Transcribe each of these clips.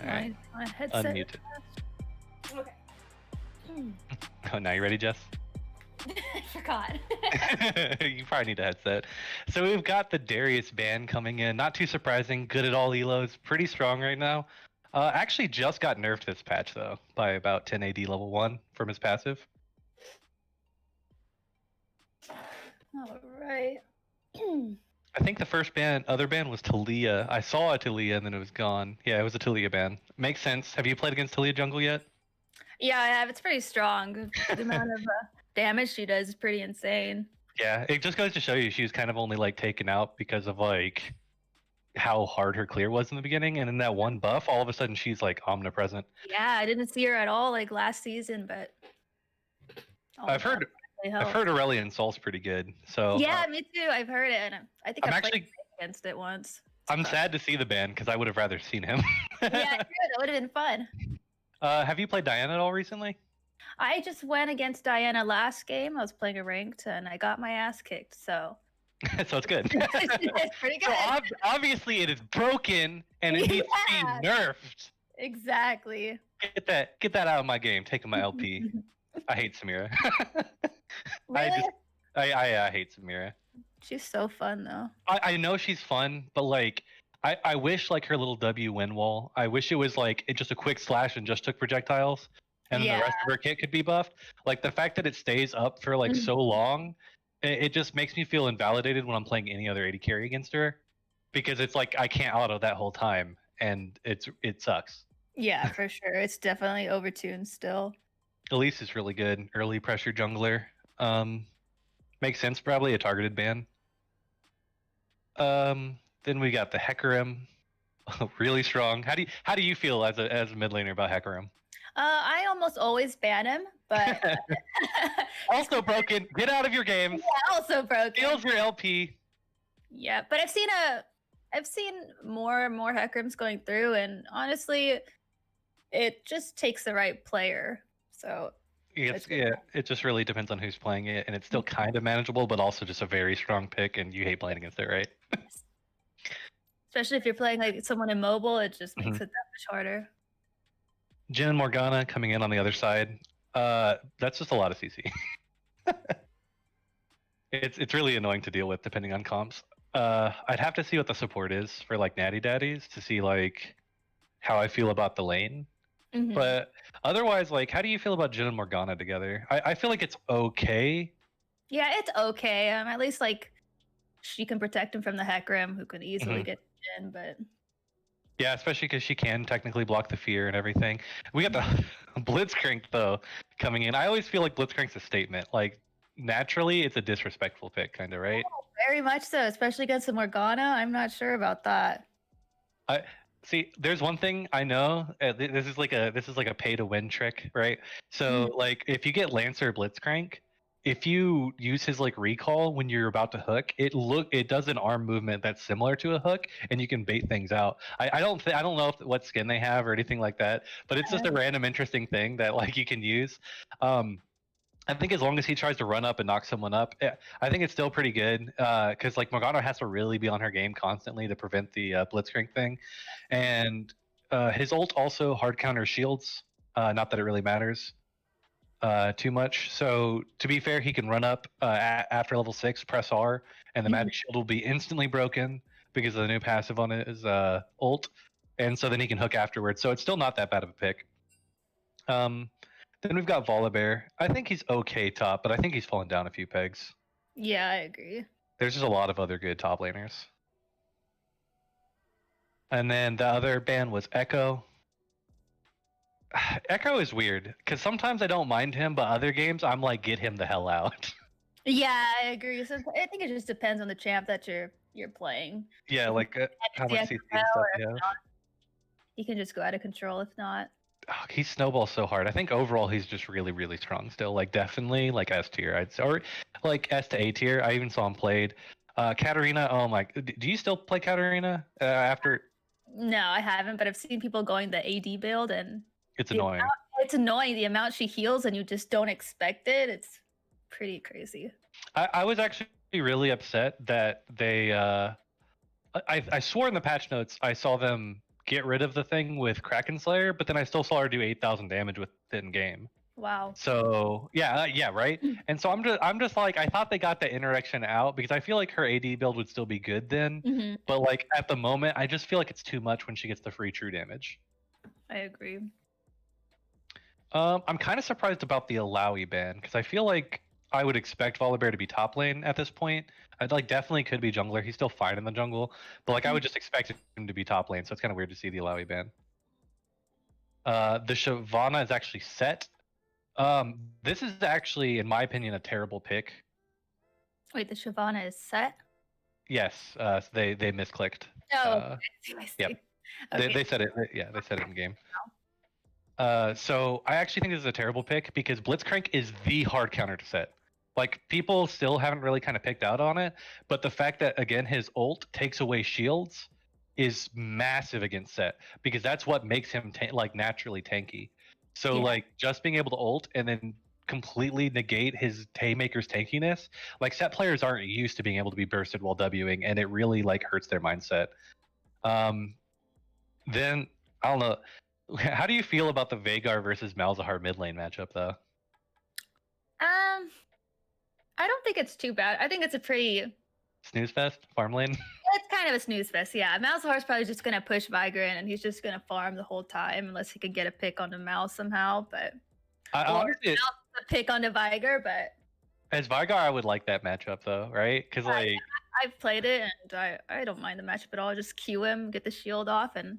All right. My headset. Unmuted. Okay. Oh, now you ready, Jess? I forgot. You probably need a headset. So we've got the Darius ban coming in. Not too surprising. Good at all elos. Pretty strong right now. Actually just got nerfed this patch, though, by about 10 AD level 1 from his passive. All right. I think the first other ban was Talia. I saw a Talia and then it was gone. Yeah, it was a Talia ban. Makes sense. Have you played against Talia jungle yet? Yeah, I have. It's pretty strong. The amount of damage she does is pretty insane. Yeah, it just goes to show you she was kind of only like taken out because of like how hard her clear was in the beginning, and in that one buff, all of a sudden she's like omnipresent. Yeah, I didn't see her at all like last season, but I've heard Aurelion Sol's pretty good. So yeah, me too. I've heard it, and I think I played against it once. I'm sad to see the ban because I would have rather seen him. Yeah, that would have been fun. Have you played Diana at all recently? I just went against Diana last game. I was playing a ranked, and I got my ass kicked. So so it's good. It's pretty good. So obviously it is broken and it needs to be nerfed. Exactly. Get that out of my game. Taking my LP. I hate Samira. Really? I hate Samira. She's so fun though. I know she's fun, but like I wish like her little W win wall. I wish it was like it just a quick slash and just took projectiles, and the rest of her kit could be buffed. Like the fact that it stays up for like so long, it just makes me feel invalidated when I'm playing any other AD carry against her, because it's like I can't auto that whole time, and it sucks. Yeah, for sure. It's definitely overtuned still. Elise is really good. Early pressure jungler. Makes sense, probably a targeted ban. Then we got the Hecarim. Really strong. How do you feel as a mid laner about Hecarim? I almost always ban him, but also broken. Get out of your games. Yeah, also broken. Steals your LP. Yeah, but I've seen more and more Hecarims going through, and honestly, it just takes the right player. So it just really depends on who's playing it, and it's still kind of manageable, but also just a very strong pick, and you hate playing against it, right? Especially if you're playing like someone in mobile, it just makes it that much harder. Jhin and Morgana coming in on the other side. That's just a lot of CC. It's really annoying to deal with depending on comps. I'd have to see what the support is for like Natty Daddies to see like how I feel about the lane. But otherwise, like, how do you feel about Jhin and Morgana together? I feel like it's okay. Yeah, it's okay. At least like she can protect him from the Hecarim, who can easily get Jhin, but yeah, especially because she can technically block the fear and everything. We got the Blitzcrank though coming in. I always feel like Blitzcrank's a statement. Like naturally, it's a disrespectful pick, kind of, right? Oh, very much so, especially against the Morgana. I'm not sure about that. See, there's one thing I know. This is like a pay to win trick, right? So like if you get Lancer Blitzcrank, if you use his like recall when you're about to hook, it does an arm movement that's similar to a hook, and you can bait things out. I don't know what skin they have or anything like that, but it's just a random interesting thing that like you can use. I think as long as he tries to run up and knock someone up, I think it's still pretty good. Because like Morgana has to really be on her game constantly to prevent the Blitzcrank thing, and his ult also hard counter shields. Not that it really matters too much. So to be fair, he can run up after level 6, press R, and the magic shield will be instantly broken because of the new passive on his ult, and so then he can hook afterwards. So it's still not that bad of a pick. Then we've got Volibear. I think he's okay top, but I think he's fallen down a few pegs. Yeah, I agree. There's just a lot of other good top laners. And then the other ban was Echo. Echo is weird, because sometimes I don't mind him, but other games I'm like, get him the hell out. Yeah, I agree. So I think it just depends on the champ that you're playing. Yeah, like how much CC and stuff you have. He can just go out of control if not. Oh, he snowballs so hard. I think overall he's just really, really strong still. Like definitely like S tier, I'd say, or like S to A tier. I even saw him played. Katarina. Oh my! Do you still play Katarina after? No, I haven't, but I've seen people going the AD build, and it's annoying. It's annoying the amount she heals, and you just don't expect it. It's pretty crazy. I was actually really upset that they. I swore in the patch notes I saw them get rid of the thing with Kraken Slayer, but then I still saw her do 8,000 damage with it in game. Wow. So yeah, right. And so I'm just like, I thought they got the interaction out because I feel like her AD build would still be good then, Hmm. but like at the moment, I just feel like it's too much when she gets the free true damage. I agree. I'm kind of surprised about the Alawi ban because I feel like I would expect Volibear to be top lane at this point. I'd like definitely could be jungler. He's still fine in the jungle, but like I would just expect him to be top lane. So it's kind of weird to see the Alawi ban. The Shyvana is actually set. This is actually, in my opinion, a terrible pick. Wait, the Shyvana is set? Yes, they misclicked. Oh, I see. Yep. Okay. They said it. Yeah, they said it in game. So I actually think this is a terrible pick because Blitzcrank is the hard counter to set. Like people still haven't really kind of picked out on it, but the fact that again his ult takes away shields is massive against set because that's what makes him like naturally tanky. So Yeah. like just being able to ult and then completely negate his Haymaker's tankiness, like set players aren't used to being able to be bursted while Wing, and it really like hurts their mindset. Then I don't know. How do you feel about the Veigar versus Malzahar mid lane matchup, though? I don't think it's too bad. I think it's a pretty. Snooze fest, farm lane. It's kind of a snooze fest, yeah. Malzahar's probably just gonna push Viger in, and he's just gonna farm the whole time unless he can get a pick on the Mal somehow. But Honestly, a pick on the Viger, but as Veigar, I would like that matchup though, right? Because like I've played it and I don't mind the matchup at all. Just Q him, get the shield off, and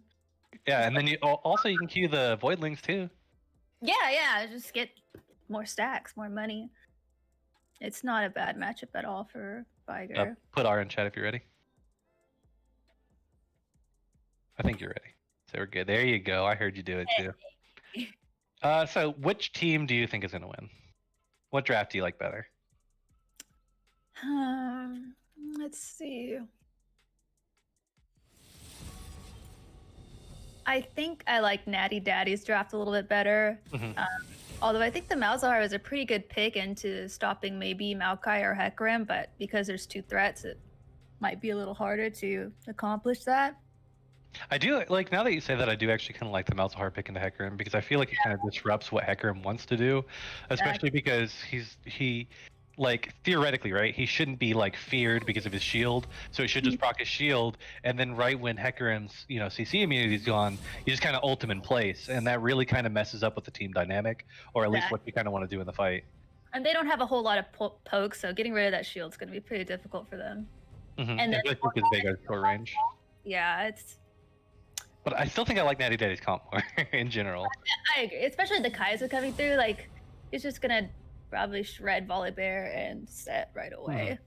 yeah, and then you also you can queue the Voidlings too. yeah, just get more stacks, more money. It's not a bad matchup at all for Viger. Put R in chat if you're ready. I think you're ready. So we're good. There you go. I heard you do it too. So which team do you think is gonna win? What draft do you like better? Let's see. I think I like Natty Daddy's draft a little bit better. Although I think the Malzahar is a pretty good pick into stopping maybe Maokai or Hecarim, but because there's two threats, it might be a little harder to accomplish that. I do like, now that you say that, I do actually kind of like the Malzahar pick into Hecarim because I feel like it kind of disrupts what Hecarim wants to do, especially because he like theoretically, right? He shouldn't be like feared because of his shield, so he should just proc his shield, and then right when Hecarim's CC immunity is gone, you just kind of ult him in place, and that really kind of messes up with the team dynamic, or at least what you kind of want to do in the fight. And they don't have a whole lot of pokes, so getting rid of that shield is going to be pretty difficult for them. And then because Veigar's short range. Yeah, it's. But I still think I like Natty Daddy's comp more in general. I agree, especially the Kaiser coming through. Like, he's just gonna probably shred Volibear and set right away.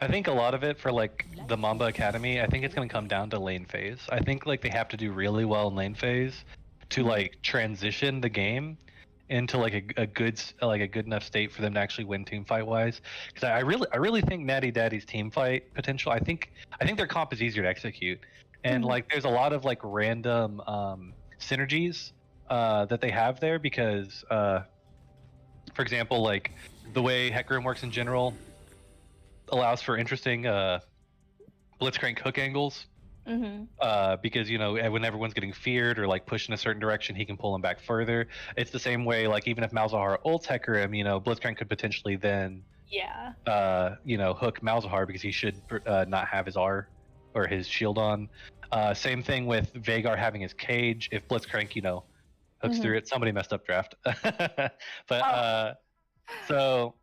I think a lot of it for like the Mamba Academy, I think it's going to come down to lane phase. I think like they have to do really well in lane phase to like transition the game into like a good enough state for them to actually win team fight wise. Because I really think Natty Daddy's team fight potential. I think their comp is easier to execute, and like there's a lot of like random synergies that they have there because. For example, like the way Hecarim works in general allows for interesting Blitzcrank hook angles. Because when everyone's getting feared or like pushed in a certain direction, he can pull them back further. It's the same way, like even if Malzahar ults Hecarim, Blitzcrank could potentially then hook Malzahar because he should not have his R or his shield on. Same thing with Veigar having his cage. If Blitzcrank, hooks through it. Somebody messed up draft. But so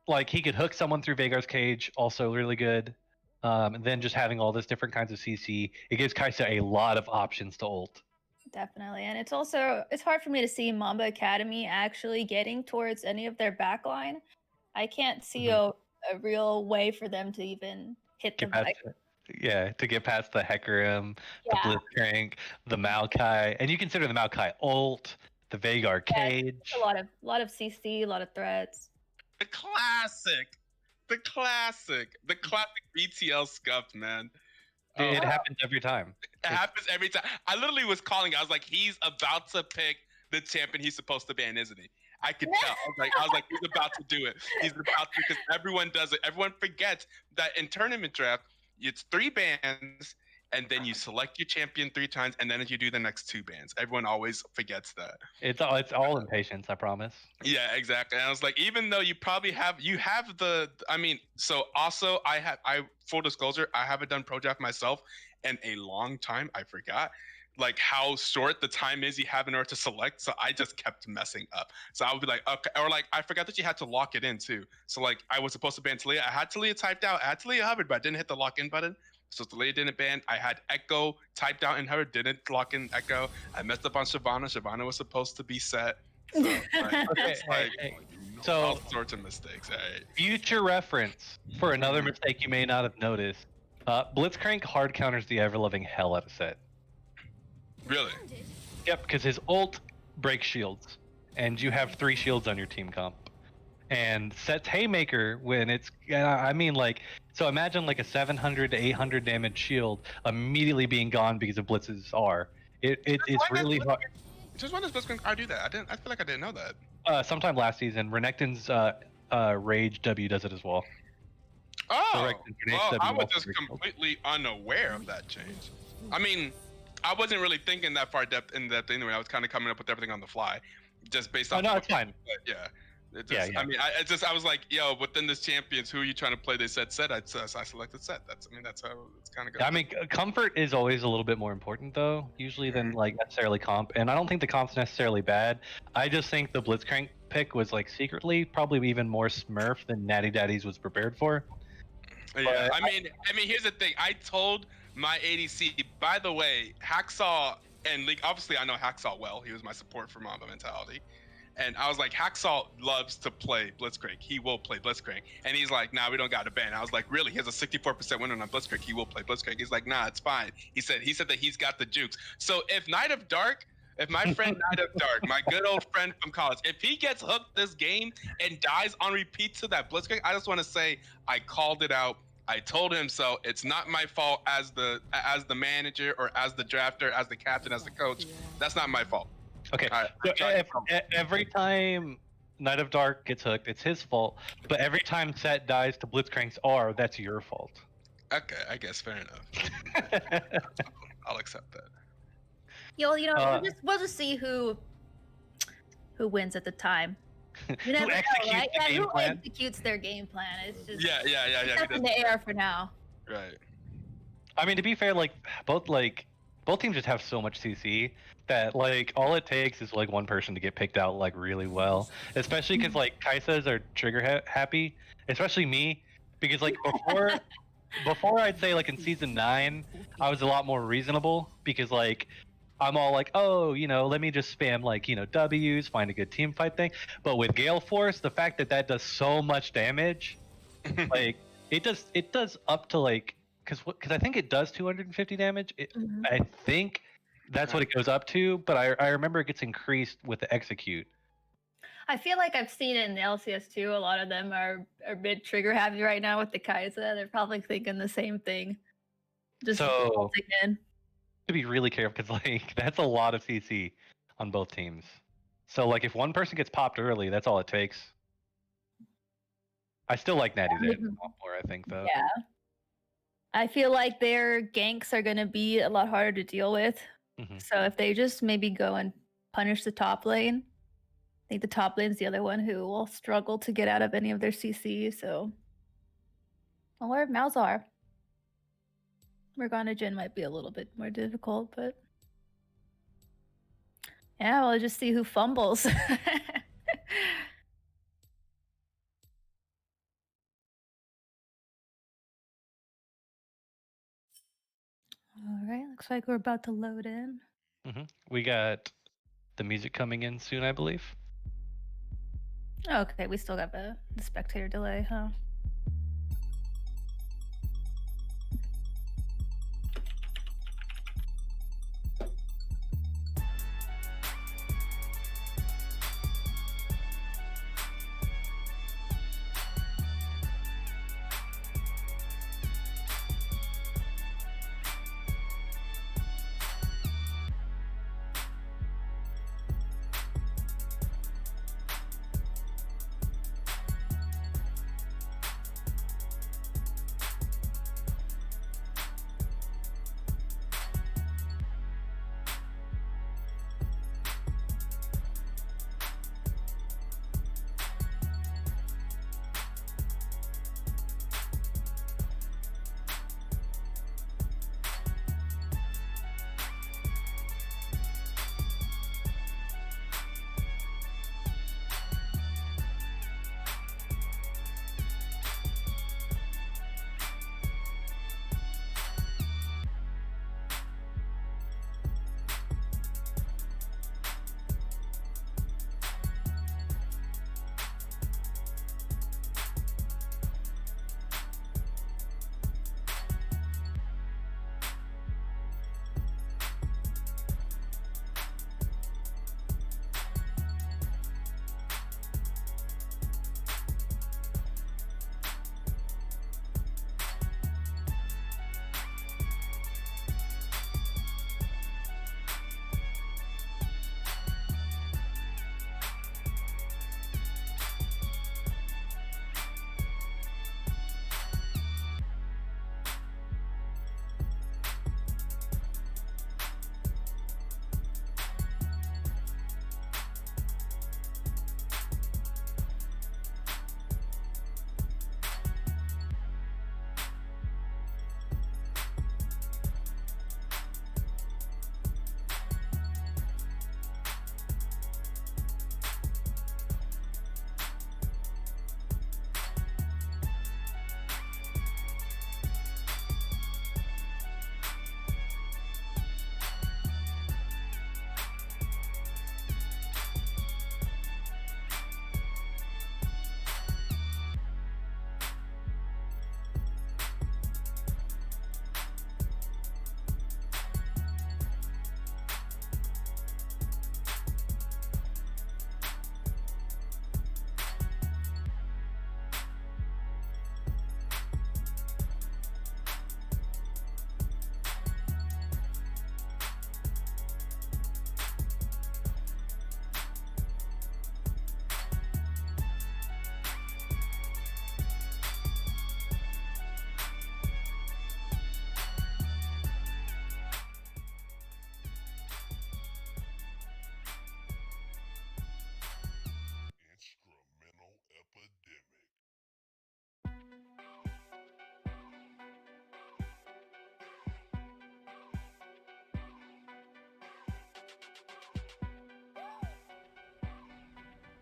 like he could hook someone through Veigar's cage, also really good. And then just having all this different kinds of CC, it gives Kai'Sa a lot of options to ult. Definitely. And it's hard for me to see Mamba Academy actually getting towards any of their backline. I can't see a real way for them to even hit the to get past the Hecarim, the Blitzcrank, the Maokai, and you consider the Maokai ult, the Veigar cage. A lot of CC, a lot of threats. The classic BTL scuffed, man. It happens every time. It happens every time. I literally was calling. I was like, he's about to pick the champion he's supposed to ban, isn't he? I could tell. I was like, he's about to do it. He's about to, because everyone does it. Everyone forgets that in tournament draft, it's 3 bans, and then you select your champion 3 times, and then you do the next 2 bans. Everyone always forgets that. It's all impatience, I promise. Yeah, exactly. And I was like, even though you have the, I mean, so also I full disclosure, I haven't done pro draft myself in a long time. I forgot like how short the time is you have in order to select. So I just kept messing up. So I would be like, okay, or like I forgot that you had to lock it in too. So like I was supposed to ban Talia. I had Talia typed out, I had Talia hovered, but I didn't hit the lock in button. So Talia didn't ban. I had Echo typed out in her, didn't lock in Echo. I messed up on Shyvana. Shyvana was supposed to be set. So So all sorts of mistakes. Right? Future reference for another mistake you may not have noticed. Blitzcrank hard counters the ever-loving hell out of Set. Really? Yep, because his ult breaks shields, and you have 3 shields on your team comp. And Set's Haymaker, when it's, I mean, like, so imagine like a 700 to 800 damage shield immediately being gone because of Blitz's R. It's really hard. Just when does Blitzcrank do that? I feel like I didn't know that. Sometime last season, Renekton's Rage W does it as well. Oh, well, I was just completely unaware of that change. I mean, I wasn't really thinking that far in depth anyway. I was kind of coming up with everything on the fly, just based on. Oh no, it's fine. Yeah. Yeah. I mean, I was like, yo, within this champions, who are you trying to play? They said Set. I selected Set. That's how it's kind of goes. I mean, comfort is always a little bit more important though, usually than like necessarily comp. And I don't think the comp's necessarily bad. I just think the Blitzcrank pick was like secretly probably even more Smurf than Natty Daddy's was prepared for. Yeah, I mean, here's the thing. I told my ADC, by the way, Hacksaw and League. Obviously, I know Hacksaw well. He was my support for Mamba Mentality. And I was like, Hacksaw loves to play Blitzcrank. He will play Blitzcrank. And he's like, nah, we don't got to ban. I was like, really? He has a 64% win on Blitzcrank. He will play Blitzcrank. He's like, nah, it's fine. He said that he's got the jukes. So if my friend Night of Dark, my good old friend from college, if he gets hooked this game and dies on repeat to that Blitzcrank, I just want to say I called it out. I told him so. It's not my fault as the manager or as the drafter, as the captain, as the coach. That's not my fault. Okay, so every time Night of Dark gets hooked, it's his fault. But every time Set dies to Blitzcrank's R, that's your fault. Okay, I guess fair enough. I'll accept that. We'll just see who wins at the time. You never know, right? Who executes their game plan? It's just up in the air for now. Right. I mean, to be fair, like both teams just have so much CC that like all it takes is like one person to get picked out like really well, especially because like Kaisas are trigger happy, especially me, because like before I'd say like in season 9 I was a lot more reasonable because like I'm all like, oh, let me just spam like, W's, find a good team fight thing. But with Gale Force, the fact that does so much damage, like it does up to like, because I think it does 250 damage. I think that's what it goes up to, but I remember it gets increased with the execute. I feel like I've seen it in the LCS too. A lot of them are a bit trigger happy right now with the Kaisa. They're probably thinking the same thing. Just so in. To be really careful because like that's a lot of CC on both teams. So like if one person gets popped early, that's all it takes. I still like Natty Daddy more, I think though. Yeah. I feel like their ganks are gonna be a lot harder to deal with. So if they just maybe go and punish the top lane, I think the top lane's the other one who will struggle to get out of any of their CC. So or Malzahar. Morgana Jhin might be a little bit more difficult, but yeah, we'll just see who fumbles. All right, looks like we're about to load in. We got the music coming in soon, I believe. Okay, we still got the spectator delay, huh?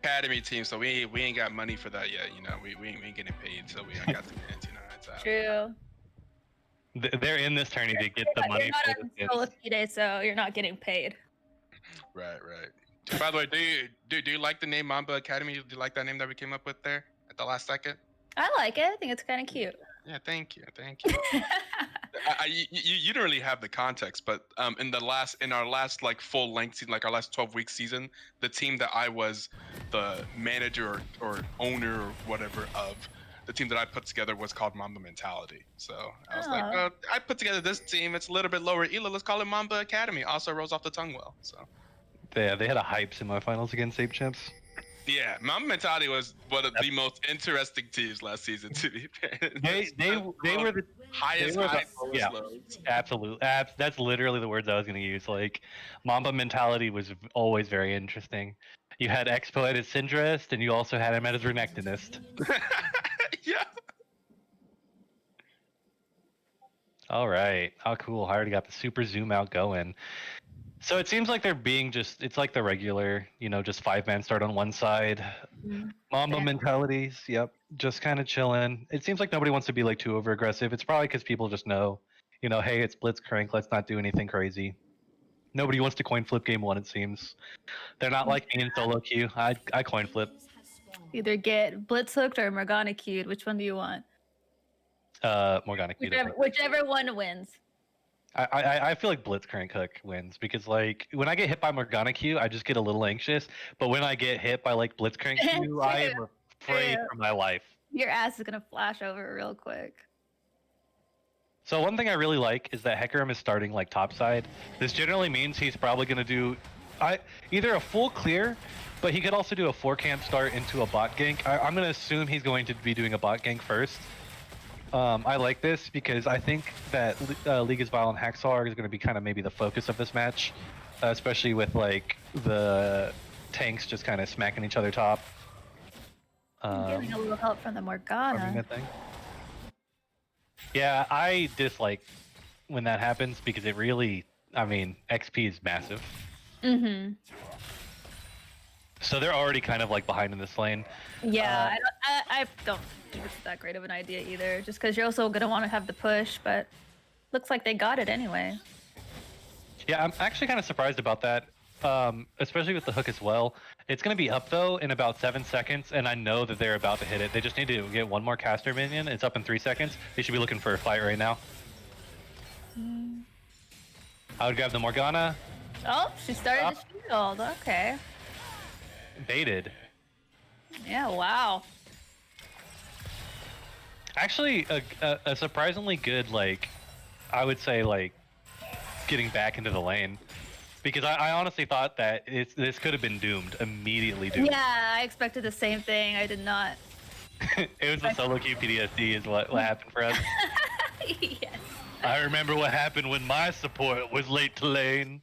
academy team, so we ain't got money for that yet. You know, we ain't getting paid, so we ain't got the skins. You know, it's True. They're in this tourney to get the You're money not for on the solo skins. FIDE, so you're not getting paid. Right. By the way, do you like the name Mamba Academy? Do you like that name that we came up with there at the last second? I like it. I think it's kind of cute. Yeah, thank you. You don't really have the context, but in our last like full length season, like our last 12-week season, the team that I was the manager or owner or whatever of, the team that I put together was called Mamba Mentality. So I was like, Oh. I put together this team. It's a little bit lower elo. Let's call it Mamba Academy. Also rolls off the tongue well. So Yeah, they had a hype semifinals against Ape Champs. yeah, Mamba Mentality was one of the most interesting teams last season. To be fair, They were the highest they were the- highs, lowest yeah. lows. Absolutely. That's literally the words I was going to use. Like, Mamba Mentality was always very interesting. You had Expo at his Syndrast, and you also had him at his Renektonist. Yeah. All right. Oh, cool. I already got the super zoom out going. So it seems like they're being it's like the regular, just 5-man start on one side. Mamba Yeah. mentalities. Yep. Just kind of chilling. It seems like nobody wants to be like too over aggressive. It's probably because people just know, hey, it's Blitzcrank. Let's not do anything crazy. Nobody wants to coin flip game one, it seems. They're not like me in solo queue. I coin flip. Either get blitz hooked or Morgana queued. Which one do you want? Morgana queued. Whichever one wins. I feel like Blitzcrank hook wins because like when I get hit by Morgana Q, I just get a little anxious. But when I get hit by like Blitzcrank Q, I am afraid for my life. Your ass is gonna flash over real quick. So one thing I really like is that Hecarim is starting like topside. This generally means he's probably gonna do either a full clear, but he could also do a 4-camp start into a bot gank. I'm gonna assume he's going to be doing a bot gank first. I like this because I think that League is Vile and Hacksaw is going to be kind of maybe the focus of this match, especially with like the tanks just kind of smacking each other top. Getting a little help from the Morgana. Yeah, I dislike when that happens because it really, XP is massive. Mm-hmm. So they're already kind of like behind in this lane. Yeah, I don't think it's that great of an idea either. Just because you're also gonna want to have the push, but looks like they got it anyway. Yeah, I'm actually kind of surprised about that, especially with the hook as well. It's gonna be up though in about 7 seconds, and I know that they're about to hit it. They just need to get one more caster minion. It's up in 3 seconds. They should be looking for a fight right now. I would grab the Morgana. Oh, she started the shield. Okay. Baited. Yeah, wow. Actually, a surprisingly good, like, I would say, like, getting back into the lane. Because I honestly thought that this could have been doomed, immediately doomed. Yeah, I expected the same thing. I did not. It was the solo queue PTSD is what happened for us. Yes. I remember what happened when my support was late to lane.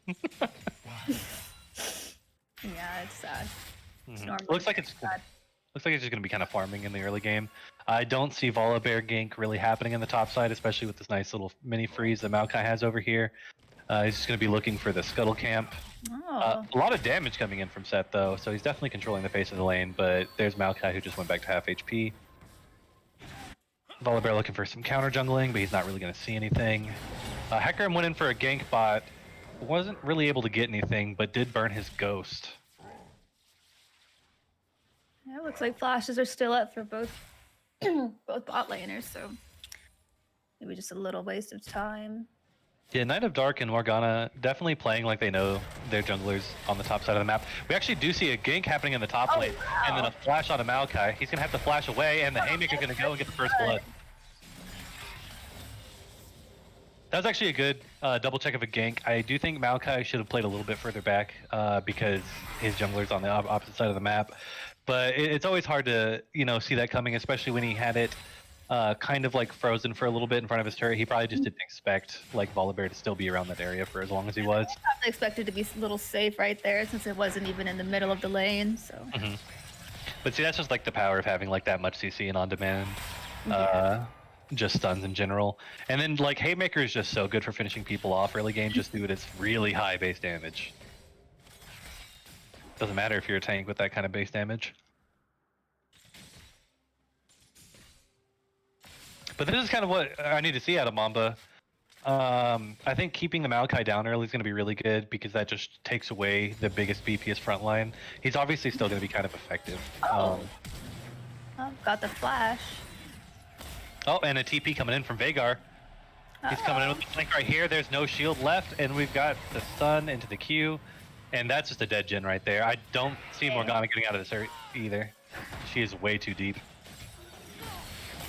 Yeah, it's sad. It's normal. Looks like it's just gonna be kind of farming in the early game. I don't see Volibear gank really happening in the top side, especially with this nice little mini freeze that Maokai has over here. He's just gonna be looking for the scuttle camp. Oh. A lot of damage coming in from Seth though, so he's definitely controlling the pace of the lane. But there's Maokai who just went back to half HP. Volibear looking for some counter jungling, but he's not really gonna see anything. Hecarim went in for a gank bot, wasn't really able to get anything, but did burn his ghost. Yeah, it looks like flashes are still up for both both bot laners, so maybe just a little waste of time. Yeah, Knight of Dark and Morgana definitely playing like they know their junglers on the top side of the map. We actually do see a gank happening in the top lane, and then a flash on a Maokai. He's gonna have to flash away, and the Haymaker's gonna go and get the first blood. That was actually a good double check of a gank. I do think Maokai should have played a little bit further back because his jungler's on the opposite side of the map. But it's always hard to see that coming, especially when he had it kind of like frozen for a little bit in front of his turret. He probably just didn't expect like Volibear to still be around that area for as long as he was. I expected to be a little safe right there since it wasn't even in the middle of the lane. So. Mm-hmm. But see, that's just like the power of having like that much CC and on demand. Just stuns in general. And then like Haymaker is just so good for finishing people off early game just due to its really high base damage. Doesn't matter if you're a tank with that kind of base damage. But this is kind of what I need to see out of Mamba. I think keeping the Maokai down early is going to be really good because that just takes away the biggest BPS front line. He's obviously still going to be kind of effective. Oh, got the flash. Oh, and a TP coming in from Veigar. He's coming in with the flank right here. There's no shield left, and we've got the stun into the Q. And that's just a dead gen right there. I don't see Morgana getting out of this area either. She is way too deep.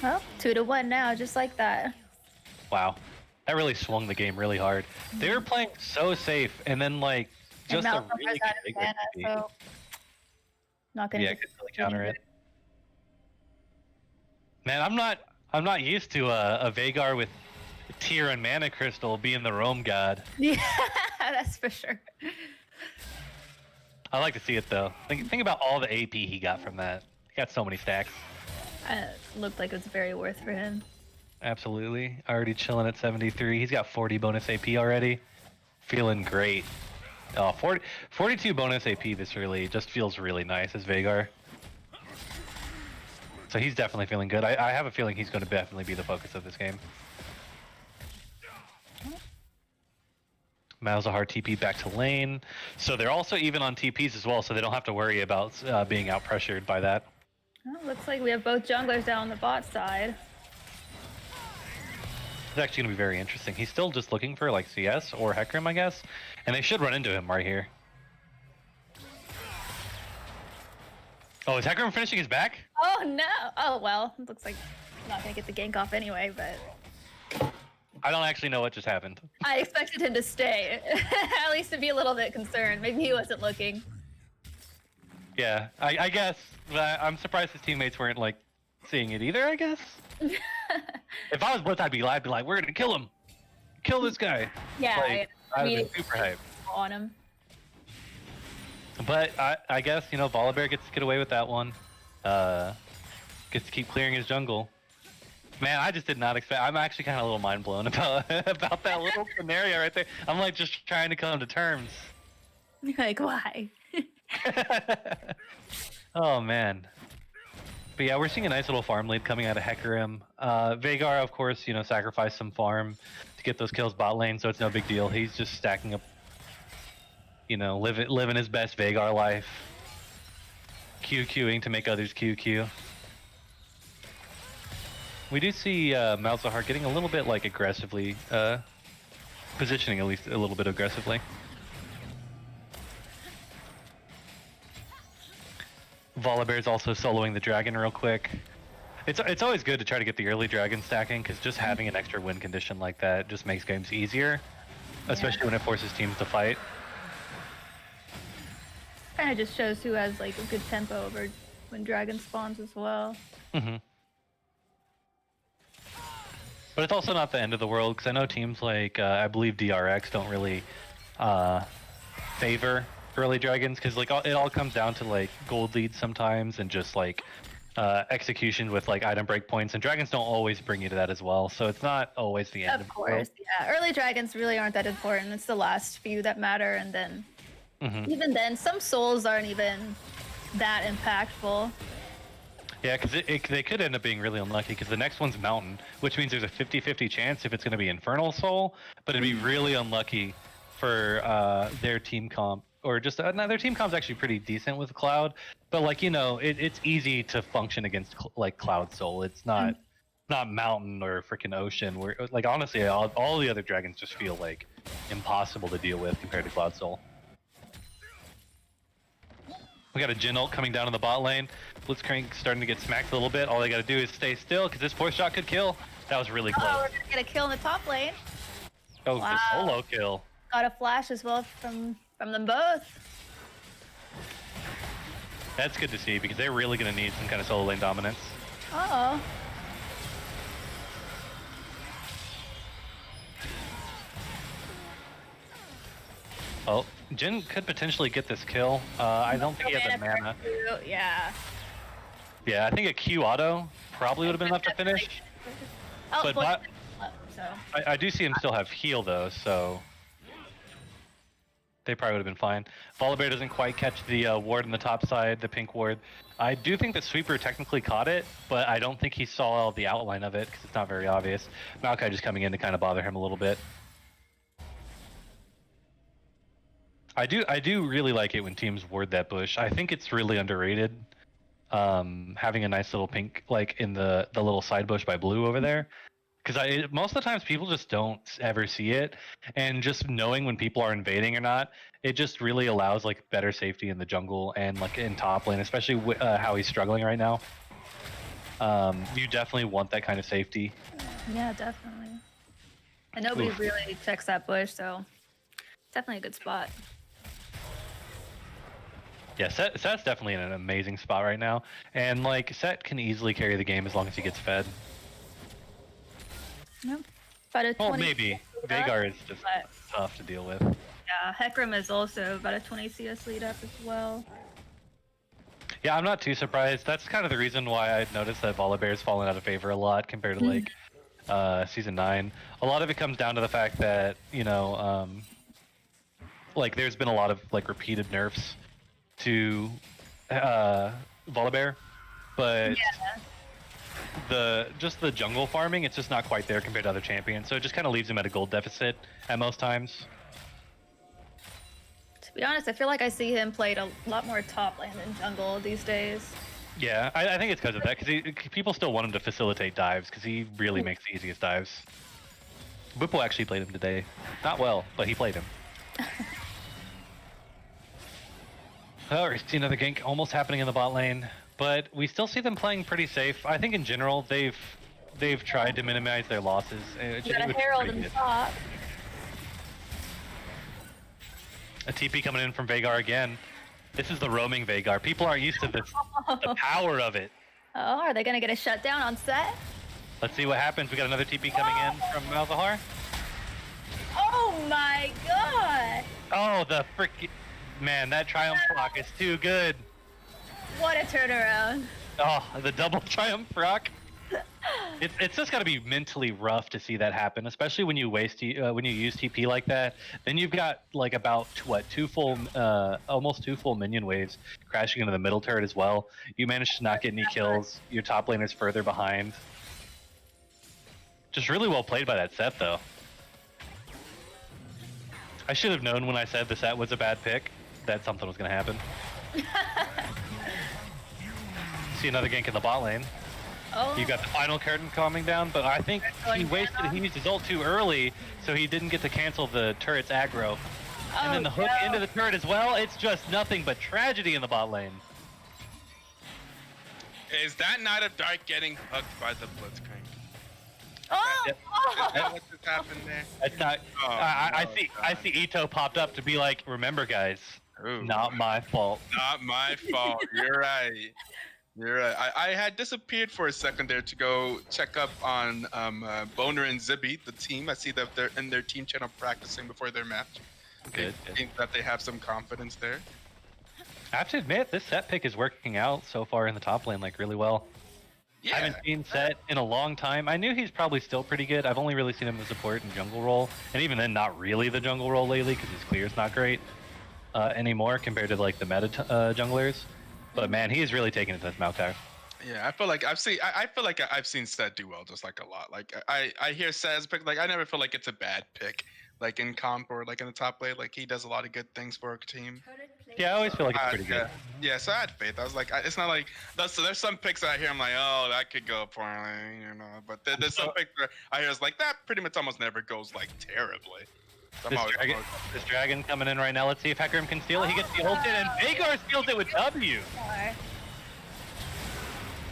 Well, 2-1 now, just like that. Wow. That really swung the game really hard. They were playing so safe, and then like just a really big mana, so not gonna could really counter it. Man, I'm not used to a Veigar with Tear and Mana Crystal being the roam god. Yeah, that's for sure. I like to see it though. Think about all the AP he got from that. He got so many stacks. Looked like it was very worth for him. Absolutely. Already chilling at 73. He's got 40 bonus AP already. Feeling great. Oh, 42 bonus AP this early just feels really nice as Veigar. So he's definitely feeling good. I have a feeling he's going to definitely be the focus of this game. Malzahar TP back to lane. So they're also even on TPs as well, so they don't have to worry about being out pressured by that. Well, looks like we have both junglers down on the bot side. It's actually going to be very interesting. He's still just looking for like CS or Hecarim, I guess. And they should run into him right here. Oh, is Hecarim finishing his back? Oh no! Oh well, looks like I'm not gonna get the gank off anyway, but... I don't actually know what just happened. I expected him to stay. At least to be a little bit concerned. Maybe he wasn't looking. Yeah, I guess. But I'm surprised his teammates weren't like seeing it either, I guess. If I was Blitz, I'd be like, we're gonna kill him. Kill this guy. Yeah, like, I'd have been super hyped. On him. But I guess, you know, Volibear gets to get away with that one. Gets to keep clearing his jungle. Man, I just did not expect. I'm actually kind of a little mind blown about about that little scenario right there. I'm like just trying to come to terms. Like, why? Oh man. But yeah, we're seeing a nice little farm lead coming out of Hecarim. Veigar, of course, you know, sacrificed some farm to get those kills bot lane, so it's no big deal. He's just stacking up, you know, living his best Veigar life. QQing to make others QQ. We do see Malzahar getting a little bit like aggressively, positioning at least a little bit aggressively. Volibear's also soloing the dragon real quick. It's always good to try to get the early dragon stacking because just having an extra win condition like that just makes games easier, especially when it forces teams to fight. Kind of just shows who has like a good tempo over when dragon spawns as well. Mm-hmm. But it's also not the end of the world because I know teams like I believe DRX don't really favor early dragons because like it all comes down to like gold leads sometimes and just like execution with like item breakpoints, and dragons don't always bring you to that as well, so it's not always the end of the world. Of course, yeah. Early dragons really aren't that important. It's the last few that matter, and then even then, some souls aren't even that impactful. Yeah, because they could end up being really unlucky because the next one's Mountain, which means there's a 50-50 chance if it's going to be Infernal Soul, but it'd be really unlucky for their team comp. Or just no, their team comp's actually pretty decent with Cloud, but like you know, it's easy to function against like Cloud Soul. It's not Mountain or freaking Ocean. Where like honestly, all the other dragons just feel like impossible to deal with compared to Cloud Soul. We got a Jhin ult coming down in the bot lane. Blitzcrank starting to get smacked a little bit. All they got to do is stay still because this force shot could kill. That was really close. Oh, we're gonna get a kill in the top lane. Oh, wow. The solo kill. Got a flash as well from them both. That's good to see because they're really going to need some kind of solo lane dominance. Uh-oh. Oh, Jhin could potentially get this kill. I don't think he has the mana. Yeah. Yeah, I think a Q auto probably would have been enough to finish. Oh, but so. I do see him still have heal though, so They probably would have been fine. Volibear doesn't quite catch the ward on the top side, the pink ward. I do think the sweeper technically caught it, but I don't think he saw the outline of it because it's not very obvious. Maokai just coming in to kind of bother him a little bit. I do really like it when teams ward that bush. I think it's really underrated. Having a nice little pink like in the little side bush by blue over there. Because most of the times people just don't ever see it, and just knowing when people are invading or not, it just really allows like better safety in the jungle and like in top lane, especially how he's struggling right now. You definitely want that kind of safety. Yeah, definitely. And nobody really checks that bush, so definitely a good spot. Yeah, Set's definitely in an amazing spot right now, and like Set can easily carry the game as long as he gets fed. Nope. But a 20 maybe. Veigar is just tough to deal with. Yeah, Hecarim is also about a 20 CS lead up as well. Yeah, I'm not too surprised. That's kind of the reason why I noticed that Volibear's fallen out of favor a lot compared to like Season 9. A lot of it comes down to the fact that, you know, like there's been a lot of like repeated nerfs to Volibear, but the jungle farming, it's just not quite there compared to other champions, so it just kind of leaves him at a gold deficit at most times. To be honest, I feel like I see him played a lot more top lane than jungle these days. Yeah, I think it's because of that, because people still want him to facilitate dives, because he really makes the easiest dives. Bwipo actually played him today. Not well, but he played him. Oh, we see another gank almost happening in the bot lane, but we still see them playing pretty safe. I think in general they've tried to minimize their losses. You got a Herald in the top. A TP coming in from Veigar again. This is the roaming Veigar. People aren't used to this, the power of it. Oh, are they gonna get a shutdown on Set? Let's see what happens. We got another TP coming in from Malzahar. Oh my god! Oh, the freaking... Man, that Triumph Rock is too good. What a turnaround. Oh, the double Triumph Rock. It's just got to be mentally rough to see that happen, especially when you use TP like that. Then you've got like about almost two full minion waves crashing into the middle turret as well. You managed to not get any kills. Your top laner's further behind. Just really well played by that Set, though. I should have known when I said the Set was a bad pick that something was going to happen. See another gank in the bot lane. Oh. You got the final curtain coming down, but I think he used his ult too early, so he didn't get to cancel the turret's aggro. And then the hook into the turret as well. It's just nothing but tragedy in the bot lane. Is that Knight of Dark getting hooked by the Blitzcrank? Oh! Is that what just happened there? That's not. Oh, I see Ito popped up to be like, remember guys, not my fault. Not my fault. You're right. You're right. I had disappeared for a second there to go check up on Boner and Zibby, the team. I see that they're in their team channel practicing before their match. Good. I think that they have some confidence there. I have to admit, this Set pick is working out so far in the top lane like really well. Yeah. I haven't seen Set in a long time. I knew he's probably still pretty good. I've only really seen him as support and jungle role, and even then, not really the jungle role lately because his clear's not great anymore compared to like the meta junglers. But man, he is really taking it to Maokai. Yeah, I feel like I've seen Set do well just like a lot. Like I hear Set as a pick, like I never feel like it's a bad pick. Like in comp or like in the top lane, like he does a lot of good things for a team. Yeah, I always feel like it's pretty good. Yeah, so I had faith. I was like, it's not like there's some picks I hear I'm like, oh, that could go poorly, you know. But there's some picks where I hear it's like that pretty much almost never goes like terribly. So This dragon coming in right now. Let's see if Hecarim can steal it. He gets the ult in, and Veigar steals it with W.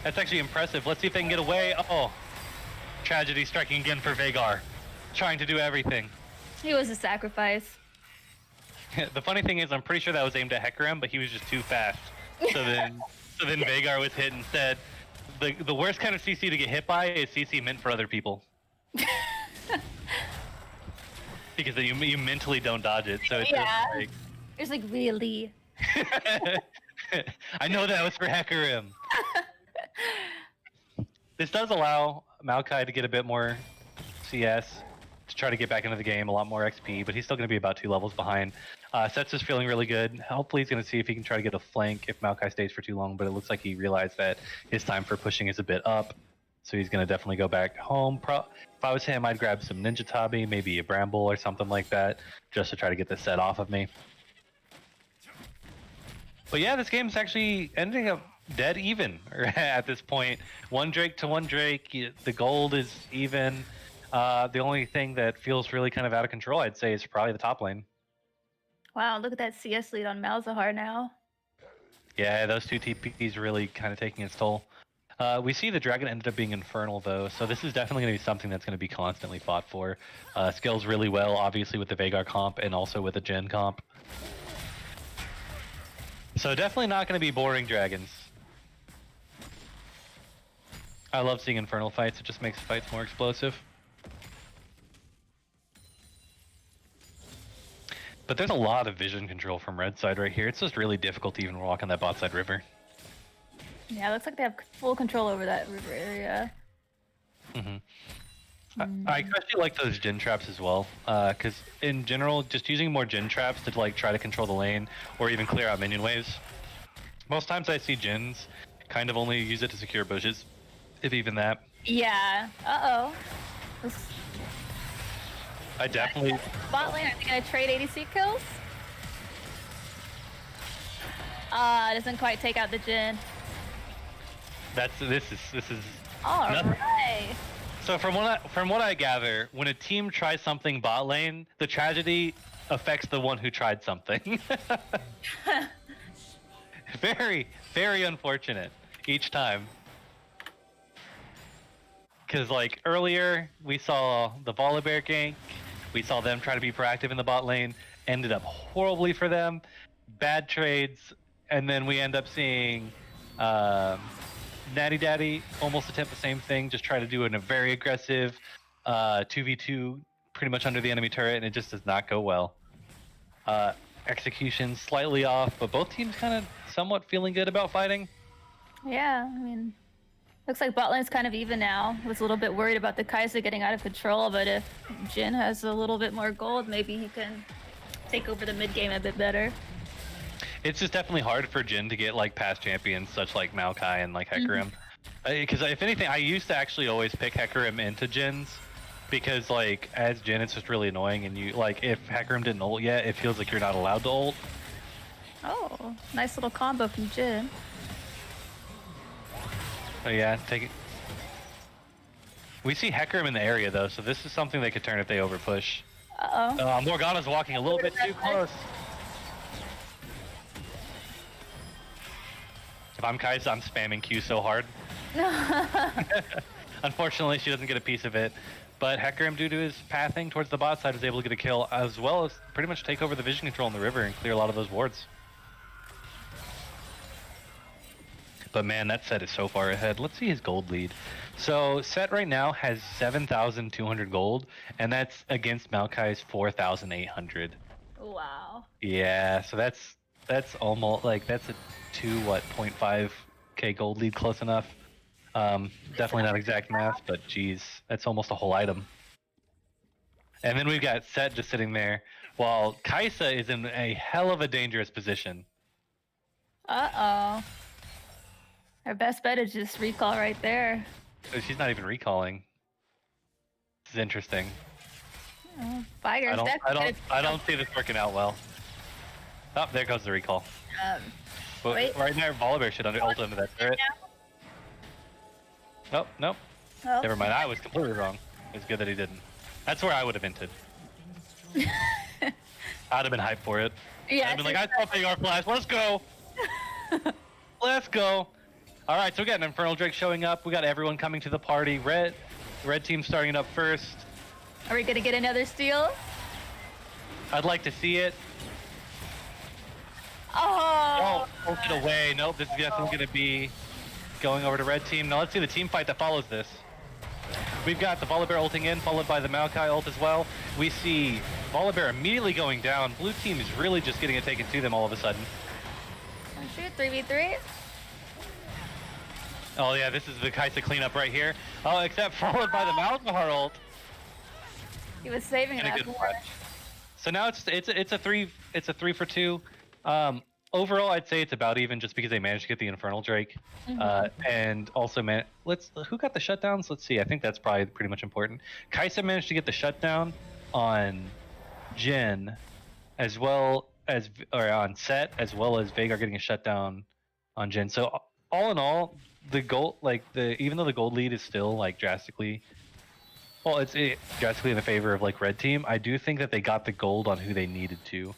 That's actually impressive. Let's see if they can get away. Oh, tragedy striking again for Veigar, trying to do everything. He was a sacrifice. The funny thing is, I'm pretty sure that was aimed at Hecarim, but he was just too fast. So then Veigar was hit instead. The worst kind of CC to get hit by is CC meant for other people. Because then you mentally don't dodge it, so it's just like... It's like, really? I know that was for Hecarim. This does allow Maokai to get a bit more CS, to try to get back into the game, a lot more XP, but he's still going to be about 2 levels behind. Sets is feeling really good. Hopefully he's going to see if he can try to get a flank if Maokai stays for too long, but it looks like he realized that his time for pushing is a bit up. So he's going to definitely go back home. If I was him, I'd grab some Ninja Tabi, maybe a Bramble or something like that, just to try to get the set off of me. But yeah, this game's actually ending up dead even at this point. 1 Drake to 1 Drake. The gold is even. The only thing that feels really kind of out of control, I'd say, is probably the top lane. Wow, look at that CS lead on Malzahar now. Yeah, those 2 TPs really kind of taking its toll. We see the dragon ended up being Infernal, though, so this is definitely going to be something that's going to be constantly fought for. Scales really well, obviously, with the Veigar comp and also with the Jhin comp. So definitely not going to be boring dragons. I love seeing Infernal fights, it just makes fights more explosive. But there's a lot of vision control from red side right here. It's just really difficult to even walk on that bot side river. Yeah, it looks like they have full control over that river area. I especially like those Jhin traps as well, because in general, just using more Jhin traps to like try to control the lane or even clear out minion waves. Most times I see Jins kind of only use it to secure bushes, if even that. Yeah. Uh-oh. I definitely... Bot lane, are they gonna trade ADC kills? Doesn't quite take out the Jhin. This is All nothing. right. So from what I gather, when a team tries something bot lane, the tragedy affects the one who tried something. Very, very unfortunate each time. Because like earlier, we saw the Volibear gank, we saw them try to be proactive in the bot lane, ended up horribly for them, bad trades, and then we end up seeing Natty Daddy almost attempt the same thing, just try to do it in a very aggressive 2v2 pretty much under the enemy turret, and it just does not go well. Execution slightly off, but both teams kind of somewhat feeling good about fighting. Yeah, I mean, looks like bot lane's kind of even now. I was a little bit worried about the Kai'Sa getting out of control, but if Jhin has a little bit more gold, maybe he can take over the mid game a bit better. It's just definitely hard for Jhin to get like past champions such like Maokai and like Hecarim. Because if anything, I used to actually always pick Hecarim into Jhin's, because like as Jhin it's just really annoying, and you like if Hecarim didn't ult yet, it feels like you're not allowed to ult. Oh, nice little combo from Jhin. So yeah, take it. We see Hecarim in the area though, so this is something they could turn if they overpush. Uh-oh. Morgana's walking a little bit too close. If I'm Kai'Sa, I'm spamming Q so hard. Unfortunately, she doesn't get a piece of it. But Hecarim, due to his pathing towards the bot side, is able to get a kill, as well as pretty much take over the vision control in the river and clear a lot of those wards. But man, that set is so far ahead. Let's see his gold lead. So Set right now has 7,200 gold, and that's against Maokai's 4,800. Wow. Yeah, so that's almost like that's a 0.5k gold lead, close enough. Definitely not exact math, but geez, that's almost a whole item. And then we've got Set just sitting there, while Kai'Sa is in a hell of a dangerous position. Uh-oh. Our best bet is just recall right there. She's not even recalling. This is interesting. Oh, Viger's I don't see this working out well. Oh, there goes the recall. But wait. right now, Volibear should ult under that turret. Nope, nope. Oh. Never mind, I was completely wrong. It's good that he didn't. That's where I would have hinted. I'd have been hyped for it. Yeah, I'd been like, I saw Veigar flash, let's go! Let's go! Alright, so we got an Infernal Drake showing up. We got everyone coming to the party. Red team starting it up first. Are we gonna get another steal? I'd like to see it. Oh! Oh, ult it away. Nope, this is definitely going to be going over to red team. Now let's see the team fight that follows this. We've got the Volibear ulting in, followed by the Maokai ult as well. We see Volibear immediately going down. Blue team is really just getting it taken to them all of a sudden. Oh shoot, 3v3? Oh yeah, this is the Kai'Sa cleanup right here. Oh, except followed by the Malzahar ult. He was saving And a that good for flash. So now it's a 3 for 2. Overall, I'd say it's about even, just because they managed to get the Infernal Drake, and also who got the shutdowns? Let's see. I think that's probably pretty much important. Kaisa managed to get the shutdown on Jin, as well as on Set, as well as Vagar getting a shutdown on Jin. So all in all, the gold, even though the gold lead is still like drastically. Well, it's drastically in the favor of like red team. I do think that they got the gold on who they needed to.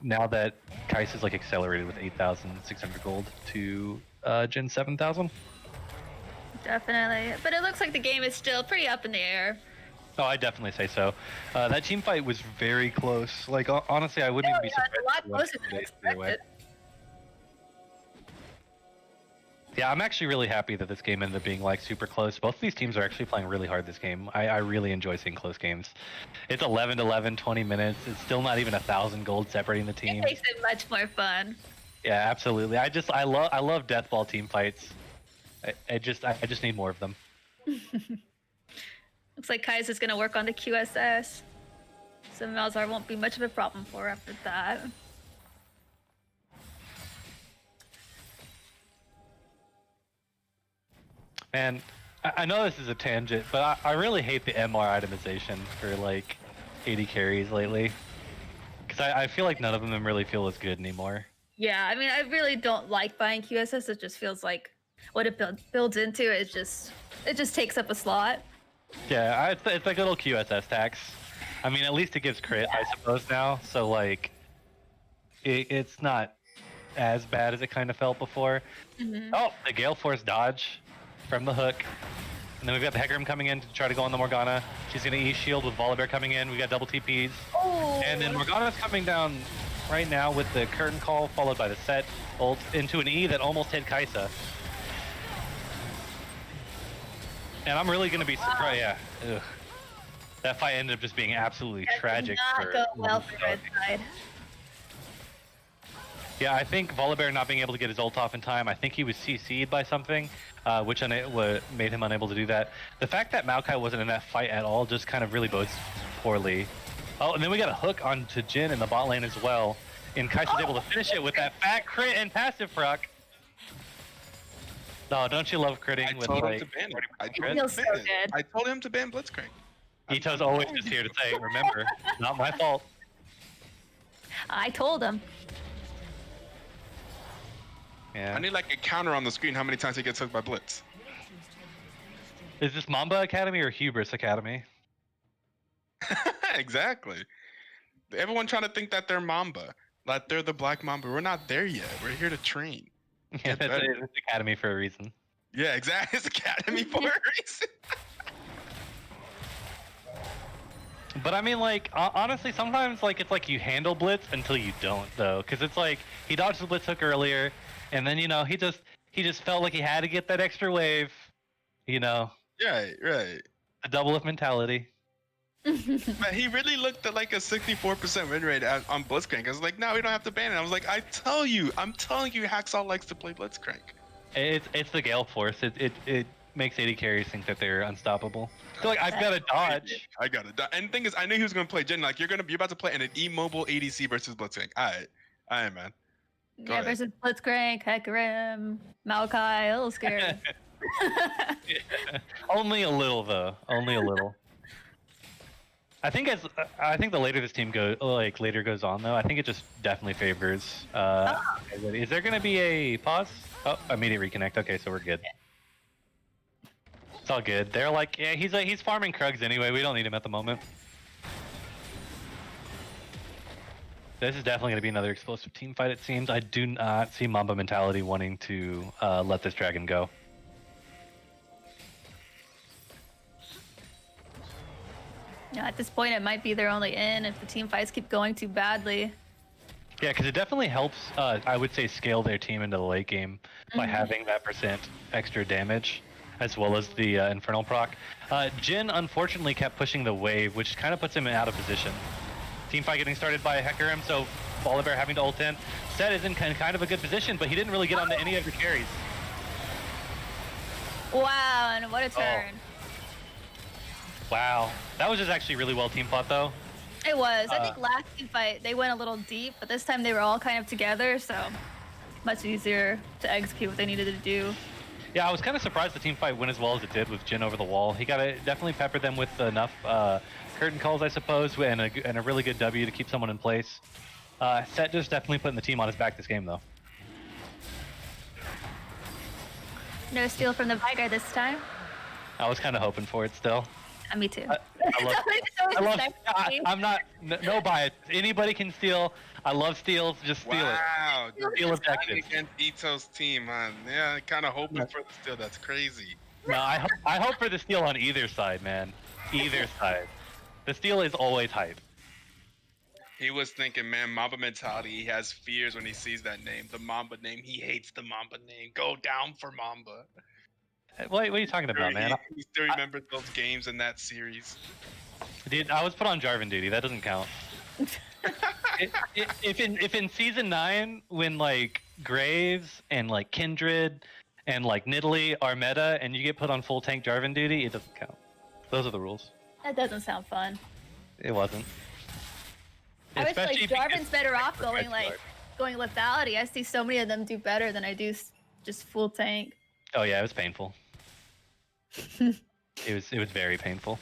Now that Kai's like accelerated with 8,600 gold to Jin 7,000. Definitely, but it looks like the game is still pretty up in the air. Oh, I definitely say so. That team fight was very close. Like honestly, I wouldn't even be surprised. A lot closer than expected. Yeah, I'm actually really happy that this game ended up being like super close. Both of these teams are actually playing really hard this game. I really enjoy seeing close games. It's 11-11, 20 minutes. It's still not even 1,000 gold separating the team. It makes it much more fun. Yeah, absolutely. I love deathball team fights. I just need more of them. Looks like Kai's gonna work on the QSS, so Malzahar won't be much of a problem for her after that. Man, I know this is a tangent, but I really hate the MR itemization for like 80 carries lately. Because I feel like none of them really feel as good anymore. Yeah, I mean, I really don't like buying QSS. It just feels like what it builds into it just takes up a slot. Yeah, it's like a little QSS tax. I mean, at least it gives crit, I suppose, now. So like, it's not as bad as it kind of felt before. Oh, the Gale Force dodge from the hook. And then we've got the Hecarim coming in to try to go on the Morgana. She's going to E-shield with Volibear coming in. We got double TPs. Oh. And then Morgana's coming down right now with the Curtain Call, followed by the Set ult into an E that almost hit Kaisa. And I'm really going to be surprised. Yeah. Ugh. That fight ended up just being absolutely tragic. Did not go well for red side. Yeah, I think Volibear not being able to get his ult off in time, I think he was CC'd by something, which made him unable to do that. The fact that Maokai wasn't in that fight at all just kind of really bodes poorly. Oh, and then we got a hook onto Jin in the bot lane as well. And Kaisa's able to finish it with that fat crit and passive proc. No, don't you love critting with like... I told him to ban Blitzcrank. Ito's always just here to say, remember, not my fault. I told him. Yeah. I need like a counter on the screen how many times he gets hooked by Blitz. Is this Mamba Academy or Hubris Academy? Exactly. Everyone trying to think that they're Mamba. Like they're the Black Mamba. We're not there yet. We're here to train. Yeah, it's Academy for a reason. Yeah, exactly. It's Academy for a reason. But I mean, like, honestly, sometimes like it's like you handle Blitz until you don't, though, because it's like he dodged the Blitz hook earlier, and then he just felt like he had to get that extra wave, Right. The double up mentality. But he really looked at like a 64% win rate on Blitzcrank. I was like, no, we don't have to ban it. I was like, I'm telling you, Hacksaw likes to play Blitzcrank. It's the Gale Force. It makes 80 carries think that they're unstoppable. So like, I've got to dodge. I got to dodge. And the thing is, I knew he was going to play Jin. Like, you're about to play in an immobile ADC versus Blitzcrank. All right, man. Go ahead. Versus Blitzcrank, Hecarim, Maokai, a little scary. Yeah. Only a little, though. Only a little. I think the later this team goes on, though, I think it just definitely favors. Is there going to be a pause? Oh, immediate reconnect. Okay, so we're good. It's all good. They're like, yeah, he's farming Krugs anyway. We don't need him at the moment. This is definitely going to be another explosive team fight, it seems. I do not see Mamba Mentality wanting to let this dragon go. Yeah, at this point, it might be their only in if the team fights keep going too badly. Yeah, because it definitely helps, I would say, scale their team into the late game by having that % extra damage, as well as the Infernal proc. Jin, unfortunately, kept pushing the wave, which kind of puts him out of position. Team fight getting started by Hecarim, so Volibear having to ult in. Set is in kind of a good position, but he didn't really get onto any of the carries. Wow, and what a turn. Wow, that was just actually really well team fought, though. It was. I think last team fight they went a little deep, but this time they were all kind of together, so much easier to execute what they needed to do. Yeah, I was kind of surprised the team fight went as well as it did with Jin over the wall. He definitely peppered them with enough curtain calls, I suppose, and a really good W to keep someone in place. Set just definitely putting the team on his back this game, though. No steal from the Vigar this time. I was kind of hoping for it still. Me too. I'm not, no bias. Anybody can steal. I love steals, just steal it. Wow. Steal objectives. Against Ito's team, man. Yeah, kind of hoping for the steal. That's crazy. No, I hope for the steal on either side, man. Either side. The steal is always hype. He was thinking, man, Mamba mentality. He has fears when he sees that name, the Mamba name. He hates the Mamba name. Go down for Mamba. What are you talking about, man? He still remembers those games in that series. Dude, I was put on Jarvan duty. That doesn't count. if in season 9, when like Graves and like Kindred and like Nidalee are meta, and you get put on full tank Jarvan duty, it doesn't count. Those are the rules. That doesn't sound fun. It wasn't. I wish like Jarvan's better off going lethality. I see so many of them do better than I do just full tank. Oh yeah, it was painful. It was very painful.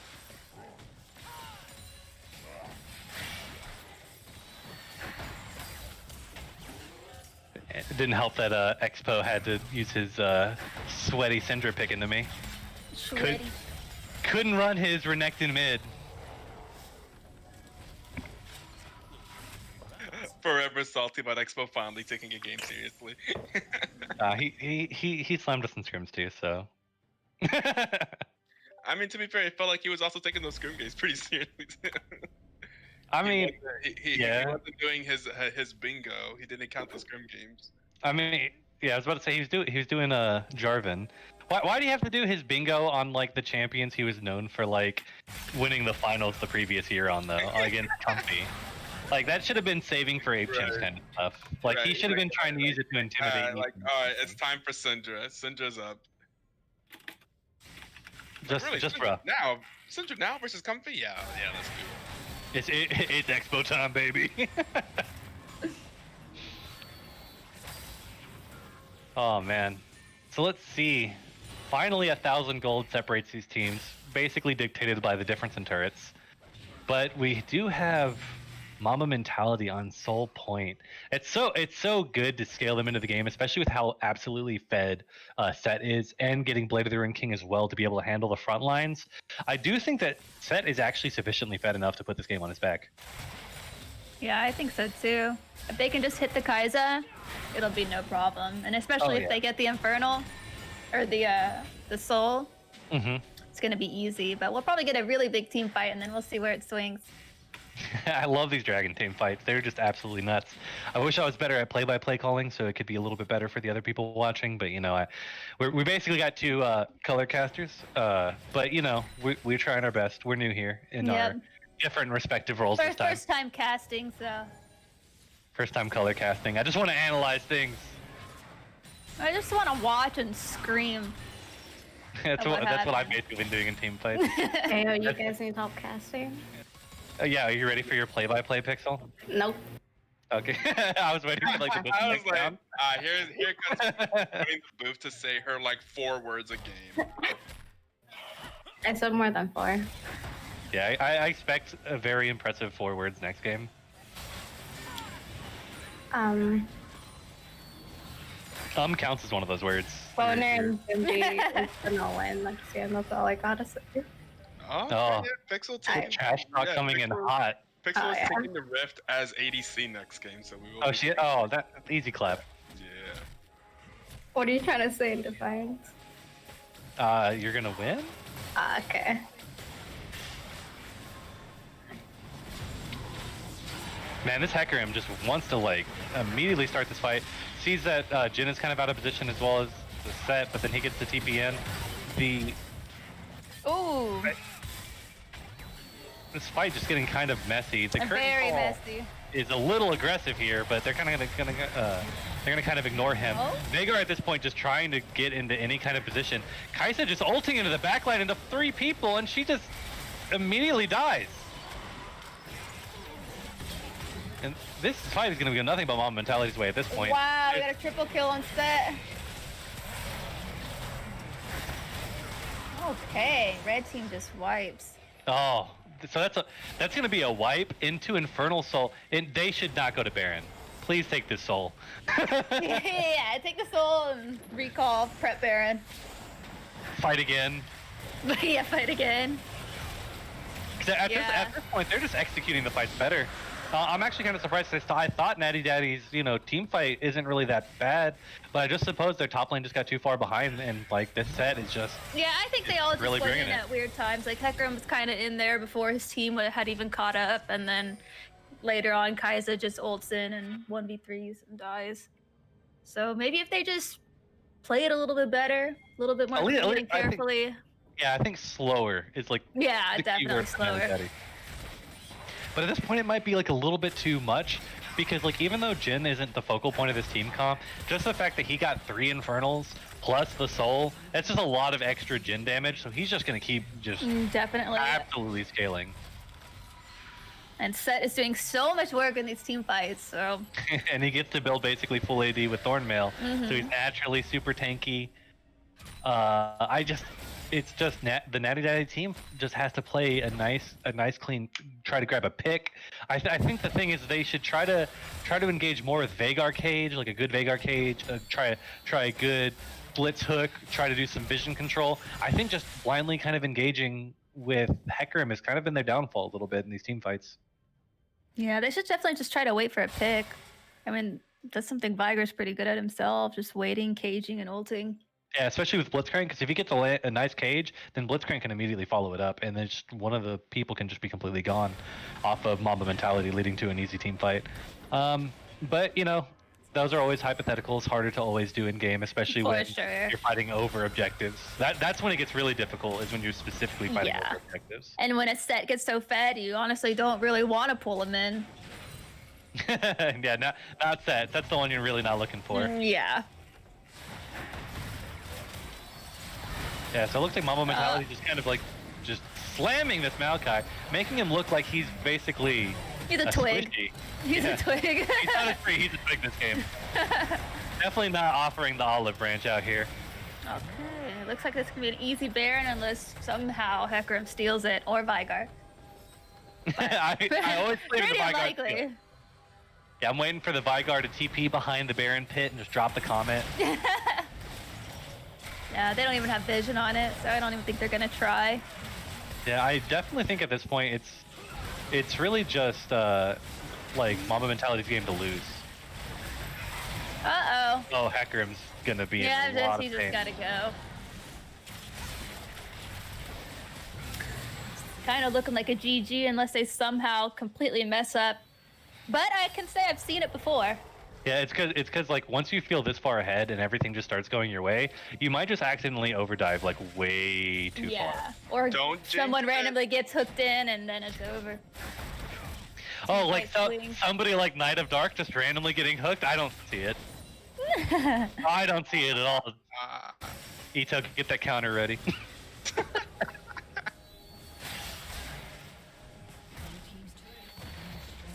It didn't help that Expo had to use his sweaty Syndra pick into me. Couldn't run his Renekton mid. Forever salty about Expo finally taking a game seriously. He slammed us in scrims too, so. I mean, to be fair, it felt like he was also taking those scrim games pretty seriously. I mean, he wasn't doing his bingo. He didn't count the scrim games. I mean, yeah, I was about to say he was doing Jarvan. Why do you have to do his bingo on like the champions he was known for like winning the finals the previous year on though against Comfy? Like that should have been saving for Ape Champs kind of stuff. Like he should have been trying to use it to intimidate. All right, it's time for Syndra. Syndra's up. Just bro. Now, Syndra now versus Comfy? Yeah, let's do it. It's Expo time, baby. Oh man. So let's see. Finally, 1,000 gold separates these teams, basically dictated by the difference in turrets. But we do have Mamba mentality on Soul Point. It's so good to scale them into the game, especially with how absolutely fed Set is, and getting Blade of the Ring King as well to be able to handle the front lines. I do think that Set is actually sufficiently fed enough to put this game on his back. Yeah, I think so too. If they can just hit the Kai'Sa, it'll be no problem. And especially if they get the Infernal or the Soul, it's gonna be easy. But we'll probably get a really big team fight, and then we'll see where it swings. I love these Dragon team fights. They're just absolutely nuts. I wish I was better at play-by-play calling, so it could be a little bit better for the other people watching. But you know, we basically got two color casters. But you know, we're trying our best. We're new here in our different respective roles this time. First time casting, so. First time color casting. I just want to analyze things. I just want to watch and scream. That's what I've basically been doing in team fights. Hey, you guys need help casting? Yeah, are you ready for your play-by-play, Pixel? Nope. Okay. I was waiting for like the booth to next down. Here comes putting the booth to say her like 4 words a game. I said more than 4. Yeah, I expect a very impressive 4 words next game. Counts as one of those words. Boner and Jimby is the no win next game. That's all I gotta say. Oh, yeah, Pixel taking trash talk coming in hot. Pixel is taking the Rift as ADC next game, so we will. Oh shit! Oh, that's easy clap. Yeah. What are you trying to say in Defiance? You're gonna win? Okay. Man, this Hecarim just wants to like immediately start this fight. Sees that Jin is kind of out of position as well as the Set, but then he gets the TP in. Ooh. This fight just getting kind of messy. The curtain very call messy. is a little aggressive here, but they're kind of gonna kind of ignore him. Oh? Veigar at this point just trying to get into any kind of position. Kai'Sa just ulting into the backline into 3 people, and she just immediately dies. And this fight is going to go nothing but Mamba Mentality's way at this point. Wow, we got a triple kill on set. Okay, red team just wipes. Oh, so that's going to be a wipe into Infernal Soul, and they should not go to Baron. Please take this soul. Yeah, take the soul and recall, prep Baron. Fight again. Yeah, fight again. 'Cause at this point, they're just executing the fights better. I'm actually kind of surprised. I thought Natty Daddy's, team fight isn't really that bad, but I just suppose their top lane just got too far behind, and like this set is just. Yeah, I think they all just really went bringing in it. at weird times. Like Hecarim was kind of in there before his team had even caught up, and then later on, Kai'Sa just ults in and 1v3s and dies. So maybe if they just play it a little bit better, a little bit more clean and carefully. Yeah, I think slower is like. Yeah, the definitely keyword for Natty slower. Daddy. But at this point, it might be like a little bit too much, because like even though Jin isn't the focal point of this team comp, just the fact that he got 3 Infernals plus the Soul, that's just a lot of extra Jin damage. So he's just gonna keep just Definitely. absolutely scaling. And Set is doing so much work in these team fights, so. And he gets to build basically full AD with Thornmail, so he's naturally super tanky. It's just the Natty Daddy team just has to play a nice clean, try to grab a pick. I think the thing is they should try to engage more with Veigar Cage, like a good Veigar Cage. Try a good Blitz Hook. Try to do some vision control. I think just blindly kind of engaging with Hecarim has kind of been their downfall a little bit in these team fights. Yeah, they should definitely just try to wait for a pick. I mean, that's something Vigar's pretty good at himself, just waiting, caging, and ulting. Yeah, especially with Blitzcrank, because if he gets a nice cage, then Blitzcrank can immediately follow it up, and then just one of the people can just be completely gone off of Mamba Mentality, leading to an easy team fight. But those are always hypotheticals, harder to always do in game, especially when you're fighting over objectives. That's when it gets really difficult, is when you're specifically fighting over objectives. And when a set gets so fed, you honestly don't really want to pull him in. Yeah, not set. That's the one you're really not looking for. Yeah. Yeah, so it looks like Mamba Mentality just kind of like just slamming this Maokai, making him look like he's basically He's a twig. Squishy. He's a twig. He's not a tree, he's a twig this game. Definitely not offering the olive branch out here. Okay, looks like this can be an easy Baron unless somehow Hecarim steals it, or Vigar. I always play with the Pretty Vigar. unlikely. Yeah, I'm waiting for the Vigar to TP behind the Baron pit and just drop the comment. Yeah, they don't even have vision on it, so I don't even think they're gonna try. Yeah, I definitely think at this point it's really just like Mamba Mentality's game to lose. Uh-oh. Oh, Hecarim's gonna be in a lot of he pain. just gotta go. Kind of looking like a GG unless they somehow completely mess up. But I can say I've seen it before. Yeah, it's cause like once you feel this far ahead and everything just starts going your way, you might just accidentally overdive like way too far. Or Don't jinx someone it. randomly gets hooked in and then it's over. Oh, like swing. somebody like Knight of Dark just randomly getting hooked? I don't see it. I don't see it at all. Ito, get that counter ready.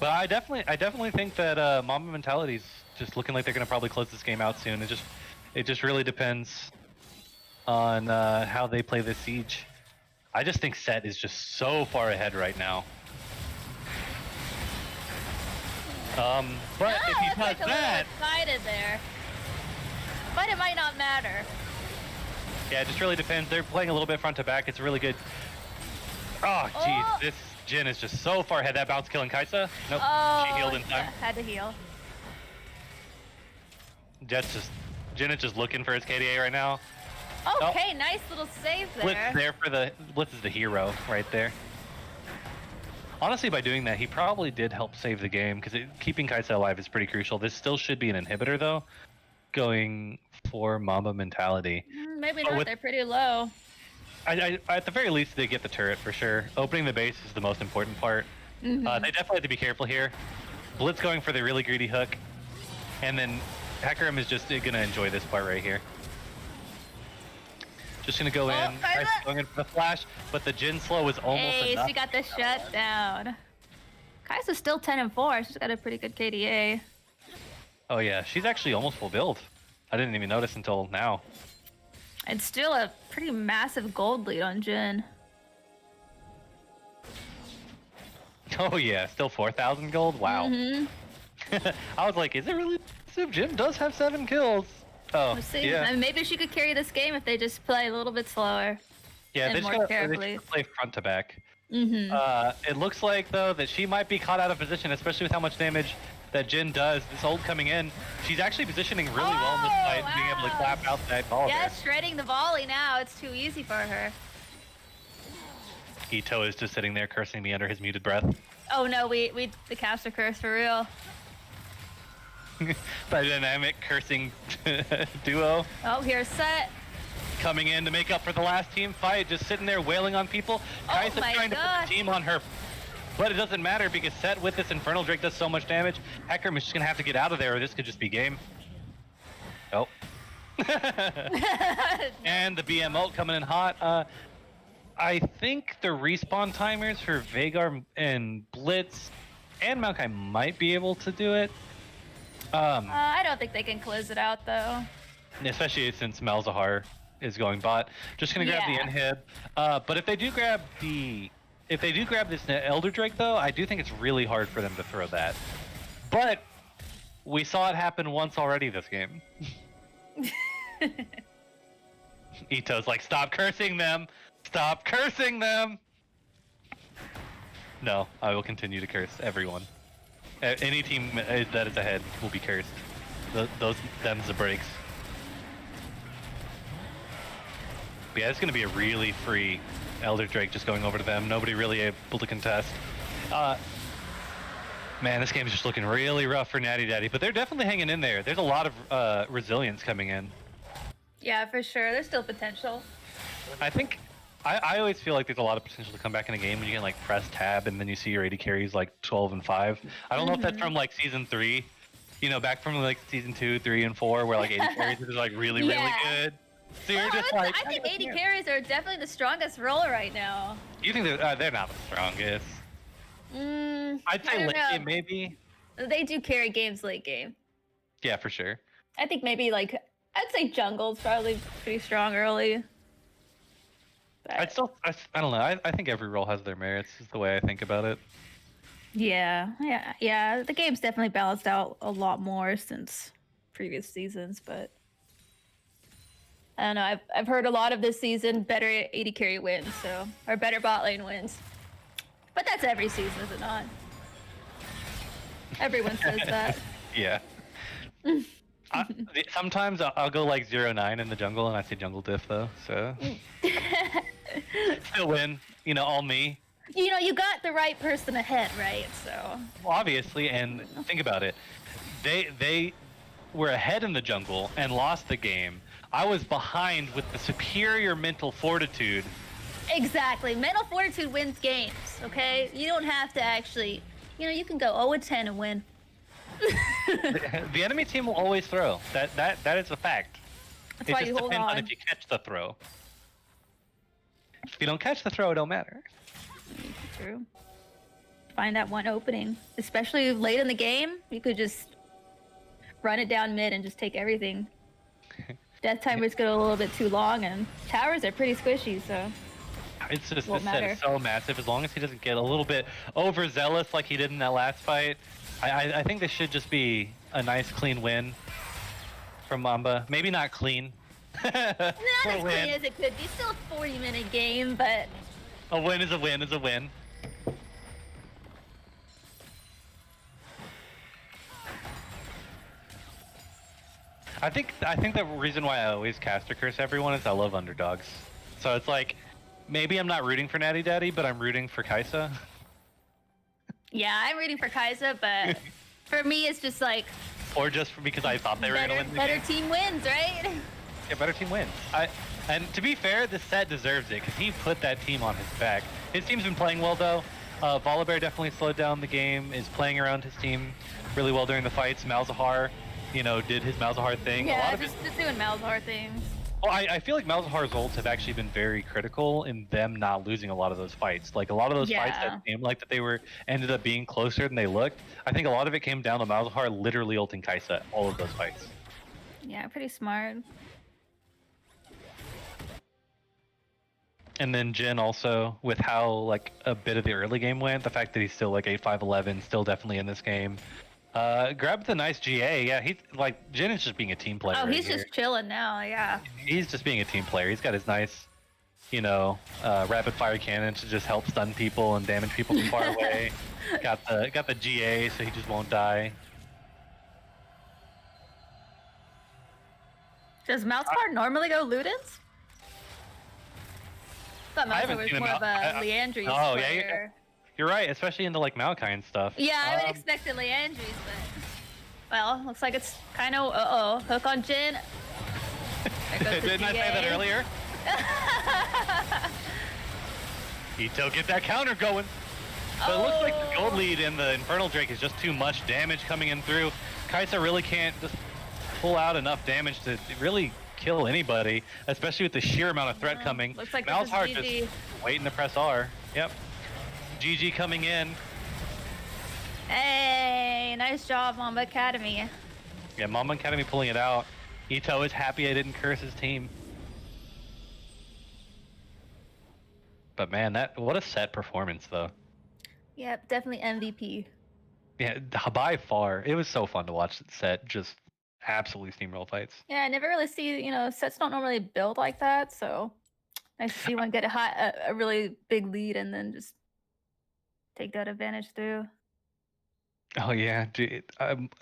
But I definitely think that Mamba Mentality's just looking like they're gonna probably close this game out soon. It just really depends on how they play this siege. I just think Set is just so far ahead right now. But if he does like that, excited there. But it might not matter. yeah, it just really depends. They're playing a little bit front to back. It's really good. Oh, jeez, Oh. this Jin is just so far ahead. That bounce killing Kai'Sa. Nope, Oh, she healed in time. yeah, had to heal. Jin is just looking for his KDA right now. Okay, nice little save there. Blitz is the hero right there. Honestly, by doing that, he probably did help save the game, because keeping Kai'Sa alive is pretty crucial. This still should be an inhibitor, though, going for Mamba Mentality. Maybe not, they're pretty low. At the very least, they get the turret for sure. Opening the base is the most important part. They definitely have to be careful here. Blitz going for the really greedy hook, and then Hecarim is just going to enjoy this part right here. Just going to go in, Kai'Sa. going in for the flash, but the Jin slow is almost enough. She got the shutdown. Kaisa's still 10-4. She's got a pretty good KDA. Oh yeah, she's actually almost full build. I didn't even notice until now. And still a pretty massive gold lead on Jin. Oh yeah, still 4,000 gold? Wow. Mm-hmm. I was like, is it really impressive? Jin does have 7 kills. Oh, We'll see. yeah. I mean, maybe she could carry this game if they just play a little bit slower. Yeah, and they more should carefully. play front to back. Mm-hmm. It looks like, though, that she might be caught out of position, especially with how much damage that Jin does. This ult coming in, she's actually positioning really well in this fight, being able to clap out that ball. Yeah, shredding the volley now. It's too easy for her. Ito is just sitting there cursing me under his muted breath. Oh no, we the caster curse for real. The dynamic cursing duo Oh, here's Set. coming in to make up for the last team fight, just sitting there wailing on people. Oh Kaisa's my trying to put gosh. the team on her, but it doesn't matter because Set with this Infernal Drake does so much damage. Hecarim is just gonna have to get out of there, or this could just be game. Oh. And the BM ult coming in hot. I think the respawn timers for Veigar and Blitz and Maokai might be able to do it. I don't think they can close it out though. Especially since Malzahar is going bot. Just gonna grab the inhib. But if they do grab this Elder Drake though, I do think it's really hard for them to throw that. But we saw it happen once already this game. Ito's like, stop cursing them! Stop cursing them! No, I will continue to curse everyone. Any team that is ahead will be cursed. Them's the breaks. But yeah, it's gonna be a really free Elder Drake just going over to them. Nobody really able to contest. Man, this game is just looking really rough for Natty Daddy, but they're definitely hanging in there. There's a lot of resilience coming in. Yeah, for sure. There's still potential. I always feel like there's a lot of potential to come back in a game when you can like press tab and then you see your AD carries like 12 and 5. I don't know if that's from like season 3, you know, back from like season 2, 3, and 4, where like AD carries are like really good. So you're just like, I think AD carries are definitely the strongest roller right now. You think they're not the strongest? I'd say late game maybe. They do carry games late game. Yeah, for sure. I think maybe like I'd say jungle's probably pretty strong early. But I don't know. I think every role has their merits. Is the way I think about it. yeah. The game's definitely balanced out a lot more since previous seasons, but I don't know. I've heard a lot of this season better AD carry wins, or better bot lane wins. But that's every season, is it not? Everyone says that. Yeah. Sometimes I'll go like 0-9 in the jungle, and I say jungle diff though. So still win. You know, all me. You know, you got the right person ahead, right? So Well, obviously, and think about it. They were ahead in the jungle and lost the game. I was behind with the superior mental fortitude. exactly, mental fortitude wins games. Okay, you don't have to actually. You know, you can go 0-10 and win. The enemy team will always throw. That is a fact. That's It why just you hold depends on on. if you catch the throw. If you don't catch the throw, it don't matter. True. Find that one opening, especially late in the game. You could just run it down mid and just take everything. Death timers go a little bit too long, and towers are pretty squishy, so It's just Won't this set matter. is so massive. As long as he doesn't get a little bit overzealous like he did in that last fight, I think this should just be a nice clean win from Mamba. Maybe not clean. not as clean as it could be. Still a 40-minute game, but A win is a win is a win. I think the reason why I always caster curse everyone is I love underdogs. So it's like, maybe I'm not rooting for Natty Daddy, but I'm rooting for Kaisa. yeah, I'm rooting for Kaisa. But for me, it's just like Or just because I thought they were gonna win the better game. team wins, right? Yeah, better team wins. And to be fair, this set deserves it because he put that team on his back. His team's been playing well though. Volibear definitely slowed down the game. Is playing around his team really well during the fights. Malzahar, you know, did his Malzahar thing. A lot Yeah, of just doing Malzahar things. Well, I feel like Malzahar's ults have actually been very critical in them not losing a lot of those fights. Like a lot of those fights Yeah. that seemed like that they were ended up being closer than they looked. I think a lot of it came down to Malzahar literally ulting Kai'Sa all of those fights. Yeah, pretty smart. And then Jin also, with how like a bit of the early game went, the fact that he's still like 8-5-11, still definitely in this game. Grabbed the nice GA. Yeah, he's like Jin is just being a team player. Oh, right he's here. just chilling now. Yeah. He's just being a team player. He's got his nice, rapid fire cannon to just help stun people and damage people from far away. Got the GA, so he just won't die. Does Malzahar normally go Ludens? I thought I haven't Malzahar was seen him more of a Leandries Oh, yeah, player. You're right, especially into like Maokai and stuff. Yeah, I would expect a Leandries, but well, looks like it's kind of hook on Jin. Didn't I say that earlier? Ito, get that counter going. But it looks like the gold lead in the Infernal Drake is just too much damage coming in through. Kai'Sa really can't just pull out enough damage to really kill anybody, especially with the sheer amount of threat coming. Looks like Malzahar this is GG. just waiting to press R. Yep. GG coming in. Hey, nice job, Mamba Academy. Yeah, Mamba Academy pulling it out. Ito is happy I didn't curse his team. But man, what a set performance though. Yep, definitely MVP. Yeah, by far. It was so fun to watch the set just absolutely steamroll fights. Yeah, I never really see, sets don't normally build like that, so nice to see one get a really big lead and then just take that advantage through. Oh yeah, dude.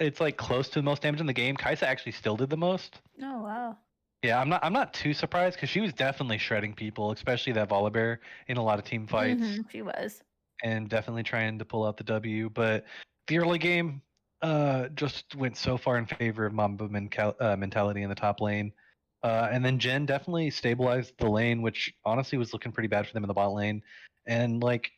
It's like close to the most damage in the game. Kai'Sa actually still did the most. Oh wow. Yeah, I'm not too surprised because she was definitely shredding people, especially that Volibear in a lot of team fights. She was. And definitely trying to pull out the W. But the early game just went so far in favor of Mamba mentality in the top lane. And then Jen definitely stabilized the lane, which honestly was looking pretty bad for them in the bot lane. And like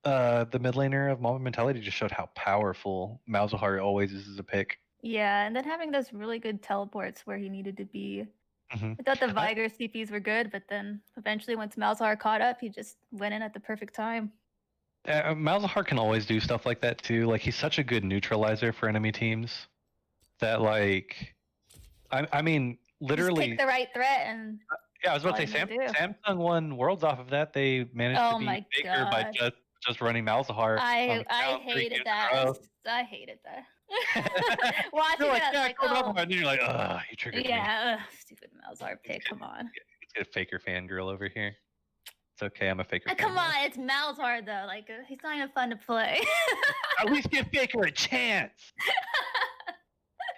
the mid laner of Mamba mentality just showed how powerful Malzahar always is as a pick. Yeah, and then having those really good teleports where he needed to be. Mm-hmm. I thought the Viger CPs were good, but then eventually once Malzahar caught up, he just went in at the perfect time. Malzahar can always do stuff like that too. Like he's such a good neutralizer for enemy teams that like, I mean, literally just pick the right threat and. Yeah, I was about to say Samsung won Worlds off of that. They managed to beat Baker by just running Malzahar. I hated that. I hated that. Watching you're that, like, and you're like, you triggered me. Yeah, stupid Malzahar pick. Come on. Let's get a faker fangirl over here. It's okay, I'm a faker. Come on, it's Malzahar though. Like he's not even fun to play. At least give Faker a chance.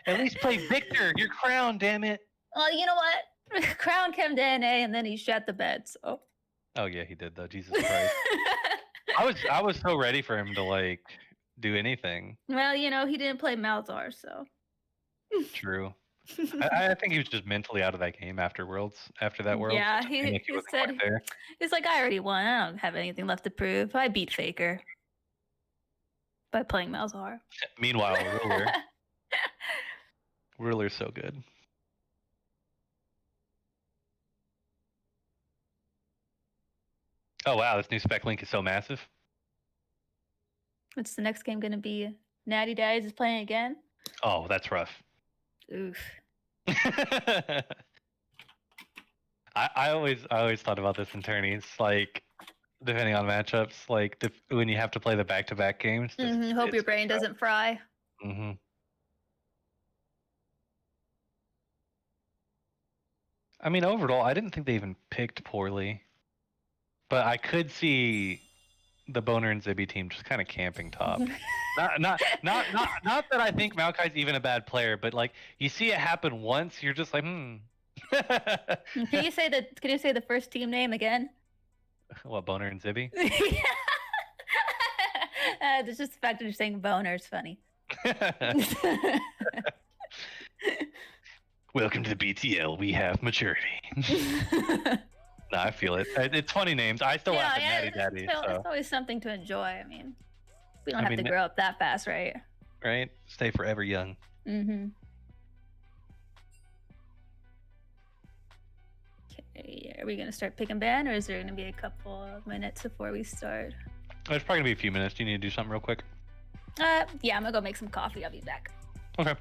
At least play Victor, your crown, damn it. Well, you know what? Crown came to NA and then he shot the bed. So. Oh yeah, he did though. Jesus Christ. I was so ready for him to like do anything. Well, he didn't play Malzahar, so. True. I think he was just mentally out of that game after Worlds. After that Worlds. Yeah, he said he's like, I already won. I don't have anything left to prove. I beat Faker by playing Malzahar. Meanwhile, Ruler's so good. Oh wow, this new spec link is so massive. What's the next game going to be? Natty Daddies is playing again? Oh, that's rough. Oof. I always thought about this in tourneys, like depending on matchups, like when you have to play the back-to-back games. Hope your brain doesn't fry. Mm-hmm. I mean, overall, I didn't think they even picked poorly, but I could see the Boner and Zibby team just kind of camping top. not that I think Maokai's even a bad player, but like you see it happen once, you're just like, Can you say the first team name again? What, Boner and Zibby? It's just the fact that you're saying Boner is funny. Welcome to the BTL. We have maturity. No, I feel it. It's funny names. I still laugh at Natty Daddy. It's always something to enjoy. I mean, we don't have to grow up that fast, right? Right? Stay forever young. Mm-hmm. we gonna start pick and ban, or is there gonna be a couple of minutes before we start? There's probably gonna be a few minutes. Do you need to do something real quick? Yeah, I'm gonna go make some coffee. I'll be back. Okay.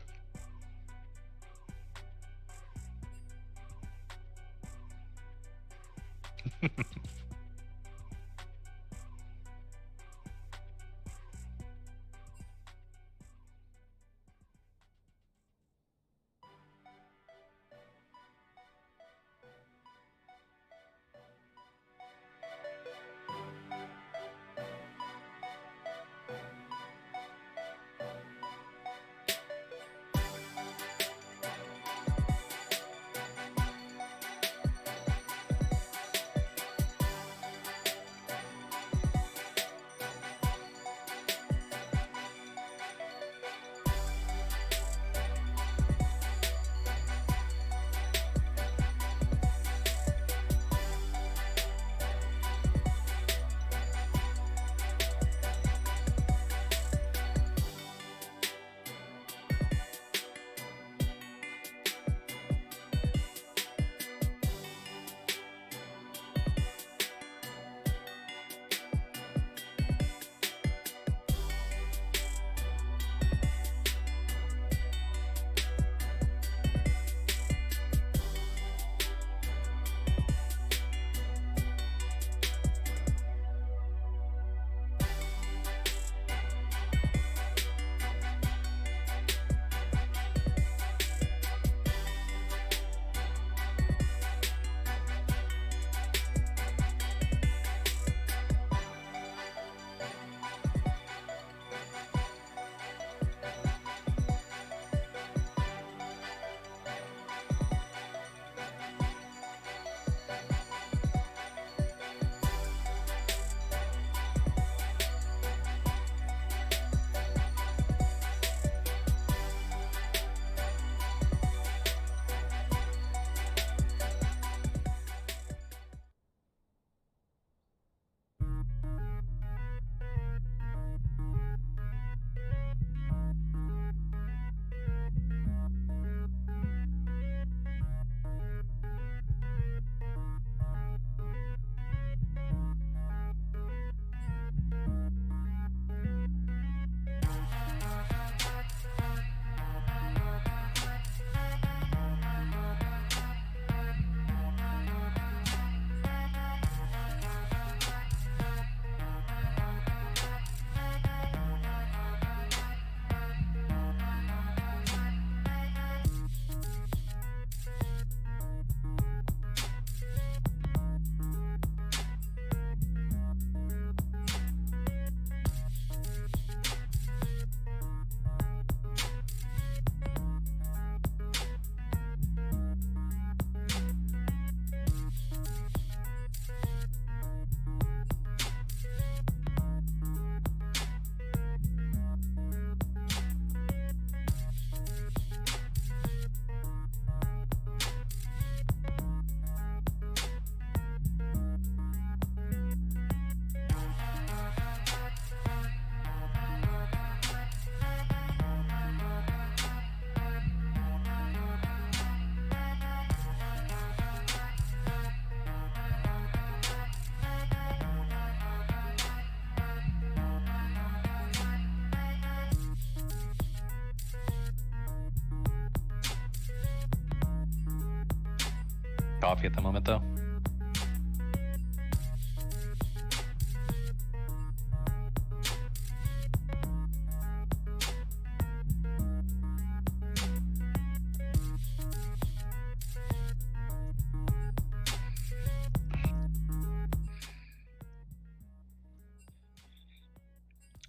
Coffee at the moment, though.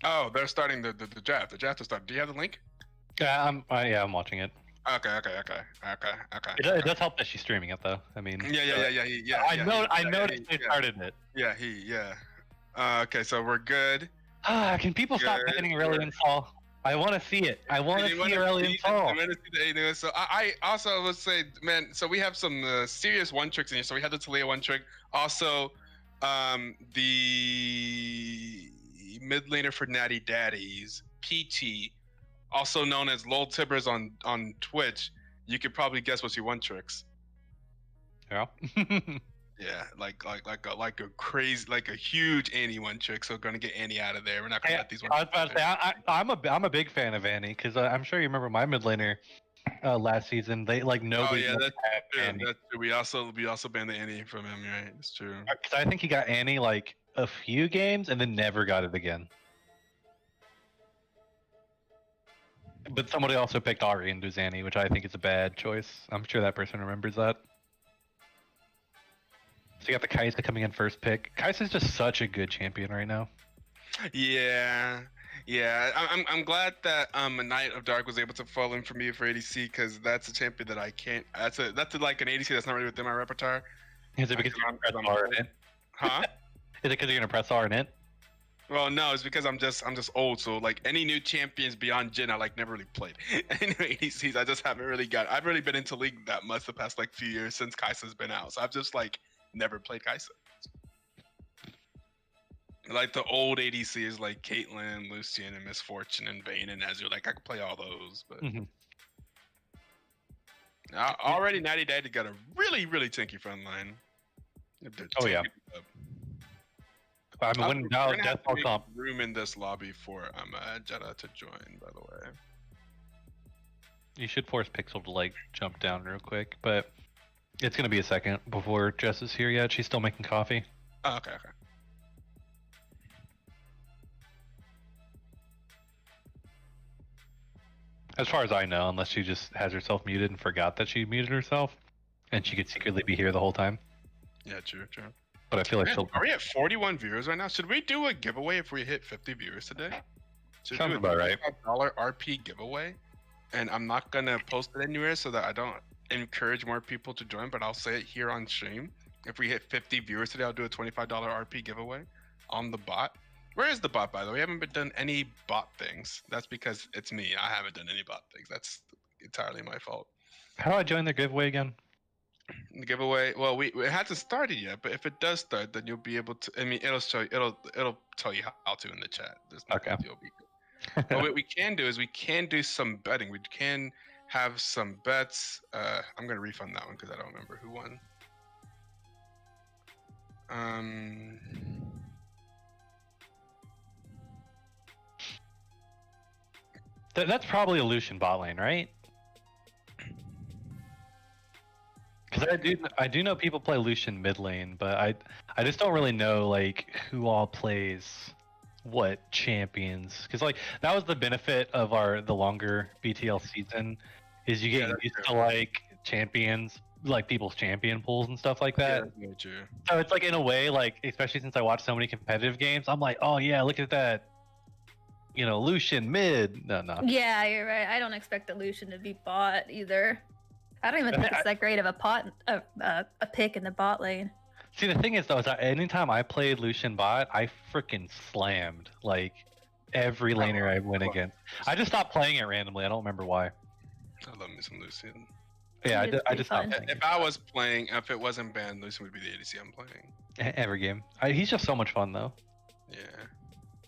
Oh, they're starting the draft. The draft is starting. Do you have the link? Yeah, I'm watching it. Okay. It does help that she's streaming it, though. I mean, Yeah. I noticed they started it. Yeah. Okay, so we're good. Can people stop banning Aurelian Sol? I want to see it. I want to see Aurelian Sol. I want to see the A-News. So I also would say, man, so we have some serious one tricks in here. So we have the Talia one trick. Also, the mid laner for Natty Daddies, PT, also known as Lol Tibbers on Twitch. You could probably guess what's your one tricks. Yeah. Yeah, like a crazy, like a huge Annie one trick. So we're gonna get Annie out of there. We're not gonna let these ones. I was about to say, I'm a big fan of Annie because I'm sure you remember my mid laner last season. They like Oh nobody. yeah, that's true. Annie. That's true. We also banned the Annie from him, right? It's true. Because I think he got Annie like a few games and then never got it again. But somebody also picked Ari into Annie, which I think is a bad choice. I'm sure that person remembers that. So you got the Kai'Sa coming in first pick. Kai'Sa's just such a good champion right now. Yeah, I'm glad that a Knight of Dark was able to fall in for me for ADC because that's a champion that I can't. That's like an ADC that's not really within my repertoire. Is it because you're gonna press R in it? Huh? Is it because you're gonna press R in it? Well, no, it's because I'm just old. So like any new champions beyond Jhin, I like never really played. Any new ADCs, I just haven't really got. I've really been into League that much the past like few years since Kai'Sa's been out. So I've just like never played Kai'Sa. Like the old ADCs like Caitlyn, Lucian, and Misfortune, and Vayne and Ezreal. Like I could play all those, but already Natty Daddy got a really tanky front line. Oh yeah. I mean, when now Death Ball comp. Room in this lobby for Jetta to join. By the way, you should force Pixel to like jump down real quick, but it's gonna be a second before Jess is here yet. She's still making coffee. Oh, okay. As far as I know, unless she just has herself muted and forgot that she muted herself, and she could secretly be here the whole time. Yeah, true. But I feel like she'll. Are we at 41 viewers right now? Should we do a giveaway if we hit 50 viewers today? Sounds about right. $25 RP giveaway, and I'm not gonna post it anywhere so that I don't encourage more people to join. But I'll say it here on stream. If we hit 50 viewers today, I'll do a $25 RP giveaway on the bot. Where is the bot, by the way? We haven't done any bot things. That's because it's me. I haven't done any bot things. That's entirely my fault. How do I join the giveaway again? The giveaway. Well, it hasn't started yet, but if it does start, then you'll be able to. I mean, it'll show. It'll tell you how to in the chat. There's no Okay. You'll be good. But what we can do is we can do some betting. We can have some bets. I'm gonna refund that one because I don't remember who won. That's probably a Lucian bot lane, right? Because I do know people play Lucian mid lane, but I just don't really know like who all plays what champions. Because like that was the benefit of the longer BTL season, is you get used to like champions, like people's champion pools and stuff like that. Yeah, that's true. So it's like in a way, like especially since I watch so many competitive games, I'm like, oh yeah, look at that. You know, Lucian mid. No. Yeah, you're right. I don't expect the Lucian to be bot either. I don't even think it's that great of a pick in the bot lane. See, the thing is though, is that anytime I played Lucian bot, I freaking slammed like every laner I went against. I just stopped playing it randomly. I don't remember why. I love me some Lucian. Yeah, It is I just stopped pretty playing. If I was playing, if it wasn't banned, Lucian would be the ADC I'm playing. Every game. He's just so much fun though. Yeah.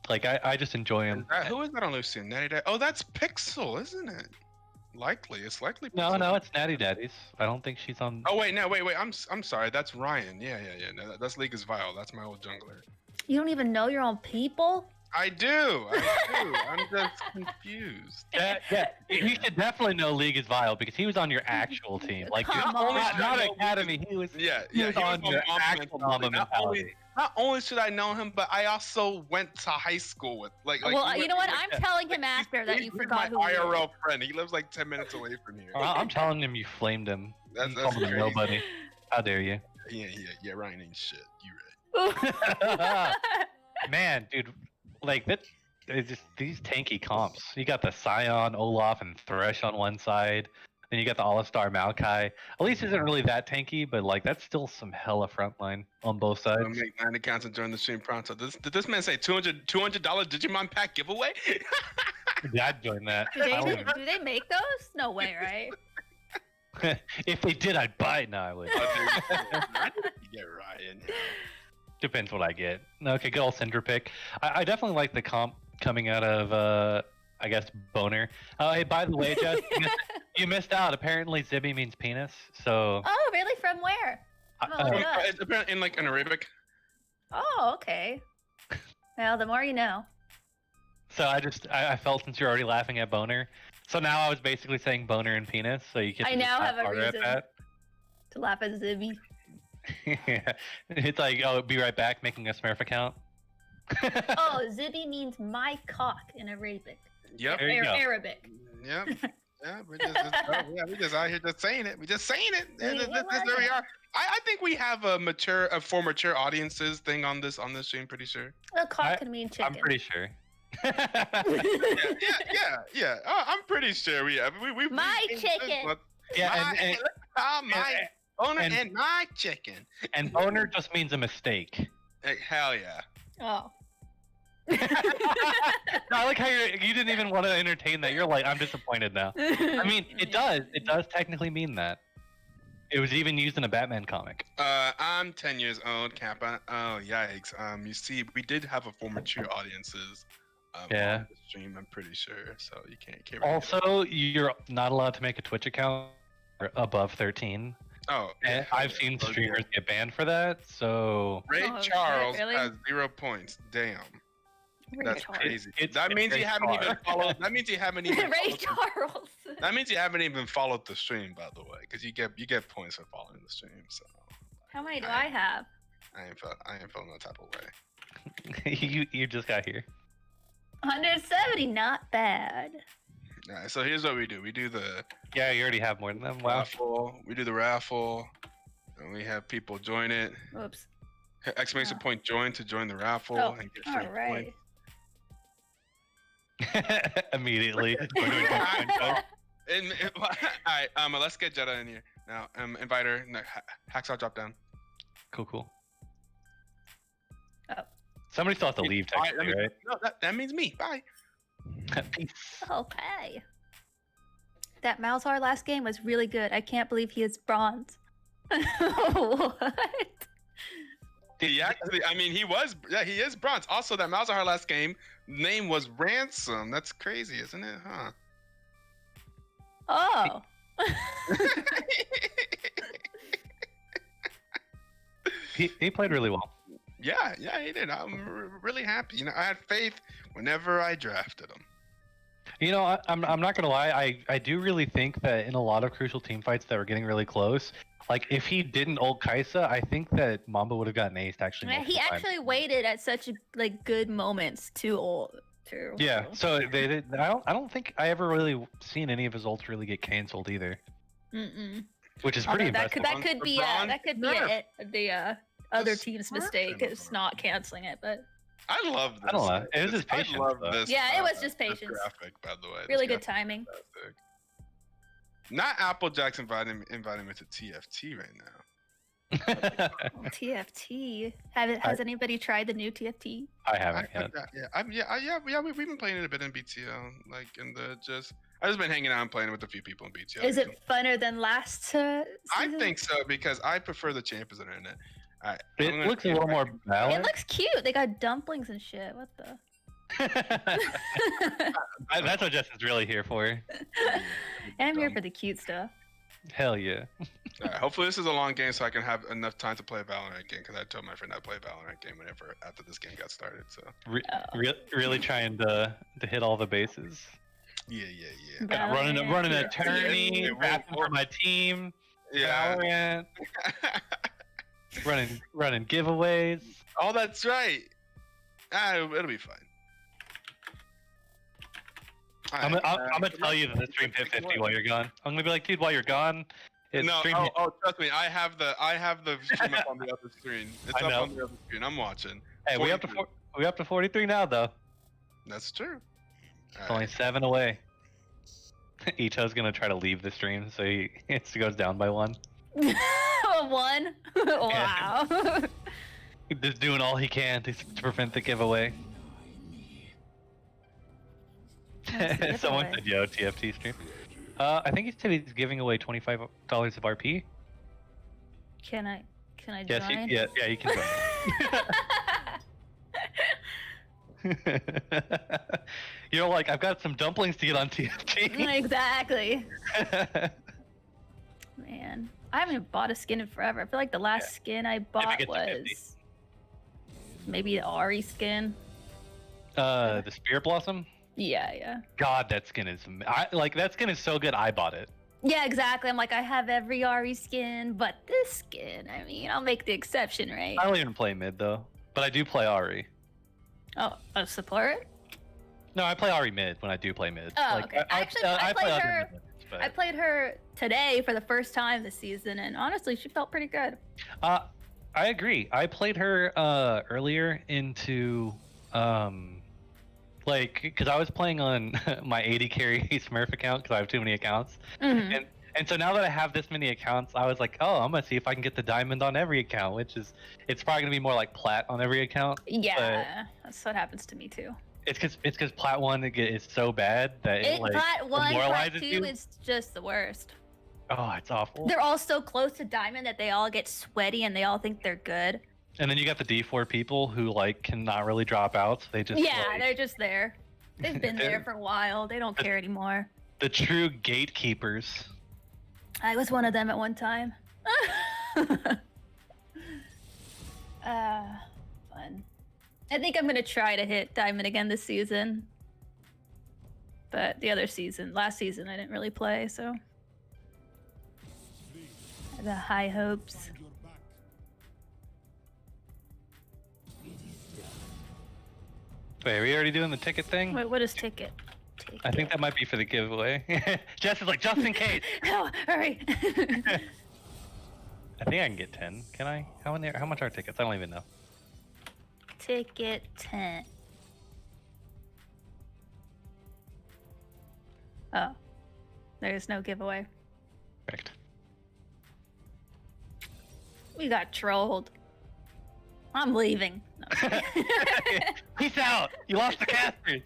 Like I just enjoy him. Who is that on Lucian? Natty Daddy? Oh, that's Pixel, isn't it? It's likely. No, Pixel. it's Natty Daddy's. I don't think she's on. Oh wait, I'm sorry. That's Ryan. Yeah. No, that's League is Vile. That's my old jungler. You don't even know your own people? I do. I'm just confused. Yeah. You should definitely know League is Vile because he was on your actual team. Like Come not on. Academy. He was. Yeah. He was on your Mama actual Mama mentality. Not only should I know him, but I also went to high school with well, you know what? I'm telling him after that you forgot who my he is. IRL friend. He lives like 10 minutes away from here. I'm telling him you flamed him. That's Called him crazy. nobody. How dare you? Yeah. Ryan ain't shit. You right. Man, dude, like that. It's just these tanky comps. You got the Scion, Olaf, and Thresh on one side. Then you got the All-Star Maokai. At least isn't really that tanky, but like that's still some hella frontline on both sides. I'll make 9 accounts and join the stream pronto. Did this man say $200 Digimon pack giveaway? Yeah, I'd join that. Do they make those? No way, right? If they did, I'd buy it. No, I would. Get Ryan. Depends what I get. Okay, good old Cinder pick. I definitely like the comp coming out of, I guess, Boner. Hey, by the way, Jess, you missed out. Apparently, Zibby means penis. So. Oh, really? From where? Oh, look it up. It's apparently in like an Arabic. Oh, okay. Well, the more you know. So I felt since you're already laughing at boner, so now I was basically saying boner and penis. So you can. I now have a harder at reason. that. To laugh at Zibby. Yeah. It's like, oh, be right back, making a Smurf account. Oh, Zibby means my cock in Arabic. Yep. There you go. Arabic. Yep. Yeah, we're just out here just saying it. We just saying it. We There like we it. are. I think we have a for mature audiences thing on this stream. Pretty sure. Well, cock can mean chicken. I'm pretty sure. Yeah. Oh, I'm pretty sure we have. We My chicken. Yeah, my owner and my chicken. and boner just means a mistake. Hell yeah. Oh. I like how you didn't even want to entertain that. You're like, I'm disappointed now. I mean, it does technically mean that. It was even used in a Batman comic. I'm 10 years old, Kappa. Oh, yikes. You see, we did have a for mature audiences. Yeah. On the stream, I'm pretty sure. So you can't really Also, you're not allowed to make a Twitch account above 13. Oh, And I've seen streamers get banned for that. So Ray Oh, shit, Charles really? has 0 points. Damn. That's Charles. crazy. It's That means you very haven't far. even followed. That means you haven't even. Ray followed the- Charles. That means you haven't even followed the stream, by the way, because you get points for following the stream. So How many do I have? I ain't feeling no type of way. you just got here. 170, not bad. Alright, so here's what we do. We do the Yeah, you already have more than them. Wow. raffle. We do the raffle, and we have people join it. Whoops. Exclamation Oh. point join to join the raffle Oh, and get all free right. points. Immediately. Alright, let's get Jetta in here now. Invite her. No, Hacksaw drop down. Cool. Oh. Somebody still has to leave, Alright, technically, right? No, that means me. Bye. Peace. Okay. That Malzahar last game was really good. I can't believe he is bronze. What? He actually, I mean, he is bronze. Also, that Malzahar last game name was Ransom. That's crazy, isn't it? Huh? Oh. He played really well. Yeah, he did. I'm really happy. You know, I had faith whenever I drafted him. You know, I'm not gonna lie. I do really think that in a lot of crucial team fights that were getting really close, like if he didn't ult Kaisa, I think that Mamba would have gotten aced actually. Yeah, he multiple times. actually waited at such like good moments to ult. Too. Yeah, so they did. I don't think I ever really seen any of his ults really get canceled either, Mm-mm. which is pretty Although that impressive. could be Bronze the other Just team's smurfing mistake him. is not canceling it, but I love this. I don't know. It was his I patience, love though. this. Yeah, it was just this patience. graphic, by the way. really This good timing. graphic's fantastic. Not Applejack's inviting me to TFT right now. TFT. Has anybody tried the new TFT? I haven't yet. We've been playing it a bit in BTL, like in the just. I've just been hanging out and playing with a few people in BTL. Is it funner than last I season? think so because I prefer the champions that are in it. All right, It looks a little more It balanced. looks cute. They got dumplings and shit. What the? That's what Justin's really here for. I'm here for the cute stuff. Hell yeah. All right, hopefully this is a long game so I can have enough time to play a Valorant game because I told my friend I'd play a Valorant game whenever after this game got started. So Really trying to hit all the bases. yeah. Running a Valorant. tourney, drafting for my team. Yeah. Valorant. running giveaways. Oh, that's right. It'll be fine. I'm gonna tell you that the stream hit 50 while you're gone. I'm gonna be like, dude, while you're gone, it's No, stream hit- trust me, I have the stream up on the other screen. It's I up know. on the other screen. I'm watching. Hey, we up to 43 now though. That's true. It's only 7 away. Icho's gonna try to leave the stream, so it goes down by 1. One. Wow. He's just doing all he can to prevent the giveaway. What's the Someone giveaway? said, "Yo, TFT stream." I think he said he's giving away $25 of RP. Can I Yes, join? yeah, you can join. You're like, I've got some dumplings to get on TFT. Exactly. Man. man. I haven't even bought a skin in forever. I feel like the last skin I bought get to 50. was maybe the Ari skin. The Spirit Blossom. Yeah. God, that skin is that skin is so good. I bought it. Yeah, exactly. I'm like, I have every Ari skin, but this skin, I mean, I'll make the exception, right? I don't even play mid though, but I do play Ari. Oh, a support? No, I play Ari mid when I do play mid. Oh, okay. Actually, I played other her. mid lanes, but- I played her today for the first time this season, and honestly, she felt pretty good. I agree. I played her earlier into because I was playing on my 80 carry Smurf account because I have too many accounts, Mhm. and so now that I have this many accounts, I was like, oh, I'm gonna see if I can get the diamond on every account, which is it's probably gonna be more like plat on every account. Yeah, that's what happens to me too. It's because plat 1 is so bad that it like Plat 1, Plat demoralizes 2 you. is just the worst. Oh, it's awful. They're all so close to diamond that they all get sweaty and they all think they're good. And then you got the D4 people who like cannot really drop out. So they just They're just there. They've been there for a while. They don't care anymore. the true gatekeepers. I was one of them at one time. Fun. I think I'm gonna try to hit diamond again this season. But last season, I didn't really play, so the high hopes. Wait, are we already doing the ticket thing? Wait, what is ticket? I think that might be for the giveaway. Jess is like, just in case. No, hurry. I think I can get 10. Can I? How much are tickets? I don't even know. Ticket 10. Oh, there's no giveaway. Correct. We got trolled. I'm leaving. No. Peace out. You lost the casters.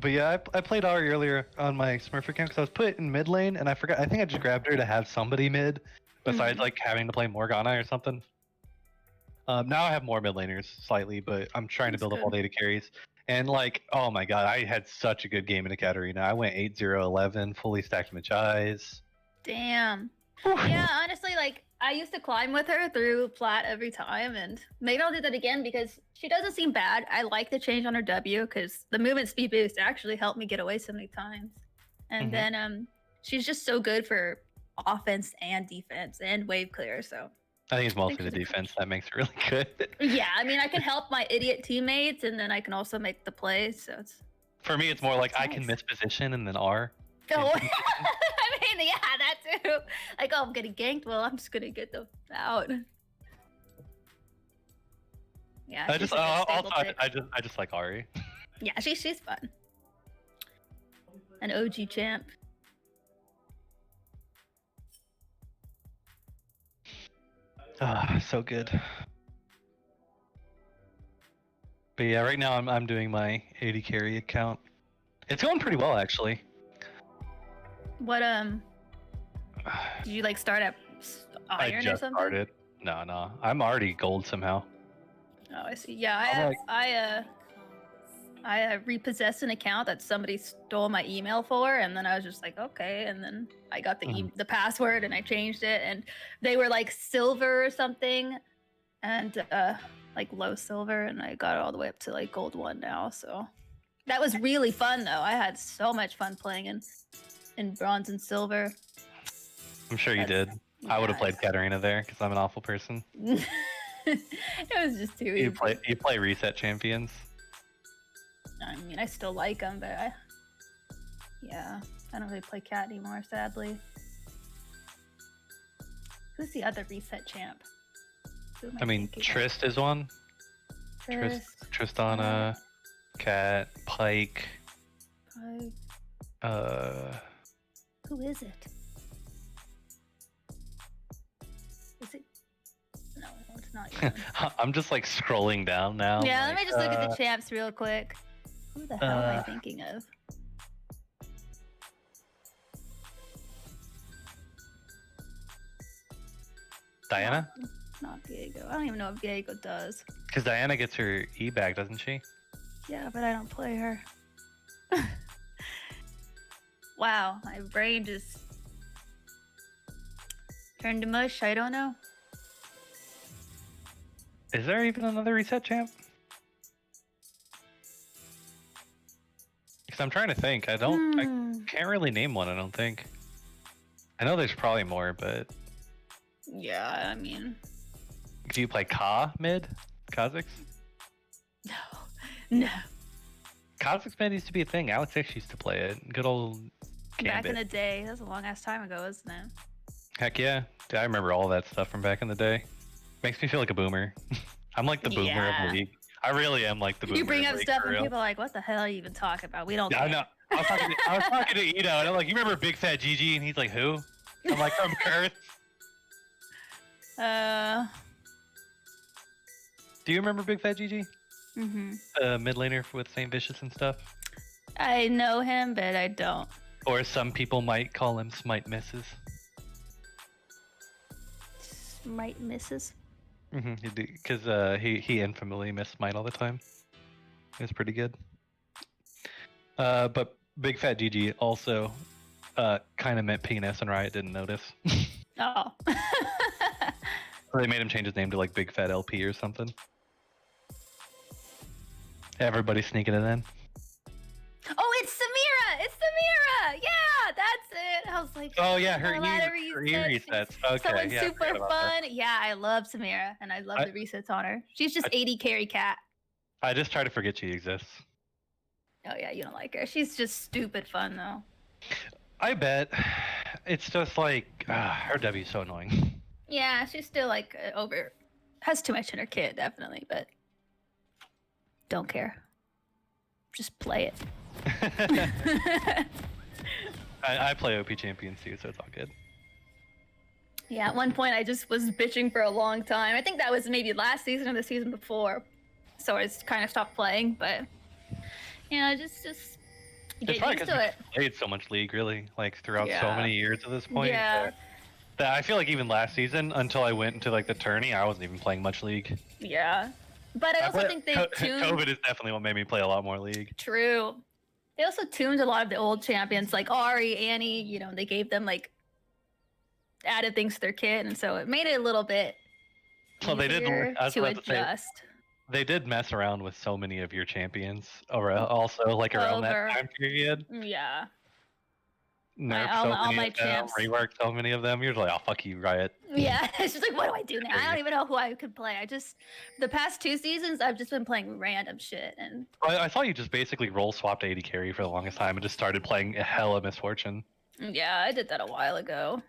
But yeah, I played Ari earlier on my Smurf account because I was put in mid lane and I forgot. I think I just grabbed her to have somebody mid, besides like having to play Morgana or something. Now I have more mid laners slightly, but I'm trying to build up all data carries. And like, oh my god, I had such a good game in a Katarina. I went 8-0-11, fully stacked Machais. Damn. Yeah, honestly, like I used to climb with her through Plat every time, and maybe I'll do that again because she doesn't seem bad. I like the change on her W because the movement speed boost actually helped me get away so many times. And then she's just so good for offense and defense and wave clear. So I think it's mostly the defense that makes it really good. yeah, I mean, I can help my idiot teammates, and then I can also make the plays. So it's For me, it's more like I can miss position and then R. oh, I mean, yeah, that too. Like, oh, I'm getting ganked. Well, I'm just gonna get them out. Yeah, I she's just a good also stable pick. I just like Ari. Yeah, she's fun. An OG champ. Ah, so good. But yeah, right now I'm doing my 80 carry account. It's going pretty well actually. What did you like start at I iron or just something? started. No, I'm already gold somehow. Oh, I see. Yeah, I'm I repossessed an account that somebody stole my email for, and then I was just like, okay, and then I got the password and I changed it, and they were like silver or something, and like low silver, and I got it all the way up to like gold 1 now. So that was really fun though. I had so much fun playing in bronze and silver. I'm sure you did. I would have played Katarina there because I'm an awful person. It was just too easy. You play reset champions. I mean, I still like them, but I don't really play cat anymore, sadly. Who's the other reset champ? I mean, Trist is one. Tristana, Cat, Pike. Who is it? Is it? No, it's not. You. I'm just like scrolling down now. Yeah, like, let me just look at the champs real quick. Who the hell am I thinking of? Diana? Not Diego. I don't even know if Diego does. Because Diana gets her E back, doesn't she? Yeah, but I don't play her. Wow, my brain just Turn to mush. I don't know. Is there even another reset champ? Because I'm trying to think. I can't really name one. I don't think. I know there's probably more, but Yeah, I mean, do you play Ka mid? Kha'Zix? no. Kha'Zix mid used to be a thing. Alex X used to play it. Good old Back in Gambit. the day, that was a long ass time ago, isn't it? Heck yeah. Dude, I remember all that stuff from back in the day. Makes me feel like a boomer. I'm like the boomer Yeah. of the league. I really am like the boomer. You bring of up the league, stuff for and real. people are like, "What the hell are you even talking about? We don't." Yeah, I care." know. I was talking to Ito, and I'm like, "You remember Big Fat Gigi?" And he's like, "Who?" I'm like, "From Earth." Do you remember Big Fat Gigi? Mid laner with Saint Vicious and stuff. I know him, but I don't. Or some people might call him Smite Misses. Might misses. Because he infamously missed Smite all the time. It was pretty good. But Big Fat Gigi also kind of meant penis, and Riot didn't notice. Oh. So they made him change his name to like Big Fat LP or something. Everybody sneaking it in. Oh, it's Samira! It's Samira! Yeah, that's it. I was like, Oh yeah, her a lot of E resets. Okay, Someone yeah, I super forgot about fun. that. Yeah, I love Samira, and I love the resets on her. She's just I- 80 carry cat. I just try to forget she exists. Oh yeah, you don't like her. She's just stupid fun though. I bet. It's just like her W's so annoying. Yeah, she's still like has too much in her kit, definitely, but don't care. Just play it. I play OP champions too, so it's all good. Yeah, at one point I just was bitching for a long time. I think that was maybe last season or the season before. So I just kind of stopped playing, but just get It's probably used because to it. played so much League, really, like throughout so Yeah. many years at this point. Yeah. That I feel like even last season, until I went into like the tourney, I wasn't even playing much League. Yeah. But I also think they tuned. COVID is definitely what made me play a lot more League. True. They also tuned a lot of the old champions like Ari, Annie, they gave them like added things to their kit, and so it made it a little bit Well, they did. easier I was to about to say, adjust. they did mess around with so many of your champions, or also like around that time period. Yeah. Nerf all so my many of them, champs. rework so many of them. You're just like, oh fuck you, Riot. Yeah, it's just like, what do I do now? I don't even know who I could play. The past 2 seasons, I've just been playing random shit, and I saw you just basically roll swapped 80 carry for the longest time and just started playing hella Misfortune. yeah, I did that a while ago.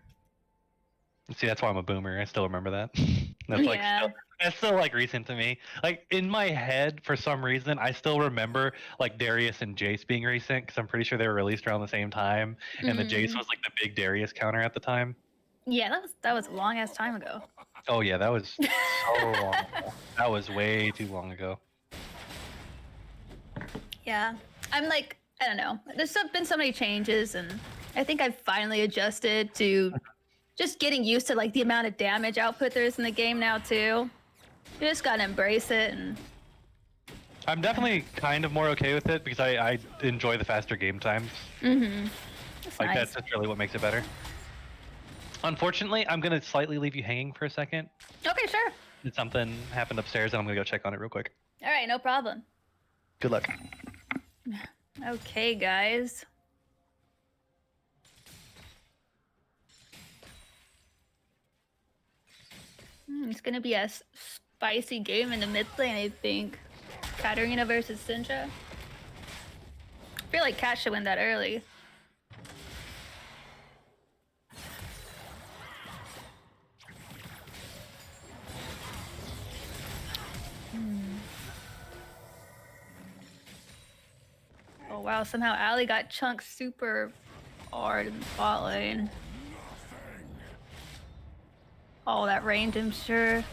See, that's why I'm a boomer. I still remember that. That's Yeah. that's still like recent to me. Like in my head, for some reason, I still remember like Darius and Jace being recent because I'm pretty sure they were released around the same time, and the Jace was like the big Darius counter at the time. Yeah, that was a long ass time ago. Oh yeah, that was so long ago. That was way too long ago. Yeah, I'm like, I don't know. There's been so many changes, and I think I've finally adjusted to just getting used to like the amount of damage output there is in the game now too. You just gotta embrace it, and I'm definitely kind of more okay with it because I enjoy the faster game times. That's Like nice. that's just really what makes it better. Unfortunately, I'm gonna slightly leave you hanging for a second. Okay, sure. Something happened upstairs, and I'm gonna go check on it real quick. All right, no problem. Good luck. Okay, guys. It's gonna be a spicy game in the mid lane, I think. Katarina versus Syndra. I feel like Kat should win that early. Oh wow, somehow Ali got chunked super hard in the bot lane. Oh, that range, I'm sure.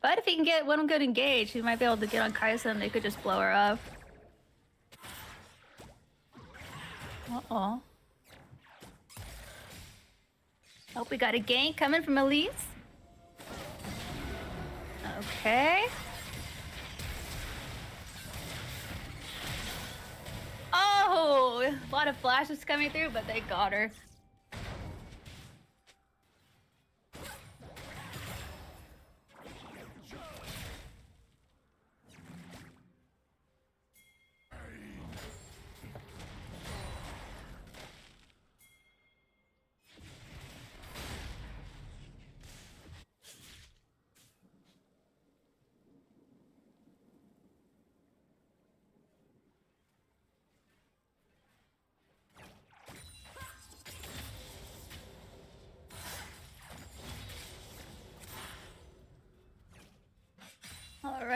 But if he can get one good engage, he might be able to get on Kaisa and they could just blow her up. Uh-oh. Hope we got a gank coming from Elise. Okay. Oh, a lot of flashes coming through, but they got her.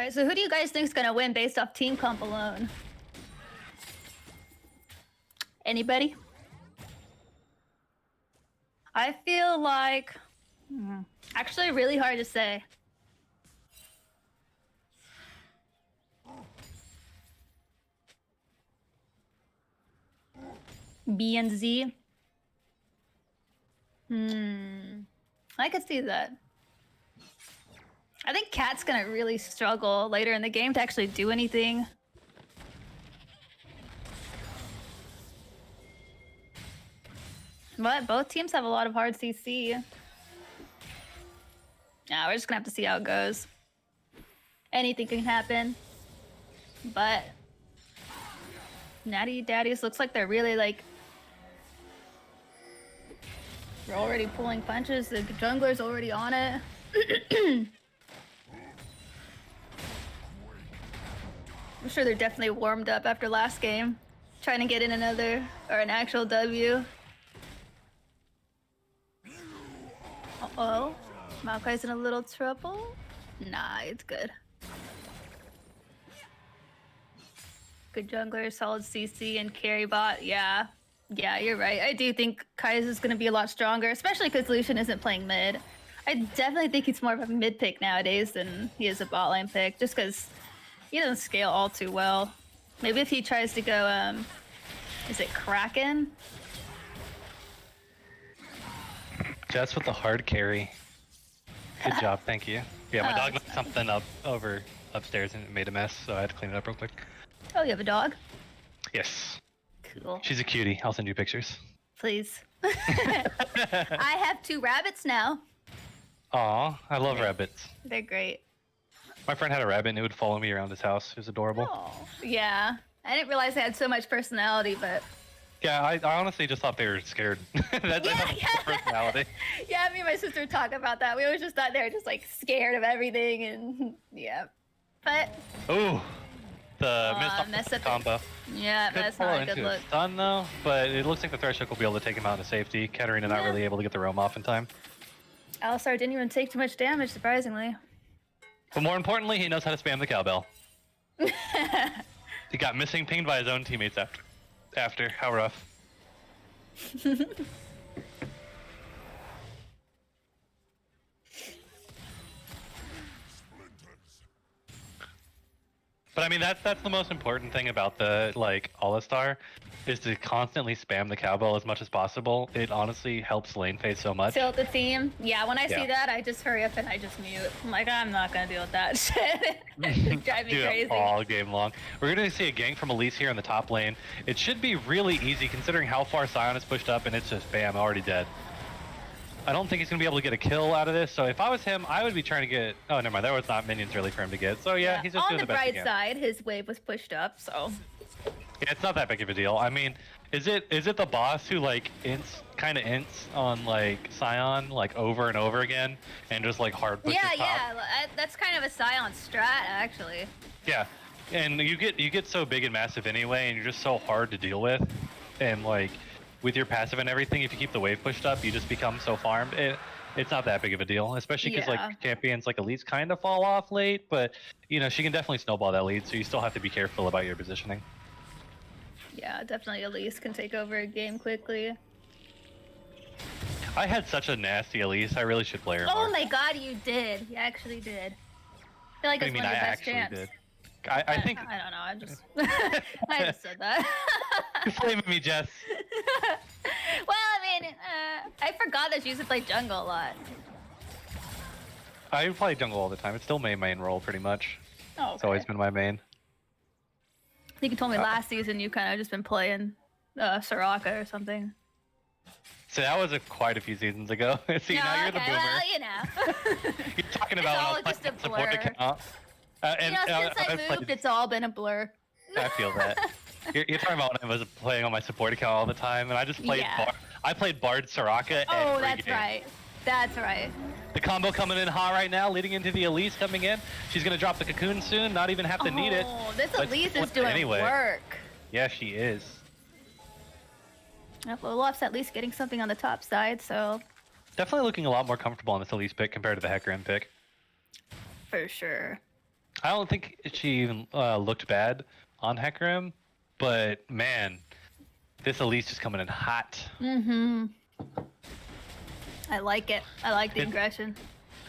right, so who do you guys think is gonna win based off team comp alone? Anybody? I feel like... actually, really hard to say. B and Z? I could see that. I think Cat's gonna really struggle later in the game to actually do anything. But both teams have a lot of hard CC. Yeah, we're just gonna have to see how it goes. Anything can happen. But Natty Daddies looks like they're really like... We're already pulling punches. The jungler's already on it. I'm sure they're definitely warmed up after last game. Trying to get in another, or an actual W. Uh-oh. Maokai's in a little trouble? Nah, it's good. Good jungler, solid CC, and carry bot. Yeah. Yeah, you're right. I do think Kai's is going to be a lot stronger, especially because Lucian isn't playing mid. I definitely think he's more of a mid pick nowadays than he is a bot lane pick, just because he doesn't scale all too well. Maybe if he tries to go, is it Kraken? Jess with the hard carry. Good job, thank you. Yeah, my dog knocked something upstairs and it made a mess, so I had to clean it up real quick. Oh, you have a dog? Yes. Cool. She's a cutie. I'll send you pictures. Please. I have 2 rabbits now. Aw, I love rabbits. They're great. My friend had a rabbit and it would follow me around his house. It was adorable. Oh, yeah. I didn't realize they had so much personality, but... Yeah, I honestly just thought they were scared. That's personality. Yeah, me and my sister talk about that. We always just thought they were just like scared of everything, and yeah. But ooh, the mess up combo. Yeah, Could that's fall not a good into look. stun though, but it looks like the Thresh will be able to take him out into safety. Katarina not really able to get the roam off in time. Alistar didn't even take too much damage, surprisingly. But more importantly, he knows how to spam the cowbell. He got missing pinged by his own teammates after. How rough. But I mean, that's the most important thing about the Alistar, is to constantly spam the cowbell as much as possible. It honestly helps lane phase so much. Tilt the team. Yeah, when I see that, I just hurry up and I just mute. I'm like, I'm not gonna deal with that shit. Drive me crazy. All game long. We're gonna see a gank from Elise here in the top lane. It should be really easy considering how far Sion is pushed up, and it's just bam, already dead. I don't think he's gonna be able to get a kill out of this. So if I was him, I would be trying to get. Oh, never mind. There was not minions really for him to get. So yeah, he's just doing the best he can. On the bright side, his wave was pushed up, so. Yeah, it's not that big of a deal. I mean, is it the boss who kind of ints on Sion over and over again and just hard pushes top? Yeah, that's kind of a Sion strat actually. Yeah, and you get so big and massive anyway, and you're just so hard to deal with, and with your passive and everything, if you keep the wave pushed up, you just become so farmed. It's not that big of a deal, especially because champions like Elise kind of fall off late, but she can definitely snowball that lead, so you still have to be careful about your positioning. Yeah, definitely Elise can take over a game quickly. I had such a nasty Elise, I really should play her more. Oh my god, you did. You actually did. I feel like it's one of your best champs. Did. I think... I don't know, I just... I just said that. You're blaming me, Jess. Well, I mean, I forgot that she used to play jungle a lot. I play jungle all the time. It's still my main role, pretty much. Oh, okay. It's always been my main. I think you told me last season you kind of just been playing Soraka or something. So that was quite a few seasons ago. See, no, now you're the boomer. Well, You're talking about it's all just a blur. support account. Since I moved, it's all been a blur. I feel that. You're talking about when I was playing on my support account all the time, and I just played I played Bard Soraka every that's game. right. That's right. The combo coming in hot right now, leading into the Elise coming in. She's going to drop the cocoon soon, not even have to need it. Oh, this Elise is doing work. Yeah, she is. Well, Olaf's at least getting something on the top side, so... Definitely looking a lot more comfortable on this Elise pick compared to the Hecarim pick. For sure. I don't think she even looked bad on Hecarim, but man, this Elise just coming in hot. Mm-hmm. I like it. I like the aggression.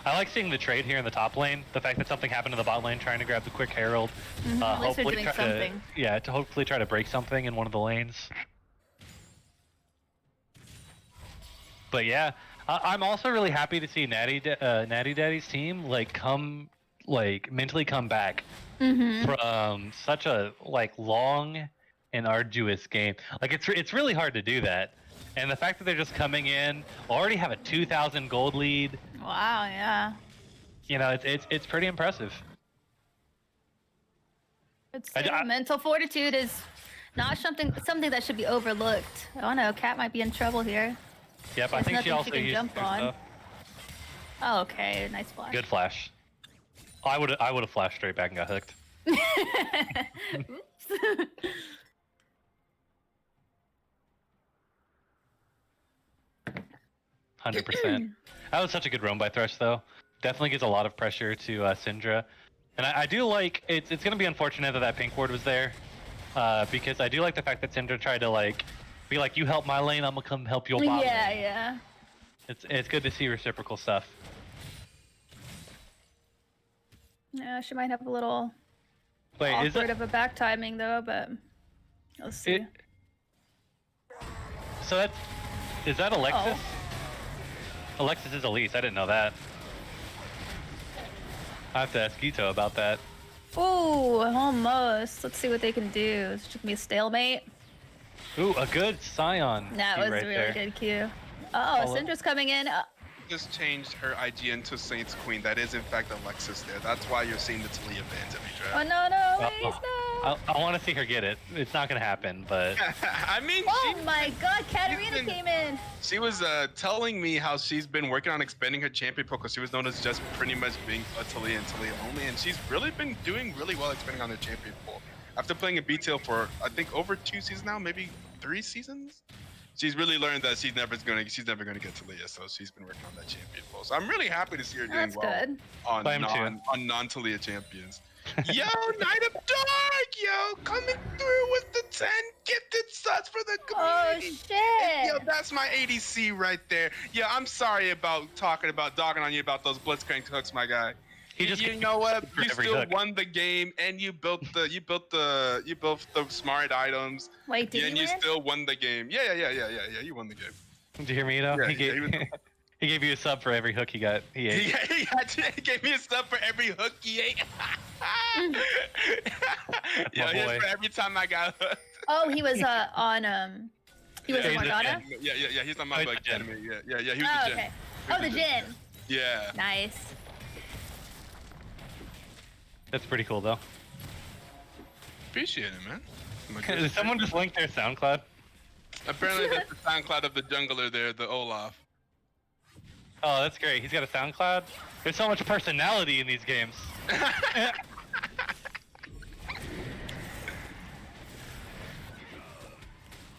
I like seeing the trade here in the top lane. The fact that something happened in the bot lane, trying to grab the quick herald. At least they're doing try something. to hopefully try to break something in one of the lanes. But yeah, I'm also really happy to see Natty Daddy's team mentally come back from such a long and arduous game. Like it's really hard to do that. And the fact that they're just coming in, already have a 2,000 gold lead. Wow, yeah. You know, it's pretty impressive. It's mental fortitude is not something that should be overlooked. Oh no, Cat might be in trouble here. Yep, There's I think she nothing also can used jump her on. stuff. Oh, okay, nice flash. Good flash. I would have flashed straight back and got hooked. Oops. 100%. That was such a good roam by Thresh, though. Definitely gives a lot of pressure to Syndra. And I do like, it's going to be unfortunate that pink ward was there, because I do like the fact that Syndra tried to be like, you help my lane, I'm going to come help your bot Yeah, lane. yeah. It's good to see reciprocal stuff. Yeah, she might have a little Wait, awkward of a back timing though, but let's see. So is that Alexis? Oh. Alexis is Elise, I didn't know that. I have to ask Ito about that. Ooh, almost. Let's see what they can do. It's just gonna be a stalemate. Ooh, a good Scion. That cue was right a really there. good cue. Oh, Syndra's coming in. Just changed her IGN to Saints Queen. That is in fact Alexis there. That's why you're seeing the Talia bans every draft. Oh no, please no. I want to see her get it. It's not gonna happen, but I mean, Oh my God, Katarina been- came in. she was telling me how she's been working on expanding her champion pool because she was known as just pretty much being a Talia and Talia only, and she's really been doing really well expanding on her champion pool. After playing a BTL for I think over 2 seasons now, maybe 3 seasons. She's really learned that she's never gonna get Talia, so she's been working on that champion pool. So I'm really happy to see her doing That's well good. on non-Talia champions. Yo, Night of Dark, yo, coming through with the 10 gifted subs for the Oh community. shit. Yo, that's my ADC right there. Yeah, I'm sorry about dogging on you about those blitzcrank hooks, my guy. You know what? You still won the game, and you built the smart items. Wait, did and you you win? still won the game. Yeah. You won the game. did you hear me though? Yeah, He gave you a sub for every hook he ate. He gave me a sub for every hook he ate. Yeah, boy. for every time I got hooked. Oh, he was on he was Yeah, in he's a Morgana? Jhin. Yeah. He's on my he's bug the Jhin. academy. Yeah. He was Oh, the Jhin. okay. He was Oh, the Jhin. Yeah. Nice. That's pretty cool though. Appreciate it, man. Did someone just link their SoundCloud? Apparently, that's the SoundCloud of the jungler there, the Olaf. Oh, that's great. He's got a SoundCloud. There's so much personality in these games.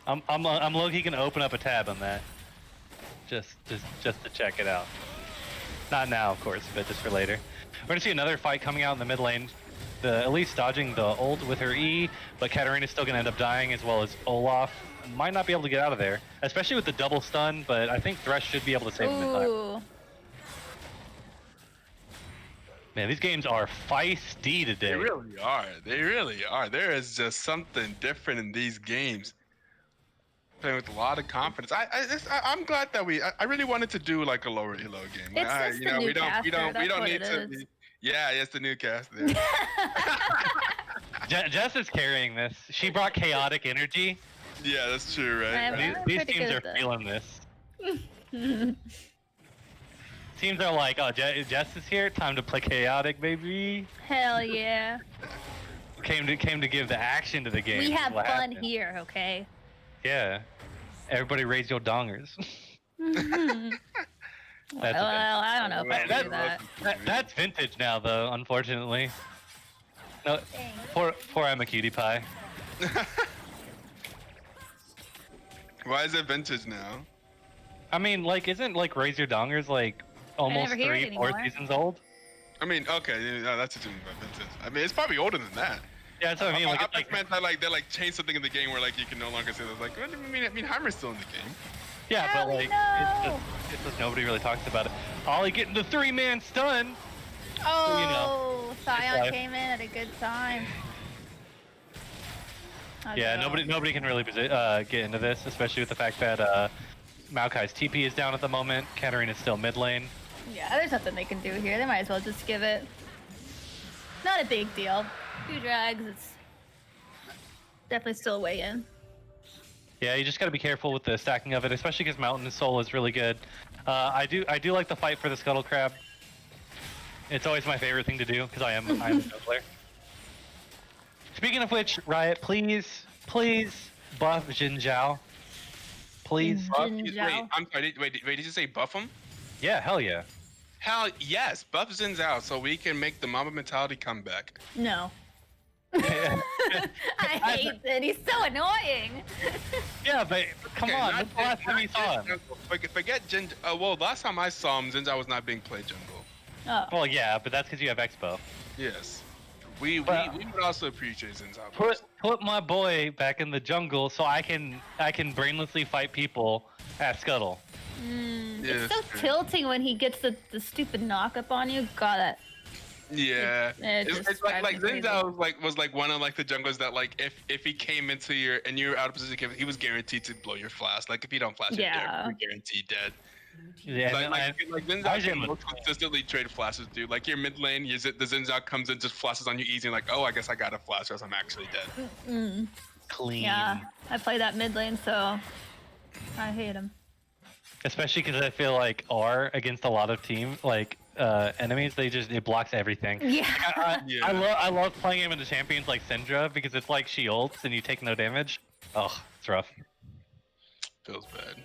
I'm low-key gonna open up a tab on that, just to check it out. Not now, of course, but just for later. We're gonna see another fight coming out in the mid lane. The Elise dodging the ult with her E, but Katarina's still gonna end up dying, as well as Olaf. Might not be able to get out of there, especially with the double stun, but I think Thresh should be able to save him in time. Ooh. Man, these games are feisty today. They really are. They really are. There is just something different in these games. Playing with a lot of confidence. I'm glad that I really wanted to do like a lower elo game. It's the new we don't what need it to. is. Yeah, it's the new cast. Jess is carrying this. She brought chaotic energy. Yeah, that's true, right? These pretty teams good are at that. feeling this. Teams are like, oh, Jess is here. Time to play chaotic, baby. Hell yeah. Came to give the action to the game. We is have what fun happened. here, okay? Yeah. Everybody raise your dongers. Well, I don't know if I can do that. That's vintage now, though. Unfortunately. No, Dang. poor I'm a cutie pie. Why is it vintage now? I mean, like, isn't like raise your dongers like almost never hear it 3-4 anymore. seasons old? I mean, okay, yeah, that's a Vintage. I mean, it's probably older than that. Yeah, that's what I mean. Like, it's I meant that they like changed something in the game where like you can no longer say that. Like, what do you mean? I mean, Heimer's still in the game. yeah, but Allie, like, no! it's just nobody really talks about it. Ollie getting the 3-man stun. Oh, Scion life. came in at a good time. Yeah, nobody can really get into this, especially with the fact that Maokai's TP is down at the moment. Katarina's still mid lane. Yeah, there's nothing they can do here. They might as well just give it. Not a big deal. 2 drags, it's definitely still a way in. Yeah, you just got to be careful with the stacking of it, especially because Mountain Soul is really good. I do like the fight for the Scuttle Crab. It's always my favorite thing to do because I'm a jungler. Speaking of which, Riot, please buff Jin Zhao. Please. Jin Wait, Zhao. I'm sorry. Wait, did you say buff him? Yeah, hell yeah. Hell yes, buff Zin's out so we can make the Mamba mentality come back. No. I hate it. He's so annoying. Yeah, but come Okay, on, not when's the last time you saw him? Forget Jin. Well, last time I saw him, Zinzao was not being played jungle. Oh. Well, yeah, but that's because you have Expo. Yes. We But- would also appreciate Zinzao. Put my boy back in the jungle so I can brainlessly fight people at Scuttle. Yeah, It's so sure. tilting when he gets the stupid knock up on you. God, that. Yeah, It it's just like drives me crazy. Zinzao was like one of like the junglers that like if he came into your and you were out of position, he was guaranteed to blow your flash. Like if you don't flash, Yeah. you're guaranteed dead. Yeah, Like Zinzao Ajin can was- most consistently trade flashes, dude. Like your mid lane, the Zinzao comes in, just flashes on you easy, and like, oh, I guess I got a flash, or else I'm actually dead. Mm. clean. Yeah, I play that mid lane, so I hate him. Especially because I feel like R against a lot of enemies, it blocks everything. Yeah. Yeah. I love playing him into champions like Syndra because it's like she ults and you take no damage. Oh, it's rough. Feels bad.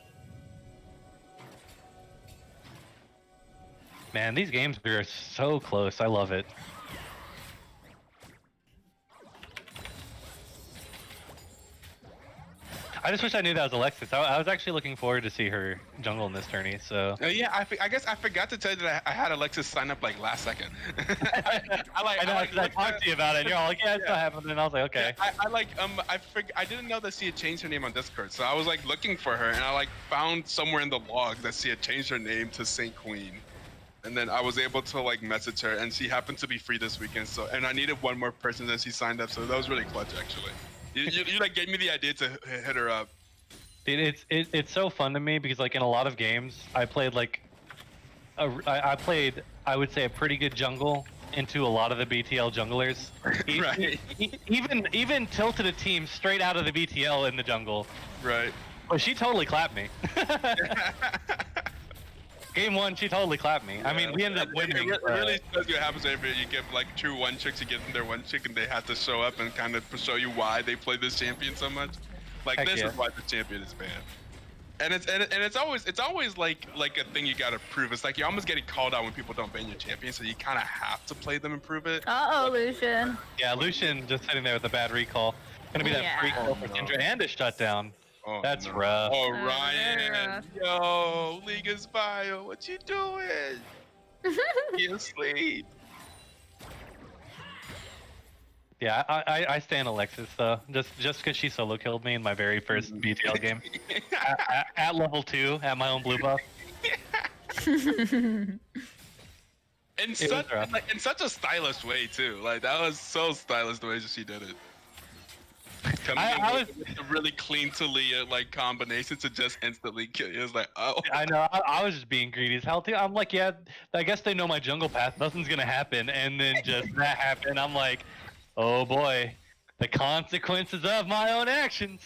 Man, these games are so close. I love it. I just wish I knew that was Alexis. I was actually looking forward to see her jungle in this tourney. So Yeah, I guess I forgot to tell you that I had Alexis sign up like last second. I know because I talked to you about it. And you're all like, "Yeah, it's not happening." And I was like, "Okay." I didn't know that she had changed her name on Discord, so I was like looking for her, and I like found somewhere in the log that she had changed her name to Saint Queen, and then I was able to like message her, and she happened to be free this weekend. So, and I needed one more person, and she signed up, so that was really clutch actually. You like gave me the idea to hit her up. Dude, it's so fun to me because like in a lot of games, I played I would say a pretty good jungle into a lot of the BTL junglers. Right. Even tilted a team straight out of the BTL in the jungle. Right. But she totally clapped me. Game 1, she totally clapped me. I mean, we ended up winning. It really shows you what happens whenever you give like true one chicks, you give them their one chick, and they have to show up and kind of show you why they play this champion so much. Like Heck this yeah. is why the champion is banned. And it's always like a thing you gotta prove. It's like you're almost getting called out when people don't ban your champion, so you kind of have to play them and prove it. Uh-oh, Lucian. Yeah, Lucian just sitting there with a bad recall. Gonna be that Yeah. free kill for no. Syndra and a shutdown. Oh, That's no. rough. Oh, very Ryan, rough. yo, League is bio, what you doing? You asleep? Yeah, I stand Alexis though, just because she solo killed me in my very first BTL game at level 2 at my own blue buff. In was such rough. like, in such a stylish way too. Like that was so stylish the way she did it. Coming I in with a really clean Talia like combination to just instantly kill you. It was like, oh. I know I was just being greedy as hell too. I'm like, yeah, I guess they know my jungle path. Nothing's gonna happen, and then just that happened. I'm like, oh boy, the consequences of my own actions.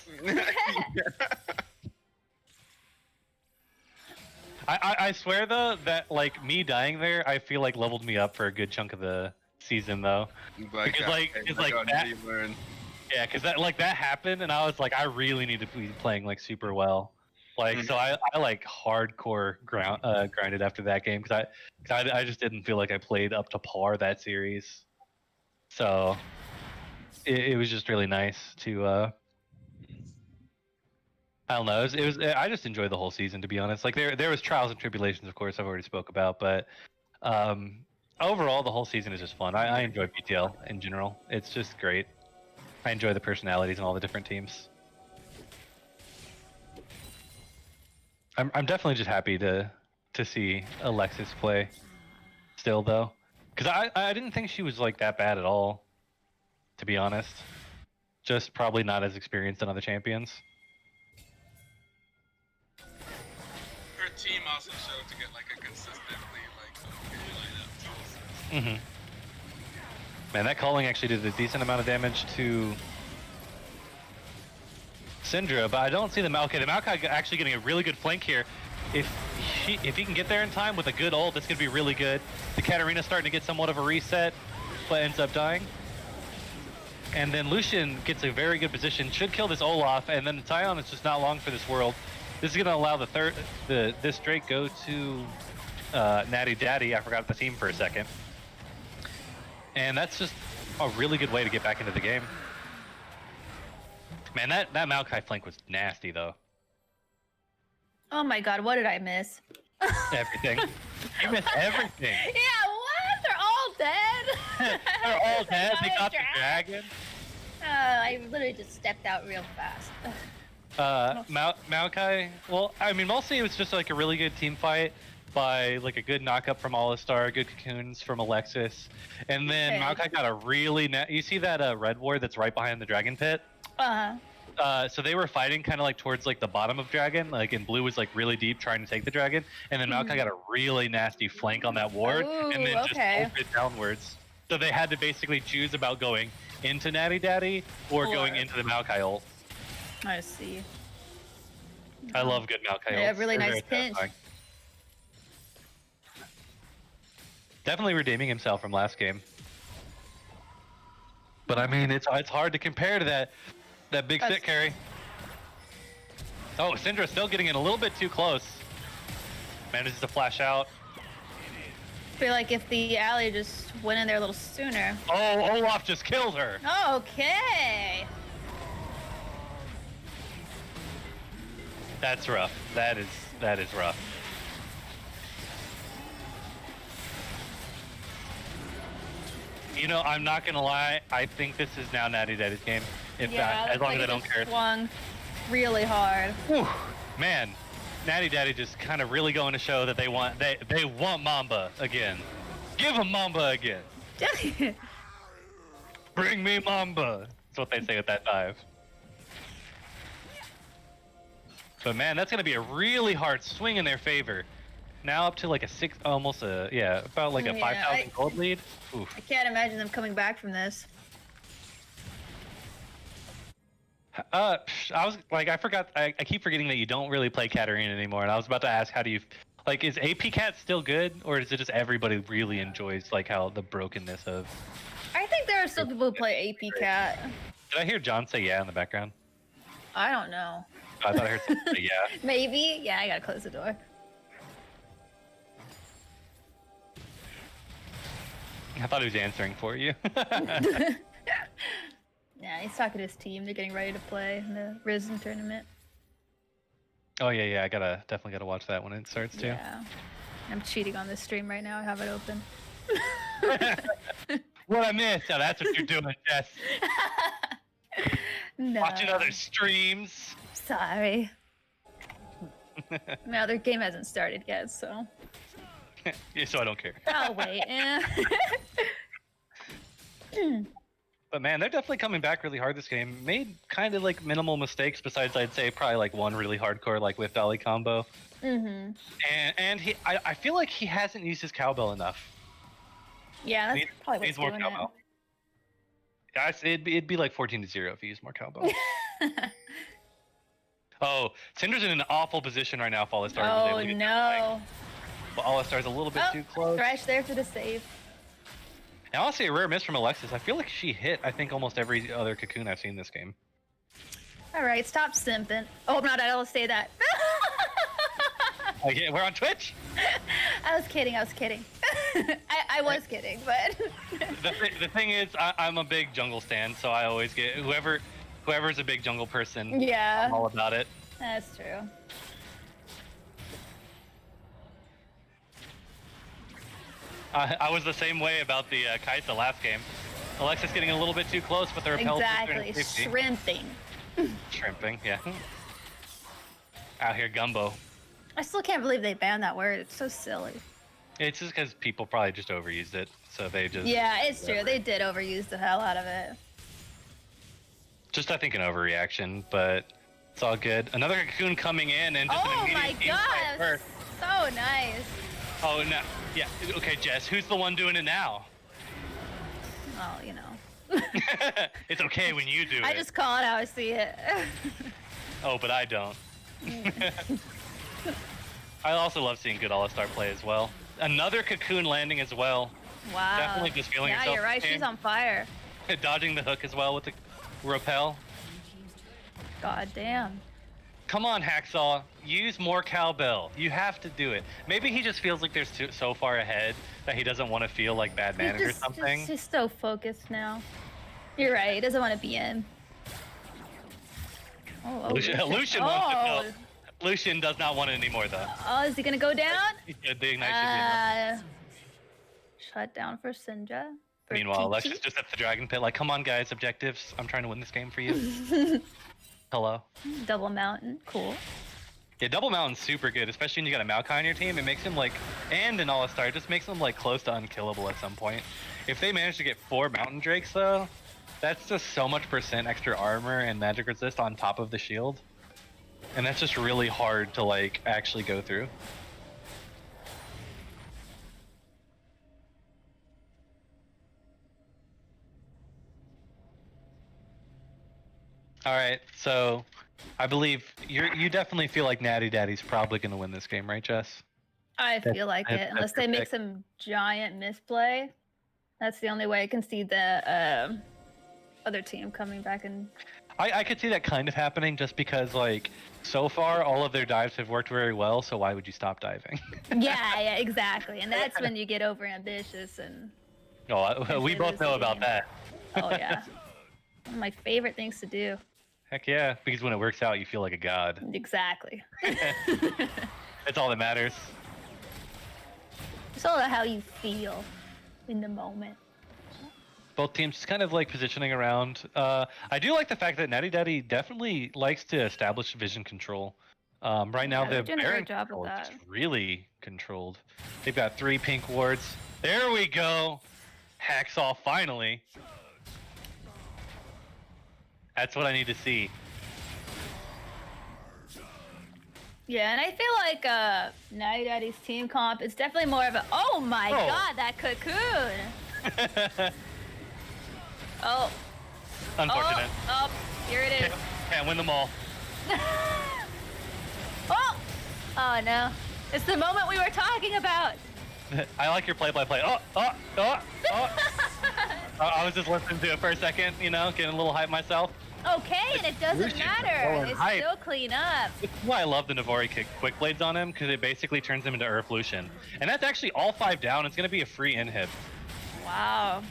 I swear though that like me dying there, I feel like leveled me up for a good chunk of the season though. Because, like, it's like that- you learn. Yeah, because that happened, and I was like, I really need to be playing like super well. Like, so I like hardcore grinded after that game because I just didn't feel like I played up to par that series. So it was just really nice to I don't know. It was I just enjoyed the whole season, to be honest. Like there was trials and tribulations, of course, I've already spoke about, but overall, the whole season is just fun. I enjoy BTL in general. It's just great. I enjoy the personalities and all the different teams. I'm definitely just happy to see Alexis play still though, because I didn't think she was like that bad at all, to be honest. Just probably not as experienced in other champions. Her team also showed to get like a consistently like okay lineup. Man, that calling actually did a decent amount of damage to Syndra, but I don't see the Maokai. The Maokai actually getting a really good flank here. If he can get there in time with a good ult, that's gonna be really good. The Katarina's starting to get somewhat of a reset, but ends up dying. And then Lucian gets a very good position, should kill this Olaf, and then the Tyon is just not long for this world. This is gonna allow this Drake go to Natty Daddy. I forgot the theme for a second. And that's just a really good way to get back into the game. Man, that Maokai flank was nasty though. Oh my god, what did I miss? Everything. You missed everything. Yeah, what? They're all dead? They're all dead. They got the dragon. I literally just stepped out real fast. Maokai, well, I mean, mostly it was just like a really good team fight by like a good knockup from Alistar, good cocoons from Alexis. And then Okay. Maokai got a really, you see that red ward that's right behind the dragon pit? So they were fighting kind of like towards like the bottom of dragon, like, and blue was like really deep trying to take the dragon, and then Maokai got a really nasty flank on that ward, and then just ulted downwards. So they had to basically choose about going into Natty Daddy or going into the Maokai ult. I see. I love good Maokai ults. Yeah, really They're nice very pinch. satisfying. Definitely redeeming himself from last game. But I mean, it's hard to compare to that big sit carry. Oh, Syndra still getting in a little bit too close. Manages to flash out. I feel like if the alley just went in there a little sooner. Oh, Olaf just killed her. Okay. That's rough. That is rough. You know, I'm not gonna lie. I think this is now Natty Daddy's game. In fact, as long as I don't care. Swung really hard. Whew, man, Natty Daddy just kind of really going to show that they want Mamba again. Give him Mamba again. Bring me Mamba. That's what they say with that dive. But man, that's gonna be a really hard swing in their favor. Now up to like about like a 5,000 gold lead. Oof. I can't imagine them coming back from this. I was like, I keep forgetting that you don't really play Katarina anymore, and I was about to ask, how do you, like, is AP Cat still good, or is it just everybody really enjoys like how the brokenness of? I think there are still people who play AP Cat. Did I hear John say yeah in the background? I don't know. I thought I heard someone say yeah. Maybe. Yeah, I gotta close the door. I thought he was answering for you. Yeah, he's talking to his team. They're getting ready to play in the Risen tournament. Oh yeah, I definitely gotta watch that when it starts too. Yeah. I'm cheating on this stream right now. I have it open. What I missed? Oh, that's what you're doing, Jess. No. Watching other streams. Sorry. My other game hasn't started yet, so. Yeah, so I don't care. I'll wait. But man, they're definitely coming back really hard this game. Made kind of like minimal mistakes, besides I'd say probably like one really hardcore like whip dolly combo. Mm-hmm. And I feel like he hasn't used his cowbell enough. Yeah, that's probably what's more doing cowbell. Yeah, it'd be like 14-0 if he used more cowbell. it. Oh, Tinder's in an awful position right now if Alistar was able Oh to get no. But Alistar's a little bit too close. Thresh there for the save. And honestly, a rare miss from Alexis. I feel like she hit, I think, almost every other cocoon I've seen this game. All right, stop simping. Oh, I'm not able to say that. Yeah, we're on Twitch? I was kidding. I was kidding, but. The thing is, I'm a big jungle stan, so I always get whoever's a big jungle person. Yeah. I'm all about it. That's true. I was the same way about the Kaisa last game. Alexis getting a little bit too close, but the repel Exactly. Shrimping. Shrimping, yeah. Out here, gumbo. I still can't believe they banned that word. It's so silly. It's just because people probably just overused it, so they just. Yeah, it's true. They did overuse the hell out of it. Just, I think, an overreaction, but it's all good. Another cocoon coming in and just an Oh immediate my team god, fight first. so nice. Oh no, yeah. Okay, Jess, who's the one doing it now? Oh, you know. It's okay when you do it. I just call it how I see it. Oh, but I don't. I also love seeing good all-star play as well. Another cocoon landing as well. Wow. Definitely just feeling yeah, yourself. you're right. She's on fire. Dodging the hook as well with the repel. God damn. Come on, Hacksaw. Use more cowbell. You have to do it. Maybe he just feels like they're so far ahead that he doesn't want to feel like bad manners or something. He's so focused now. You're right. He doesn't want to be in. Oh, Lucian wants to know. Lucian does not want it anymore, though. Oh, is he gonna go down? The ignite should be enough. Shut down for Syndra. Meanwhile, Alexis just at the dragon pit, like, come on, guys, objectives. I'm trying to win this game for you. Hello. Double mountain, cool. Yeah, double mountain's super good, especially when you got a Maokai on your team. It makes him like, and an all-star, it just makes him like close to unkillable at some point. If they manage to get 4 mountain drakes though, that's just so much % extra armor and magic resist on top of the shield. And that's just really hard to like actually go through. All right, so I believe you definitely feel like Natty Daddy's probably going to win this game, right, Jess? I feel like it, that's unless they your make pick. some giant misplay. That's the only way I can see the other team coming back and. I could see that kind of happening just because, like, so far all of their dives have worked very well, so why would you stop diving? Yeah, exactly. And that's when you get over ambitious and. Oh, we both know about that. Oh, yeah. One of my favorite things to do. Heck yeah, because when it works out, you feel like a god. Exactly. That's all that matters. It's all about how you feel in the moment. Both teams just kind of like positioning around. I do like the fact that Natty Daddy definitely likes to establish vision control. Right now, Yeah, they're the doing a Baron great job control with is that. really controlled. They've got 3 pink wards. There we go. Hacksaw finally. That's what I need to see. Yeah, and I feel like Natty Daddy's team comp is definitely more of a. Oh my god, that cocoon! Oh. Unfortunate. Oh, here it is. Can't win them all. Oh! Oh no. It's the moment we were talking about. I like your play-by-play. Oh. I was just listening to it for a second, you know, getting a little hype myself. Okay, and it doesn't Lucian's matter. going It's hype. still clean up. This is why I love the Navari quick blades on him, because it basically turns him into Earth Lucian. And that's actually all 5 down. It's going to be a free inhib. Wow.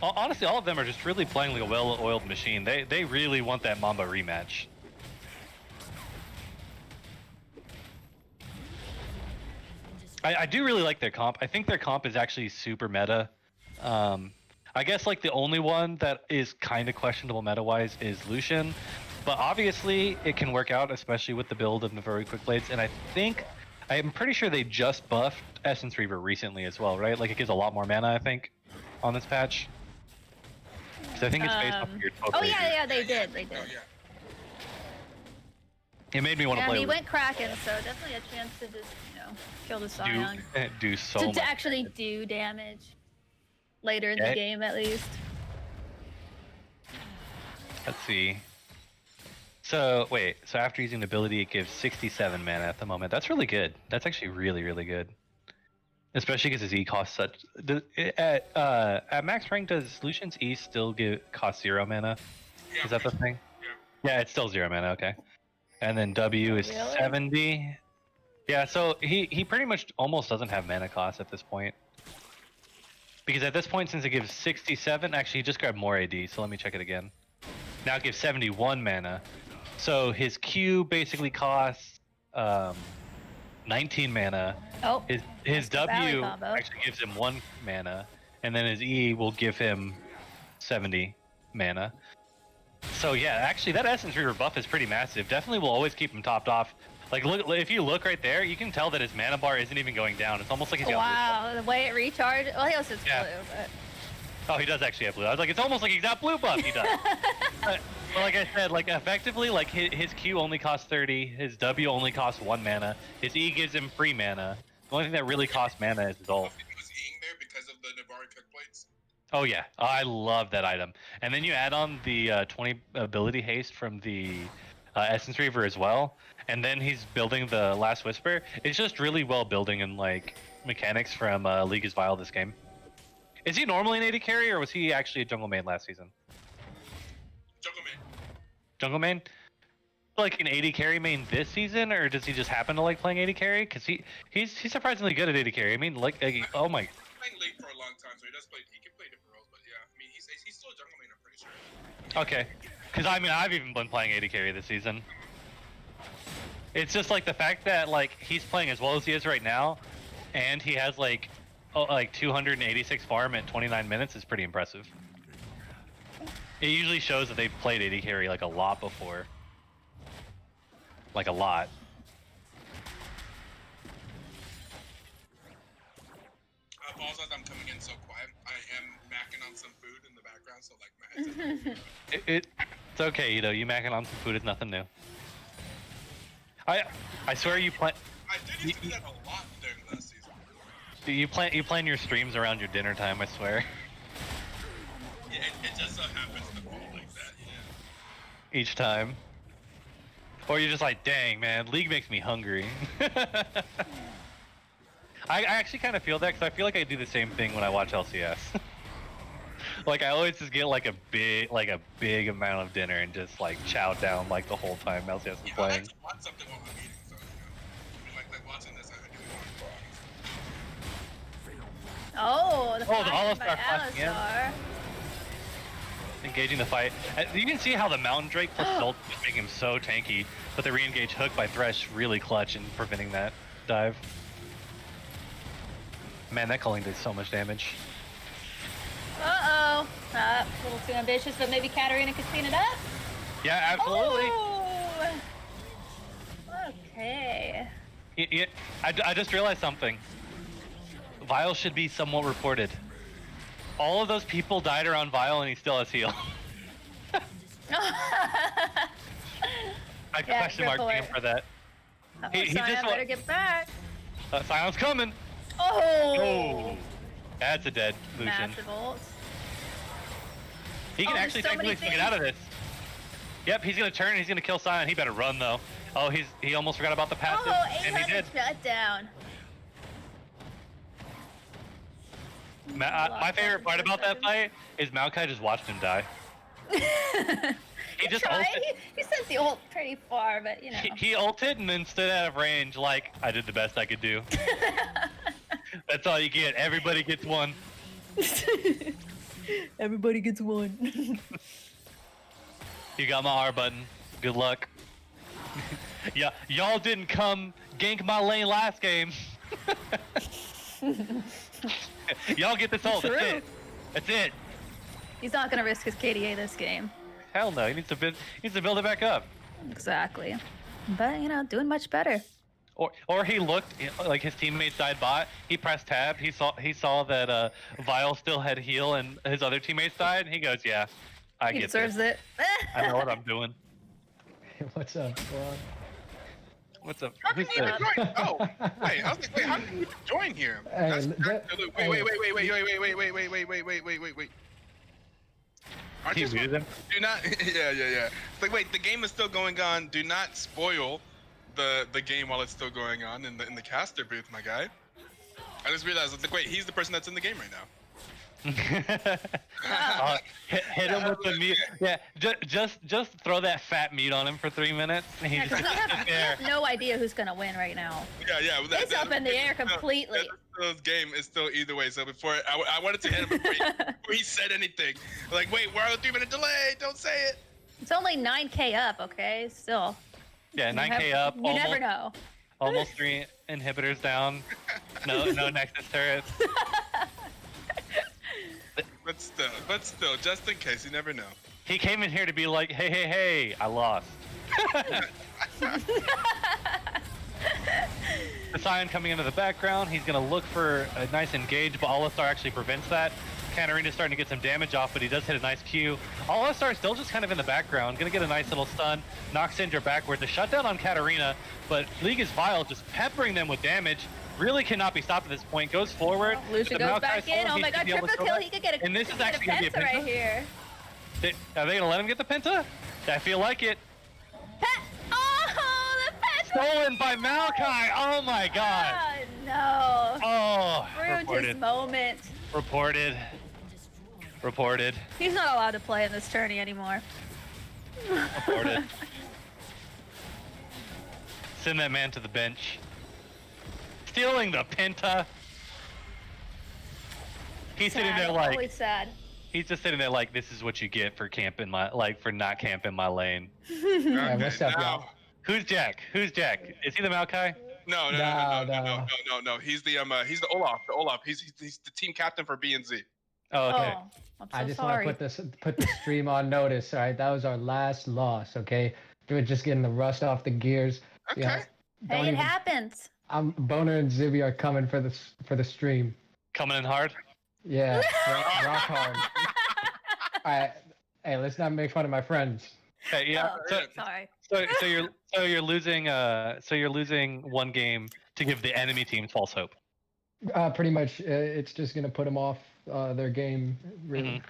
Honestly, all of them are just really playing like a well-oiled machine. They really want that Mamba rematch. I do really like their comp. I think their comp is actually super meta. I guess like the only one that is kind of questionable meta-wise is Lucian, but obviously it can work out, especially with the build of Navari Quick Blades. And I'm pretty sure they just buffed Essence Reaver recently as well, right? Like it gives a lot more mana, I think, on this patch. Because I think it's based off of your 12 Oh rages. yeah, they did. Oh, yeah. It made me want to Yeah, play he with went Kraken, so definitely a chance to just, kill the Scion. do so To much. actually do damage. Later in the Okay. game, at least. Let's see. So, wait. So after using the ability, it gives 67 mana at the moment. That's really good. That's actually really, really good. Especially because his E costs such... At max rank, does Lucian's E still cost 0 mana? Yeah, Is that the thing? Yeah. Yeah, it's still 0 mana, okay. And then W is Really? 70. Yeah, so he pretty much almost doesn't have mana cost at this point. Because at this point, since it gives 67, actually he just grabbed more AD, so let me check it again. Now it gives 71 mana. So his Q basically costs 19 mana. Oh, His the Valley W combo. actually gives him 1 mana, and then his E will give him 70 mana. So yeah, actually that Essence Reaver buff is pretty massive. Definitely will always keep him topped off. Like look, if you look right there, you can tell that his mana bar isn't even going down. It's almost like he's got Wow, the way it recharged. Well, he also has Yeah. blue, but. Oh, he does actually have blue. I was like, it's almost like he's got blue buff. He does. But like I said, like effectively, like his Q only costs 30. His W only costs 1 mana. His E gives him free mana. The only thing that really costs mana is his ult. Was eating there because of the Navari cook plates? Oh yeah, I love that item. And then you add on the 20 ability haste from the Essence Reaver as well. And then he's building the Last Whisper. It's just really well building and like mechanics from League is Vile this game. Is he normally an AD carry or was he actually a jungle main last season? Jungle man. Jungle main? Like an AD carry main this season, or does he just happen to like playing AD carry? Because he's surprisingly good at AD carry. I mean, like oh my. He's playing late for a long time, so he can play different roles. But yeah, I mean, he's still a jungle main. I'm pretty sure. Okay, because I mean I've even been playing AD carry this season. It's just like the fact that like he's playing as well as he is right now, and he has like 286 farm at 29 minutes is pretty impressive. It usually shows that they've played AD carry like a lot before. Like a lot. I apologize, I'm coming in so quiet. I am macking on some food in the background, so like my head's It's okay, you know. You macking on some food is nothing new. I swear you plan. I did used to do that a lot during last season. You plan your streams around your dinner time. I swear. Yeah, it just so happens to fall like that. Yeah. Each time. Or you're just like, dang man, League makes me hungry. I actually kind of feel that because I feel like I do the same thing when I watch LCS. Like I always just get like a big amount of dinner and just like chow down like the whole time LCS is Yeah, I playing. like to watch something while I'm eating, so I mean, like watching this, I do want. Oh, the Oh, the flash All-Star by flashing in. Alistar. Engaging the fight. You can see how the Mountain Drake plus Salt is making him so tanky, but the re-engage hook by Thresh really clutch in preventing that dive. Man, that culling did so much damage. Uh-oh. A little too ambitious, but maybe Katarina could clean it up. Yeah, absolutely. Oh! Okay. I just realized something. Vile should be somewhat reported. All of those people died around Vile and he still has heal. I question marked him for that. He Sion just better get back. Sion's coming. Oh! That's a dead Lucian. Massive ult. He can Oh, actually there's so many technically get out of this. Yep, he's gonna turn. He's gonna kill Sion. He better run though. Oh, he almost forgot about the passive, Oh, and he did. 800 shut down. My favorite part about that fight is Maokai just watched him die. He just tried. ulted. He sent the ult pretty far, but you know. He ulted and then stood out of range like, I did the best I could do. That's all you get. Everybody gets one. Everybody gets one. You got my R button. Good luck. Yeah, y'all didn't come gank my lane last game. Y'all get this ult. That's True. it. That's it. He's not gonna risk his KDA this game. Hell no. He needs to build it back up. Exactly. But you know, doing much better. Or he looked like his teammates died bot. He pressed tab. He saw that Vile still had heal and his other teammates died. And he goes, yeah, I He get deserves this. it. I know what I'm doing. What's up, Ron? What's up? How can Who's you even there? join? Oh, wait. I was like, wait, how can you even join here? Hey, That's hey. wait. Aren't He you muted him? Do not. Yeah. It's like, wait, the game is still going on. Do not spoil the game while it's still going on in the caster booth, my guy. I just realized, like, wait, he's the person that's in the game right now. Hit him with the mute. Yeah, just throw that fat mute on him for 3 minutes. And he Yeah, 'cause just we sits have there. no idea who's gonna win right now. Yeah. It's up in the air completely. This game is still either way. So before I wanted to hit him before he said anything. Like, wait, we're on a 3-minute delay. Don't say it. It's only 9K up, okay? Still. Yeah, You 9K up. You never know. Almost 3 inhibitors down. No Nexus turret. But still, just in case, you never know. He came in here to be like, hey, I lost. The Scion coming into the background. He's gonna look for a nice engage, but All-Star actually prevents that. Katarina's starting to get some damage off, but he does hit a nice Q. All-Star still just kind of in the background, gonna get a nice little stun. Knocks Syndra backward. The shutdown on Katarina, but League is Vile just peppering them with damage. Really cannot be stopped at this point. Goes forward. Lucia goes back in. Oh my god, triple kill. He could get a, and this is actually gonna be a penta right here. Are they gonna let him get the penta? I feel like it. Oh, the penta! Stolen by Maokai. Oh my god. Oh no. Oh, Ruined his moment. Reported. He's not allowed to play in this tourney anymore. Reported. Send that man to the bench. Stealing the penta. He's sitting there like, always sad. he's just sitting there like, this is what you get for camping my, for not camping my lane. Yeah, what's up, y'all? Who's Jack? Is he the Maokai? No. He's the Olaf. He's the team captain for B and Z. Oh, okay. Oh, I'm so I just sorry. want to put the stream on notice. All right, that was our last loss. Okay, we were just getting the rust off the gears. Okay. Yeah, Hey, it happens. Boner and Zibby are coming for the stream. Coming in hard. Yeah, rock hard. All right, hey, let's not make fun of my friends. Okay, yeah. Oh, sorry. So you're losing one game to give the enemy team false hope. Pretty much, it's just gonna put them off their game. Really.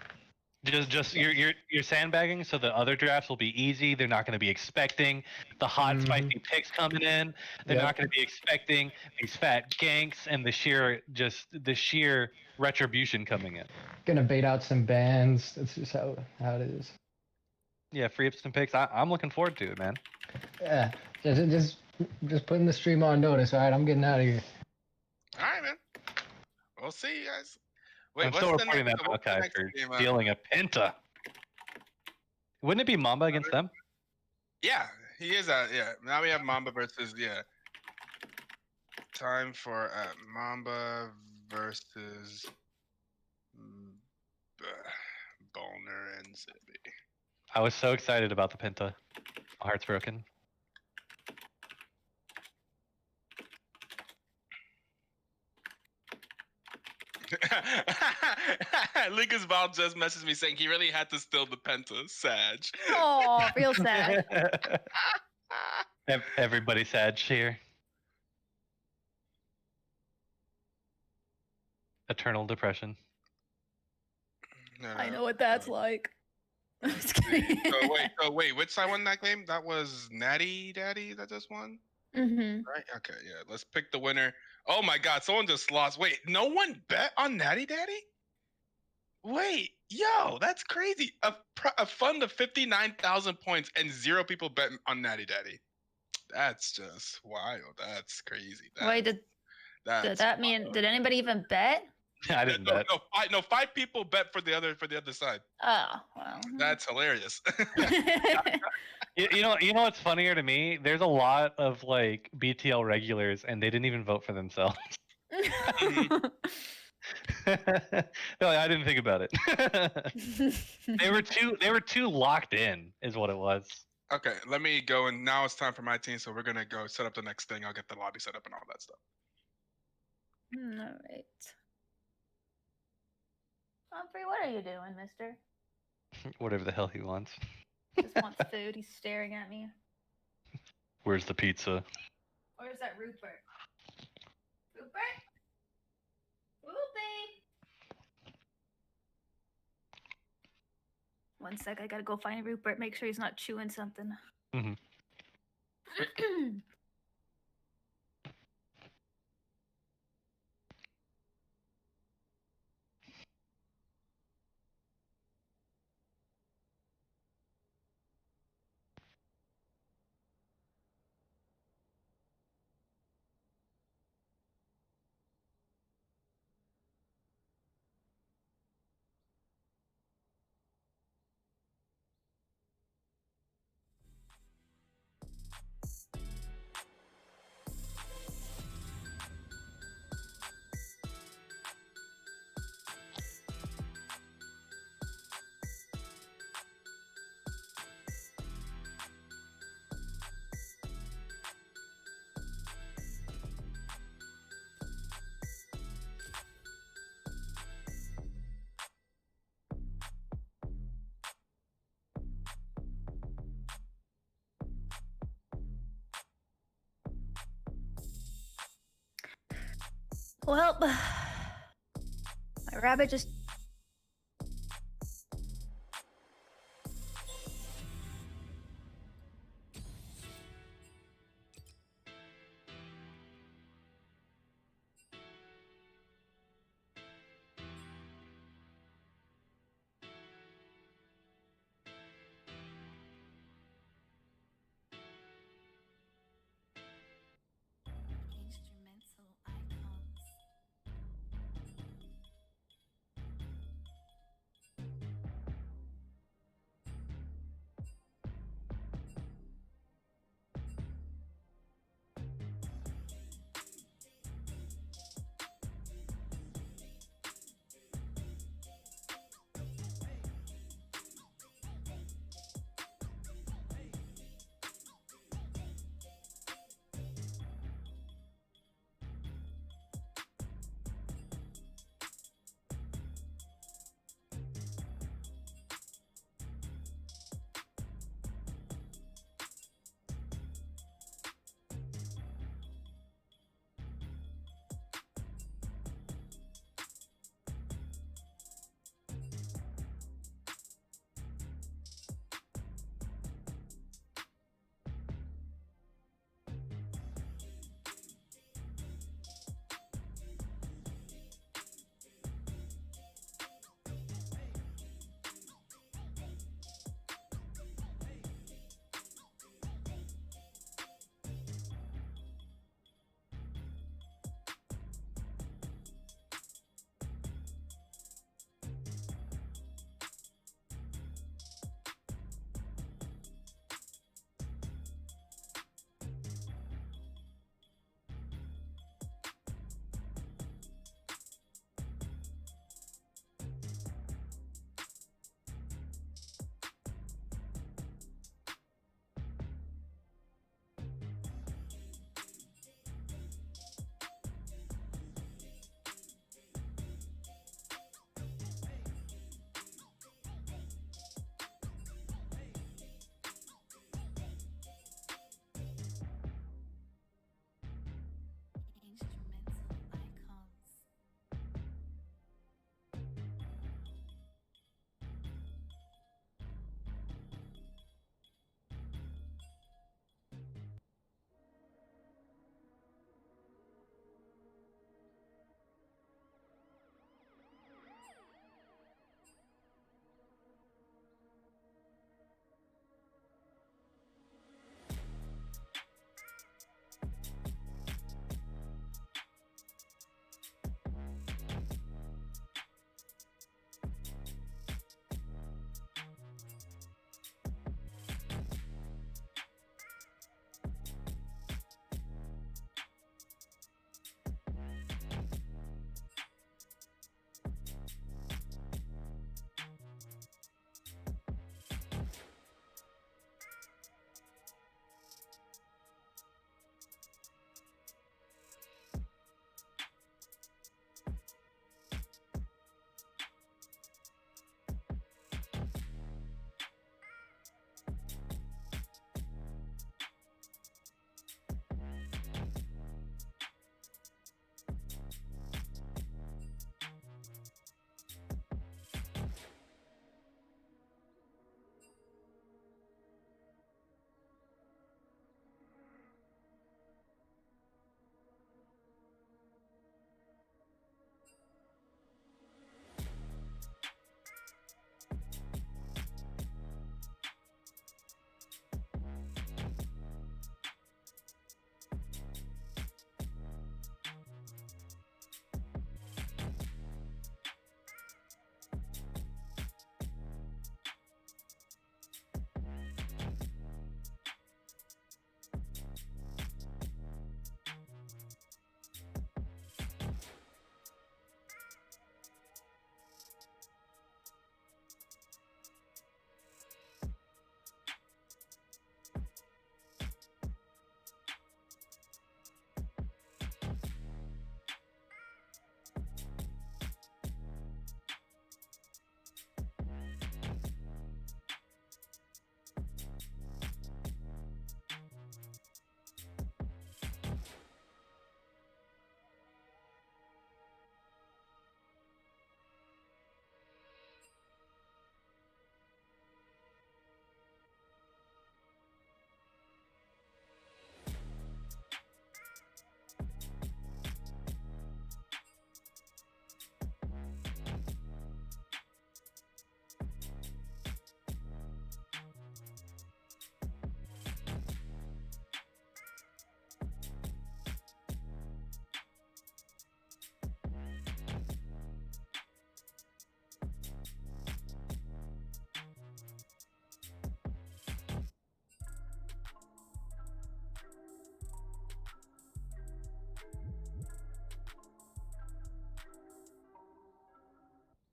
Just you're sandbagging, so the other drafts will be easy. They're not going to be expecting the hot spicy picks coming in. They're not going to be expecting these fat ganks and the sheer retribution coming in. Gonna bait out some bans. That's just how it is. Yeah, free up some picks. I'm looking forward to it, man. Yeah, just putting the stream on notice. All right, I'm getting out of here. All right, man. We'll see you guys. Wait, I'm what's still the reporting next- that what's the Maokai next for game, stealing a penta. Wouldn't it be Mamba against them? Yeah, he is. Yeah. Now we have Mamba versus Time for Mamba versus Boner and Zibby. I was so excited about the penta. My heart's broken. Lucas Val just messaged me saying he really had to steal the penta. Sag. Oh, real sad. Everybody sad here. Eternal depression. No. I know what that's like. I'm just kidding. So wait, which side won that game? That was Natty Daddy that just won? Mm-hmm. Right? Okay, yeah. Let's pick the winner. Oh my god, someone just lost. Wait, no one bet on Natty Daddy? Wait, yo, that's crazy. A fund of 59,000 points and 0 people bet on Natty Daddy. That's just wild. That's crazy. Wait, did that mean? Did anybody even bet? I didn't bet. No, 5 people bet for the other side. Oh, well. That's hilarious. You know what's funnier to me? There's a lot of like BTL regulars, and they didn't even vote for themselves. They're like, I didn't think about it. They were too locked in, is what it was. Okay, let me go, and now it's time for my team. So we're gonna go set up the next thing. I'll get the lobby set up and all that stuff. All right. Humphrey, what are you doing, mister? Whatever the hell he wants. Just wants food. He's staring at me. Where's the pizza? Where's that Rupert? Rupert? Rupert! One sec, I gotta go find Rupert. Make sure he's not chewing something. Mhm. Well, my rabbit just. Instrumental icons.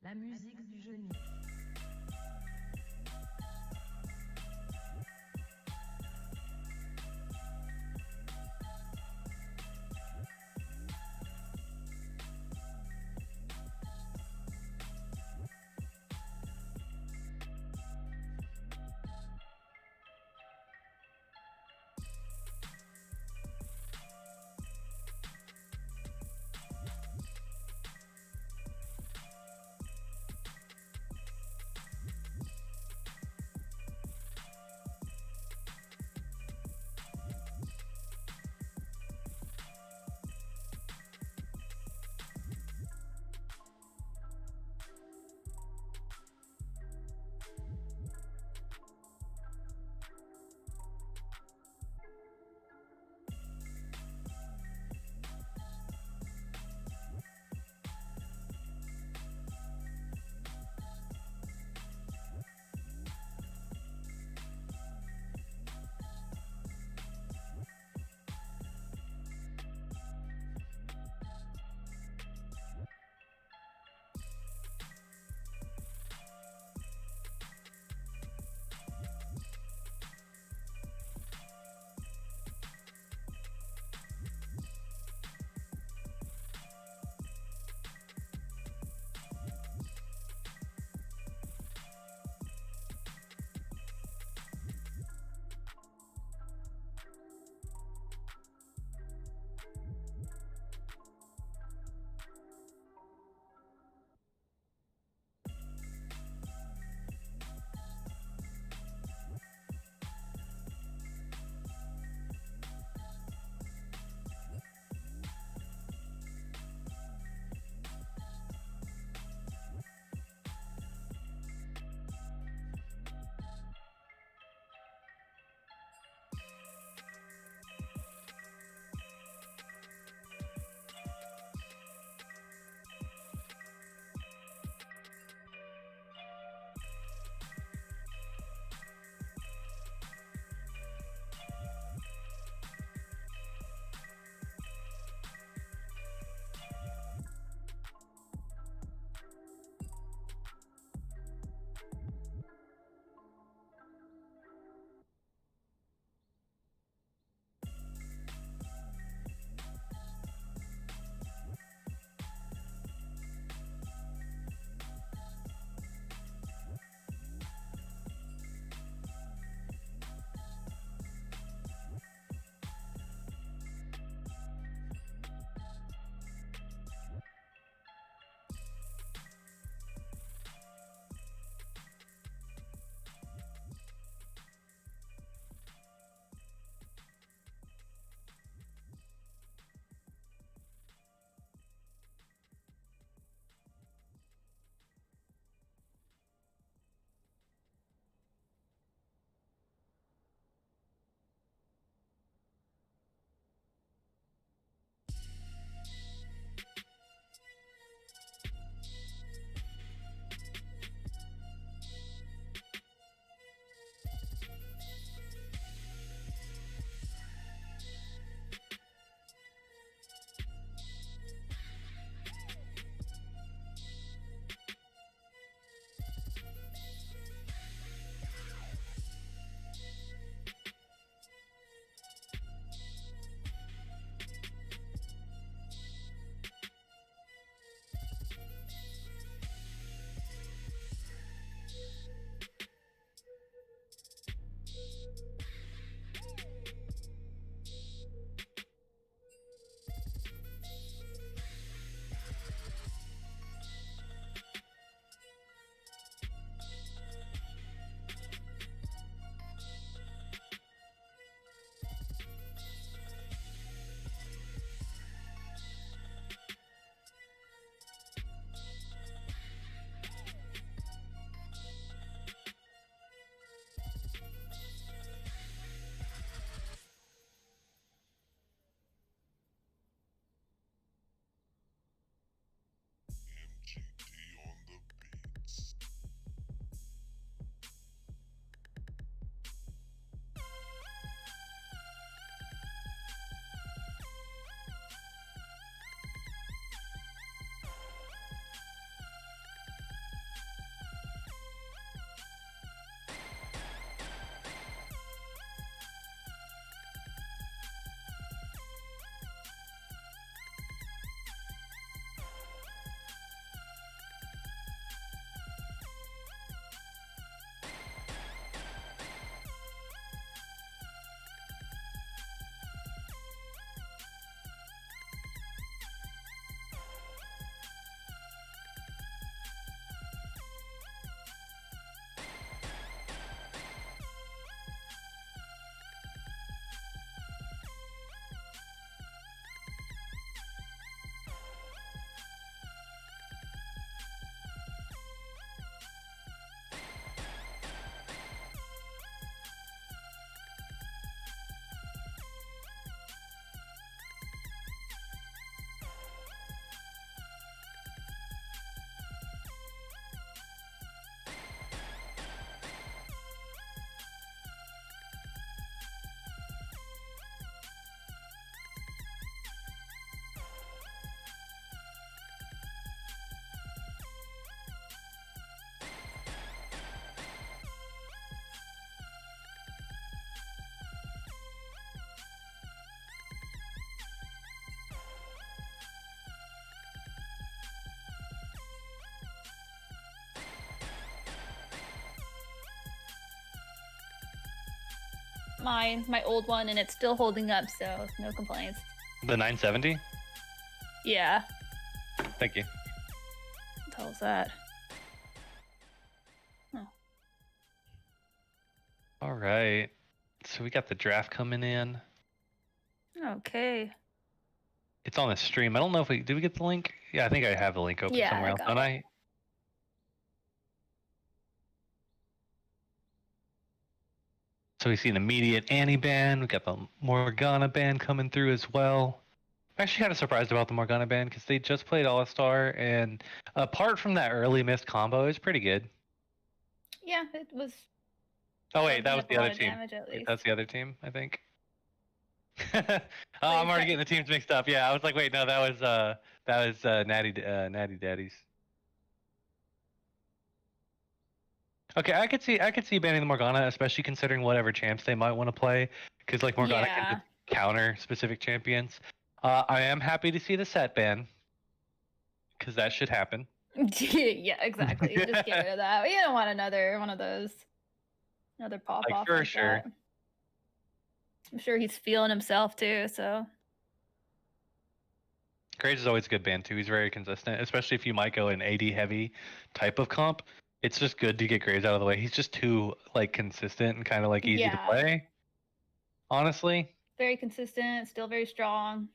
La musique du genou. mine, my old one, and it's still holding up, so no complaints. The 970? Yeah. Thank you. What the hell's that? Oh. All right. So we got the draft coming in. Okay. It's on the stream. I don't know if did we get the link? Yeah, I think I have the link open Yeah, somewhere I else, got don't it. I? So we see an immediate Annie ban. We got the Morgana ban coming through as well. I'm actually kind of surprised about the Morgana ban because they just played All-Star, and apart from that early missed combo, it was pretty good. Yeah, it was. Oh wait, that soaking was up the a lot other of team. damage, at Wait, least. that's the other team, I think. Oh, I'm already getting the teams mixed up. Yeah, I was like, wait, no, that was Natty Daddies. Okay, I could see banning the Morgana, especially considering whatever champs they might want to play, because like Morgana can Yeah. just counter specific champions. I am happy to see the set ban, because that should happen. Yeah, exactly. Just get rid of that. You don't want another one of those. Another pop Like, off for like sure. that. I'm sure he's feeling himself too, so. Graves is always a good ban too. He's very consistent, especially if you might go an AD heavy type of comp. It's just good to get Graves out of the way. He's just too like consistent and kind of like easy to Yeah. play. Honestly, Very consistent, still very strong.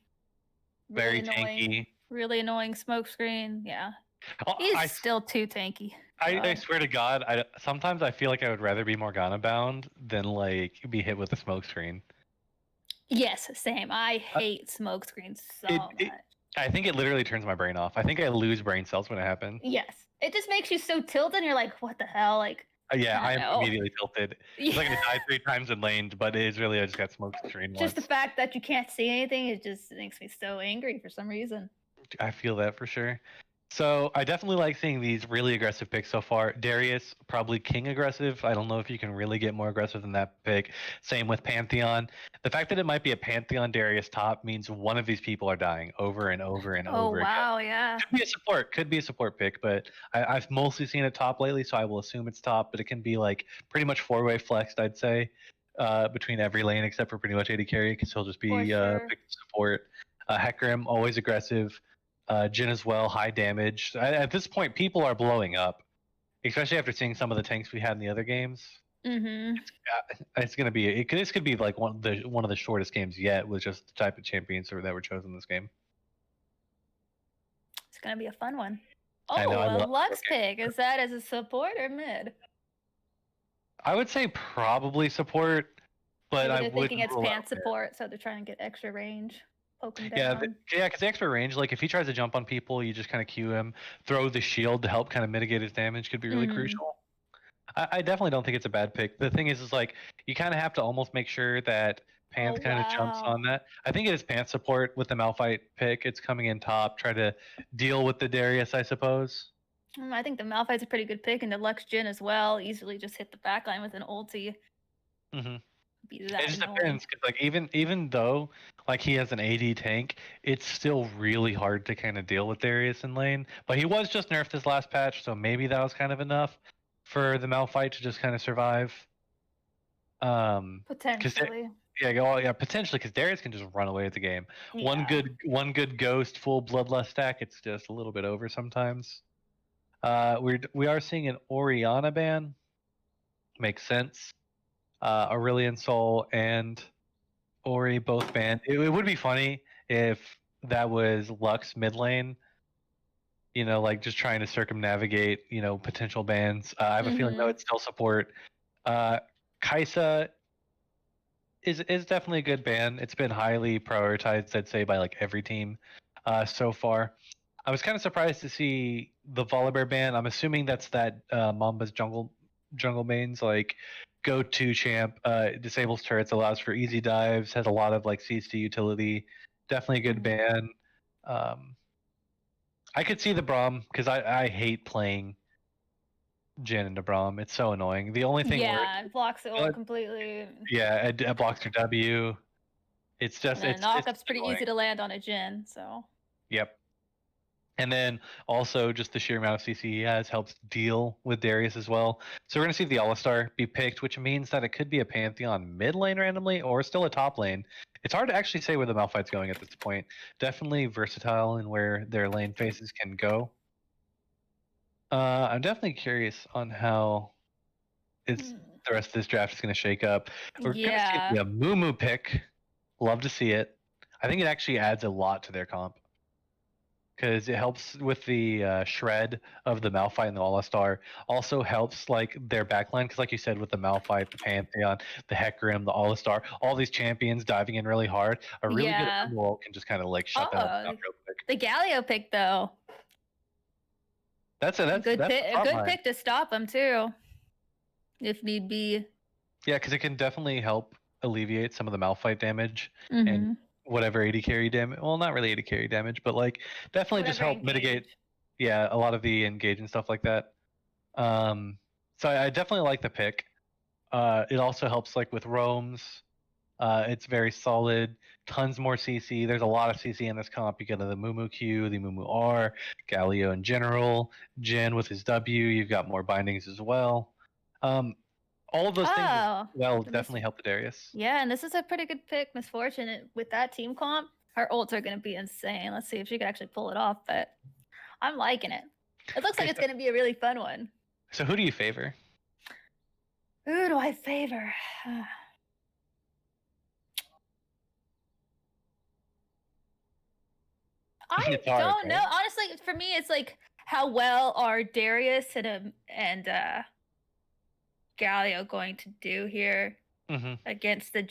very Really annoying. tanky. Really annoying smokescreen. Yeah. Oh, He's still too tanky. I swear to God, sometimes I feel like I would rather be Morgana bound than like be hit with a smoke screen. Yes, same. I hate smokescreens so much. I think it literally turns my brain off. I think I lose brain cells when it happens. Yes. It just makes you so tilted and you're like, what the hell? Like, Yeah, I I'm know. immediately tilted. It's like I died 3 times in lane, but it is really I just got smoke screen just the once. fact that you can't see anything, it just makes me so angry for some reason. I feel that for sure. So I definitely like seeing these really aggressive picks so far. Darius, probably king aggressive. I don't know if you can really get more aggressive than that pick. Same with Pantheon. The fact that it might be a Pantheon Darius top means one of these people are dying over and over and Oh, over wow, yeah. again. Could be a support pick, but I've mostly seen it top lately, so I will assume it's top, but it can be like pretty much 4-way flexed, I'd say, between every lane except for pretty much AD carry, because he'll just be sure. picked support. Hecarim, always aggressive. Jin as well, high damage. At this point, people are blowing up, especially after seeing some of the tanks we had in the other games. Mm-hmm. It's gonna be. This could be like one of the shortest games yet, with just the type of champions that were chosen this game. It's gonna be a fun one. I know, Oh, a Lux pick. Is that as a support or mid? I would say probably support, but Maybe I they're would thinking it's pant support, so they're trying to get extra range. Poke him down. Yeah, because the extra range, like if he tries to jump on people, you just kind of cue him, throw the shield to help kind of mitigate his damage could be really crucial. I definitely don't think it's a bad pick. The thing is like you kind of have to almost make sure that Pants kind of jumps on that. I think it is Pants support with the Malphite pick. It's coming in top, try to deal with the Darius, I suppose. I think the Malphite's a pretty good pick, and the Lux Jin as well. Easily just hit the backline with an ulti. Mm-hmm. Be that It just annoying. depends, cause like even though like he has an AD tank, it's still really hard to kind of deal with Darius in lane. But he was just nerfed this last patch, so maybe that was kind of enough for the Malphite to just kind of survive. Potentially. Yeah, potentially, because Darius can just run away with the game. Yeah. One good ghost, full bloodlust stack. It's just a little bit over sometimes. We are seeing an Orianna ban. Makes sense. Aurelion Sol and Ori both banned. It would be funny if that was Lux mid lane. You know, like just trying to circumnavigate, potential bans. I have a feeling though it's still support. Kaisa is definitely a good ban. It's been highly prioritized, I'd say, by like every team so far. I was kind of surprised to see the Volibear ban. I'm assuming that's that Mamba's jungle mains, like go-to champ, disables turrets, allows for easy dives, has a lot of like CST utility. Definitely a good ban. I could see the Braum because I hate playing Jhin into Braum. It's so annoying. The only thing it blocks the ult completely. Yeah, it blocks your W. It's just and knockup's pretty easy to land on a Jhin, so. Yep. And then also just the sheer amount of CC he has helps deal with Darius as well. So we're going to see the All-Star be picked, which means that it could be a Pantheon mid lane randomly or still a top lane. It's hard to actually say where the Malphite's going at this point. Definitely versatile in where their lane phases can go. I'm definitely curious on how the rest of this draft is going to shake up. We're going to see Yeah. the Mumu pick. Love to see it. I think it actually adds a lot to their comp because it helps with the shred of the Malphite and the All-Star. Also helps like their backline because, like you said, with the Malphite, the Pantheon, the Hecarim, the All-Star, all these champions diving in really hard. A really good Yeah. wall can just kind of like shut that up real quick. The Galio pick though. That's A good line. pick to stop him too, if need be. Yeah, because it can definitely help alleviate some of the Malphite damage Mm-hmm. and whatever 80 carry damage. Well, not really 80 carry damage, but like definitely just help mitigate. Yeah, a lot of the engage and stuff like that. So I definitely like the pick. It also helps like with roams. It's very solid. Tons more CC. There's a lot of CC in this comp. You get the Mumu Q, the Mumu R, Galio in general, Jin with his W. You've got more bindings as well. All of those things definitely help the Darius. Yeah, and this is a pretty good pick, Misfortune. With that team comp, her ults are going to be insane. Let's see if she can actually pull it off, but I'm liking it. It looks like it's going to be a really fun one. So who do you favor? Who do I favor? I don't know. Honestly, for me, it's like how well are Darius and Galio going to do here against the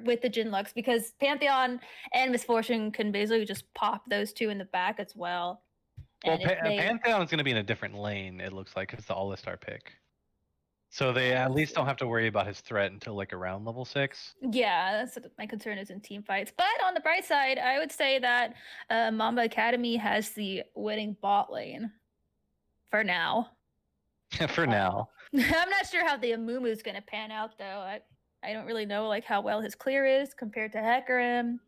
with the Jin Lux, because Pantheon and Misfortune can basically just pop those two in the back as well. Well, Pantheon is going to be in a different lane. It looks like it's the All-Star pick. So they at least don't have to worry about his threat until like around level 6. Yeah, that's my concern is in team fights. But on the bright side, I would say that Mamba Academy has the winning bot lane for now. For now. I'm not sure how the Amumu is going to pan out, though. I don't really know like how well his clear is compared to Hecarim.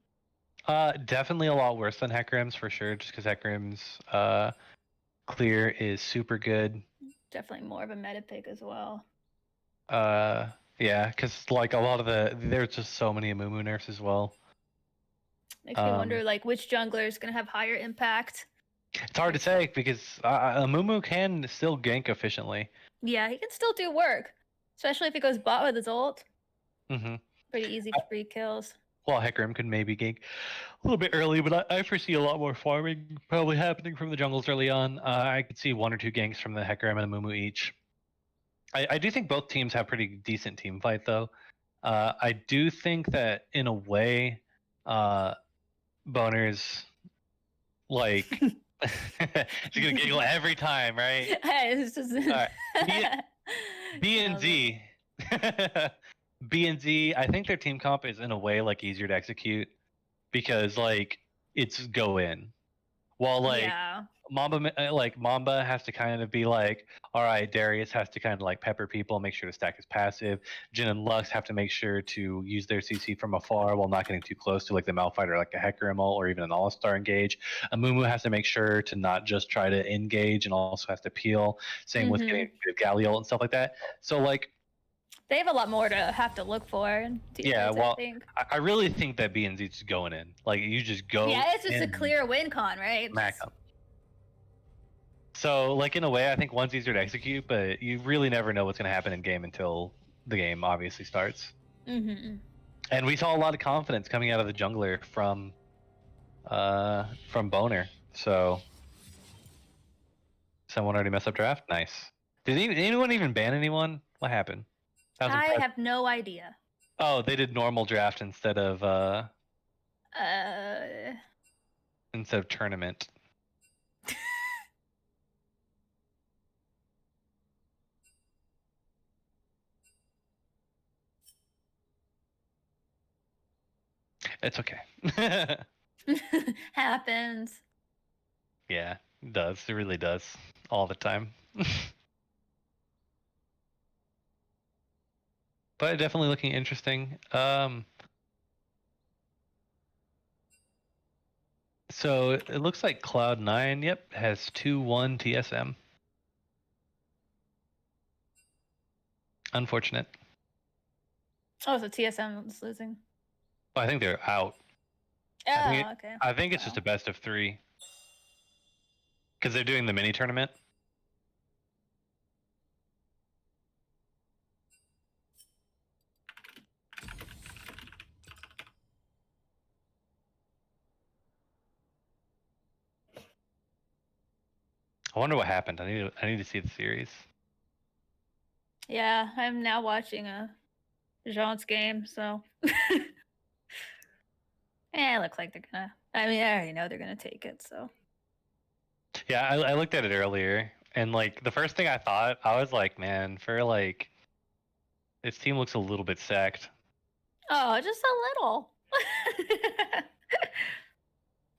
Definitely a lot worse than Hecarim's for sure, just because Hecarim's clear is super good. Definitely more of a meta pick as well. Yeah, because like a lot of there's just so many Amumu nerfs as well. Makes me wonder like which jungler is going to have higher impact. It's hard to say because Amumu can still gank efficiently. Yeah, he can still do work, especially if he goes bot with his ult. Mm-hmm. Pretty easy free kills. Well, Hecarim could maybe gank a little bit early, but I foresee a lot more farming probably happening from the jungles early on. I could see 1 or 2 ganks from the Hecarim and Amumu each. I do think both teams have pretty decent team fight, though. I do think that in a way, Boner's like she's gonna giggle every time, right? It's just... All right. B and Z. B and Z, I think their team comp is in a way like easier to execute because like it's go in. While like Mamba has to kind of be like, all right, Darius has to kind of like pepper people, make sure to stack his passive. Jin and Lux have to make sure to use their CC from afar while not getting too close to like the Malphite or like a Hecarim ult or even an All-Star engage. Amumu has to make sure to not just try to engage and also has to peel. Same with getting Galio and stuff like that. So like they have a lot more to have to look for. Yeah, well, I really think that B and Z just going in. Like you just go. Yeah, it's just a clear win con, right? Smack them. So, like in a way, I think one's easier to execute, but you really never know what's going to happen in game until the game obviously starts. Mm-hmm. And we saw a lot of confidence coming out of the jungler from Boner. So, someone already messed up draft. Nice. Did anyone even ban anyone? What happened? I have no idea. Oh, they did normal draft instead of tournament. It's okay. Happens. Yeah, it does. It really does. All the time. But definitely looking interesting. So So it looks like Cloud9, yep, has 2-1 TSM. Unfortunate. Oh, so TSM is losing. I think they're out. Oh, okay. I think it's just a best of 3. Because they're doing the mini tournament. I wonder what happened. I need to see the series. Yeah, I'm now watching Jean's game, so it looks like they're gonna. I mean, I already know they're gonna take it, so. Yeah, I looked at it earlier, and like the first thing I thought, I was like, man, for like this team looks a little bit sacked. Oh, just a little.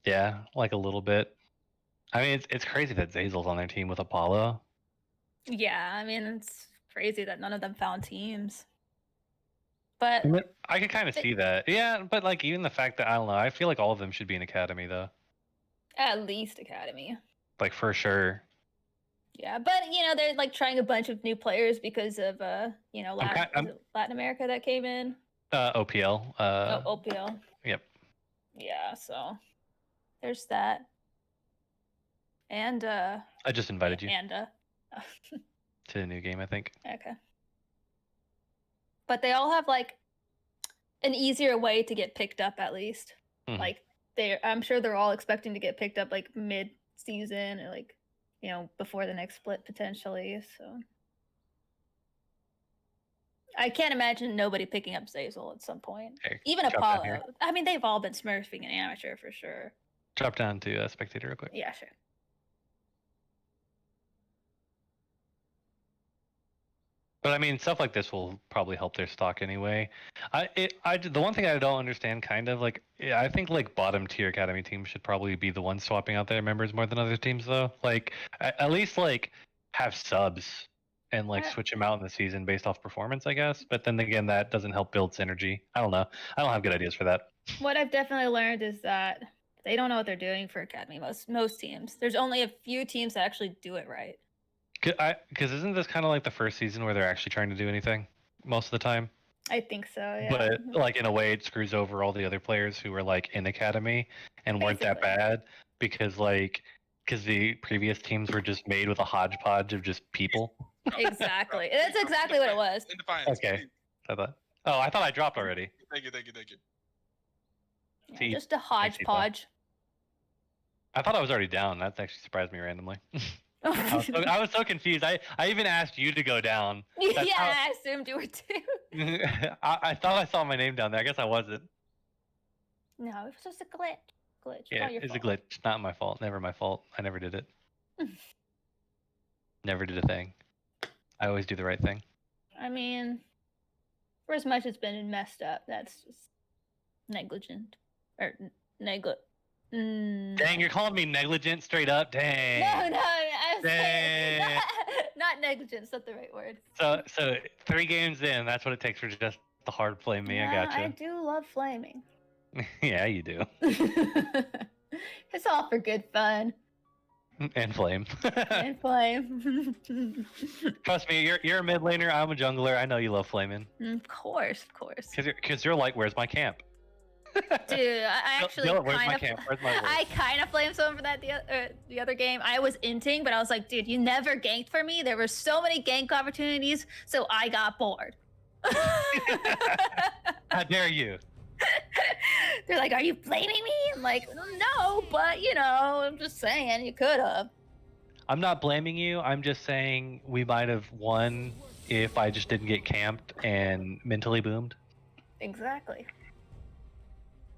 Yeah, like a little bit. I mean, it's crazy that Zazel's on their team with Apollo. Yeah, I mean, it's crazy that none of them found teams. But I could kind of see that. Yeah, but like even the fact that I don't know, I feel like all of them should be in academy though. at least academy. Like for sure. Yeah, but they're like trying a bunch of new players because of Latin America that came in. OPL. OPL. Yep. Yeah, so there's that. And I just invited you and to the new game, I think. okay. But they all have like an easier way to get picked up at least. Mhm. Like I'm sure they're all expecting to get picked up like mid-season or like before the next split potentially. So I can't imagine nobody picking up Zazel at some point. Hey, Even drop down here. Apollo. I mean, they've all been smurfing in amateur for sure. Drop down to spectator real quick. Yeah, sure. But I mean, stuff like this will probably help their stock anyway. The one thing I don't understand, kind of like, I think like bottom tier academy teams should probably be the ones swapping out their members more than other teams, though. Like, at least like have subs and like switch them out in the season based off performance, I guess. But then again, that doesn't help build synergy. I don't know. I don't have good ideas for that. What I've definitely learned is that they don't know what they're doing for academy. Most teams. There's only a few teams that actually do it right. Because isn't this kind of like the first season where they're actually trying to do anything most of the time? I think so, yeah. But like in a way, it screws over all the other players who were like in academy and weren't that bad because the previous teams were just made with a hodgepodge of just people. Exactly. That's exactly what it was. In defiance. Okay. I thought I dropped already. Thank you. Yeah, See, just a hodgepodge. I thought I was already down. That actually surprised me randomly. I was so confused. I even asked you to go down. I assumed you were too. I thought I saw my name down there. I guess I wasn't. No, it was just a glitch. Yeah, it's a glitch. Not my fault. Never my fault. I never did it. Never did a thing. I always do the right thing. I mean, for as much as it's been messed up, that's just negligent. Or Dang, you're calling me negligent straight up? Dang. No, I'm saying not negligence. That's the right word. So 3 games in, that's what it takes for just the hard flame me. I gotcha. I do love flaming. Yeah, you do. It's all for good fun. And flame. And flame. Trust me, you're a mid laner. I'm a jungler. I know you love flaming. Of course. Because you're like, where's my camp? Dude, I actually kind of flamed someone for that the other game. I was inting, but I was like, dude, you never ganked for me. There were so many gank opportunities, so I got bored. How dare you? They're like, are you blaming me? I'm like, no, but I'm just saying you could have. I'm not blaming you. I'm just saying we might have won if I just didn't get camped and mentally boomed. Exactly.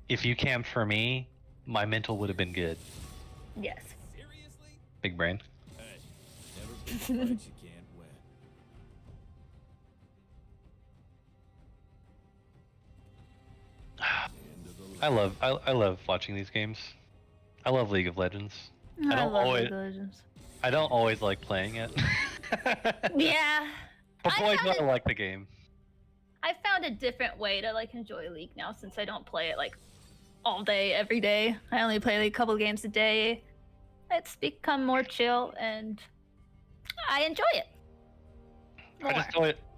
If you camped for me, my mental would have been good. Yes. Big brain. Hey, never you can't win. I love watching these games. I love League of Legends. I love League of Legends. I don't always like playing it. Yeah. But boy, do I like the game. I found a different way to like enjoy League now since I don't play it like all day, every day. I only play like a couple games a day. It's become more chill, and I enjoy it.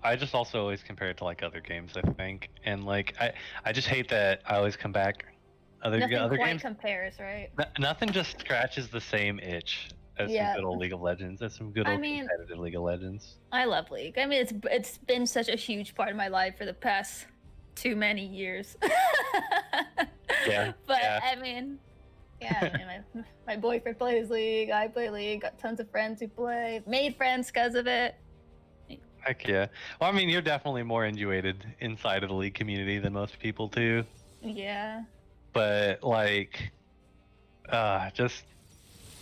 I just also always compare it to like other games, I think, and like I just hate that I always come back. Other Nothing quite games, compares, right? nothing just scratches the same itch as Yeah. some good old League of Legends, as some good I old mean- competitive League of Legends. I love League. I mean, it's been such a huge part of my life for the past too many years. Yeah. But yeah. I mean, yeah, I mean, my boyfriend plays League. I play League. Got tons of friends who play. Made friends because of it. Heck yeah. Well, I mean, you're definitely more intuited inside of the League community than most people too. Yeah. But like, just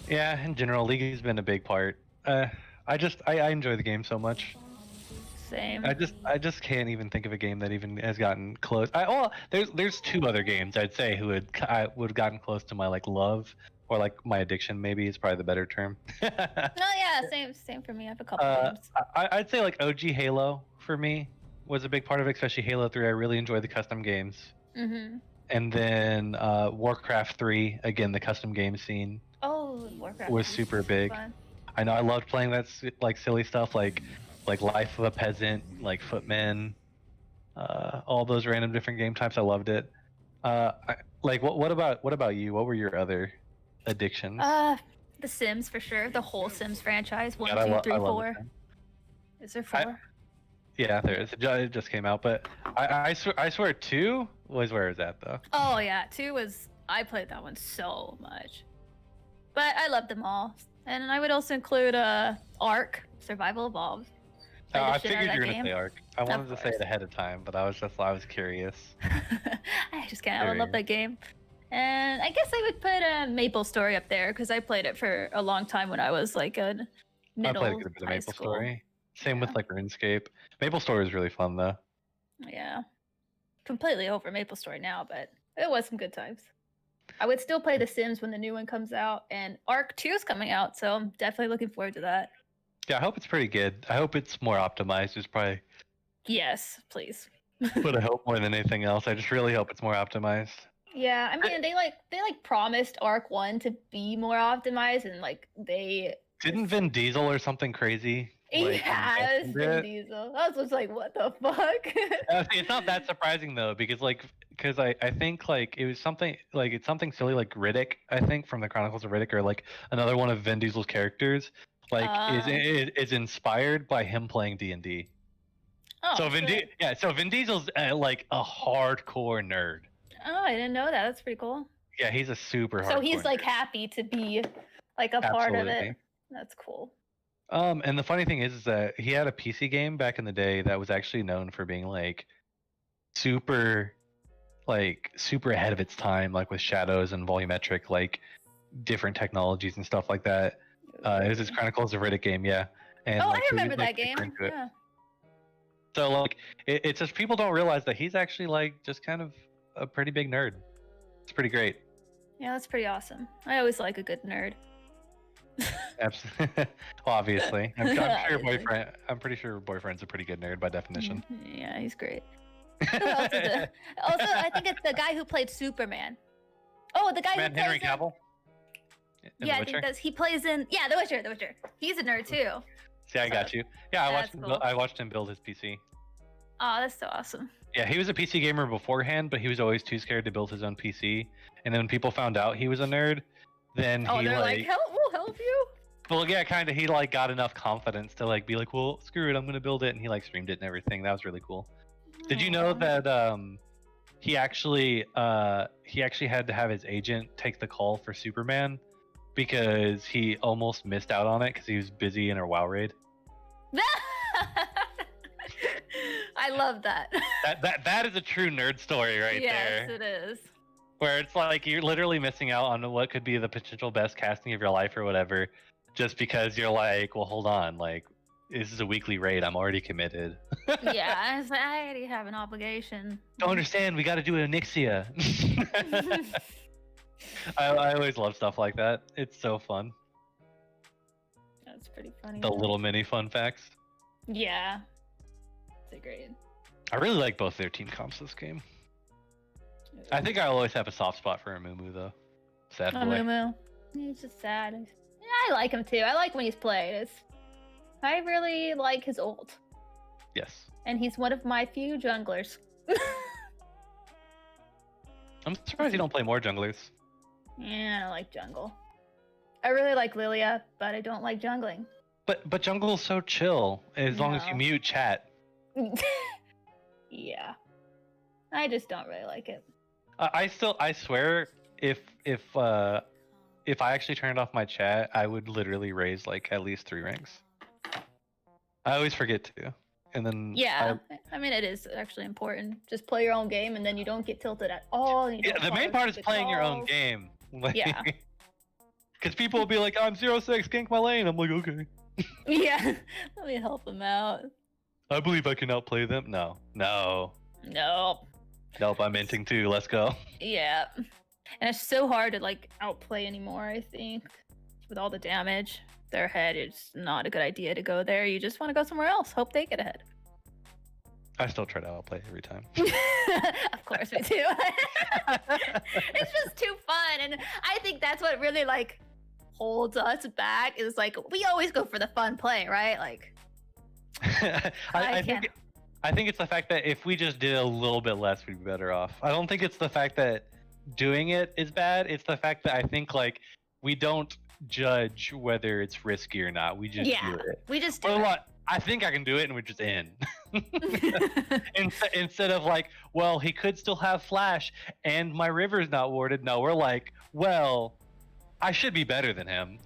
yeah, in general, League has been a big part. I enjoy the game so much. Same. I just can't even think of a game that even has gotten close. There's two other games I'd say who I would have gotten close to my like love or like my addiction, maybe is probably the better term. No, yeah, same for me. I have a couple games. I'd say like OG Halo for me was a big part of it, especially Halo 3. I really enjoy the custom games. Mm-hmm. And then Warcraft 3, again, the custom game scene Oh, Warcraft was is super big. fun. I know I loved playing that like silly stuff like Life of a Peasant, like Footmen, all those random different game types. I loved it. What about you? What were your other addictions? The Sims for sure. The whole Sims franchise. One, God, I 2, 3, love the 4. Sims. Is there 4? Yeah, there is. It just came out, but I swear 2 was where it's at though. Oh yeah, 2 was. I played that one so much, but I loved them all. And I would also include Ark, Survival Evolved. Played the I shit out of figured you were that gonna game. say Ark. I wanted to say course. it ahead of time, but I was curious. I just can't. I love that game. And I guess I would put Maple Story up there because I played it for a long time when I was like a I middle played a good bit of high Maple school. Story. Same with Yeah. like RuneScape. Maple Story was really fun though. Yeah, completely over Maple Story now, but it was some good times. I would still play The Sims when the new one comes out, and Ark 2 is coming out, so I'm definitely looking forward to that. Yeah, I hope it's pretty good. I hope it's more optimized. Is probably Yes, please. what I hope more than anything else. I just really hope it's more optimized. Yeah, I mean they promised Ark 1 to be more optimized, and like they Didn't Vin Diesel or something crazy? Like, yes, mentioned Vin it? Diesel. I was just like, what the fuck? See, it's not that surprising though, because I think like it was something like it's something silly like Riddick, I think from the Chronicles of Riddick, or like another one of Vin Diesel's characters, like is inspired by him playing D&D. Oh, So shit. so Vin Diesel's like a hardcore nerd. Oh, I didn't know that. That's pretty cool. Yeah, he's a super hardcore. So he's like nerd. happy to be like a part of Absolutely. it. That's cool. And the funny thing is that he had a PC game back in the day that was actually known for being super ahead of its time, like with shadows and volumetric, like different technologies and stuff like that. It was his Chronicles of Riddick game, yeah. And Oh, like, I he was, remember like, that game. super into it. Yeah. So like, it's just people don't realize that he's actually like just kind of a pretty big nerd. It's pretty great. Yeah, that's pretty awesome. I always like a good nerd. Absolutely. Well, obviously, I'm sure Obviously. boyfriend. I'm pretty sure boyfriend's a pretty good nerd by definition. Yeah, he's great. Who else is it? Also, I think it's the guy who played Superman. Oh, the guy Man, who plays Henry Cavill. In yeah, The I Witcher? think he plays in The Witcher. The Witcher. He's a nerd too. See, I got you. Yeah, That's cool. I watched him build his PC. Oh, that's so awesome. Yeah, he was a PC gamer beforehand, but he was always too scared to build his own PC. And then when people found out he was a nerd, then Oh, he they're like, help! We'll help you. well, yeah, kind of. He like got enough confidence to like be like, well, screw it, I'm gonna build it, and he like streamed it and everything. That was really cool. Did you know that he actually had to have his agent take the call for Superman because he almost missed out on it because he was busy in a WoW raid? I love that. That is a true nerd story right yes, there. it is. Where it's like you're literally missing out on what could be the potential best casting of your life or whatever, just because you're like, well, hold on, like this is a weekly raid. I'm already committed. Yeah, I was like, I already have an obligation. Don't understand. We got to do an Nixia. I always love stuff like that. It's so fun. That's pretty funny. The little mini fun facts. Yeah. It's great. I really like both their team comps this game. Oh, I think I'll always have a soft spot for Amumu though. Sad boy. Moo. He's just sad. Yeah, I like him too. I like when he's played. I really like his ult. Yes. And he's one of my few junglers. I'm surprised you don't play more junglers. Yeah, I don't like jungle. I really like Lilia, but I don't like jungling. But jungle's so chill as long as you No. mute chat. Yeah. I just don't really like it. I swear if I actually turned off my chat, I would literally raise like at least 3 ranks. I always forget to. And then Yeah, I mean, it is actually important. Just play your own game, and then you don't get tilted at all. And you don't the main follow part is stupid playing your own calls. game. Like, Yeah. Because people will be like, I'm 0-6, gank my lane. I'm like, okay. Yeah, let me help him out. I believe I can outplay them. No. Nope. Nope, I'm inting too. Let's go. Yeah. And it's so hard to like outplay anymore, I think. With all the damage. Their head is not a good idea to go there. You just want to go somewhere else. Hope they get ahead. I still try to outplay every time. Of course we do. It's just too fun. And I think that's what really like holds us back is like we always go for the fun play, right? Like I think it's the fact that if we just did a little bit less, we'd be better off. I don't think it's the fact that doing it is bad. It's the fact that I think like we don't judge whether it's risky or not. We just do it. We just do Or it. what? I think I can do it, and we're just in. Instead of like, well, he could still have flash, and my river's not warded. No, we're like, well, I should be better than him.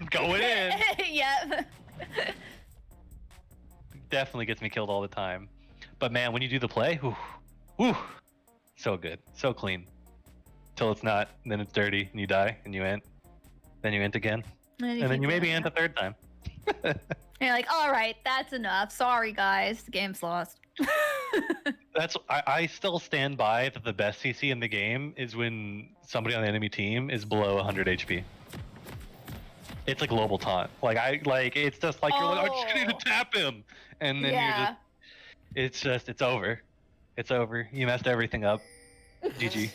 Going in. Yep. Definitely gets me killed all the time. But man, when you do the play, whew, so good, so clean. Till it's not, and then it's dirty, and you die, and you int. Then you int again, and then you maybe int a third time. You're like, all right, that's enough. Sorry, guys, the game's lost. I still stand by that the best CC in the game is when somebody on the enemy team is below 100 HP. It's a global taunt. It's just like you're like, I just need to tap him, and then it's over. It's over. You messed everything up. GG.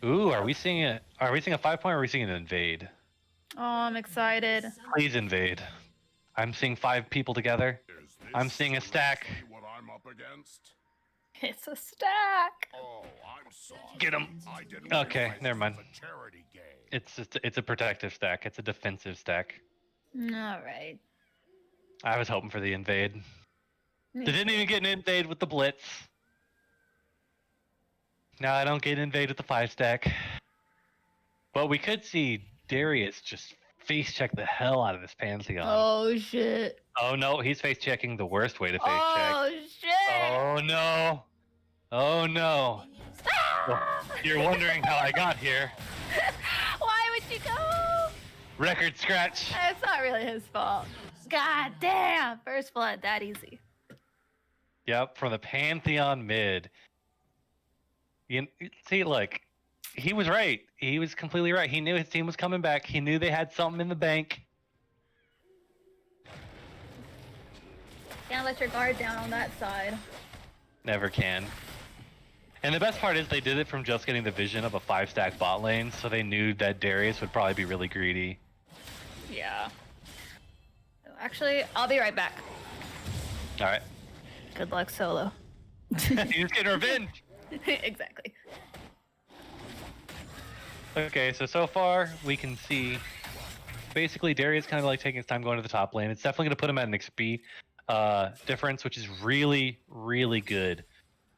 Ooh, are we seeing a 5-point or are we seeing an invade? Oh, I'm excited. Please invade. I'm seeing 5 people together. I'm seeing a stack. What I'm up against? It's a stack. Oh, I'm sorry. Get him. I didn't Okay, realize never this mind. was a charity game. It's a protective stack. It's a defensive stack. All right. I was hoping for the invade. They didn't even get an invade with the blitz. Now I don't get invade with the 5 stack. But we could see Darius just face check the hell out of this Pantheon. Oh shit. Oh no, he's face checking the worst way to face Oh check. shit. Oh no. Oh no. Well, you're wondering how I got here. Why would you go? Record scratch. It's not really his fault. God damn. First blood, that easy. Yep, from the Pantheon mid. See, look, he was right. He was completely right. He knew his team was coming back. He knew they had something in the bank. Can't let your guard down on that side. Never can. And the best part is they did it from just getting the vision of a 5-stack bot lane, so they knew that Darius would probably be really greedy. Yeah. Actually, I'll be right back. All right. Good luck, solo. He's getting revenge. Exactly. Okay, so far we can see basically Darius kind of like taking his time going to the top lane. It's definitely going to put him at an XP difference, which is really, really good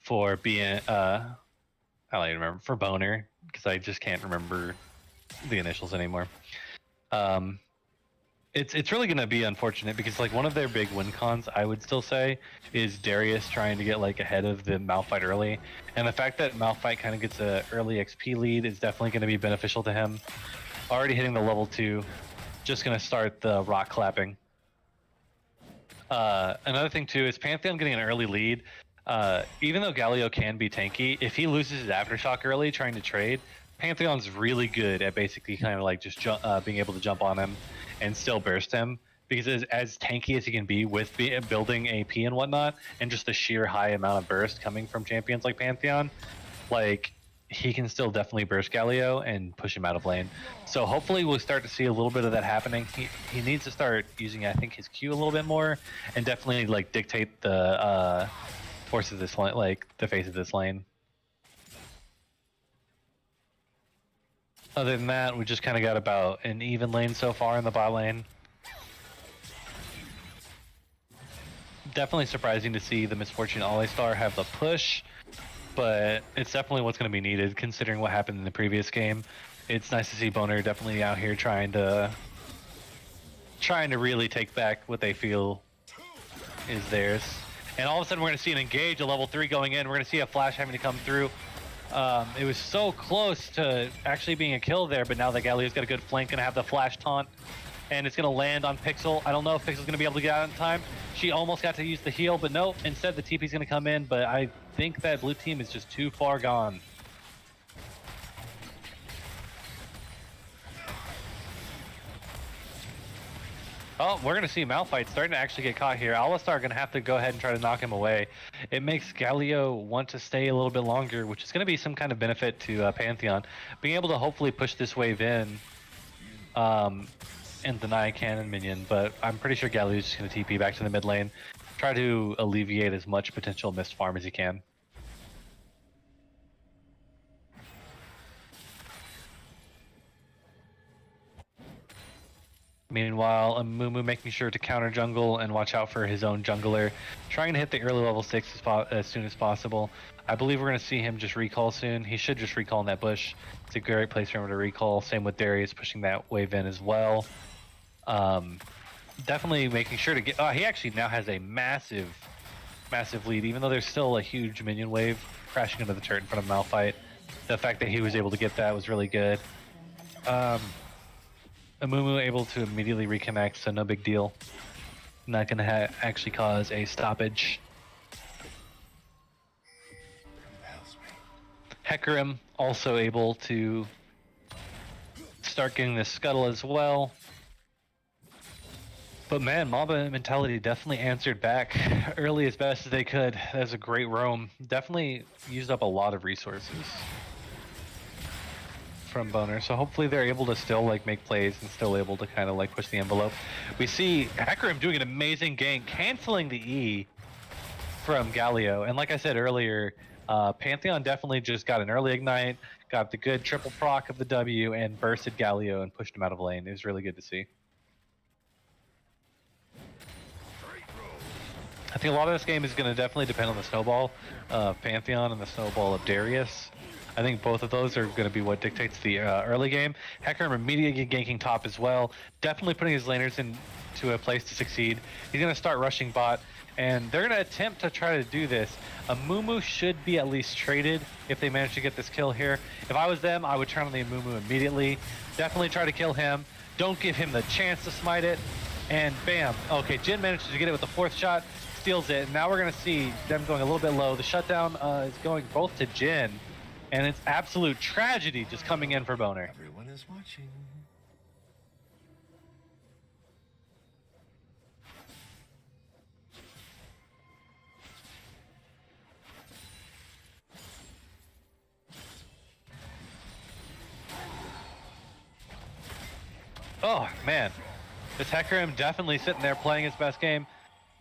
for being I don't even remember, for Boner, because I just can't remember the initials anymore. It's really going to be unfortunate because like one of their big win cons, I would still say, is Darius trying to get like ahead of the Malphite early, and the fact that Malphite kind of gets a early XP lead is definitely going to be beneficial to him. Already hitting the level 2, just going to start the rock clapping. Another thing too is Pantheon getting an early lead. Even though Galio can be tanky, if he loses his Aftershock early trying to trade, Pantheon's really good at basically kind of like just being able to jump on him and still burst him. because as tanky as he can be with building AP and whatnot, and just the sheer high amount of burst coming from champions like Pantheon, like he can still definitely burst Galio and push him out of lane. So hopefully we'll start to see a little bit of that happening. He needs to start using, I think, his Q a little bit more, and definitely like dictate the force of this lane, like the face of this lane. Other than that, we just kind of got about an even lane so far in the bot lane. Definitely surprising to see the Misfortune Alistar have the push, but it's definitely what's going to be needed considering what happened in the previous game. It's nice to see Boner definitely out here trying to really take back what they feel is theirs. And all of a sudden we're going to see an engage, a level 3 going in. We're going to see a flash having to come through. It was so close to actually being a kill there, but now that Galio's got a good flank, going to have the flash taunt, and it's going to land on Pixel. I don't know if Pixel's going to be able to get out in time. She almost got to use the heal, but no, instead the TP's going to come in, but I think that blue team is just too far gone. Oh, we're going to see Malphite starting to actually get caught here. Alistar going to have to go ahead and try to knock him away. It makes Galio want to stay a little bit longer, which is going to be some kind of benefit to Pantheon. Being able to hopefully push this wave in and deny cannon minion, but I'm pretty sure Galio's just going to TP back to the mid lane. Try to alleviate as much potential missed farm as he can. Meanwhile, Amumu making sure to counter jungle and watch out for his own jungler, trying to hit the early level 6 as soon as possible. I believe we're going to see him just recall soon. He should just recall in that bush. It's a great place for him to recall. Same with Darius pushing that wave in as well. Definitely making sure to get... he actually now has a massive lead, even though there's still a huge minion wave crashing into the turret in front of Malphite. The fact that he was able to get that was really good. Amumu able to immediately reconnect, so no big deal. Not going to actually cause a stoppage. Hecarim also able to start getting this scuttle as well. But man, Mamba Mentality definitely answered back early as best as they could. That was a great roam. Definitely used up a lot of resources from Boner, so hopefully they're able to still like make plays and still able to kind of like push the envelope. We see Hecarim doing an amazing gank, canceling the E from Galio, and like I said earlier, Pantheon definitely just got an early ignite, got the good triple proc of the W, and bursted Galio and pushed him out of lane. It was really good to see. I think a lot of this game is going to definitely depend on the snowball of Pantheon and the snowball of Darius. I think both of those are going to be what dictates the early game. Hecarim immediately ganking top as well. Definitely putting his laners into a place to succeed. He's going to start rushing bot, and they're going to attempt to try to do this. Amumu should be at least traded if they manage to get this kill here. If I was them, I would turn on the Amumu immediately. Definitely try to kill him. Don't give him the chance to smite it. And bam. Okay, Jin manages to get it with the 4th shot. Steals it. And now we're going to see them going a little bit low. The shutdown is going both to Jin. And it's absolute tragedy just coming in for Boner. Everyone is watching. Oh, man. This Hecarim definitely sitting there playing his best game,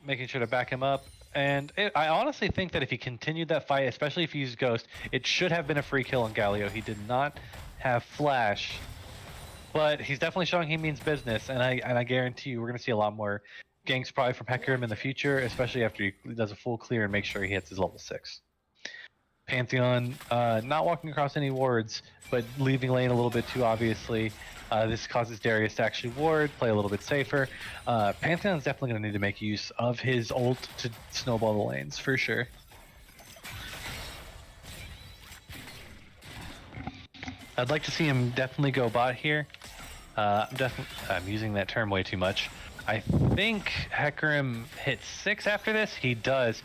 making sure to back him up. And I honestly think that if he continued that fight, especially if he used Ghost, it should have been a free kill on Galio. He did not have Flash, but he's definitely showing he means business, and I guarantee you we're going to see a lot more ganks probably from Hecarim in the future, especially after he does a full clear and makes sure he hits his level 6. Pantheon not walking across any wards, but leaving lane a little bit too obviously. This causes Darius to actually ward, play a little bit safer. Pantheon's definitely going to need to make use of his ult to snowball the lanes, for sure. I'd like to see him definitely go bot here. I'm using that term way too much. I think Hecarim hits 6 after this. He does.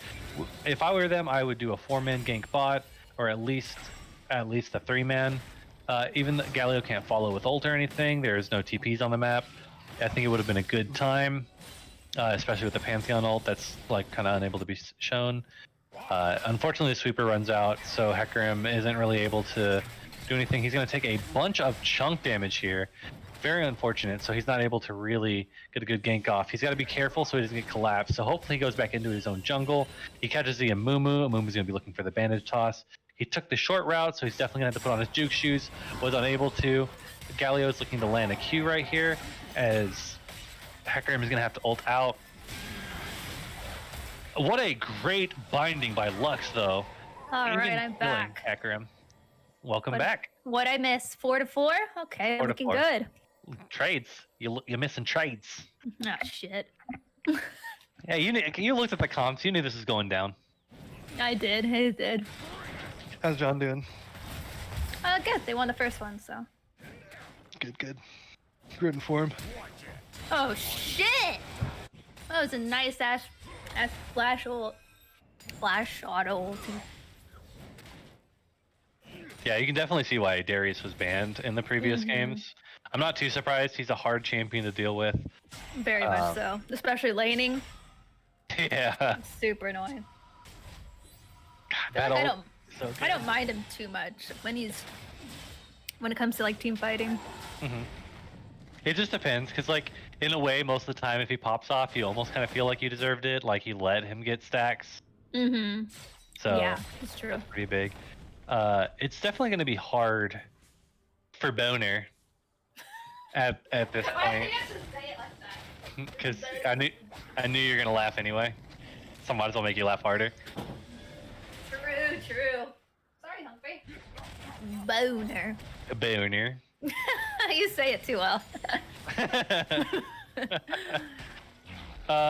If I were them, I would do a 4-man gank bot, or at least a 3-man. Even though Galio can't follow with ult or anything, there's no TPs on the map. I think it would have been a good time, especially with the Pantheon ult that's like kind of unable to be shown. Unfortunately, the sweeper runs out, so Hecarim isn't really able to do anything. He's going to take a bunch of chunk damage here. Very unfortunate, so he's not able to really get a good gank off. He's got to be careful so he doesn't get collapsed. So hopefully he goes back into his own jungle. He catches the Amumu. Amumu's going to be looking for the bandage toss. He took the short route, so he's definitely going to have to put on his juke shoes. Was unable to. Galio's looking to land a Q right here, as Hecarim is going to have to ult out. What a great binding by Lux, though. All Even right, I'm killing back. Hecarim. Welcome back. What'd I miss? 4-4? Okay, 4 to looking 4. good. Trades. You're missing trades. Ah, shit. Yeah, you looked at the comps. You knew this was going down. I did. How's John doing? Good. They won the first one, so. Good. Good in form. Oh, shit! That was a nice ass flash auto ulti. Yeah, you can definitely see why Darius was banned in the previous games. I'm not too surprised. He's a hard champion to deal with. Very much so. Especially laning. Yeah. It's super annoying. That I ult is so I don't good. mind him too much when it comes to like team fighting. It just depends, because like in a way, most of the time, if he pops off, you almost kind of feel like you deserved it. Like he let him get stacks. Mm-hmm. So Yeah, it's true. that's pretty big. It's definitely going to be hard for Boner at this point. Because I knew you were gonna laugh anyway. So might as well make you laugh harder. True. Sorry, Humphrey. Boner. A Boner. You say it too well.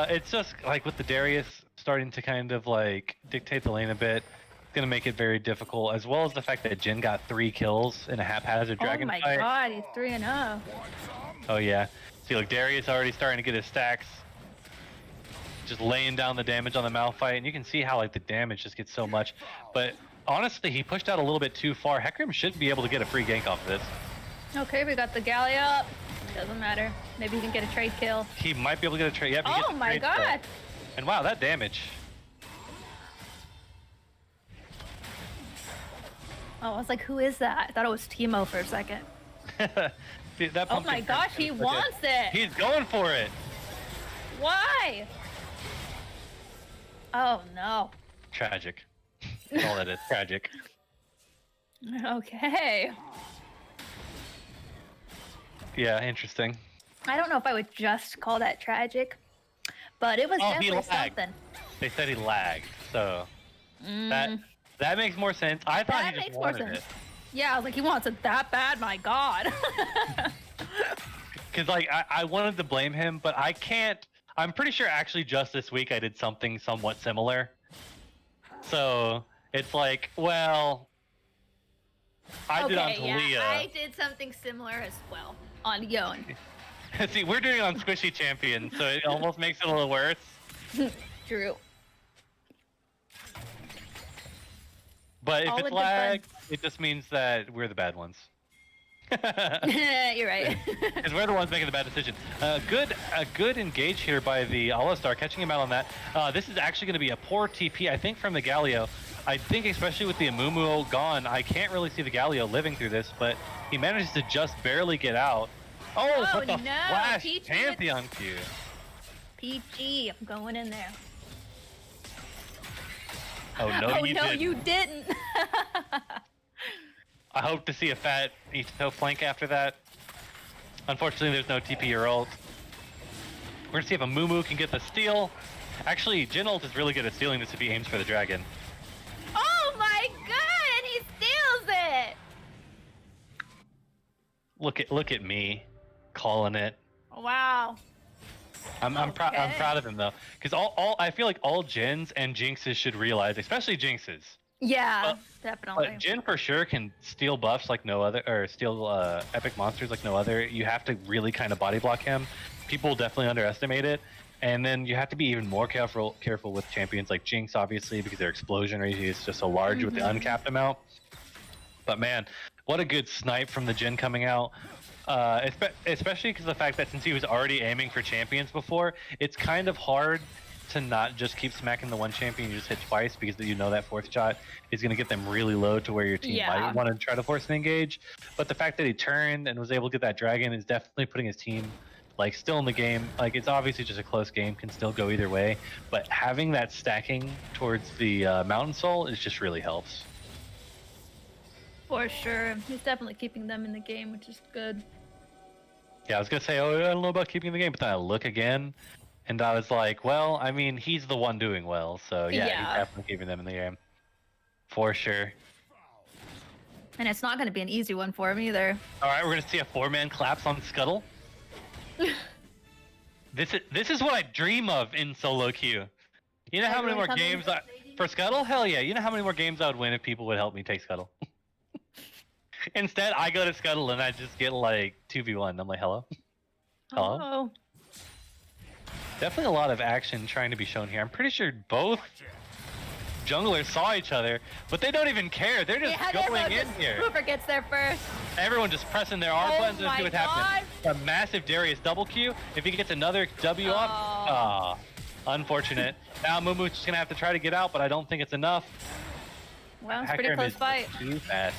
It's just like with the Darius starting to kind of like dictate the lane a bit. It's gonna make it very difficult, as well as the fact that Jin got 3 kills in a haphazard dragon Oh my fight. god, he's 3-0. Oh yeah. See, look, Darius already starting to get his stacks. Just laying down the damage on the Malphite, and you can see how like the damage just gets so much. But honestly, he pushed out a little bit too far. Hecarim should be able to get a free gank off of this. Okay, we got the Gallia up. Doesn't matter. Maybe he can get a trade kill. He might be able to get a trade. Yep, he gets Oh a my trade kill. god. And wow, that damage. Oh, I was like, who is that? I thought it was Teemo for a second. See, that Oh pumpkin my gosh, he is so good. wants it. He's going for it. Why? Oh no. Tragic. That's all that is. Tragic. Okay. Yeah, interesting. I don't know if I would just call that tragic, but it was Oh, he definitely lagged. something. They said he lagged, so that makes more sense. I thought That he just makes more wanted sense. it. Yeah, I was like, he wants it that bad, my god. Because like I wanted to blame him, but I can't. I'm pretty sure actually just this week I did something somewhat similar. So it's like, well, I did on Okay, yeah, Talia. I did something similar as well on Yon. See, we're doing it on Squishy Champion, so it almost makes it a little worse. True. But if All in it's good lag, it just means that we're the bad ones. You're right. Because we're the ones making the bad decision. A good engage here by the All-Star, catching him out on that. This is actually going to be a poor TP, I think, from the Galio. I think especially with the Amumu gone, I can't really see the Galio living through this, but he manages to just barely get out. Oh, Oh, what the no, flash Peach Pantheon Q. PG, I'm going in there. Oh, no, Oh you no, didn't. you didn't. I hope to see a fat Ito flank after that. Unfortunately, there's no TP or ult. We're gonna see if a Mumu can get the steal. Actually, Jin ult is really good at stealing this if he aims for the dragon. Oh my god, and he steals it. Look at me, calling it. Wow. I'm proud Okay. of him though, because all I feel like all Jins and Jinxes should realize, especially Jinxes. Yeah, But definitely. Jin for sure can steal buffs like no other, or steal epic monsters like no other. You have to really kind of body block him. People definitely underestimate it, and then you have to be even more careful with champions like Jinx, obviously, because their explosion rate is just so large with the uncapped amount. But man, what a good snipe from the Jin coming out. Especially because the fact that since he was already aiming for champions before, it's kind of hard to not just keep smacking the one champion you just hit twice, because you know that fourth shot is going to get them really low to where your team Yeah. might want to try to force an engage. But the fact that he turned and was able to get that dragon is definitely putting his team like still in the game. Like, it's obviously just a close game, can still go either way, but having that stacking towards the Mountain Soul is just really helps. For sure. He's definitely keeping them in the game, which is good. Yeah, I was gonna say, oh, I don't know about keeping the game, but then I look again, and I was like, well, I mean, he's the one doing well, so yeah, Yeah. he's definitely keeping them in the game, for sure. And it's not going to be an easy one for him either. All right, we're gonna see a 4-man collapse on Scuttle. This is what I dream of in solo queue. You know how many more games for Scuttle? Hell yeah! You know how many more games I would win if people would help me take Scuttle? Instead, I go to Scuttle and I just get like 2v1. I'm like, hello? Hello? Oh. Definitely a lot of action trying to be shown here. I'm pretty sure both junglers saw each other, but they don't even care. They're just going in here. Whoever gets there first. Everyone just pressing their R buttons and see what happens. God. A massive Darius double Q. If he gets another W off, unfortunate. Now Mumu's just gonna have to try to get out, but I don't think it's enough. Well, it's a pretty close fight. Too fast.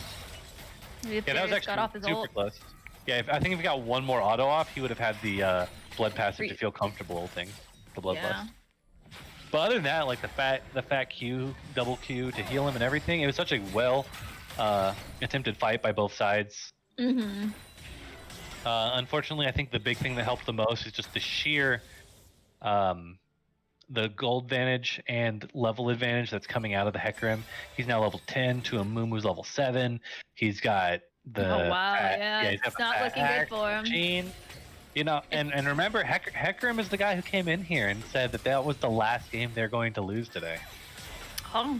Maybe if Yeah, that was Darius got off actually his super ult. close. Yeah, I think if he got one more auto off, he would have had the blood passive to feel comfortable ulting the bloodlust. Yeah. But other than that, like the fat Q, double Q to heal him and everything, it was such a well attempted fight by both sides. Mm-hmm. Unfortunately, I think the big thing that helped the most is just the sheer the gold advantage and level advantage that's coming out of the Hecarim. He's now level 10 to a Mumu's level 7. He's got the Oh wow, yeah, he's got it's the not fat looking good axe for him. machine. You know, and remember, Hecarim is the guy who came in here and said that was the last game they're going to lose today. Oh,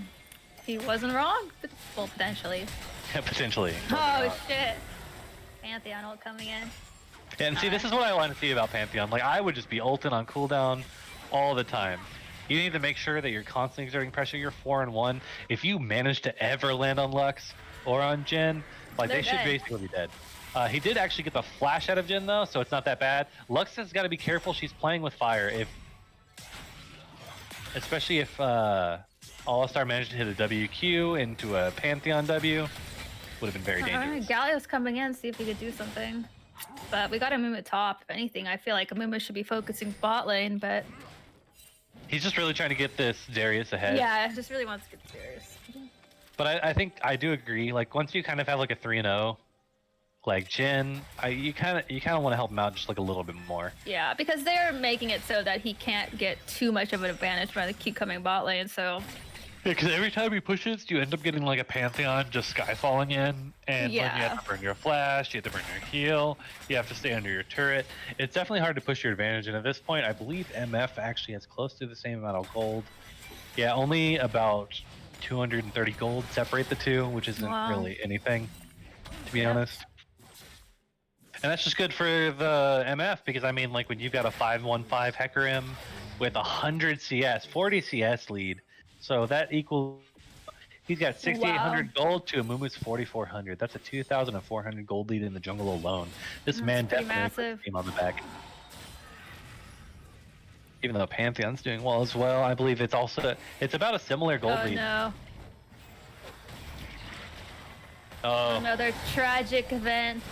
he wasn't wrong. Well, potentially. Potentially. Oh shit. Pantheon ult coming in. And see, this is what I want to see about Pantheon. Like, I would just be ulting on cooldown all the time. You need to make sure that you're constantly exerting pressure. You're 4-1. If you manage to ever land on Lux or on Jhin, like, They're they should dead. basically be dead. He did actually get the flash out of Jhin though, so it's not that bad. Lux has got to be careful. She's playing with fire. Especially if All-Star managed to hit a WQ into a Pantheon W, would have been very dangerous. Galio's coming in, see if he could do something. But we got Amumu top. If anything, I feel like Amumu should be focusing bot lane, but He's just really trying to get this Darius ahead. yeah, just really wants to get the Darius. But I think I do agree. Like, once you kind of have like a 3-0, like Jhin, you kind of want to help him out just like a little bit more. Yeah, because they're making it so that he can't get too much of an advantage by the keep coming bot lane. So Yeah, because every time he pushes, you end up getting like a Pantheon just skyfalling in, and like, you Yeah. have to burn your flash, you have to burn your heal, you have to stay under your turret. It's definitely hard to push your advantage, and at this point, I believe MF actually has close to the same amount of gold. Yeah, only about 230 gold separate the two, which isn't Wow. really anything, to be honest. And that's just good for the MF, because I mean, like, when you've got a 5-1-5 Hecarim with 100 CS, 40 CS lead, so that equals, he's got 6,800 gold to Amumu's 4,400. That's a 2,400 gold lead in the jungle alone. This That's man pretty definitely put massive. the team on the back. Even though Pantheon's doing well as well, I believe it's about a similar gold oh lead. no, Oh, another tragic event.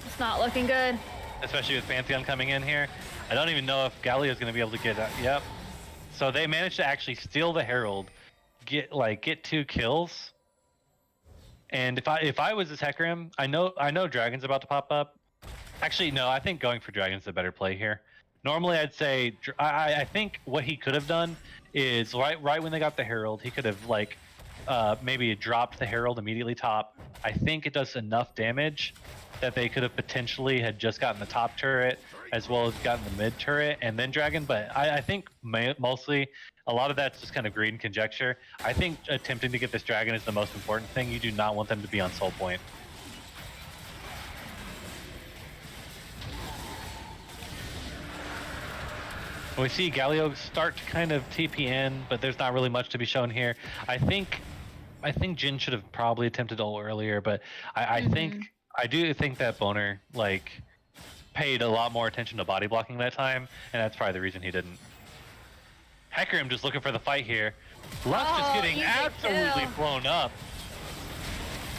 It's not looking good. especially with Pantheon coming in here. I don't even know if Galio's going to be able to get out. Yep. So they managed to actually steal the Herald, get 2 kills. And if I was this Hecarim, I know Dragon's about to pop up. Actually, no, I think going for Dragon's the better play here. Normally, I'd say I think what he could have done is right when they got the Herald, he could have maybe dropped the Herald immediately top. I think it does enough damage that they could have potentially had just gotten the top turret as well as gotten the mid turret and then Dragon. But I think mostly a lot of that's just kind of greed and conjecture. I think attempting to get this Dragon is the most important thing. You do not want them to be on soul point. We see Galio start to kind of TP in, but there's not really much to be shown here. I think I think Jin should have probably attempted ult earlier, but I do think that Boner like paid a lot more attention to body blocking that time, and that's probably the reason he didn't. Hecarim just looking for the fight here. Lux just getting absolutely blown up.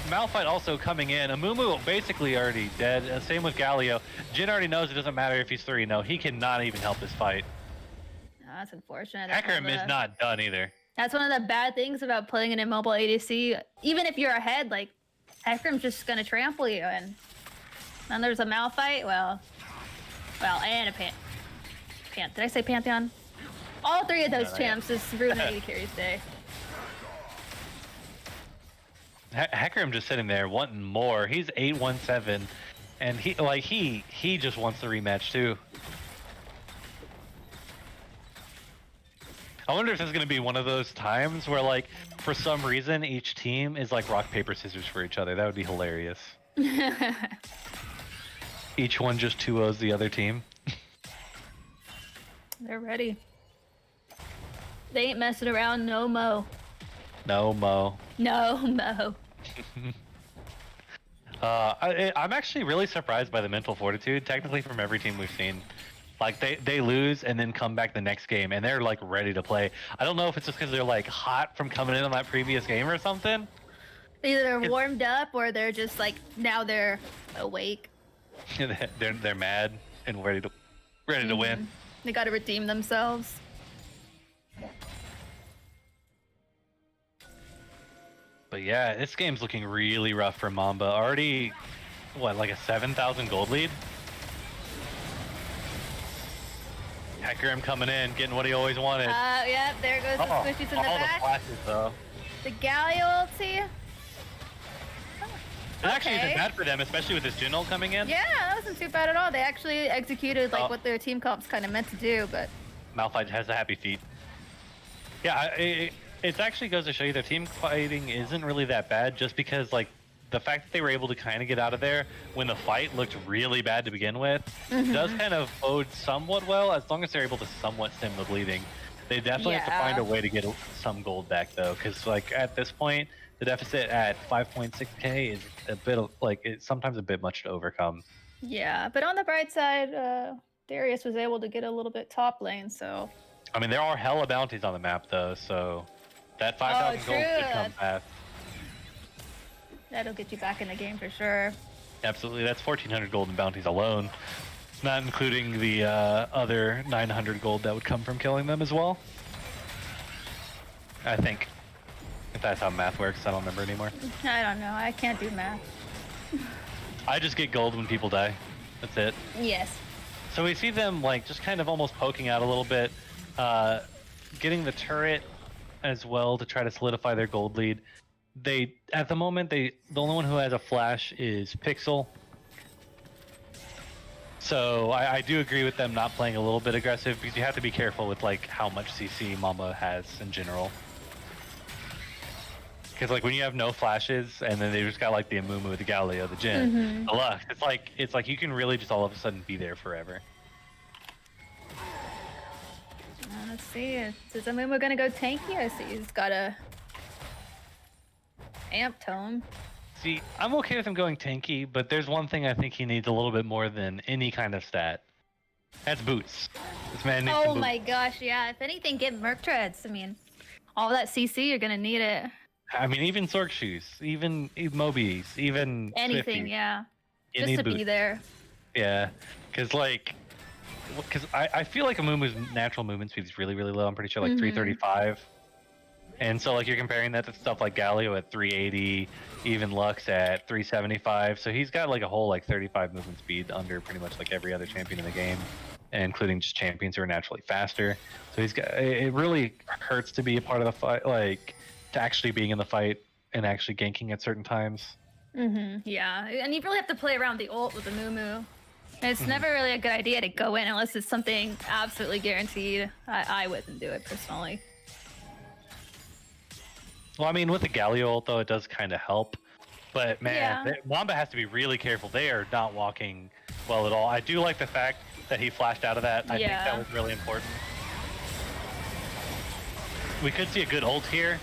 Malphite also coming in. Amumu basically already dead. Same with Galio. Jin already knows it doesn't matter if he's 3-0. He cannot even help this fight. Oh, that's unfortunate. Hecarim is not done either. That's one of the bad things about playing an immobile ADC. Even if you're ahead, like, Hecarim's just gonna trample you, and then there's a Malphite. Well, and a Did I say Pantheon? All three of those champs just ruined the AD carry's day. Hecarim just sitting there wanting more. He's 8-1-7, and he just wants the rematch too. I wonder if this is gonna be one of those times where, like, for some reason each team is like rock paper scissors for each other. That would be hilarious. Each one just 2-0s the other team. They're ready. They ain't messing around no mo. No mo. No mo. I'm actually really surprised by the mental fortitude, technically, from every team we've seen. Like, they lose and then come back the next game, and they're, like, ready to play. I don't know if it's just because they're, like, hot from coming in on that previous game or something. Either they're warmed up or they're just, like, now they're awake. they're mad and ready to win. They gotta redeem themselves. But yeah, this game's looking really rough for Mamba. Already, what, like a 7,000 gold lead? Hecarim coming in, getting what he always wanted. Yeah, there goes the squishies in the back. The flashes, though. The Galio ulti. It actually isn't bad for them, especially with this Jin ult coming in. Yeah, that wasn't too bad at all. They actually executed like what their team comps kind of meant to do, but Malphite has a happy feet. Yeah, it actually goes to show you their team fighting isn't really that bad, just because, like, the fact that they were able to kind of get out of there when the fight looked really bad to begin with does kind of bode somewhat well, as long as they're able to somewhat stem the bleeding. They definitely have to find a way to get some gold back, though, because, like, at this point, the deficit at 5.6k is a bit of, like, it's sometimes a bit much to overcome. Yeah, but on the bright side, Darius was able to get a little bit top lane, so. I mean, there are hella bounties on the map, though, so that 5,000 gold should come fast. That'll get you back in the game for sure. Absolutely, that's 1,400 gold in bounties alone, not including the other 900 gold that would come from killing them as well. I think, if that's how math works. I don't remember anymore. I don't know. I can't do math. I just get gold when people die. That's it. Yes. So we see them, like, just kind of almost poking out a little bit, getting the turret as well to try to solidify their gold lead. They, at the moment, the only one who has a flash is Pixel. So I do agree with them not playing a little bit aggressive, because you have to be careful with, like, how much CC Mamba has in general. Because, like, when you have no flashes and then they just got, like, the Amumu, the Galio, the Jin, the Lux, it's like you can really just all of a sudden be there forever. Let's see. Is Amumu gonna go tanky? I see he's got a amp tone. See, I'm okay with him going tanky, but there's one thing I think he needs a little bit more than any kind of stat. That's boots. This man needs some boots. My gosh, yeah. If anything, get Merc Treads. I mean, all that CC, you're gonna need it. I mean, even Sork shoes, even Mobies, even anything, Swifties. Yeah. You Just need to boots. be there. Yeah, because I feel like Amumu's natural movement speed is really, really low. I'm pretty sure like 335. And so, like, you're comparing that to stuff like Galio at 380, even Lux at 375. So he's got like a whole like 35 movement speed under pretty much like every other champion in the game, including just champions who are naturally faster. So he's got, it really hurts to be a part of the fight, like to actually being in the fight and actually ganking at certain times. Yeah, and you really have to play around the ult with the Mumu. It's never really a good idea to go in unless it's something absolutely guaranteed. I wouldn't do it personally. Well, I mean, with the Galio ult, though, it does kind of help. But, man, Wamba has to be really careful. They are not walking well at all. I do like the fact that he flashed out of that. I think that was really important. We could see a good ult here.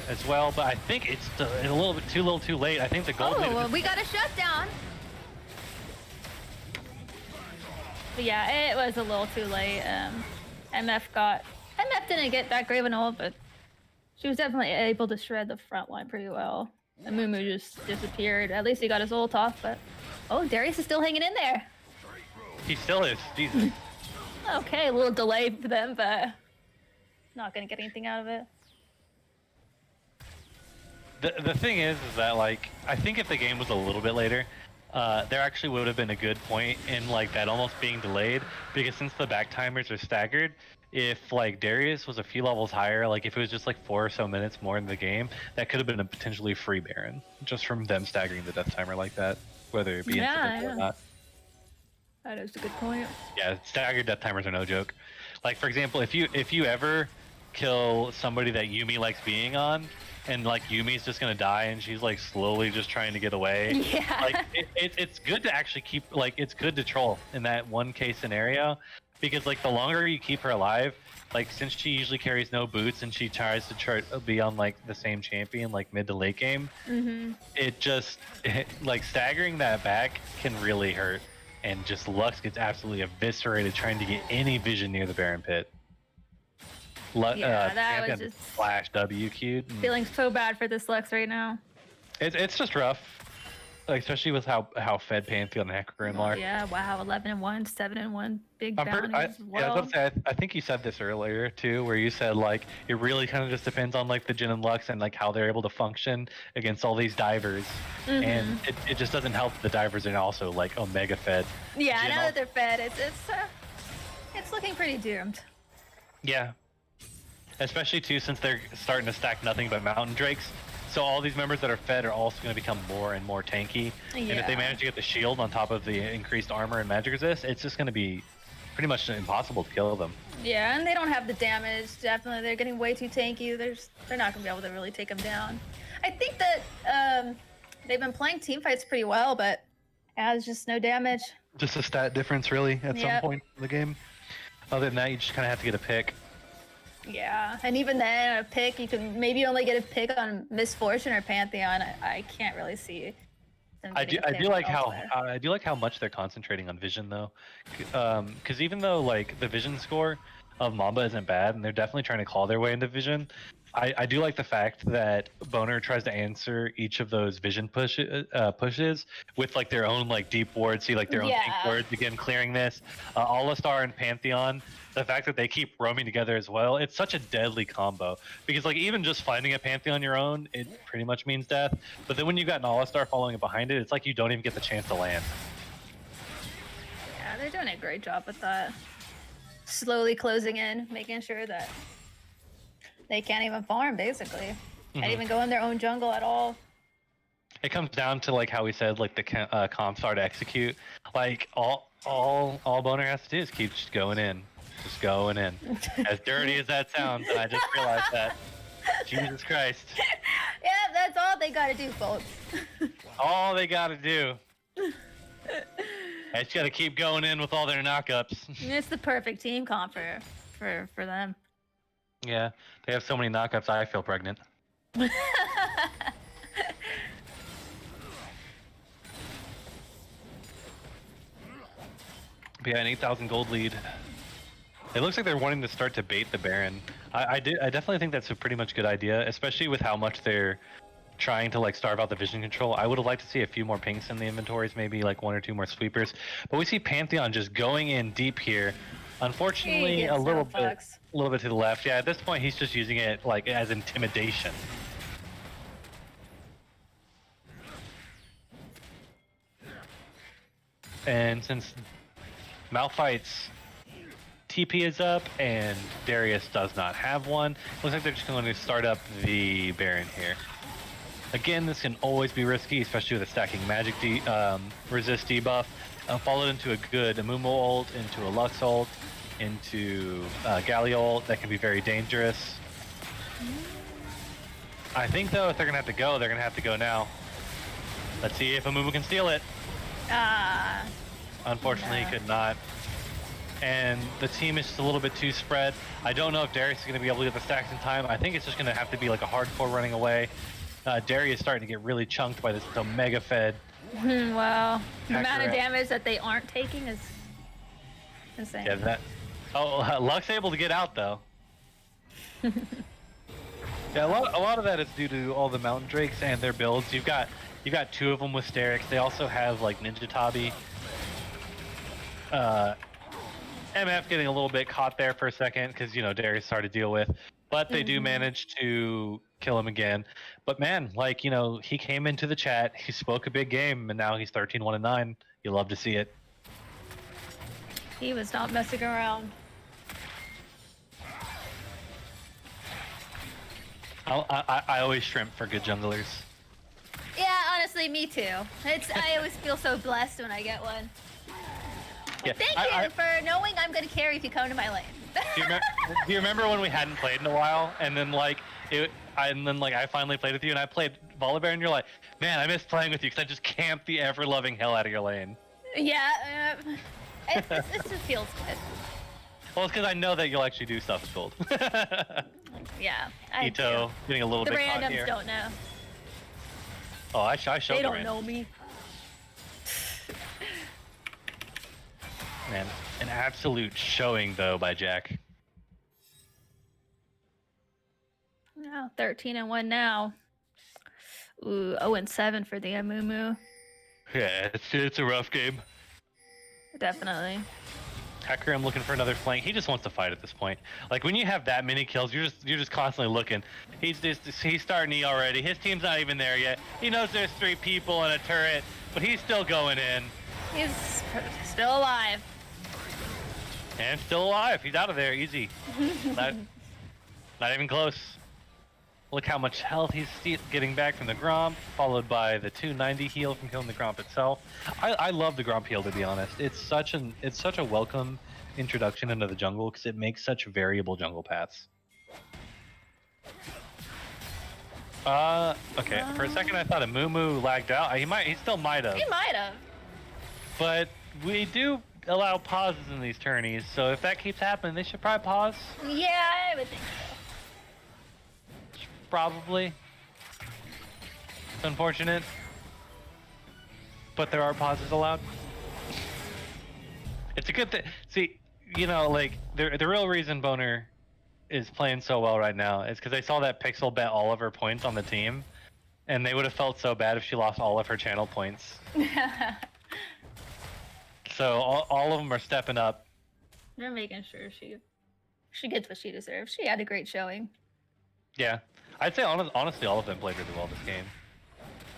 as well, but I think it's a little bit too late. I think the gold lead Oh, we got a shutdown. But yeah, it was a little too late. MF didn't get that great of an ult, but she was definitely able to shred the front line pretty well. And Mumu just disappeared. At least he got his ult off, but oh, Darius is still hanging in there. he still is. Jesus. Okay, a little delay for them, but not gonna get anything out of it. The thing is that like I think if the game was a little bit later, there actually would have been a good point in like that almost being delayed, because since the back timers are staggered, if like Darius was a few levels higher, like if it was just like 4 or so minutes more in the game, that could have been a potentially free Baron just from them staggering the death timer like that, whether it be incident or not. That is a good point. Yeah, staggered death timers are no joke. Like for example, if you ever kill somebody that Yumi likes being on, and like Yumi's just gonna die and she's like slowly just trying to get away. Yeah. Like it's good to actually keep, like it's good to troll in that one case scenario, because like the longer you keep her alive, like since she usually carries no boots and she tries to try to be on like the same champion like mid to late game, like staggering that back can really hurt, and just Lux gets absolutely eviscerated trying to get any vision near the Baron pit. That was just flash W queued. feeling so bad for this Lux right now. It's just rough, like, especially with how fed Pantheon and Hecarim are. Yeah, wow, 11-1, 7-1, big bounties as Yeah, well. I was about to say, I think you said this earlier too, where you said like it really kind of just depends on like the Jhin and Lux and like how they're able to function against all these divers, and it just doesn't help the divers are also like Omega fed. Yeah, Jhin now that they're fed, it's looking pretty doomed. Yeah. Especially too, since they're starting to stack nothing but mountain drakes. So all these members that are fed are also going to become more and more tanky. And if they manage to get the shield on top of the increased armor and magic resist, it's just going to be pretty much impossible to kill them. Yeah, and they don't have the damage. Definitely, they're getting way too tanky. They're not going to be able to really take them down. I think that they've been playing team fights pretty well, but yeah, there's just no damage. Just a stat difference, really, at some point in the game. Other than that, you just kind of have to get a pick. Yeah, and even then, a pick, you can maybe only get a pick on Misfortune or Pantheon. I can't really see them I getting a do pick like elsewhere. how much they're concentrating on vision though, because even though like the vision score of Mamba isn't bad, and they're definitely trying to claw their way into vision, I do like the fact that Boner tries to answer each of those vision pushes with like their own like deep wards. See like their own deep wards again, clearing this. Alistar and Pantheon, the fact that they keep roaming together as well, it's such a deadly combo, because like even just finding a Pantheon on your own, it pretty much means death. But then when you got an Alistar following it behind it, it's like you don't even get the chance to land. Yeah, they're doing a great job with that. Slowly closing in, making sure that they can't even farm, basically. Can't even go in their own jungle at all. It comes down to like how we said, like the comps are to execute. Like all Boner has to do is keep just going in. Just going in. As dirty as that sounds, and I just realized that. Jesus Christ. Yeah, that's all they gotta do, folks. All they gotta do. They just gotta keep going in with all their knockups. It's the perfect team comp for them. Yeah, they have so many knockups, I feel pregnant. But yeah, an 8,000 gold lead. It looks like they're wanting to start to bait the Baron. I definitely think that's a pretty much good idea, especially with how much they're trying to like starve out the vision control. I would have liked to see a few more pinks in the inventories, maybe like 1 or 2 more sweepers. But we see Pantheon just going in deep here. Unfortunately, a little bit to the left. Yeah, at this point, he's just using it like as intimidation. And since Malphite's TP is up and Darius does not have one, looks like they're just going to start up the Baron here. Again, this can always be risky, especially with a stacking magic resist debuff. Followed into a good Amumu ult, into a Lux ult, into Galio ult. That can be very dangerous. I think though, if they're gonna have to go, they're gonna have to go now. Let's see if Amumu can steal it. Unfortunately, he could not. and the team is just a little bit too spread. I don't know if Darius is going to be able to get the stacks in time. I think it's just going to have to be like a hardcore running away. Darius is starting to get really chunked by this Omega Fed. Wow. The Hacker amount of out. damage that they aren't taking is insane. Yeah, that. Oh, Luck's able to get out though. Yeah, a lot of that is due to all the Mountain Drakes and their builds. You've got 2 of them with Sterix. They also have like Ninja Tabi. MF getting a little bit caught there for a second because Darius is hard to deal with, but they do manage to kill him again. But man, like he came into the chat, he spoke a big game, and now he's 13-1-9. You love to see it. He was not messing around. I always shrimp for good junglers. Yeah, honestly, me too. I always feel so blessed when I get one. Yeah, Thank you for knowing I'm gonna carry if you come to my lane. do you remember when we hadn't played in a while, and then I finally played with you, and I played Volibear, and you're like, man, I miss playing with you because I just camped the ever-loving hell out of your lane. Yeah, it just feels good. Well, it's because I know that you'll actually do stuff with gold. Yeah, I Ito do. getting a little The bit caught randoms here. don't know. Oh, I showed They the don't randoms. know me. Man, an absolute showing though by Jack. No, 13-1 now. Ooh, 0-7 for the Amumu. Yeah, it's a rough game. Definitely. Hacker, I'm looking for another flank. He just wants to fight at this point. Like when you have that many kills, you're just constantly looking. He's starting E already. His team's not even there yet. He knows there's 3 people and a turret, but he's still going in. He's still alive. And still alive. He's out of there easy. not even close. Look how much health he's getting back from the Gromp, followed by the 290 heal from killing the Gromp itself. I love the Gromp heal, to be honest. It's such a welcome introduction into the jungle because it makes such variable jungle paths. Okay. For a second, I thought a Mumu lagged out. He still might have. He might have. But we do allow pauses in these tourneys, so if that keeps happening, they should probably pause. Yeah, I would think so. Probably. It's unfortunate. But there are pauses allowed. It's a good thing. See, like, the real reason Boner is playing so well right now is because they saw that Pixel bet all of her points on the team, and they would have felt so bad if she lost all of her channel points. So all of them are stepping up. They're making sure she gets what she deserves. She had a great showing. Yeah, I'd say honestly, all of them played really well this game.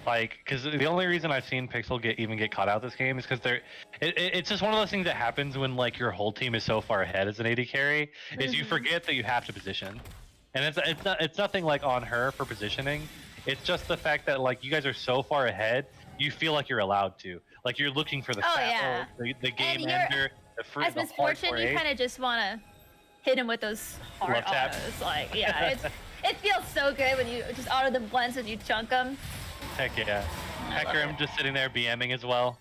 Like, because the only reason I've seen Pixel even get caught out this game is because it's just one of those things that happens when like your whole team is so far ahead as an AD carry, is you forget that you have to position, and it's nothing like on her for positioning. It's just the fact that like you guys are so far ahead, you feel like you're allowed to. Like you're looking for the yeah. the game And ender, the fruit. As misfortune, you kind of just want to hit him with those hard Left tap. autos. Like, yeah, it feels so good when you just auto them once and you chunk them. Heck yeah. Hacker, I'm just sitting there BMing as well.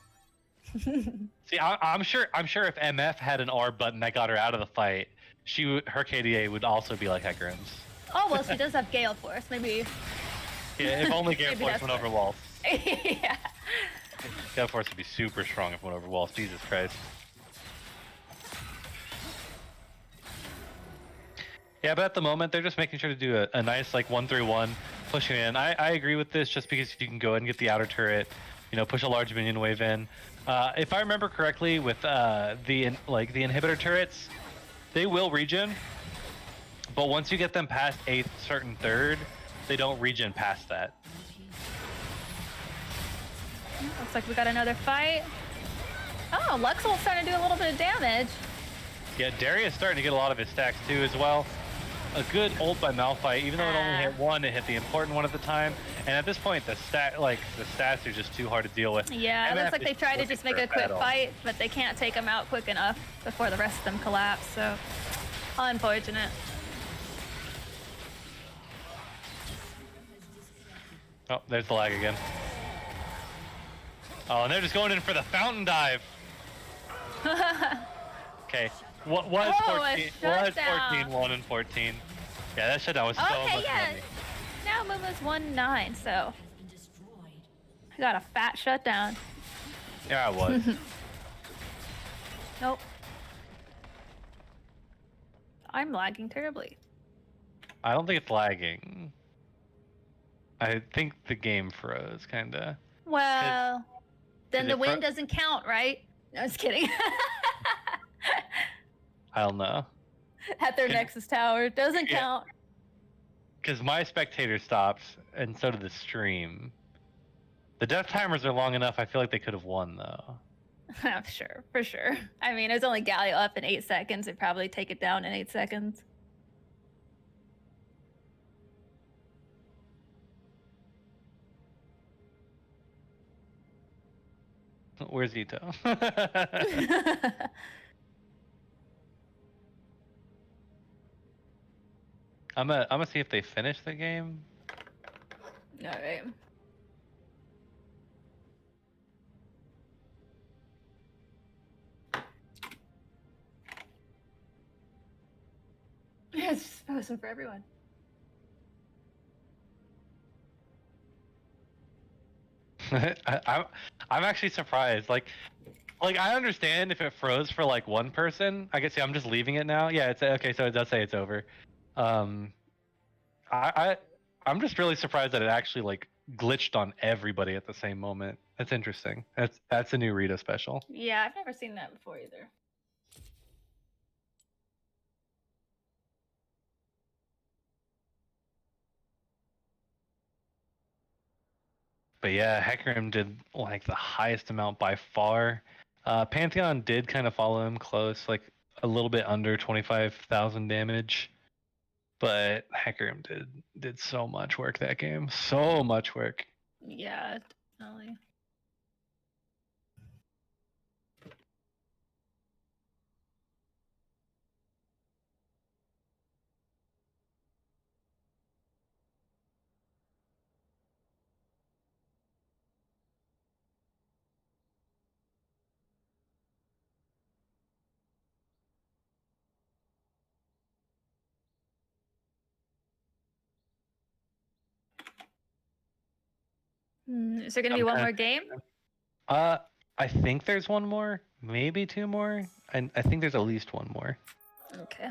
See, I'm sure if MF had an R button that got her out of the fight, her KDA would also be like Heckerim's. Oh, well, she does have Gale Force. Maybe. Yeah, if only Gale Maybe Force that's went over what- walls. Yeah. Gale Force would be super strong if it went over walls. Jesus Christ. Yeah, but at the moment, they're just making sure to do a nice, like, 1-3-1, pushing in. I agree with this just because you can go ahead and get the outer turret, push a large minion wave in. If I remember correctly, with the inhibitor turrets, they will regen, but once you get them past 8th, certain 3rd, they don't regen past that. Looks like we got another fight. Oh, Luxel's starting to do a little bit of damage. Yeah, Darius starting to get a lot of his stacks too as well. A good ult by Malphite, even though it only hit one, it hit the important one at the time. And at this point, the stats are just too hard to deal with. Yeah, it MF looks like they is tried to looking just make for a quick battle. fight, but they can't take him out quick enough before the rest of them collapse, so unfortunate. Oh, there's the lag again. Oh, and they're just going in for the fountain dive. Okay, What was Oh, a 14? Was shutdown. 14 1 and 14? Yeah, that shutdown was so Okay, much yeah. money. Now Momo's 1-9, so I got a fat shutdown. Yeah, it was. Nope. I'm lagging terribly. I don't think it's lagging. I think the game froze, kinda. Well, then the it win doesn't count, right? No, just kidding. I don't know. At their 'Cause- Nexus Tower. Doesn't Yeah. count. Because my spectator stopped, and so did the stream. The death timers are long enough. I feel like they could have won, though. Sure, for sure. I mean, it was only Galio up in 8 seconds. They'd probably take it down in 8 seconds. Where's Ito? I'm gonna see if they finish the game. All right. Yeah, it's just posting for everyone. I'm actually surprised. Like I understand if it froze for like one person. I guess I'm just leaving it now. Yeah, it's okay. So it does say it's over. Um, I'm just really surprised that it actually like glitched on everybody at the same moment. That's interesting. That's a new Rita special. Yeah, I've never seen that before either. But yeah, Hecarim did like the highest amount by far. Pantheon did kind of follow him close, like a little bit under 25,000 damage. But Hecarim did so much work that game. So much work. Yeah, definitely. Is there gonna be one more game? I think there's one more, maybe two more, and I think there's at least one more. Okay.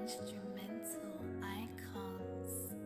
Instrumental icons.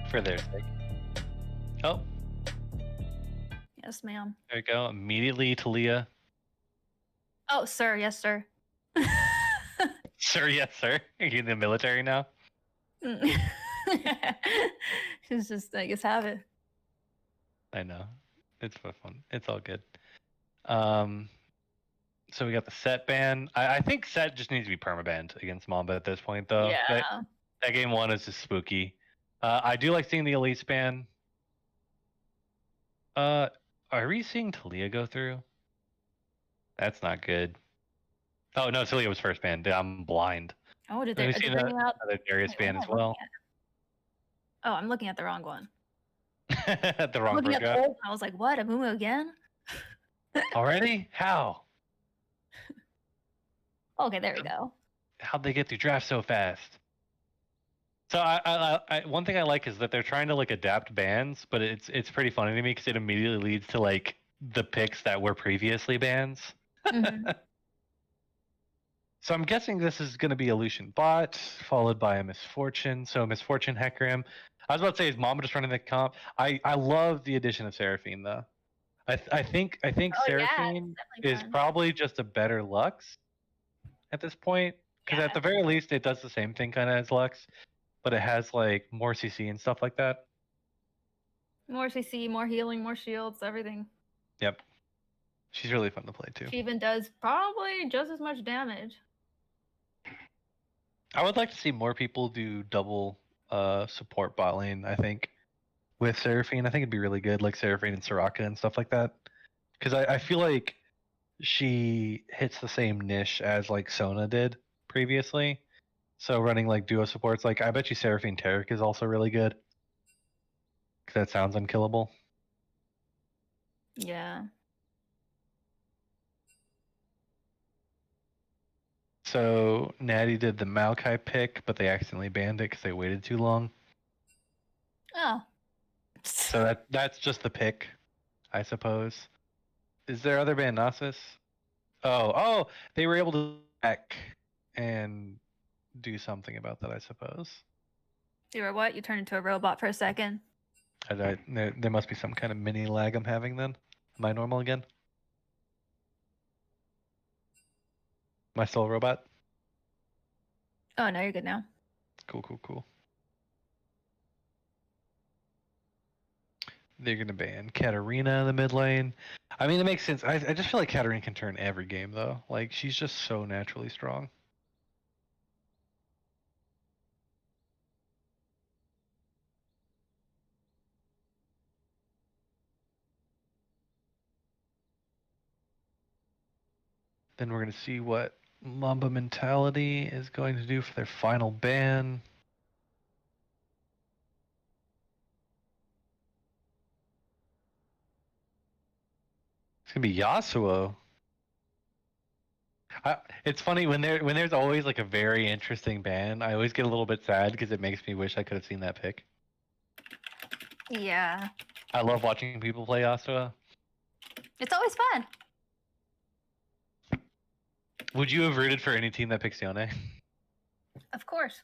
For their sake. Oh, Yes, ma'am. there you go. Immediately to Leah. Oh, sir. Yes, sir. Sir, yes, sir. Are you in the military now? She's just, I guess, have it. I know. It's fun. It's all good. So we got the set ban. I think set just needs to be permabanned against Mamba at this point, though. Yeah. That game one is just spooky. I do like seeing the Elite ban. Are we seeing Talia go through? That's not good. Oh no, Talia was first banned. I'm blind. Oh, did Let me they see bring out? another Darius Wait, ban what as am I looking well. at? Oh, I'm looking at the wrong one. The I'm wrong looking at the workout. old one. I was like, what? Amumu again? Already? How? Okay, there we go. How'd they get through draft so fast? So one thing I like is that they're trying to like adapt bans, but it's pretty funny to me because it immediately leads to like the picks that were previously bans. Mhm. So I'm guessing this is going to be a Lucian bot followed by a Misfortune. So Misfortune Hecarim. I was about to say is Mama just running the comp. I love the addition of Seraphine though. I think Oh, yeah, it's Seraphine definitely is fun. probably just a better Lux at this point because Yeah. at the very least it does the same thing kind of as Lux, but it has like more CC and stuff like that. More CC, more healing, more shields, everything. Yep. She's really fun to play too. She even does probably just as much damage. I would like to see more people do double support bot lane, I think, with Seraphine. I think it'd be really good, like Seraphine and Soraka and stuff like that. Because I feel like she hits the same niche as like Sona did previously. So running like duo supports, like I bet you Seraphine Taric is also really good. Because that sounds unkillable. Yeah. So Natty did the Maokai pick, but they accidentally banned it because they waited too long. Oh. So that's just the pick, I suppose. Is there other ban Nasus? Oh, they were able to back and do something about that, I suppose. You were what? You turned into a robot for a second. There must be some kind of mini lag I'm having then. Am I normal again? Am I still a robot? Oh, no, you're good now. Cool. They're gonna ban Katarina in the mid lane. I mean, it makes sense. I just feel like Katarina can turn every game though. Like she's just so naturally strong. Then we're gonna see what Mamba Mentality is going to do for their final ban. It's gonna be Yasuo. It's funny when there's always like a very interesting ban. I always get a little bit sad because it makes me wish I could have seen that pick. Yeah. I love watching people play Yasuo. It's always fun. Would you have rooted for any team that picks Yone? Of course.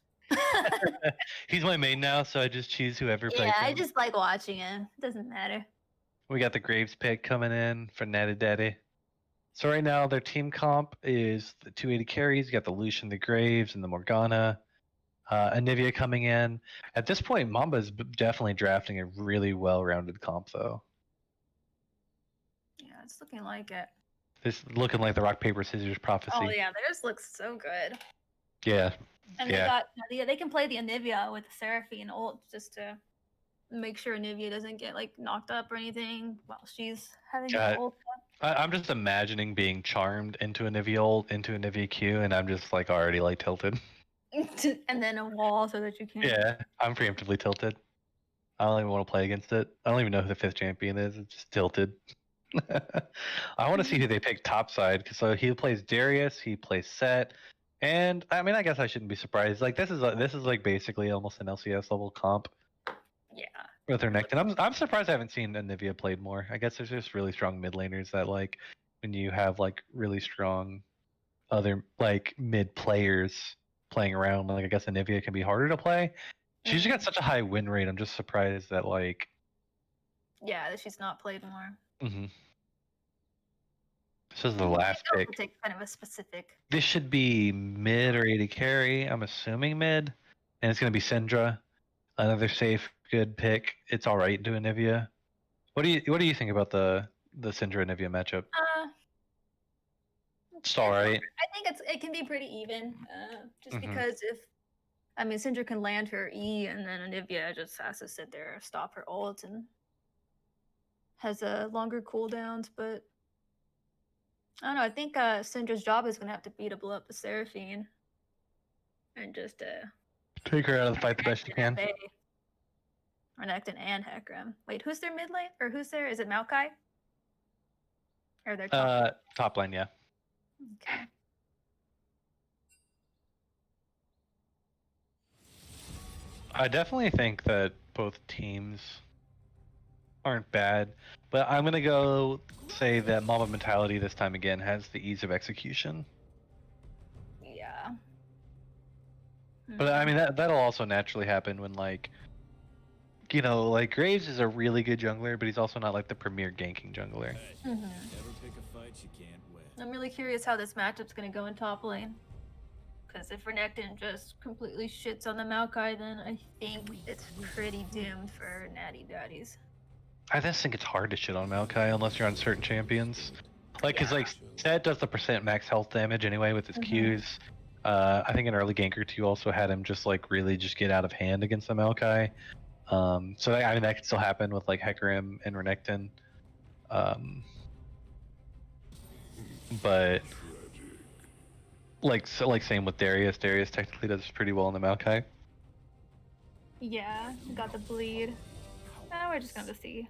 He's my main now, so I just choose whoever Yeah, picks I him. just like watching him. Doesn't matter. We got the Graves pick coming in for Natty Daddy. So right now their team comp is the 280 carries. You got the Lucian, the Graves, and the Morgana. Anivia coming in. At this point, Mamba's definitely drafting a really well-rounded comp, though. Yeah, it's looking like it. This looking like the rock paper scissors prophecy. Oh yeah, theirs looks so good. Yeah. And they can play the Anivia with the Seraphine ult just to make sure Anivia doesn't get like knocked up or anything while she's having God. the ult. I'm just imagining being charmed into Anivia ult, into Anivia Q, and I'm just like already like tilted. And then a wall so that you can't. Yeah, I'm preemptively tilted. I don't even want to play against it. I don't even know who the 5th champion is. It's just tilted. I want to see who they pick topside, because so he plays Darius, he plays Set, and I mean I guess I shouldn't be surprised. Like this is like basically almost an LCS level comp Yeah. with her neck. And I'm surprised I haven't seen Anivia played more. I guess there's just really strong mid laners that like when you have like really strong other like mid players playing around, like I guess Anivia can be harder to play. She's got such a high win rate. I'm just surprised that like. Yeah, that she's not played more. Mm-hmm. This is the last pick. Take kind of a specific. This should be mid or 80 carry. I'm assuming mid, and it's gonna be Syndra, another safe, good pick. It's all right to Anivia. What do you think about the Syndra Anivia matchup? It's all right. I think it can be pretty even, just because Syndra can land her E, and then Anivia just has to sit there, stop her ult, and has a longer cooldowns. But I don't know. I think Syndra's job is gonna have to be to blow up the Seraphine, and just take her out of the fight the best you can. Renekton and Hecarim. Wait, who's their mid lane, or who's there? Is it Maokai? Or their top lane, yeah. Okay. I definitely think that both teams aren't bad, but I'm gonna go say that Mama Mentality this time again has the ease of execution. Yeah. But I mean that'll also naturally happen when like, you know, like Graves is a really good jungler, but he's also not like the premier ganking jungler. Never pick a fight you can't win. I'm really curious how this matchup's gonna go in top lane. Because if Renekton just completely shits on the Maokai, then I think it's pretty doomed for Natty Daddies. I just think it's hard to shit on Maokai unless you're on certain champions. Like, cause like Set does the percent max health damage anyway with his Qs. I think an early gank or two also had him just like really just get out of hand against the Maokai. So I mean that could still happen with like Hecarim and Renekton. But like same with Darius. Darius technically does pretty well in the Maokai. Yeah, got the bleed. We're just gonna see.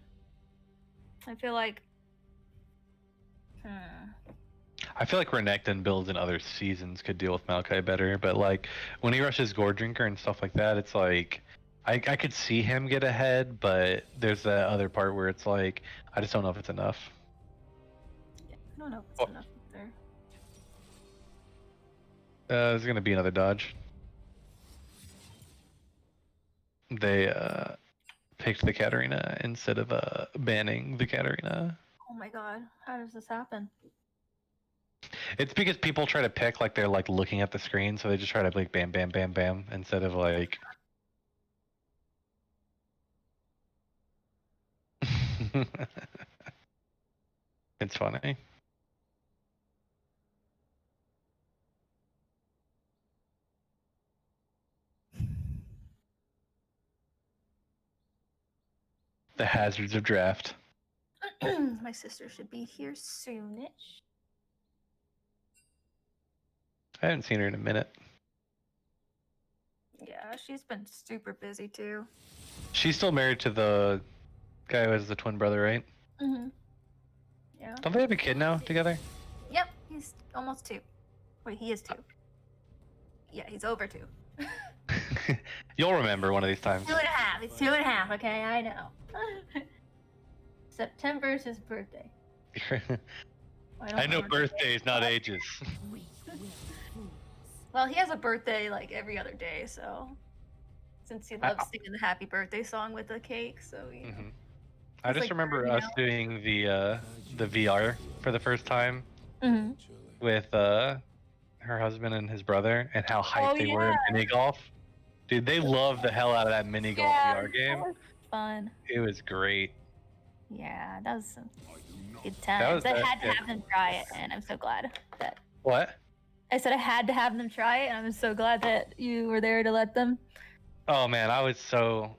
I feel like. I feel like Renekton builds in other seasons could deal with Maokai better, but like when he rushes Gore Drinker and stuff like that, it's like I could see him get ahead, but there's that other part where it's like I just don't know if it's enough. Yeah, I don't know if it's enough either. There's gonna be another dodge. They picked the Katarina instead of banning the Katarina. Oh my god, how does this happen? It's because people try to pick like they're like looking at the screen, so they just try to like bam bam bam bam instead of like it's funny. The hazards of draft. My sister should be here soonish. I haven't seen her in a minute. Yeah, she's been super busy too. She's still married to the guy who has the twin brother, right? Yeah. Don't they have a kid now together? Yep, he's almost 2. Wait, he is 2. Yeah, he's over 2. You'll remember one of these times. 2.5. It's 2.5. Okay, I know. September's his birthday. I know birthdays, not ages. Well, he has a birthday like every other day, so since he loves singing the happy birthday song with the cake, so you know. I just like, remember us doing the VR for the first time Mhm. with her husband and his brother, and how hyped they were in mini golf. Dude, they loved the hell out of that mini golf VR game. That was fun. It was great. Yeah, that was some good was- times. I that- had to yeah. have them try it, and I'm so glad that What? I said I had to have them try it, and I'm so glad that you were there to let them. Oh man, I was so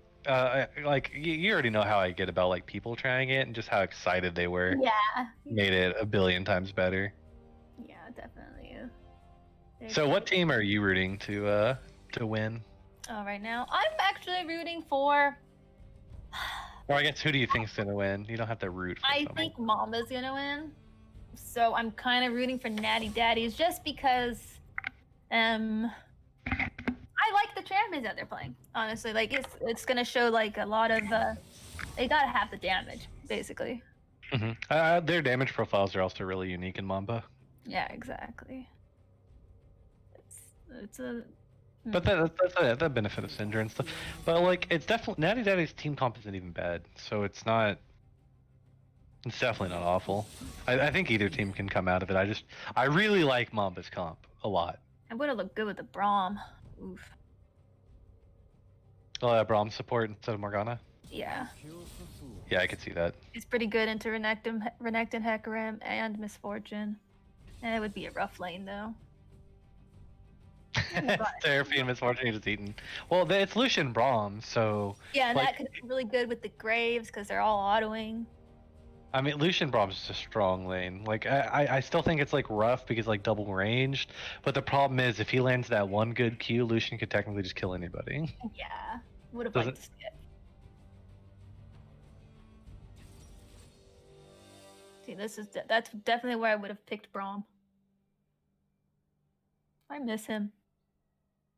like you already know how I get about like people trying it and just how excited they were. Yeah. Made it a billion times better. Yeah, definitely. So what team are you rooting to win? Oh, right now I'm actually rooting for. Or I guess who do you think's gonna win? You don't have to root for I someone. think Mamba's gonna win. So I'm kind of rooting for Natty Daddies just because I like the champions that they're playing. Honestly, like it's gonna show like a lot of they gotta have the damage basically. Their damage profiles are also really unique in Mamba. Yeah, exactly. It's a. But that's the benefit of Syndra and stuff. But like, it's definitely Natty Daddy's team comp isn't even bad, so it's not. It's definitely not awful. I think either team can come out of it. I really like Mamba's comp a lot. I would have looked good with the Braum. Oof. Braum support instead of Morgana. Yeah. Yeah, I could see that. He's pretty good into Renekton, Hecarim, and Misfortune. And it would be a rough lane though. Therapy and Misfortune just eaten. Well, it's Lucian Braum, so. Yeah, and like, that could be really good with the Graves because they're all autoing. I mean, Lucian Braum's just a strong lane. Like, I still think it's like rough because like double ranged, but the problem is if he lands that one good Q, Lucian could technically just kill anybody. Yeah, would have Doesn't- liked to see it. See, that's definitely where I would have picked Braum. I miss him.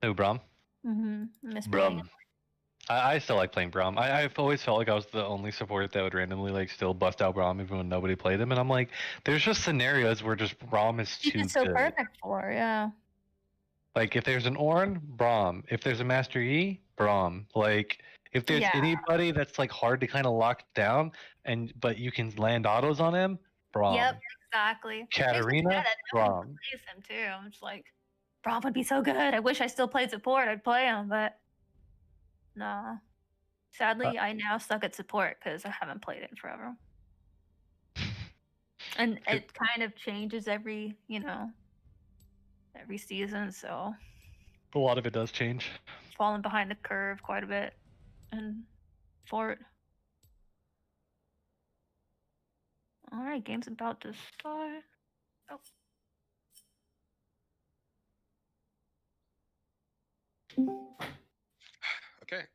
Who, Braum? I miss playing him. I still like playing Braum. I've always felt like I was the only support that would randomly like still bust out Braum even when nobody played him, and I'm like, there's just scenarios where just Braum is He's too just so good. perfect for, yeah. Like if there's an Ornn, Braum. If there's a Master Yi, Braum. Like if there's Yeah. anybody that's like hard to kind of lock down, but you can land autos on him, Braum. Yep, exactly. Katarina, Makes me sad that no one Braum. plays him too. I'm just like, Braum would be so good. I wish I still played support. I'd play him, but nah. Sadly, I now suck at support because I haven't played it in forever. And it kind of changes every season. So A lot of it does change. falling behind the curve quite a bit, and fort. All right, game's about to start. Oh. Okay.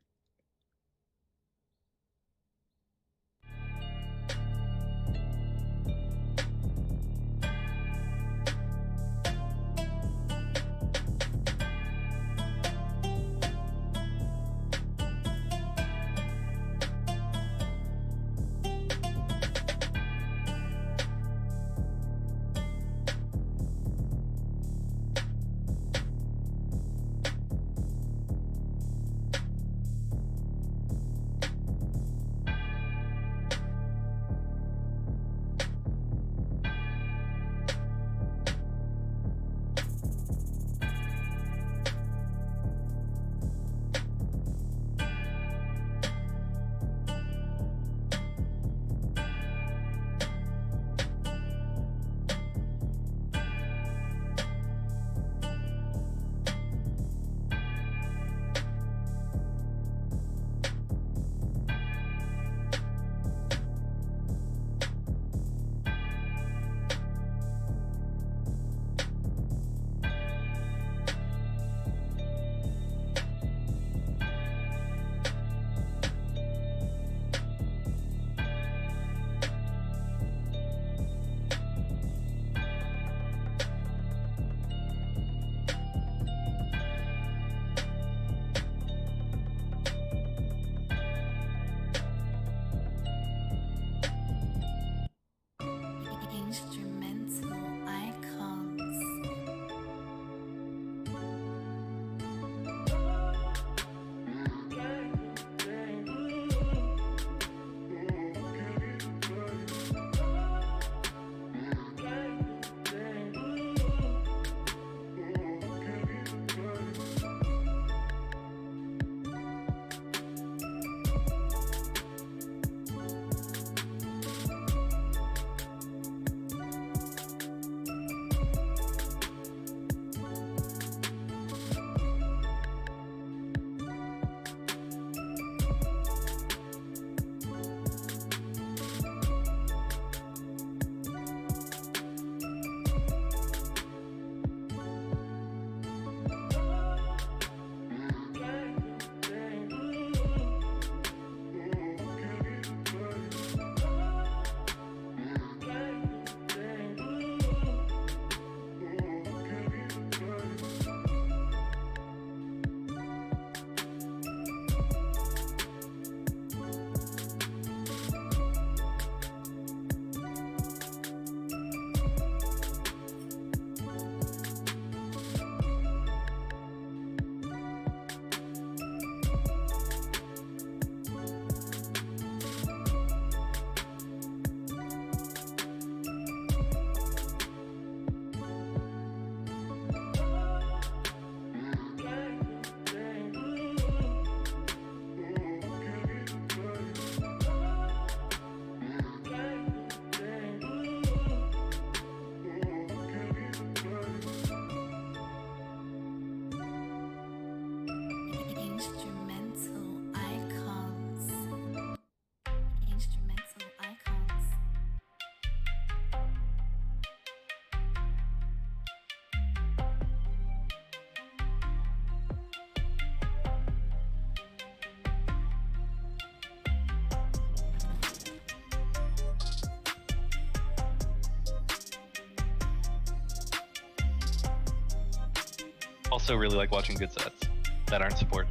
Also, really like watching good sets that aren't support.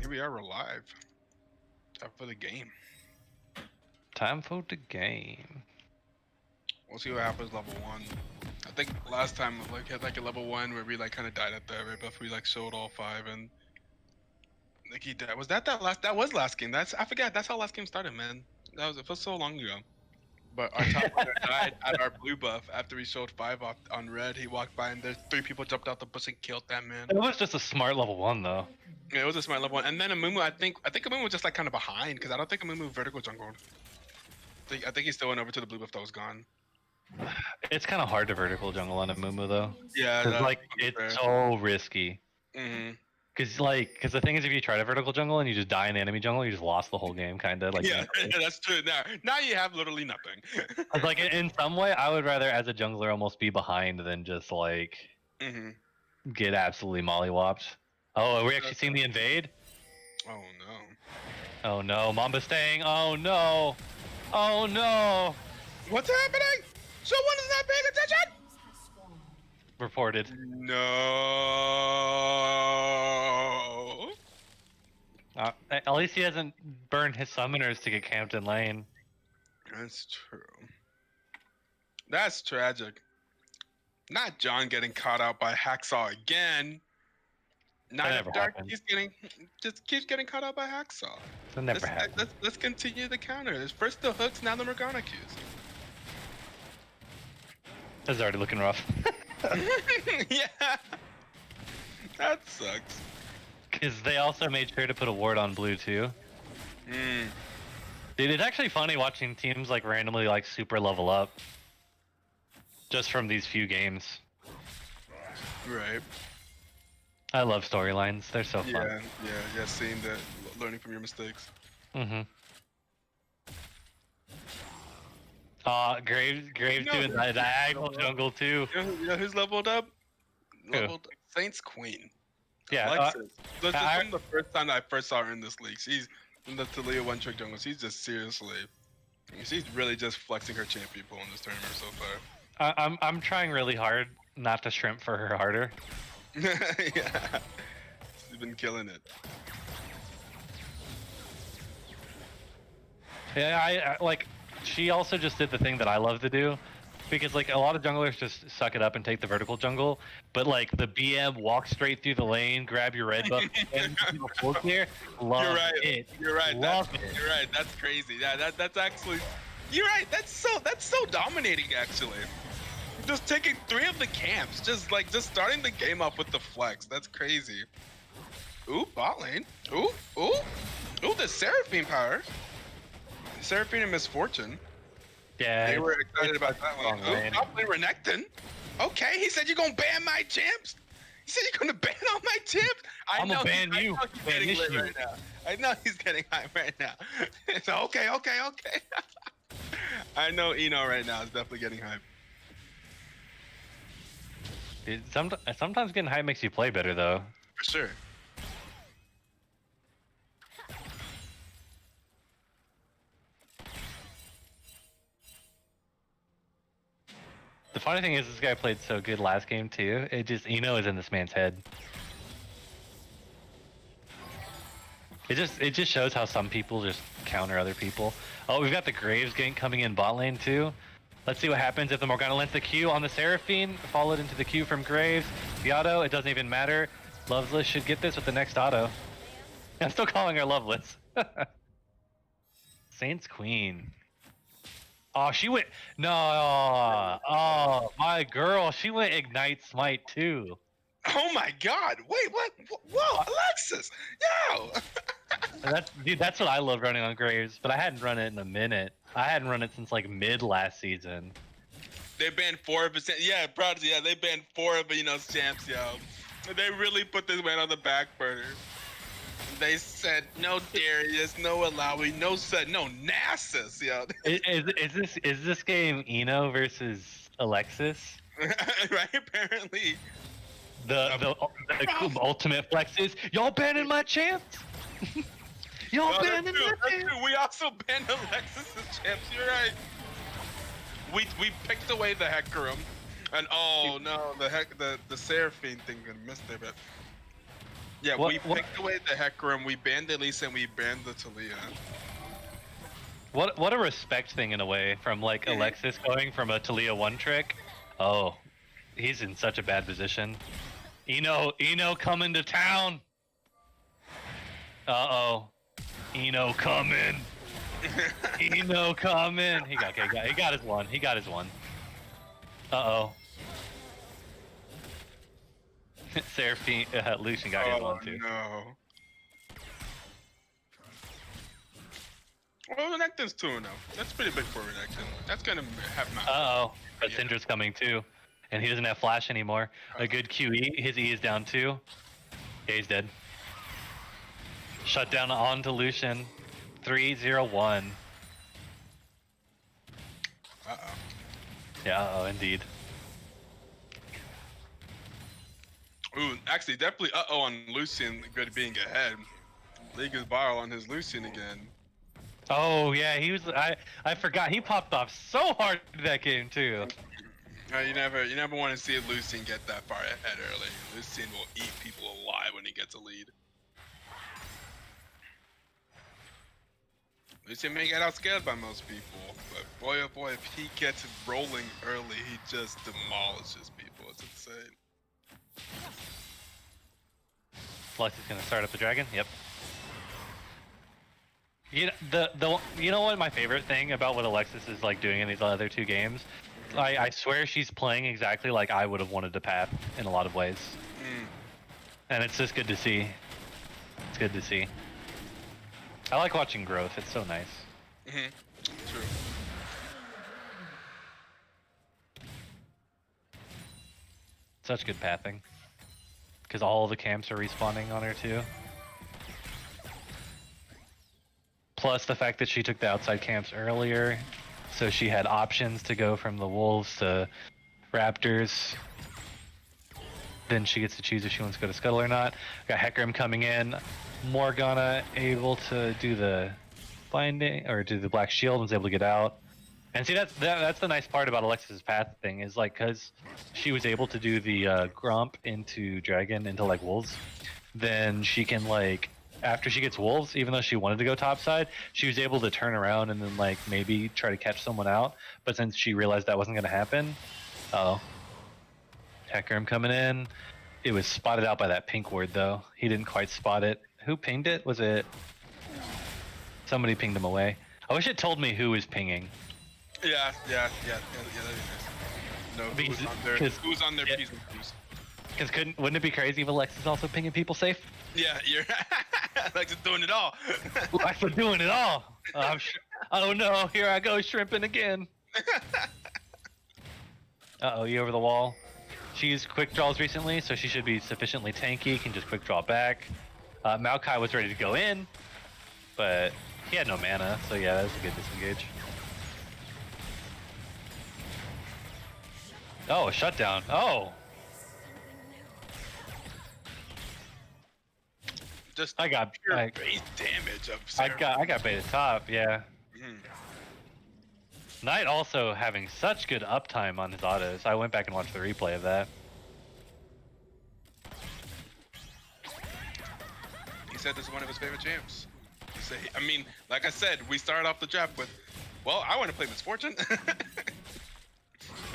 Here we are, we're live. Time for the game. Time for the game. We'll see what happens level 1. I think last time like had like a level 1 where we like kind of died at that right before we like showed all 5 and like he died. Was that was last game? I forgot. That's how last game started, man. It was so long ago. But our top player died at our blue buff after we showed 5 off on red. He walked by and there's 3 people jumped out the bush and killed that man. It was just a smart level 1 though. Yeah, it was a smart level 1. And then Amumu, I think Amumu was just like kind of behind because I don't think Amumu vertical jungled. I think he still went over to the blue buff that was gone. It's kind of hard to vertical jungle on a Mumu though. Yeah, Cause like it's so risky. Mm-hmm. Cause the thing is, if you try to vertical jungle and you just die in the enemy jungle, you just lost the whole game, kind of. Like Yeah, that's true. Now you have literally nothing. like in some way, I would rather as a jungler almost be behind than just like get absolutely mollywopped. Oh, are we actually seeing the invade? Oh no. Oh no, Mamba staying. Oh no. Oh no. What's happening? Someone is not paying attention. Reported. No. At least he hasn't burned his summoners to get camped in lane. That's true. That's tragic. Not John getting caught out by Hacksaw again. Not never Dark happens. keeps getting caught out by Hacksaw. That never happened. Let's continue the counter. There's first the hooks, now the Morgana Qs. This is already looking rough. Yeah. That sucks. Because they also made sure to put a ward on blue too. Dude, it's actually funny watching teams like randomly like super level up. Just from these few games. Right. I love storylines. They're so fun. Yeah, seeing that, learning from your mistakes. Graves doing that diagonal jungle too. You know who's leveled up? Saint's Queen. Yeah, Alexis. This is from the first time I first saw her in this league. She's in the Talia one trick jungle. She's just seriously, she's really just flexing her champion pool in this tournament so far. I'm trying really hard not to shrimp for her harder. Yeah, she's been killing it. Yeah, I like. She also just did the thing that I love to do, because like a lot of junglers just suck it up and take the vertical jungle, but like the BM walk straight through the lane, grab your red buff, and full clear. Love it. You're right. Love it. You're right. That's crazy. Yeah, that's actually. You're right. That's so dominating actually. Just taking 3 of the camps, just starting the game off with the flex. That's crazy. Ooh, bot lane. Ooh, the Seraphine power. Seraphine and Misfortune. Yeah. They were excited about that one. Ooh, top lane Renekton. Okay, he said you're gonna ban my champs. He said you're gonna ban all my champs. I'm gonna ban you. I know he's getting hype right now. So okay. I know Eno right now is definitely getting hype. Dude, sometimes getting hype makes you play better though. For sure. The funny thing is, this guy played so good last game too. Eno is in this man's head. It just shows how some people just counter other people. Oh, we've got the Graves gank coming in bot lane too. Let's see what happens if the Morgana lands the Q on the Seraphine, followed into the Q from Graves. The auto, it doesn't even matter. Loveless should get this with the next auto. I'm still calling her Loveless. Saint's Queen. Oh, she went. No. Oh, my girl. She went Ignite Smite too. Oh my God! Wait, what? Whoa, Alexis! Yo! That's what I love running on Graves, but I hadn't run it in a minute. I hadn't run it since like mid last season. They banned 4%. Yeah, Prodigy. Yeah, they banned 4 of champs, yo. They really put this man on the back burner. They said no Darius, no Alawi, no Nasus, yo. Is this game Eno versus Alexis? Right? Apparently. The ultimate flex is y'all banning my champs. Y'all banning my champs. We also banned Alexis' champs. You're right. We picked away the Hecarim. And oh no, the Seraphine thing gonna miss there, but yeah, we picked away the Hecarim, we banned the Elise, and we banned the Talia. What a respect thing in a way from like Alexis going from a Talia one trick. Oh, he's in such a bad position. Eno coming to town. Uh-oh. Eno coming. Eno coming. He got his one. He got his one. Uh-oh. Seraphine, Lucian got his one too. No. Well, Renekton's 2-0. That's pretty big for Renekton. That's gonna have my. Uh-oh. But Syndra's coming too. And he doesn't have flash anymore. A good QE. His E is down too. Yeah, he's dead. Shut down on to Lucian. 3-0-1. Uh-oh. Yeah, uh-oh, indeed. Ooh, actually, definitely uh-oh on Lucian, good being ahead. League is viral on his Lucian again. Oh yeah, he was. I forgot he popped off so hard that game too. You never want to see a Lucian get that far ahead early. Lucian will eat people alive when he gets a lead. Lucian may get outscared by most people, but boy oh boy, if he gets it rolling early, he just demolishes people. It's insane. Flex is gonna start up the dragon. Yep. You know what my favorite thing about what Alexis is like doing in these other two games? I swear she's playing exactly like I would have wanted to path in a lot of ways. And it's just good to see. It's good to see. I like watching growth. It's so nice. True. Such good pathing. Because all the camps are respawning on her too. Plus the fact that she took the outside camps earlier, so she had options to go from the wolves to raptors. Then she gets to choose if she wants to go to scuttle or not. Got Hecarim coming in. Morgana able to do the binding or do the black shield and was able to get out. And see that's the nice part about Alexis's path thing is like because she was able to do the grump into dragon into like wolves, then she can like after she gets wolves, even though she wanted to go topside, she was able to turn around and then like maybe try to catch someone out. But since she realized that wasn't going to happen, Hecarim coming in. It was spotted out by that pink ward though. He didn't quite spot it. Who pinged it? Was it somebody pinged him away? I wish it told me who was pinging. Yeah, that'd be nice. No, who's on their P's and Q's. Because wouldn't it be crazy if Alexis also pinging people safe? Yeah, you're Alexis doing it all. Alexis doing it all. Oh no, here I go shrimping again. Uh-oh, you over the wall. She used quick draws recently, so she should be sufficiently tanky, can just quick draw back. Maokai was ready to go in, but he had no mana, so yeah, that was a good disengage. Oh, shutdown. Oh. Just I got base damage of I got baited top, yeah. Knight also having such good uptime on his autos. I went back and watched the replay of that. He said this is one of his favorite champs. I mean, like I said, we started off the draft with, well, I want to play Misfortune.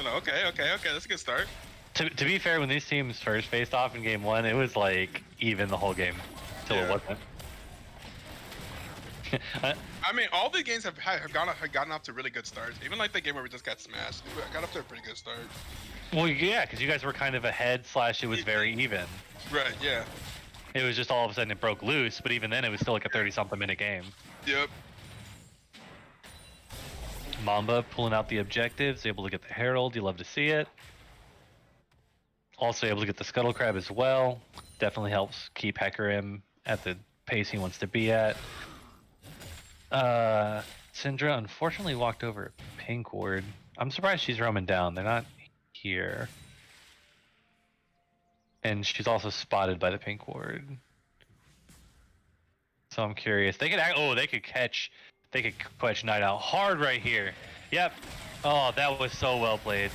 Okay, that's a good start. To be fair, when these teams first faced off in game one, it was like even the whole game, till it wasn't. I mean, all the games have gotten off to really good starts. Even like the game where we just got smashed, we got off to a pretty good start. Well, yeah, because you guys were kind of ahead / it was very even. Right, yeah. It was just all of a sudden it broke loose, but even then it was still like a 30-something minute game. Yep. Mamba pulling out the objectives, able to get the Herald, you love to see it. Also able to get the Scuttle Crab as well. Definitely helps keep Hecarim at the pace he wants to be at. Syndra unfortunately walked over a pink ward. I'm surprised she's roaming down. They're not here. And she's also spotted by the pink ward. So I'm curious. They could catch Knight out hard right here. Yep. Oh, that was so well played.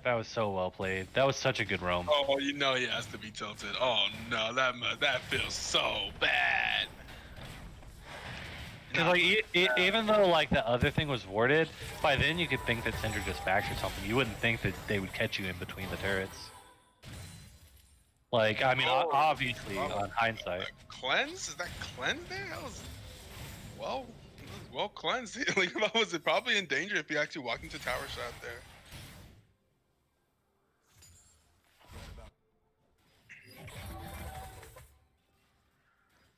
That was so well played. That was such a good roam. Oh, you know he has to be tilted. Oh no, that feels so bad. Because like even though like the other thing was warded, by then you could think that Syndra just backed or something. You wouldn't think that they would catch you in between the turrets. Like I mean, obviously on hindsight. Cleanse? Is that cleanse there? That was well cleansed. Like was it probably in danger if he actually walked into tower shot there.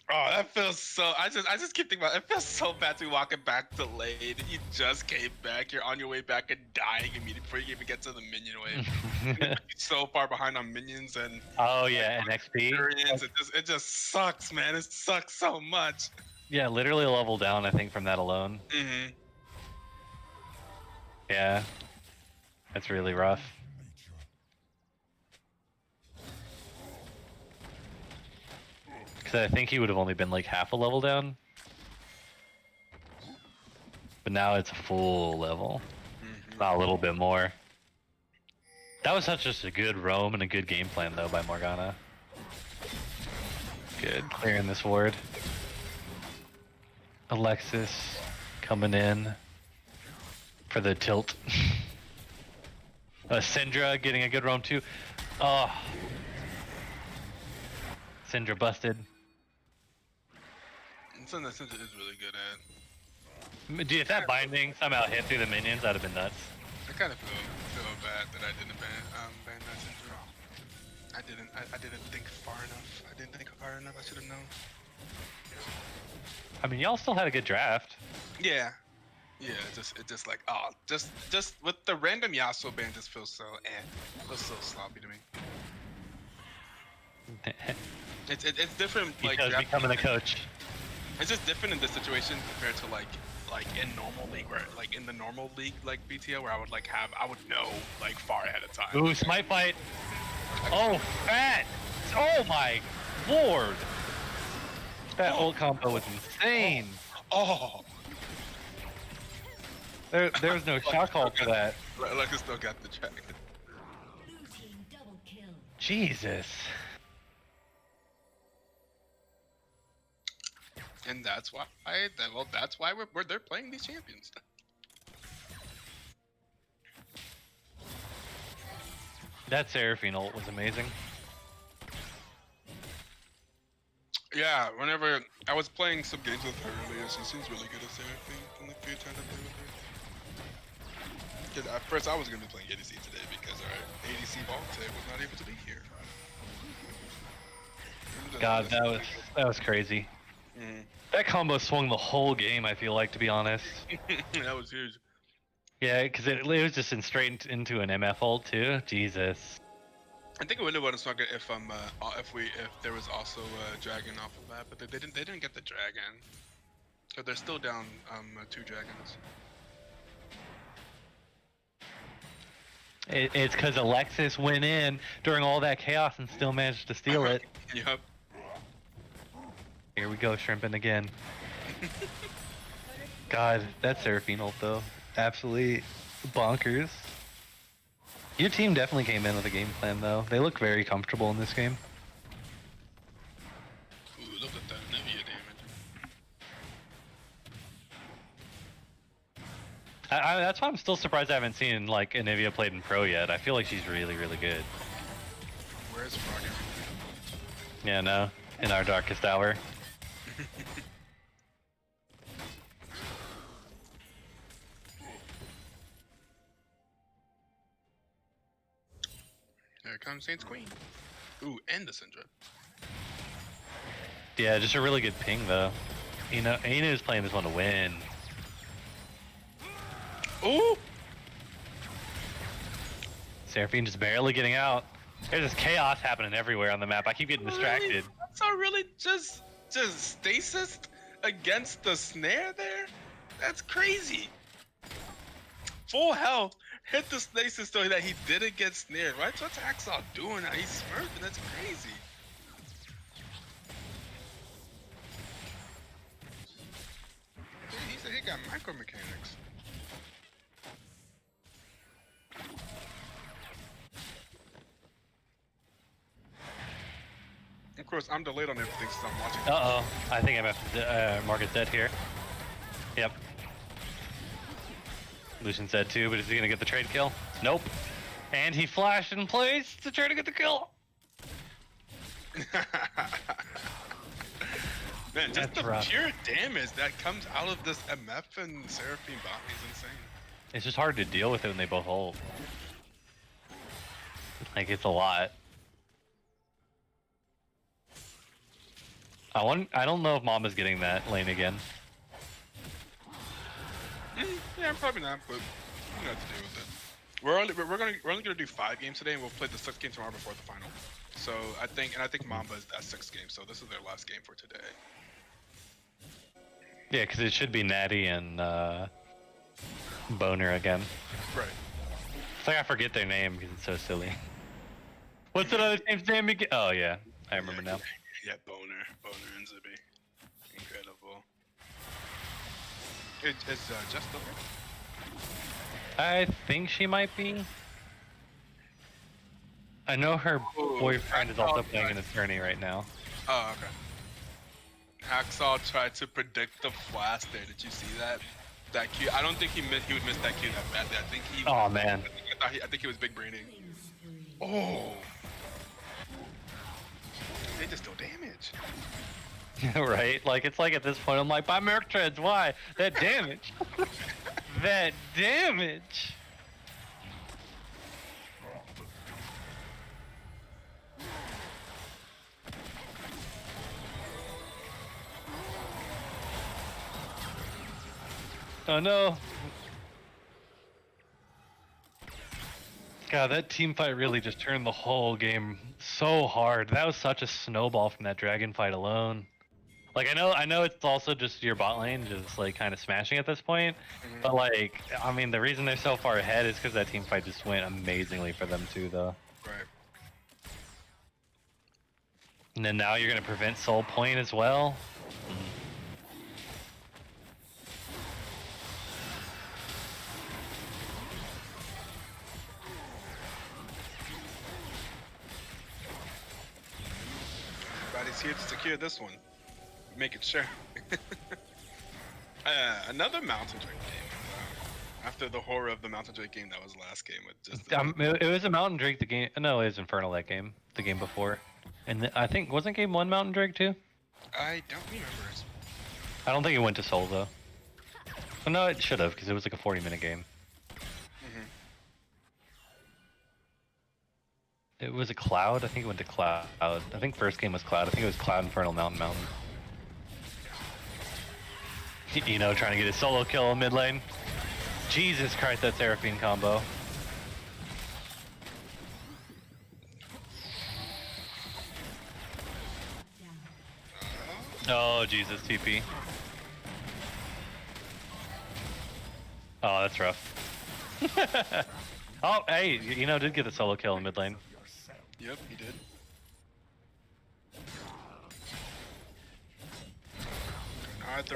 Oh, that feels so. I just keep thinking about it. It feels so bad to be walking back to lane. You just came back. You're on your way back and dying immediately before you even get to the minion wave. You're so far behind on minions and. Oh yeah, and XP. It just sucks, man. It sucks so much. Yeah, literally a level down. I think from that alone. Mm-hmm. Yeah, that's really rough. Because I think he would have only been like half a level down. But now it's a full level. Not a little bit more. That was just a good roam and a good game plan though by Morgana. Good, clearing this ward. Alexis coming in for the tilt. Syndra getting a good roam too. Oh. Syndra busted. Something that Syndra is really good at. Dude, if that binding somehow hit through the minions, that'd have been nuts. I kind of feel bad that I didn't ban that Syndra. I didn't think far enough. I didn't think hard enough. I should have known. I mean, y'all still had a good draft. Yeah. Yeah, it just like just with the random Yasuo ban just feels so feels so sloppy to me. It's different like Because becoming a coach. It's just different in this situation compared to like in normal league where like in the normal league like BTL where I would know like far ahead of time. Ooh, smite fight. Oh, fat. Oh my lord. That ult combo was insane. Oh. There was no shot call for that. Alexis still got the check. Jesus. And that's why they're playing these champions. That Seraphine ult was amazing. Yeah, whenever I was playing some games with her earlier, she seems really good at Seraphine. From the few times I played with her. Because at first I was gonna be playing ADC today because our ADC Volte was not able to be here. God, that was crazy. Mm. That combo swung the whole game, I feel like, to be honest. That was huge. Yeah, because it was just straight into an MF ult too. Jesus. I think it would have been swung it if there was also a dragon off of that, but they didn't get the dragon. So they're still down 2 dragons. It's because Alexis went in during all that chaos and still managed to steal it. Yep. Here we go, shrimping again. God, that Seraphine ult though, absolutely bonkers. Your team definitely came in with a game plan though. They look very comfortable in this game. Ooh, look at that Nivea damage. That's why I'm still surprised I haven't seen like Anivia played in pro yet. I feel like she's really, really good. Where's Frogger? Yeah, no, in our darkest hour. Here comes Saint's Queen. Ooh, and the Syndra. Yeah, just a really good ping though. Ina's playing this one to win. Ooh! Seraphine just barely getting out. There's just chaos happening everywhere on the map. I keep getting distracted. That's not really just stasis against the snare there? That's crazy. Full health, hit the stasis so that he didn't get snared, right? So what's Hacksaw doing now? He's smurfing, that's crazy. He said he got micro mechanics. course, I'm delayed on everything since I'm watching. I think I'm after Mark is dead here. Yep. Lucian's dead too, but is he gonna get the trade kill? Nope. And he flashed in place to try to get the kill. Man, just That's the rough. pure damage that comes out of this MF and Seraphine bot is insane. It's just hard to deal with it when they both hold. Like, it's a lot. I don't know if Mama's getting that lane again. Yeah, probably not, but you know what to do with it. We're only gonna do 5 games today, and we'll play the 6th game tomorrow before the final. So I think Mamba is that 6th game, so this is their last game for today. Yeah, because it should be Natty and Boner again. Right. It's like I forget their name because it's so silly. What's that other team's name again? Oh yeah, I remember now. Yeah, Boner and Zibby. Incredible. Is Jess still there? I think she might be. I know her boyfriend is also playing in a tourney right now. Oh, okay. Hacksaw tried to predict the flash there. Did you see that? That Q. I don't think he would miss that Q that badly. I think he. Oh man. I think he was big braining. Oh. They just deal damage. Right? Like, it's like at this point I'm like, buy Merc Treads, why? That damage. That damage. Oh no. God, that team fight really just turned the whole game so hard. That was such a snowball from that dragon fight alone. Like, I know it's also just your bot lane just like kind of smashing at this point, but like, I mean, the reason they're so far ahead is because that team fight just went amazingly for them too, though. Right. And then now you're gonna prevent soul point as well. Everybody's here to secure this one. Make it sure. Another Mountain Drake game. After the horror of the Mountain Drake game, that was last game with just. It was a Mountain Drake. The game, no, it was Infernal that game. The game before, and I think wasn't game 1 Mountain Drake too. I don't remember. I don't think it went to Soul though. Oh, no, it should have because it was like a 40-minute game. It was a Cloud. I think it went to Cloud. I think first game was Cloud. I think it was Cloud, Infernal, Mountain. You know, trying to get a solo kill in mid lane. Jesus Christ, that Seraphine combo. Oh, Jesus, TP. Oh, that's rough. Oh, hey, you know, did get the solo kill in mid lane. Yep, he did. Alright,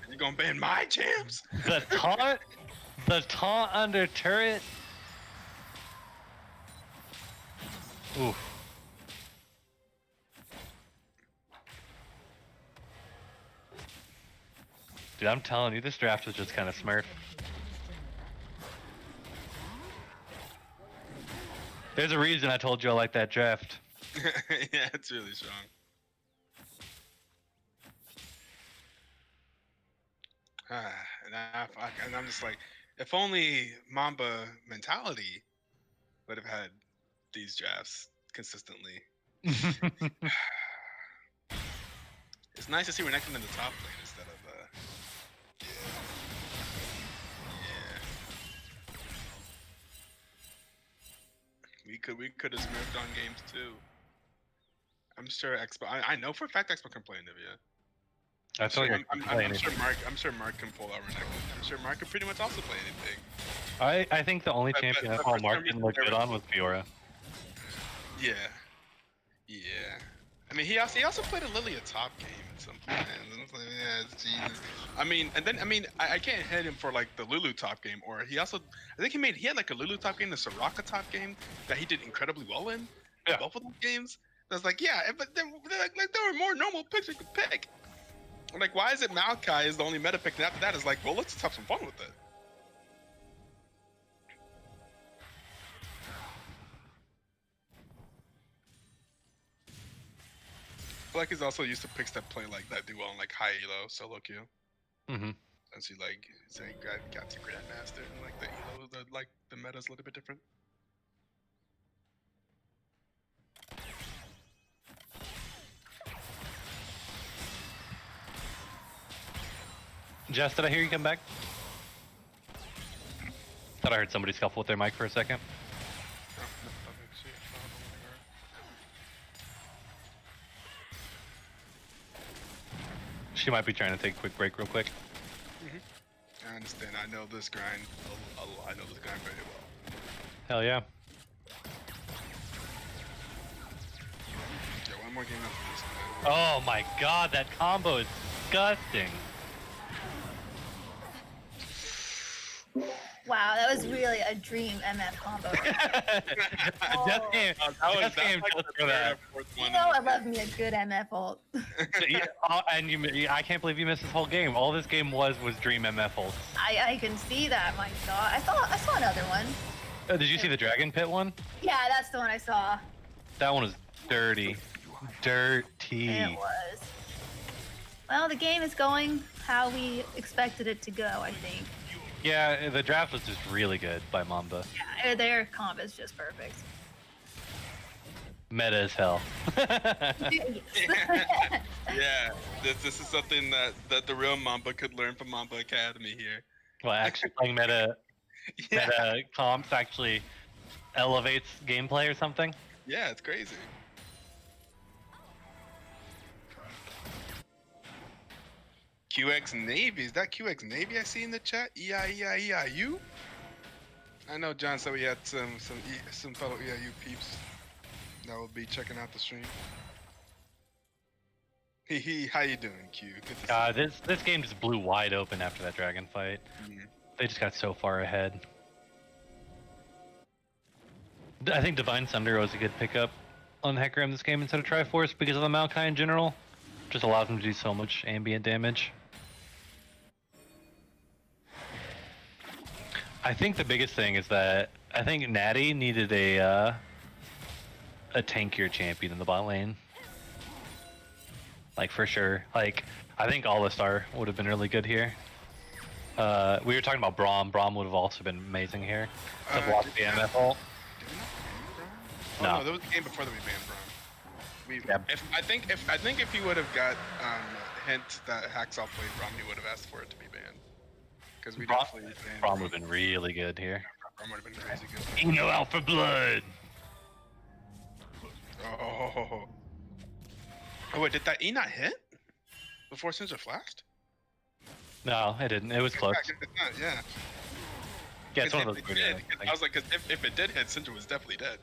you're gonna ban my champs? The taunt under turret. Oof. Dude, I'm telling you, this draft was just kind of smurf. There's a reason I told you I like that draft. Yeah, it's really strong. And I'm just like, if only Mamba mentality would have had these drafts consistently. It's nice to see Renekton in the top lane instead of We could have smurfed on games too. I'm sure Expo. I know for a fact Expo can play Nivea. I feel like I'm sure Mark can pull out Renekton. I'm sure Mark can pretty much also play anything. I think the only champion I saw Mark didn't look good on was Fiora. Yeah. I mean, he also played a Lily top game at some point. Jesus. I can't hit him for like the Lulu top game, or he had like a Lulu top game, the Soraka top game that he did incredibly well in. Yeah. Both of those games. I was like, yeah, but there were more normal picks we could pick. I'm like, why is it Maokai is the only meta pick? And after that, it's like, well, let's just have some fun with it. I feel like he's also used to picks that play like that do well in like high elo solo queue. Mm-hmm. Since he like saying got to Grandmaster and like the elo, the meta's a little bit different. Jess, did I hear you come back? Thought I heard somebody scuffle with their mic for a second. She might be trying to take a quick break real quick. I understand. I know this grind. I know this grind very well. Hell yeah. Yeah, one more game after this. Oh my god, that combo is disgusting. Wow, that was really a dream MF combo. Just came, just came just for that. You know I love me a good MF ult. Yeah, and I can't believe you missed this whole game. All this game was Dream MF ult. I can see that, my god. I saw another one. Did you see the Dragon Pit one? Yeah, that's the one I saw. That one was dirty. Dirty. It was. Well, the game is going how we expected it to go, I think. Yeah, the draft was just really good by Mamba. Yeah, their comp is just perfect. Meta as hell. Yeah, this is something that the real Mamba could learn from Mamba Academy here. Well, actually playing meta comps actually elevates gameplay or something. Yeah, it's crazy. QX Navy, is that QX Navy I see in the chat? EIU? I know John said we had some fellow EIU peeps that will be checking out the stream. How you doing, Q? Good to see This game just blew wide open after that dragon fight. They just got so far ahead. I think Divine Sunder was a good pickup on Hecarim this game instead of Triforce because of the Maokai in general. Just allows him to do so much ambient damage. I think the biggest thing is that I think Natty needed a tankier champion in the bot lane. Like for sure. Like I think All-Star would have been really good here. We were talking about Braum. Braum would have also been amazing here. To block the MF ult. Oh, no, there was a game before that we banned Braum. I think if he would have got hint that Hacksaw played Braum, he would have asked for it to be banned. Because we definitely banned Braum would have been really good here. Braum would have been crazy good. Eno out for blood. Oh wait, did that E not hit before Sensor flashed? No, it didn't. It was close. Yeah. Yeah, it's one of those weird things. I was like, cause if it did hit, Sensor was definitely dead.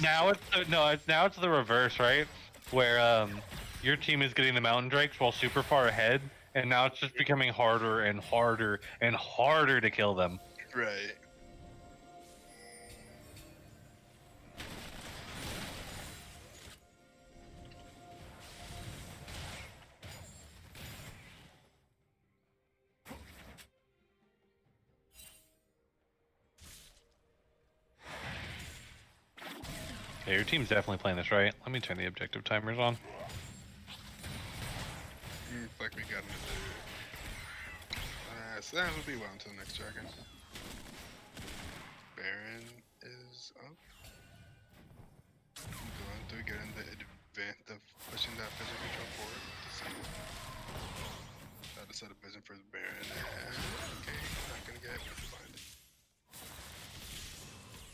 now it's the reverse, right? Where your team is getting the mountain drakes while super far ahead, and now it's just becoming harder and harder and harder to kill them. Right. Yeah, your team's definitely playing this right. Let me turn the objective timers on. Like we got him. So that will be well until the next dragon. Baron is up. Going through getting the pushing that vision control forward. Try to set a vision for the Baron. And, okay, not gonna get behind.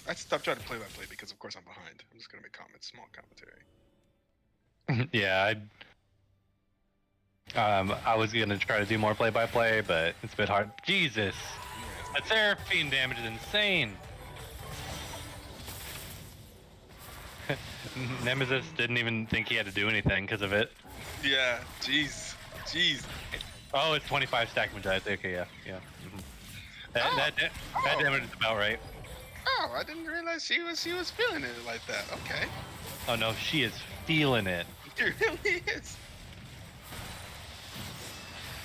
I stopped trying to play by play because of course I'm behind. I'm just gonna make small commentary. Yeah, I was gonna try to do more play-by-play, but it's a bit hard. Jesus, that Seraphine damage is insane. Nemesis didn't even think he had to do anything because of it. Yeah, jeez. Jeez. Oh, it's 25 stack Majai. Okay, yeah. Mhm. That damage is about right. Oh, I didn't realize she was feeling it like that. Okay. Oh no, she is feeling it. She really is.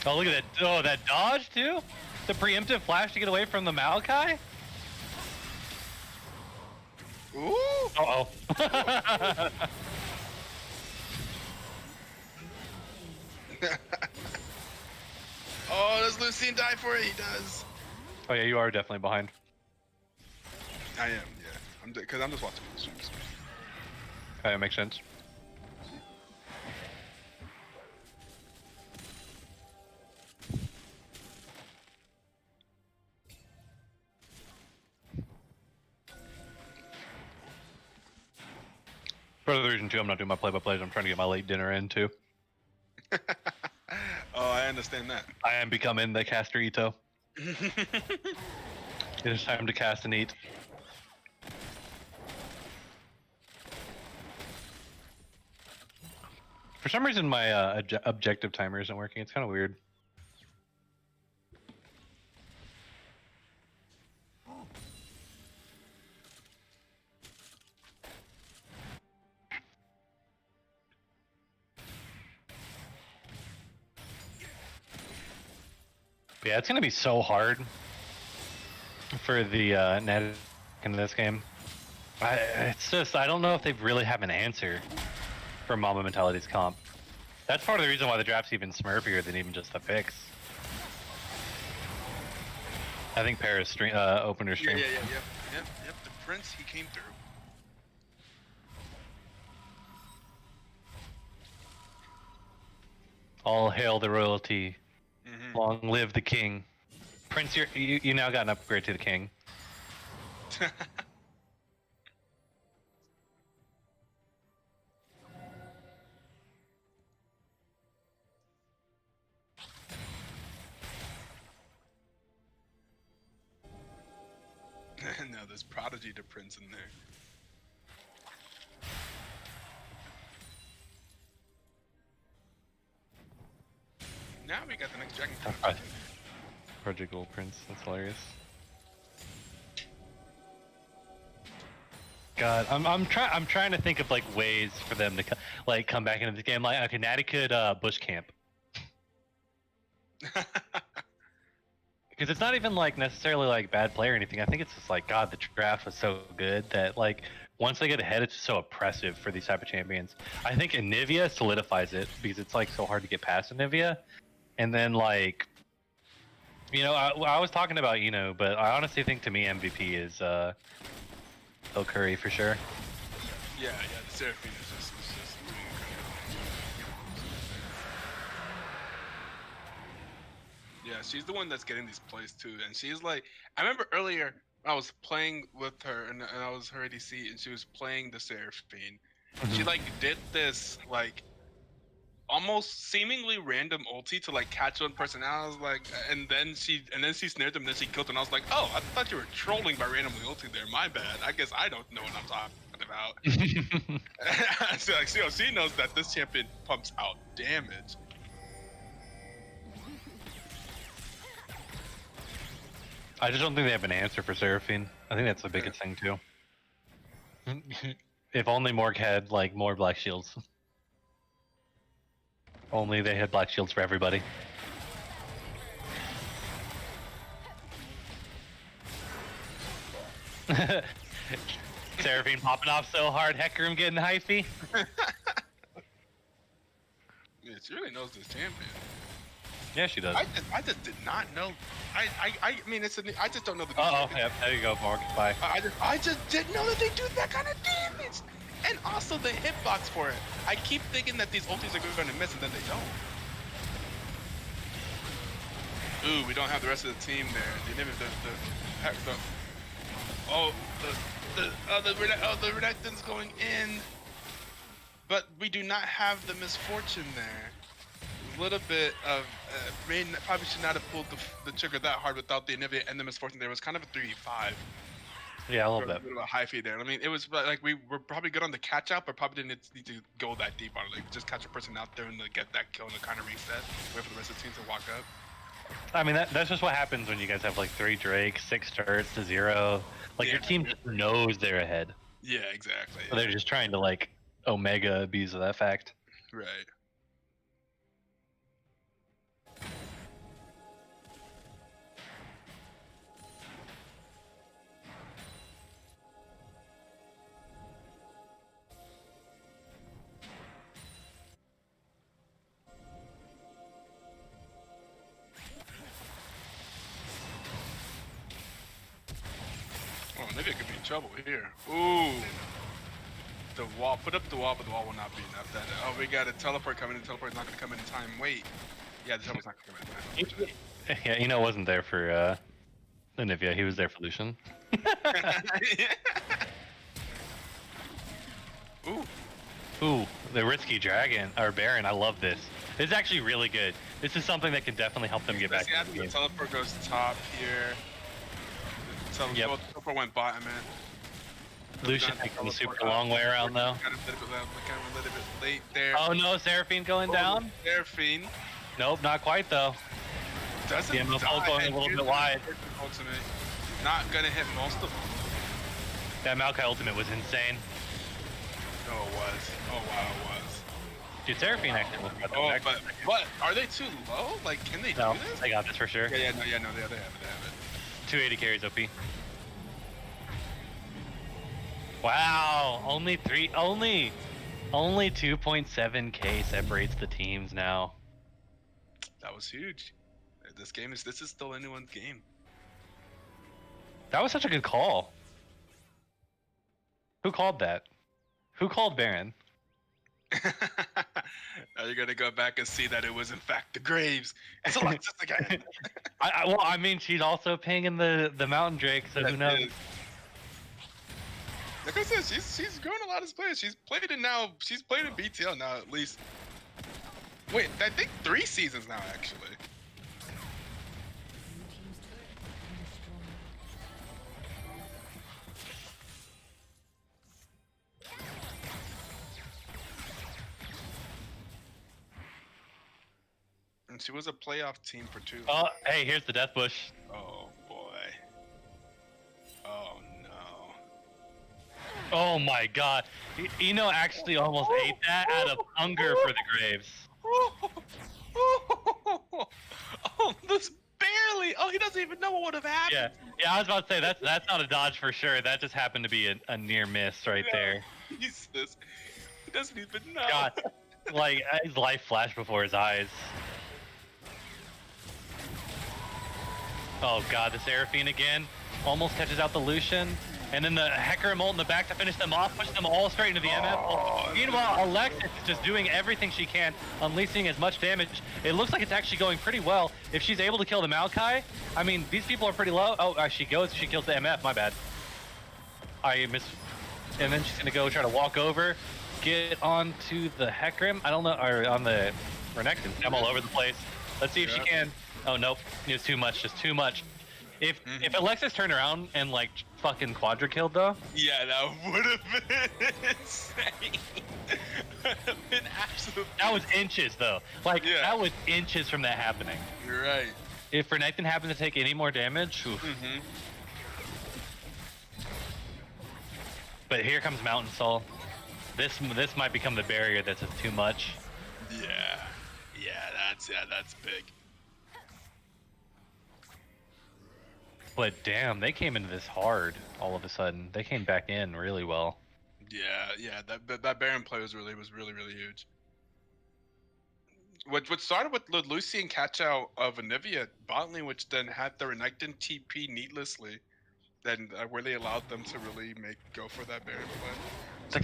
Oh, look at that. Oh, that dodge too? The preemptive flash to get away from the Maokai? Ooh. Uh-oh. Oh, does Lucien die for it? He does. Oh yeah, you are definitely behind. I am, yeah. Because I'm just watching the streams. That makes sense. For the reason too, I'm not doing my play-by-plays. I'm trying to get my late dinner in too. Oh, I understand that. I am becoming the caster Ito. It is time to cast and eat. For some reason, my objective timer isn't working. It's kind of weird. Yeah, it's gonna be so hard for the net in this game. It's just I don't know if they really have an answer for Mamba Mentality's comp. That's part of the reason why the draft's even smurfier than even just the picks. I think Paris opened her stream. Yep. The Prince, he came through. All hail the royalty. Long live the king. Prince, you now got an upgrade to the king. Now there's Prodigy to Prince in there. Now we got the next Dragon Prince. Project Gold Prince, that's hilarious. God, I'm trying to think of like ways for them to like come back into the game. Like, okay, Natty could bush camp. Because it's not even like necessarily like bad play or anything. I think it's just like God, the draft was so good that like once they get ahead, it's just so oppressive for these type of champions. I think Anivia solidifies it because it's like so hard to get past Anivia, and then like, you know, I was talking about but I honestly think to me MVP is Phil Curry for sure. Yeah, the Seraphine is just doing incredible. Yeah, she's the one that's getting these plays too, and she's like, I remember earlier I was playing with her, and I was her ADC, and she was playing the Seraphine. She like did this like almost seemingly random ulti to like catch one person. And I was like, and then she snared them, and then she killed them. And I was like, oh, I thought you were trolling by randomly ulting there. My bad. I guess I don't know what I'm talking about. So like, she knows that this champion pumps out damage. I just don't think they have an answer for Seraphine. I think that's the biggest thing too. If only Morg had like more black shields. Only they had black shields for everybody. Seraphine popping off so hard, Hecarim getting hyphy. Yeah, she really knows this champion. Yeah, she does. I just did not know. I mean, I just don't know the. Oh, yeah, there you go, Morg. Bye. I just didn't know that they do that kind of damage, and also the hitbox for it. I keep thinking that these ultis are going to miss, and then they don't. Ooh, we don't have the rest of the team there. The Renekton's going in, but we do not have the misfortune there. A little bit of probably should not have pulled the trigger that hard without the Anivia and the misfortune. There was kind of a 3v5. Yeah, a A little bit. bit of a high feed there. I mean, it was like we were probably good on the catch up, but probably didn't need to go that deep on it. Like just catch a person out there and get that kill and kind of reset. Wait for the rest of the team to walk up. I mean, that's just what happens when you guys have like 3 Drake, 6 turrets to 0. Like your team just knows they're ahead. Yeah, exactly. So they're just trying to like Omega abuse of that fact. Right. Oh, Nivea could be in trouble here. Ooh. The wall, put up the wall, but the wall will not be enough. That oh, we got a teleport coming. The teleport's not going to come in time. Wait. Yeah, the teleport's not going to come in time. Yeah, Eno wasn't there for Anivia, he was there for Lucian. Ooh. Ooh, the risky dragon or Baron. I love this. This is actually really good. This is something that can definitely help them get back. Yeah, the teleport goes top here. The teleport went bottom, man. Lucian taking the super long way around though. Kind of a little bit late there. Oh no, Seraphine going down? Seraphine. Nope, not quite though. Doesn't the MFL going a little bit wide. Ultimate. Not gonna hit most of them. That Maokai ultimate was insane. No, it was. Oh wow, it was. Dude, Seraphine actually looked at Oh, but are they too low? Like, can they do this? They got this for sure. Yeah, they have it. 280 carries OP. Wow, only 2.7k separates the teams now. That was huge. This is still anyone's game. That was such a good call. Who called that? Who called Baron? Now you're gonna go back and see that it was in fact the Graves. It's Alexis again. Well, I mean, she's also pinging the Mountain Drake, so who knows? Like I said, she's grown a lot as players. She's played in BTL now at least. Wait, I think 3 seasons now actually. And she was a playoff team for 2. Oh, hey, here's the Death Bush. Oh boy. Oh no. Oh my god. Eno actually almost ate that out of hunger for the Graves. Oh, this barely. Oh, he doesn't even know what would have happened. Yeah, I was about to say that's not a dodge for sure. That just happened to be a near miss right there. Jesus. He doesn't even know. God, like his life flashed before his eyes. Oh god, the Seraphine again. Almost catches out the Lucian. And then the Hecarim ult in the back to finish them off, push them all straight into the MF. Meanwhile, Alexis is just doing everything she can, unleashing as much damage. It looks like it's actually going pretty well. If she's able to kill the Maokai, I mean, these people are pretty low. Oh, she kills the MF, my bad. I missed. And then she's gonna go try to walk over, get onto the Hecarim. I don't know, or on the Renekton. I'm all over the place. Let's see if she can. Oh, nope. It was too much, just too much. If Alexis turned around and like fucking quadra killed though. Yeah, that would have been insane. Been absolutely. That was inches though. Like that was inches from that happening. You're right. If Renekton happened to take any more damage, oof. But here comes Mountain Soul. This might become the barrier that's just too much. Yeah, that's big. But damn, they came into this hard all of a sudden. They came back in really well. Yeah, that Baron play was really huge. What started with the Lucian catch out of Anivia bot lane, which then had the Renekton TP needlessly, then really allowed them to really go for that Baron play. I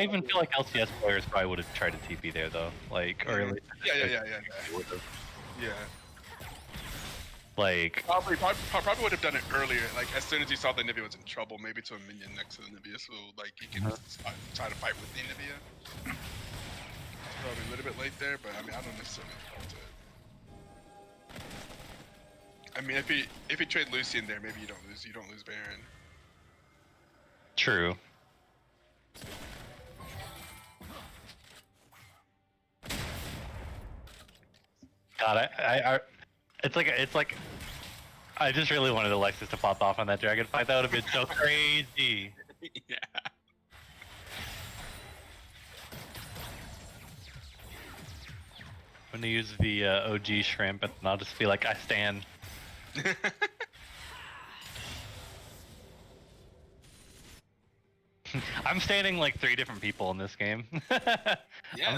even feel like LCS players probably would have tried to TP there though, like early. Yeah. Like probably would have done it earlier. Like as soon as he saw the Nivea was in trouble, maybe to a minion next to the Nivea, so like he can try to fight with the Nivea. Probably a little bit late there, but I mean I don't necessarily fault it. I mean if he trade Lucian there, maybe you don't lose Baron. True. God, it's like I just really wanted Alexis to pop off on that dragon fight. That would have been so crazy. Yeah. I'm gonna use the OG shrimp, and I'll just be like, I stand. I'm standing like 3 different people in this game. Yeah,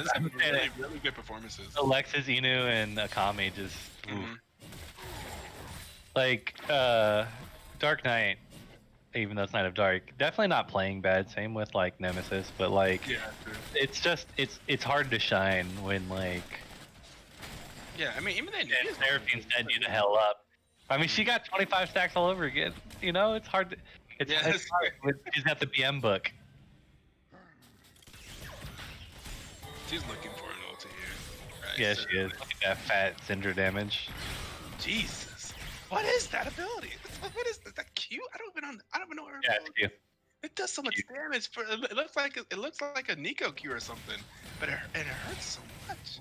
this is really, really good performances. Alexis, Inu, and Akame just oof. Like Dark Knight, even though it's Night of Dark, definitely not playing bad. Same with like Nemesis, but like Yeah, true. it's just it's hard to shine when like Yeah, I mean, even then, Seraphine said you the hell up. I mean, she got 25 stacks all over again. You know, it's hard to. It's, Yeah, it's hard. She's got the BM book. she's looking for an ulti here. Right, Yeah, so- she is. Look at that fat Syndra damage. Jesus, what is that ability? What is that cute? I don't even know her Yeah, ability. it's cute. It does so much damage. It looks like a Nico Q or something, but it hurts so much.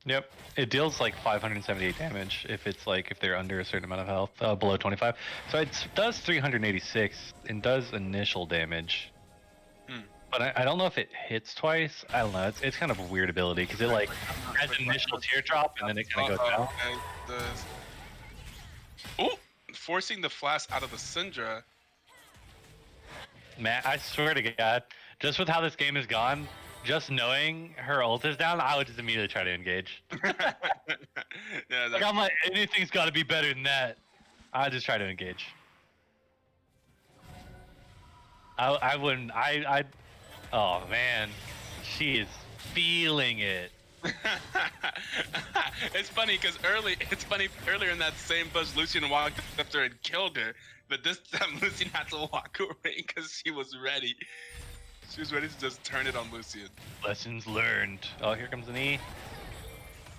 Yep, it deals like 578 damage if they're under a certain amount of health, below 25. So it does 386 and does initial damage. But I don't know if it hits twice. I don't know. It's kind of a weird ability because it like has an initial teardrop and then it kind of goes down. Oh, forcing the flash out of the Syndra. Man, I swear to God, just with how this game has gone, just knowing her ult is down, I would just immediately try to engage. Yeah, Like I'm like, anything's got to be better than that. I just try to engage. I wouldn't. Oh man, she is feeling it. It's funny because earlier in that same bush, Lucian walked up to her and killed her, but this time Lucian had to walk away because she was ready. She was ready to just turn it on Lucian. Lessons learned. Oh, here comes an E.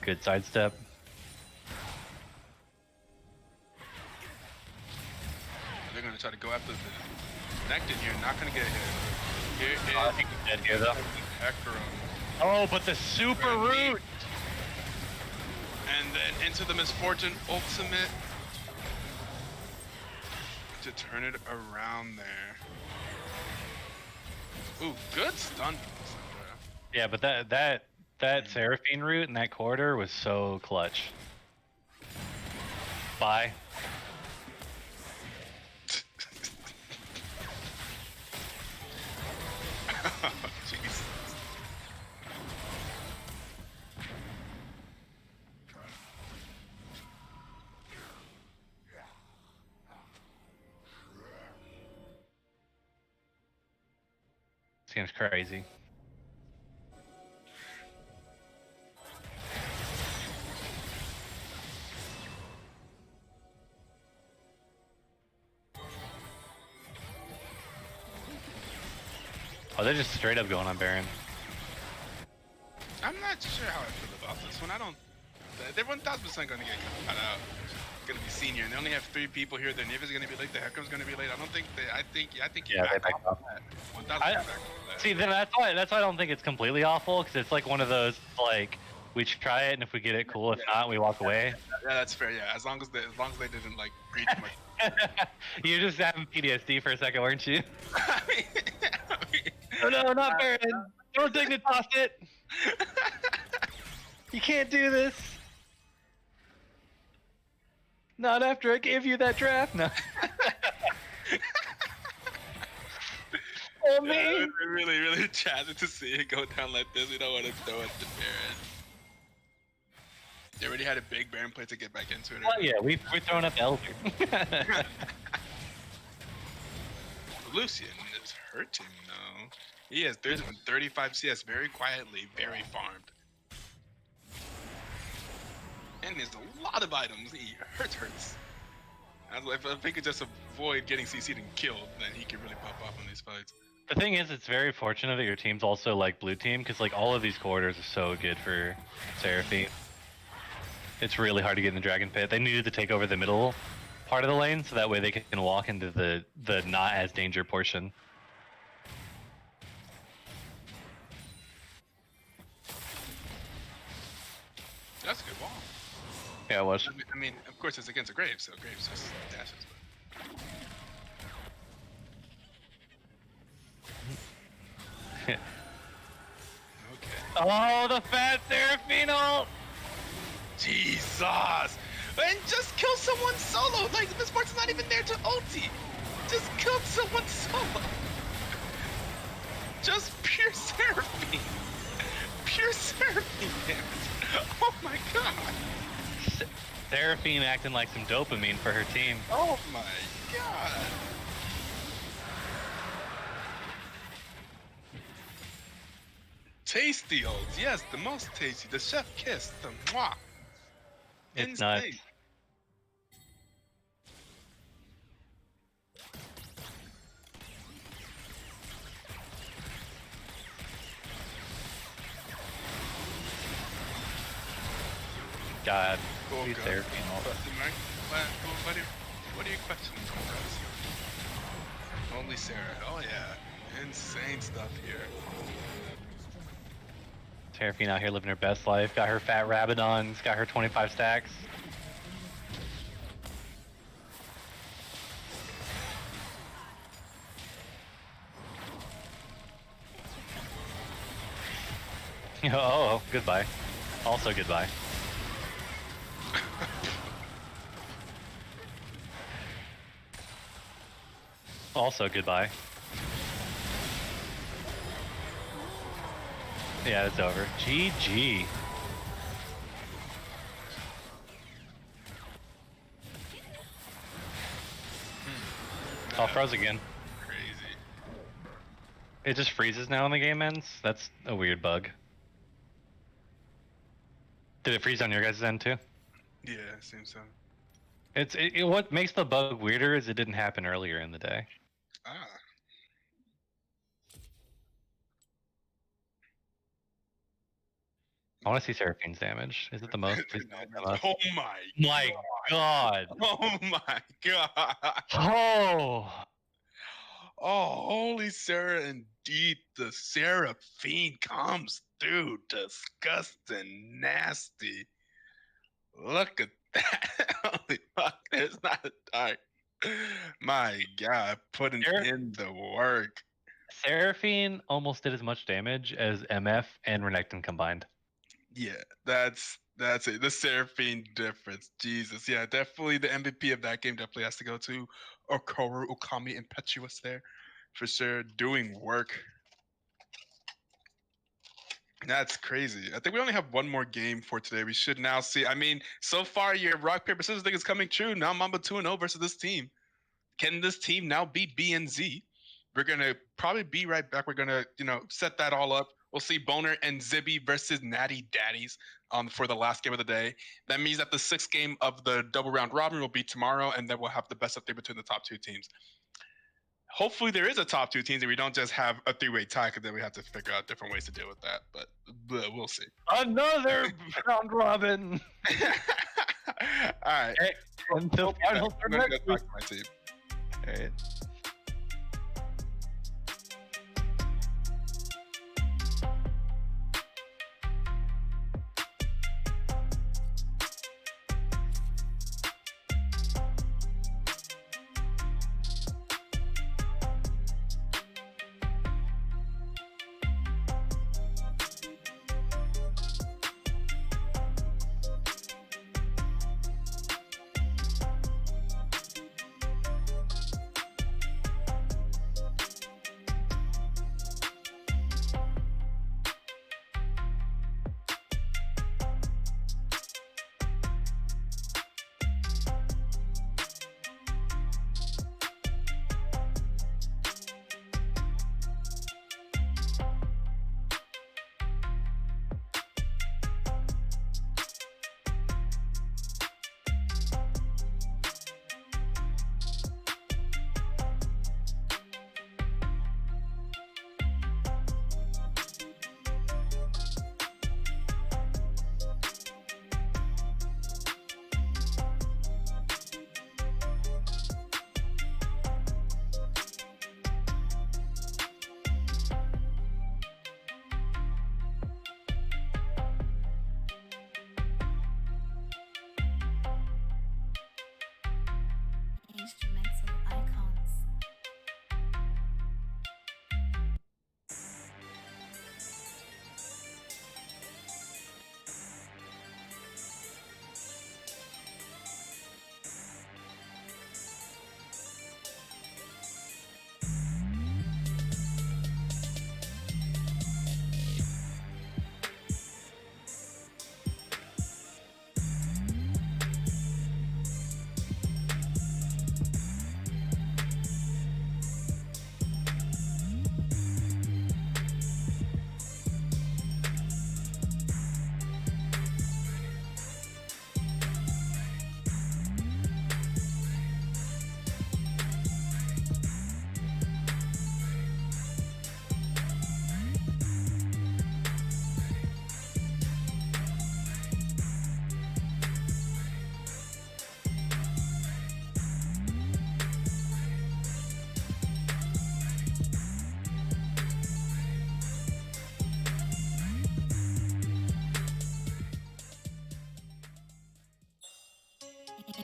Good sidestep. They're gonna try to go after the Nectin here, not gonna get hit. Here is I think he's dead here though. Hecarim. Oh, but the super root. And then into the Misfortune ultimate to turn it around there. Ooh, good stun. Yeah, but that Seraphine root in that corridor was so clutch. Bye. Jesus. This game's crazy. Oh, they're just straight up going on Baron. I'm not sure how I feel about this one. They're 1000% gonna get cut out. Gonna be senior, and they only have 3 people here. Their Niv is gonna be late. The Hecarim's gonna be late. I think Yeah, they back off. 1000% I- back off that. See, then that's why I don't think it's completely awful because it's like one of those like we try it and if we get it, cool. If not, we walk away. Yeah, that's fair. Yeah, as long as they didn't like breach my. You're just having PTSD for a second, weren't you? I mean, Oh no, not Baron! Don't Dignitas it! You can't do this! Not after I gave you that draft, no. Oh yeah, me! it would be really, really tragic to see it go down like this. We don't want to throw it to Baron. They already had a big Baron play to get back into it. Oh yeah, we're throwing up Elder. Lucian is hurting though. He has 35 CS very quietly, very farmed. And there's a lot of items. He hurts. If he could just avoid getting CC'd and killed, then he could really pop off on these fights. The thing is, it's very fortunate that your team's also like blue team, because like all of these corridors are so good for Seraphine. It's really hard to get in the Dragon Pit. They needed to take over the middle part of the lane, so that way they can walk into the not as danger portion. That's a good wall. Yeah, it was. I mean, of course, it's against a Graves, so Graves just dashes. Yeah. Okay. Oh, the fat Seraphine ult! Jesus! And just kill someone solo! Like, Miss Sparks not even there to ulti! Just killed someone solo! Just pure Seraphine! Pure Seraphine damage! Oh my god! Seraphine acting like some dopamine for her team. Oh my god! Tasty ults, yes, the most tasty. The chef kiss, the mwah! It's Insane. nuts. God, Oh, these God. Seraphine ult. What are you questioning, guys? Only Sarah. Oh yeah, insane stuff here. Seraphine out here living her best life. Got her fat Rabadons. Got her 25 stacks. Oh, goodbye. Also goodbye. Also goodbye. Yeah, it's over. GG. Oh, froze again. Crazy. It just freezes now when the game ends? That's a weird bug. Did it freeze on your guys' end too? Yeah, seems so. What makes the bug weirder is it didn't happen earlier in the day. Ah. I want to see Seraphine's damage. Is it the most? Please don't tell us. Oh my. My God. Oh my god. Oh. Oh, holy Sarah, indeed, the Seraphine comes through. Disgusting, nasty. Look at that. Holy fuck, there's not a dark. My god, putting in the work. Seraphine almost did as much damage as MF and Renekton combined. Yeah, that's it. The Seraphine difference. Jesus. Yeah, definitely the MVP of that game definitely has to go to Okoro Ukami Impetuous there. For sure. Doing work. That's crazy. I think we only have one more game for today. We should now see. I mean, so far your rock, paper, scissors thing is coming true. Now Mamba 2-0 versus this team. Can this team now beat BNZ? We're gonna probably be right back. We're gonna, set that all up. We'll see Boner and Zibby versus Natty Daddies for the last game of the day. That means that the sixth game of the double round robin will be tomorrow, and then we'll have the best of three between the top two teams. Hopefully there is a top two teams and we don't just have a three-way tie, because then we have to figure out different ways to deal with that. But we'll see. Another round robin. All right. Hey, until finals for I'm gonna next go week. talk to my team. All right.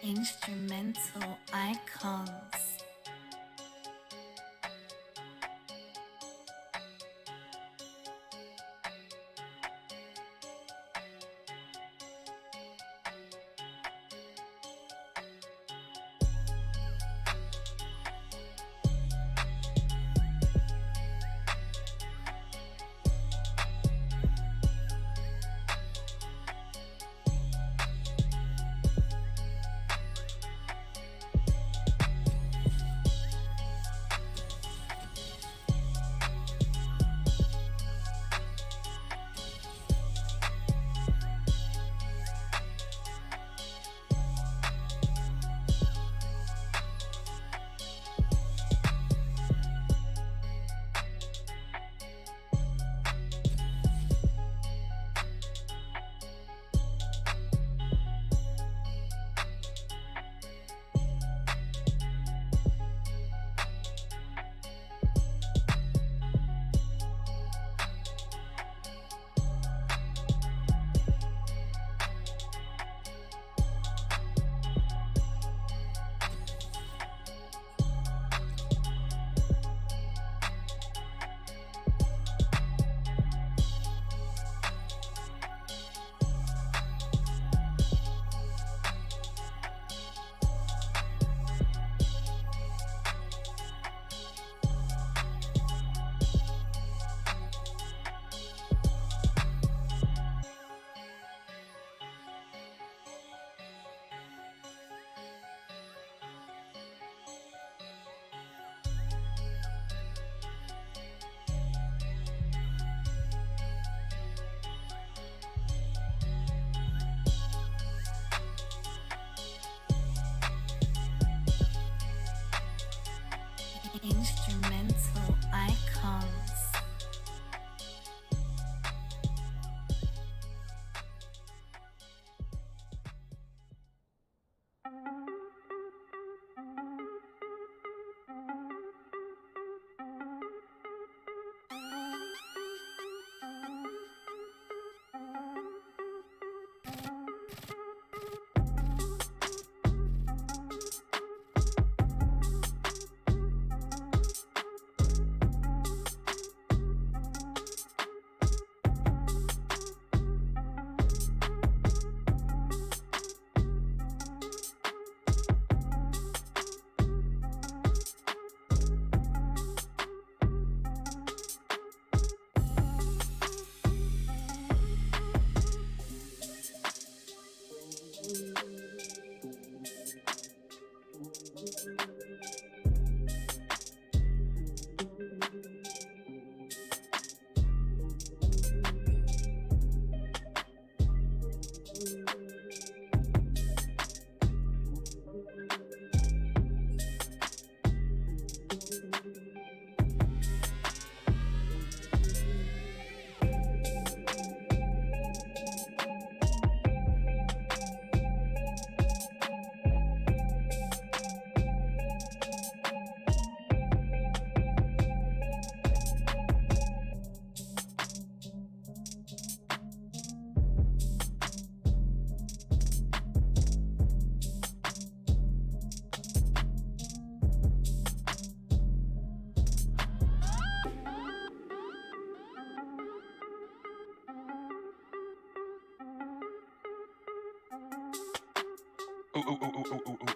Instrumental icons. Instrumental icons.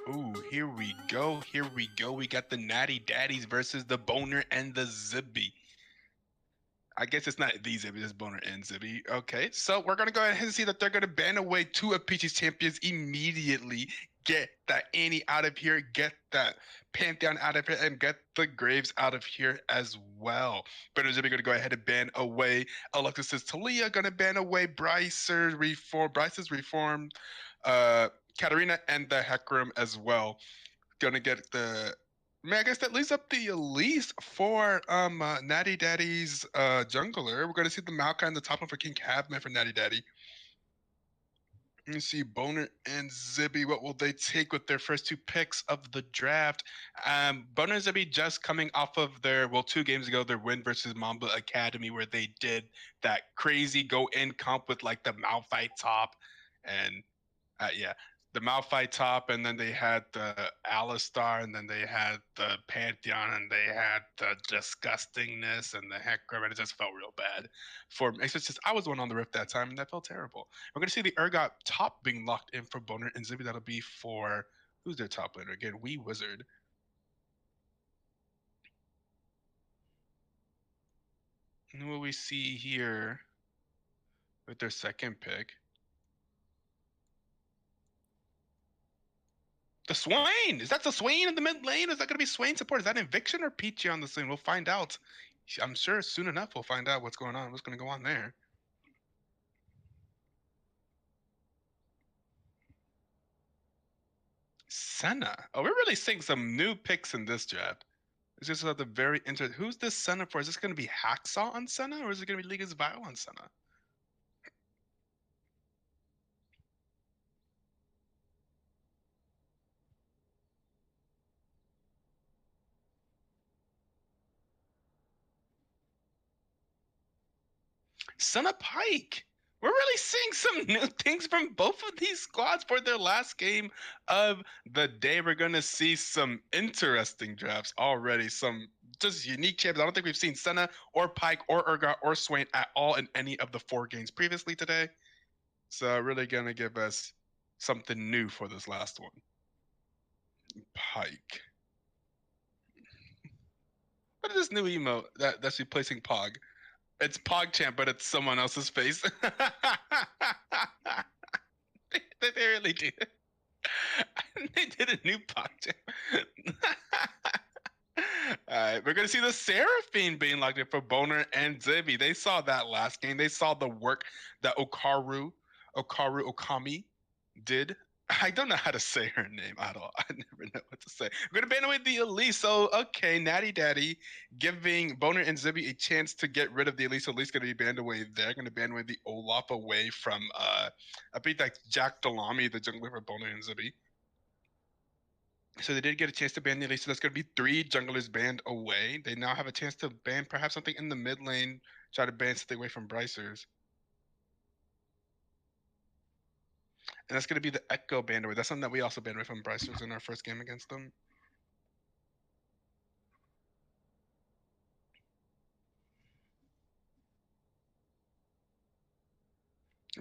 Ooh, here we go. Here we go. We got the Natty Daddies versus the Boner and the Zibby. I guess it's not the Zibby, it's Boner and Zibby. Okay, so we're gonna go ahead and see that they're gonna ban away two of Peach's champions immediately. Get that Annie out of here, get that Pantheon out of here, and get the Graves out of here as well. Boner and Zibby gonna go ahead and ban away Alexis's Talia, gonna ban away Bryce's Reformed, Katarina, and the Hecarim as well. Gonna get the man, I guess that leaves up the Elise for Natty Daddy's jungler. We're gonna see the Maokai in the top one for King Cabman for Natty Daddy. Let me see Boner and Zibby. What will they take with their first two picks of the draft? Boner and Zibby just coming off of their 2 games ago, their win versus Mamba Academy, where they did that crazy go in comp with like the Malphite top, and yeah. the Malphite top, and then they had the Alistar, and then they had the Pantheon, and they had the Disgustingness and the Hecarim, and it just felt real bad for me. It's just I was one on the Rift that time, and that felt terrible. We're gonna see the Urgot top being locked in for Boner and Zippy. That'll be for who's their top laner again? Wee Wizard. And what we see here with their second pick. The Swain! Is that the Swain in the mid lane? Is that going to be Swain support? Is that Eviction or Peachy on the scene? We'll find out. I'm sure soon enough we'll find out what's going on, what's going to go on there. Senna. Oh, we're really seeing some new picks in this draft. It's just at the very interesting. Who's this Senna for? Is this going to be Hacksaw on Senna, or is it going to be Liga's Vile on Senna? Senna Pike. We're really seeing some new things from both of these squads for their last game of the day. We're going to see some interesting drafts already, some just unique champions. I don't think we've seen Senna or Pike or Urgot or Swain at all in any of the 4 games previously today. So really going to give us something new for this last one. Pike. What is this new emote that's replacing Pog? It's PogChamp, but it's someone else's face. they really did. They did a new PogChamp. Alright, we're gonna see the Seraphine being locked in for Boner and Zibby. They saw that last game. They saw the work that Okami did. I don't know how to say her name at all. I never know what to say. We're gonna ban away the Elise. So okay, Natty Daddy giving Boner and Zibby a chance to get rid of the Elise. So Elise gonna be banned away. They're gonna ban away the Olaf away from I think that's Jack Delamy, the jungler for Boner and Zibby. So they did get a chance to ban the Elise. So that's gonna be 3 junglers banned away. They now have a chance to ban perhaps something in the mid lane. Try to ban something away from Bricers. And that's going to be the Echo banned away. That's something that we also banned away from Bricers in our first game against them.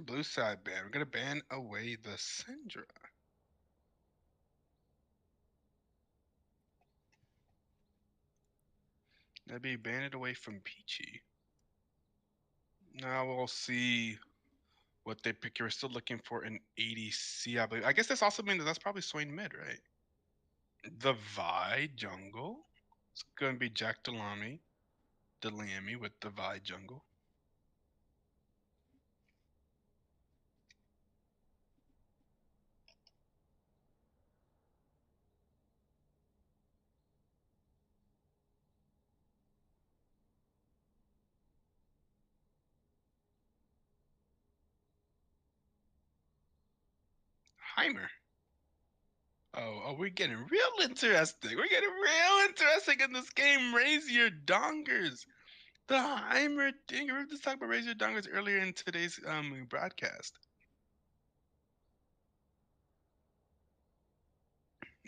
Blue side ban. We're going to ban away the Syndra. That'd be banned away from Peachy. Now we'll see what they pick. You're still looking for an ADC, I believe. I guess this also means that that's probably Swain mid, right? The Vi jungle. It's going to be Jack Delamy with the Vi jungle. Heimer. Oh, we're getting real interesting. We're getting real interesting in this game. Raise your dongers. The Heimer thing. We were just talking about raise your dongers earlier in today's broadcast.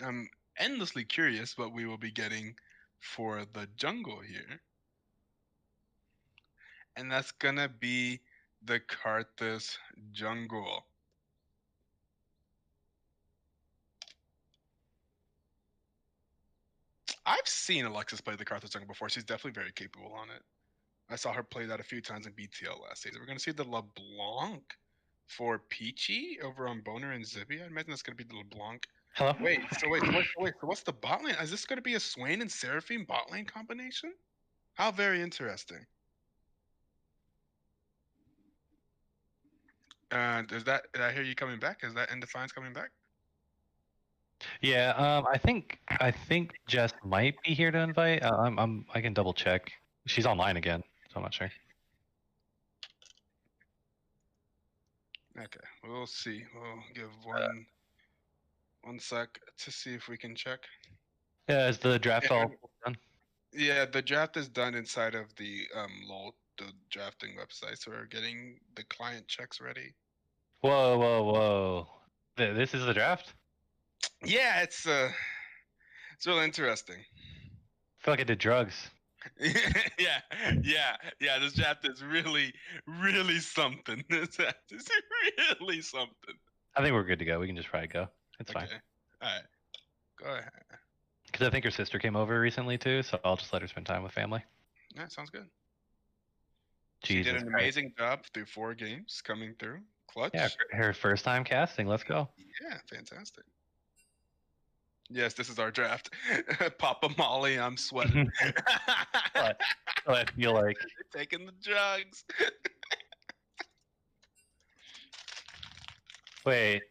I'm endlessly curious what we will be getting for the jungle here. And that's gonna be the Karthus jungle. I've seen Alexis play the Karthus jungle before. She's definitely very capable on it. I saw her play that a few times in BTL last season. We're going to see the LeBlanc for Peachy over on Boner and Zibby. I imagine that's going to be the LeBlanc. Hello? Wait, so what's the bot lane? Is this going to be a Swain and Seraphine bot lane combination? How very interesting. Did I hear you coming back? Is that Indefiance coming back? Yeah, I think Jess might be here to invite. I can double check. She's online again, so I'm not sure. Okay, we'll see. We'll give one sec to see if we can check. Yeah, is the draft all done? Yeah, the draft is done inside of the LOL, the drafting website. So we're getting the client checks ready. Whoa. This is the draft. Yeah, it's really interesting. I feel like I did drugs. yeah, yeah. This draft is really, really something. This draft is really something. I think we're good to go. We can just probably go. It's fine. Okay. All right. Go ahead. Because I think her sister came over recently too, so I'll just let her spend time with family. Yeah, sounds good. Jesus She did an Christ. amazing job through 4 games coming through. Clutch. Yeah, her first time casting. Let's go. Yeah, fantastic. Yes, this is our draft. Papa Molly, I'm sweating. What? So I feel like Taking the drugs. wait.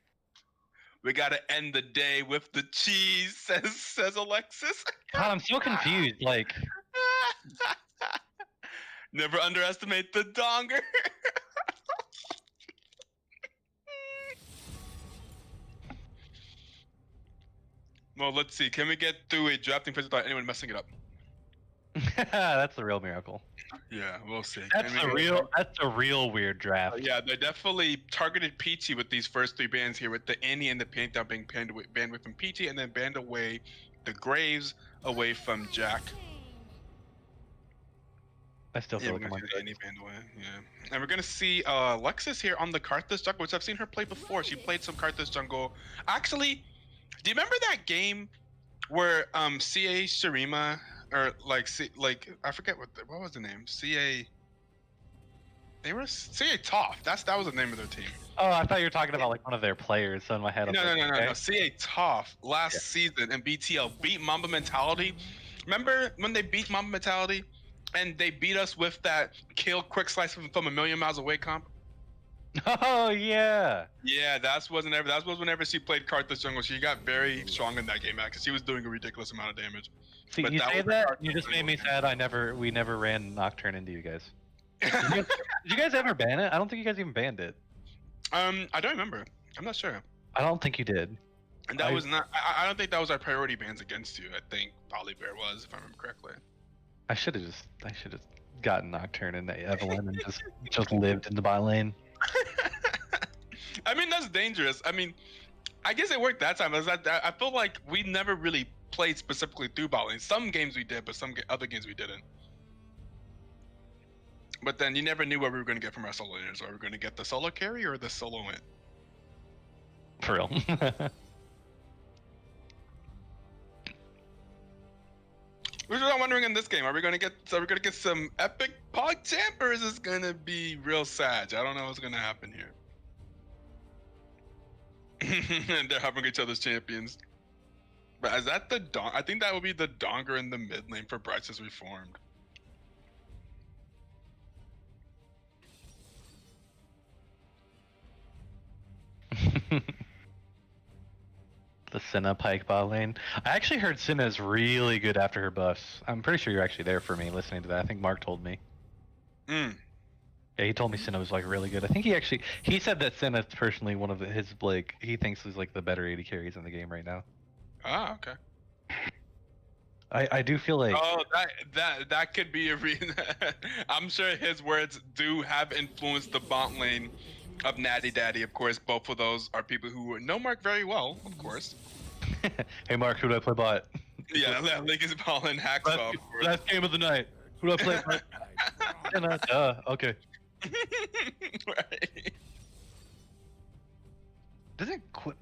We gotta end the day with the cheese, says Alexis. God, I'm so confused. Like, Never underestimate the donger. Well, let's see. Can we get through a drafting phase without anyone messing it up? that's the real miracle. Yeah, we'll see. That's a real weird draft. Yeah, they definitely targeted Peachy with these first 3 bans here, with the Annie and the Paint Down being banned away from Peachy, and then banned away the Graves away from Jack. I still feel We're like I'm gonna on see Annie banned away. Yeah, and we're gonna see Lexus here on the Karthus jungle, which I've seen her play before. She played some Karthus jungle. Actually, do you remember that game where CA Shurima or like I forget what was the name? CA. They were CA Toph. That was the name of their team. Oh, I thought you were talking about like one of their players. So in my head, I'm like, okay. No. CA Toph last season in BTL beat Mamba Mentality. Remember when they beat Mamba Mentality, and they beat us with that kill quick slice from a million miles away comp? Oh yeah. Yeah, that was whenever she played Karthus jungle. She got very strong in that game because she was doing a ridiculous amount of damage. See, But you that say was the that, Karthus you just made me jungle. sad. We never ran Nocturne into you guys. Did you guys ever ban it? I don't think you guys even banned it. I don't remember. I'm not sure. I don't think you did. And that was not. I don't think that was our priority bans against you. I think Polybear was, if I remember correctly. I should have gotten Nocturne into Evelyn and just lived in the bot lane. I mean, that's dangerous. I mean, I guess it worked that time. I feel like we never really played specifically through bot lane. Some games we did, but other games we didn't. But then you never knew what we were going to get from our solo laners. Are we going to get the solo carry or the solo win? For real. Which is what I'm wondering in this game. Are we going to get some epic pog champ, or is this going to be real sad? I don't know what's going to happen here. And they're having each other's champions. But is that the I think that would be the donger in the mid lane for Bryce's Reformed. The Senna Pike bot lane. I actually heard Senna is really good after her buffs. I'm pretty sure you're actually there for me listening to that. I think Mark told me. Mm. Yeah, he told me Senna was like really good. I think he said that Senna is personally one of his like he thinks is like the better AD carries in the game right now. Ah, okay. I do feel like that could be a reason. I'm sure his words do have influenced the bot lane of Natty Daddy. Of course, both of those are people who know Mark very well, of course. Hey Mark, who do I play bot? Yeah, Lincoln's ball and Hacksaw. Last game of the night. Who do I play bot? Senna. Okay. Right.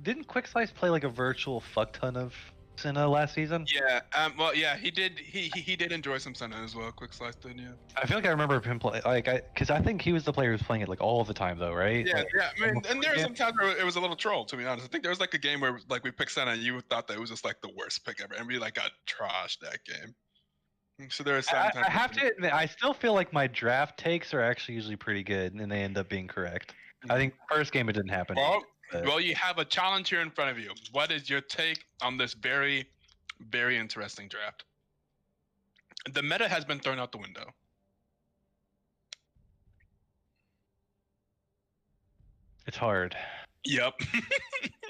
Didn't Quick Slice play like a virtual fuck ton of Senna last season? Yeah. Well, yeah, he did. He did enjoy some Senna as well. Quick Slice did, yeah. I feel like I remember him play because I think he was the player who was playing it like all the time though, right? Yeah, like, yeah. I mean, and there were some times where it was a little troll, to be honest. I think there was like a game where like we picked Senna and you thought that it was just like the worst pick ever, and we like got trashed that game. So there are some times. I have to admit, I still feel like my draft takes are actually usually pretty good, and they end up being correct. I think first game it didn't happen. Well, you have a challenge here in front of you. What is your take on this very, very interesting draft? The meta has been thrown out the window. It's hard. Yep.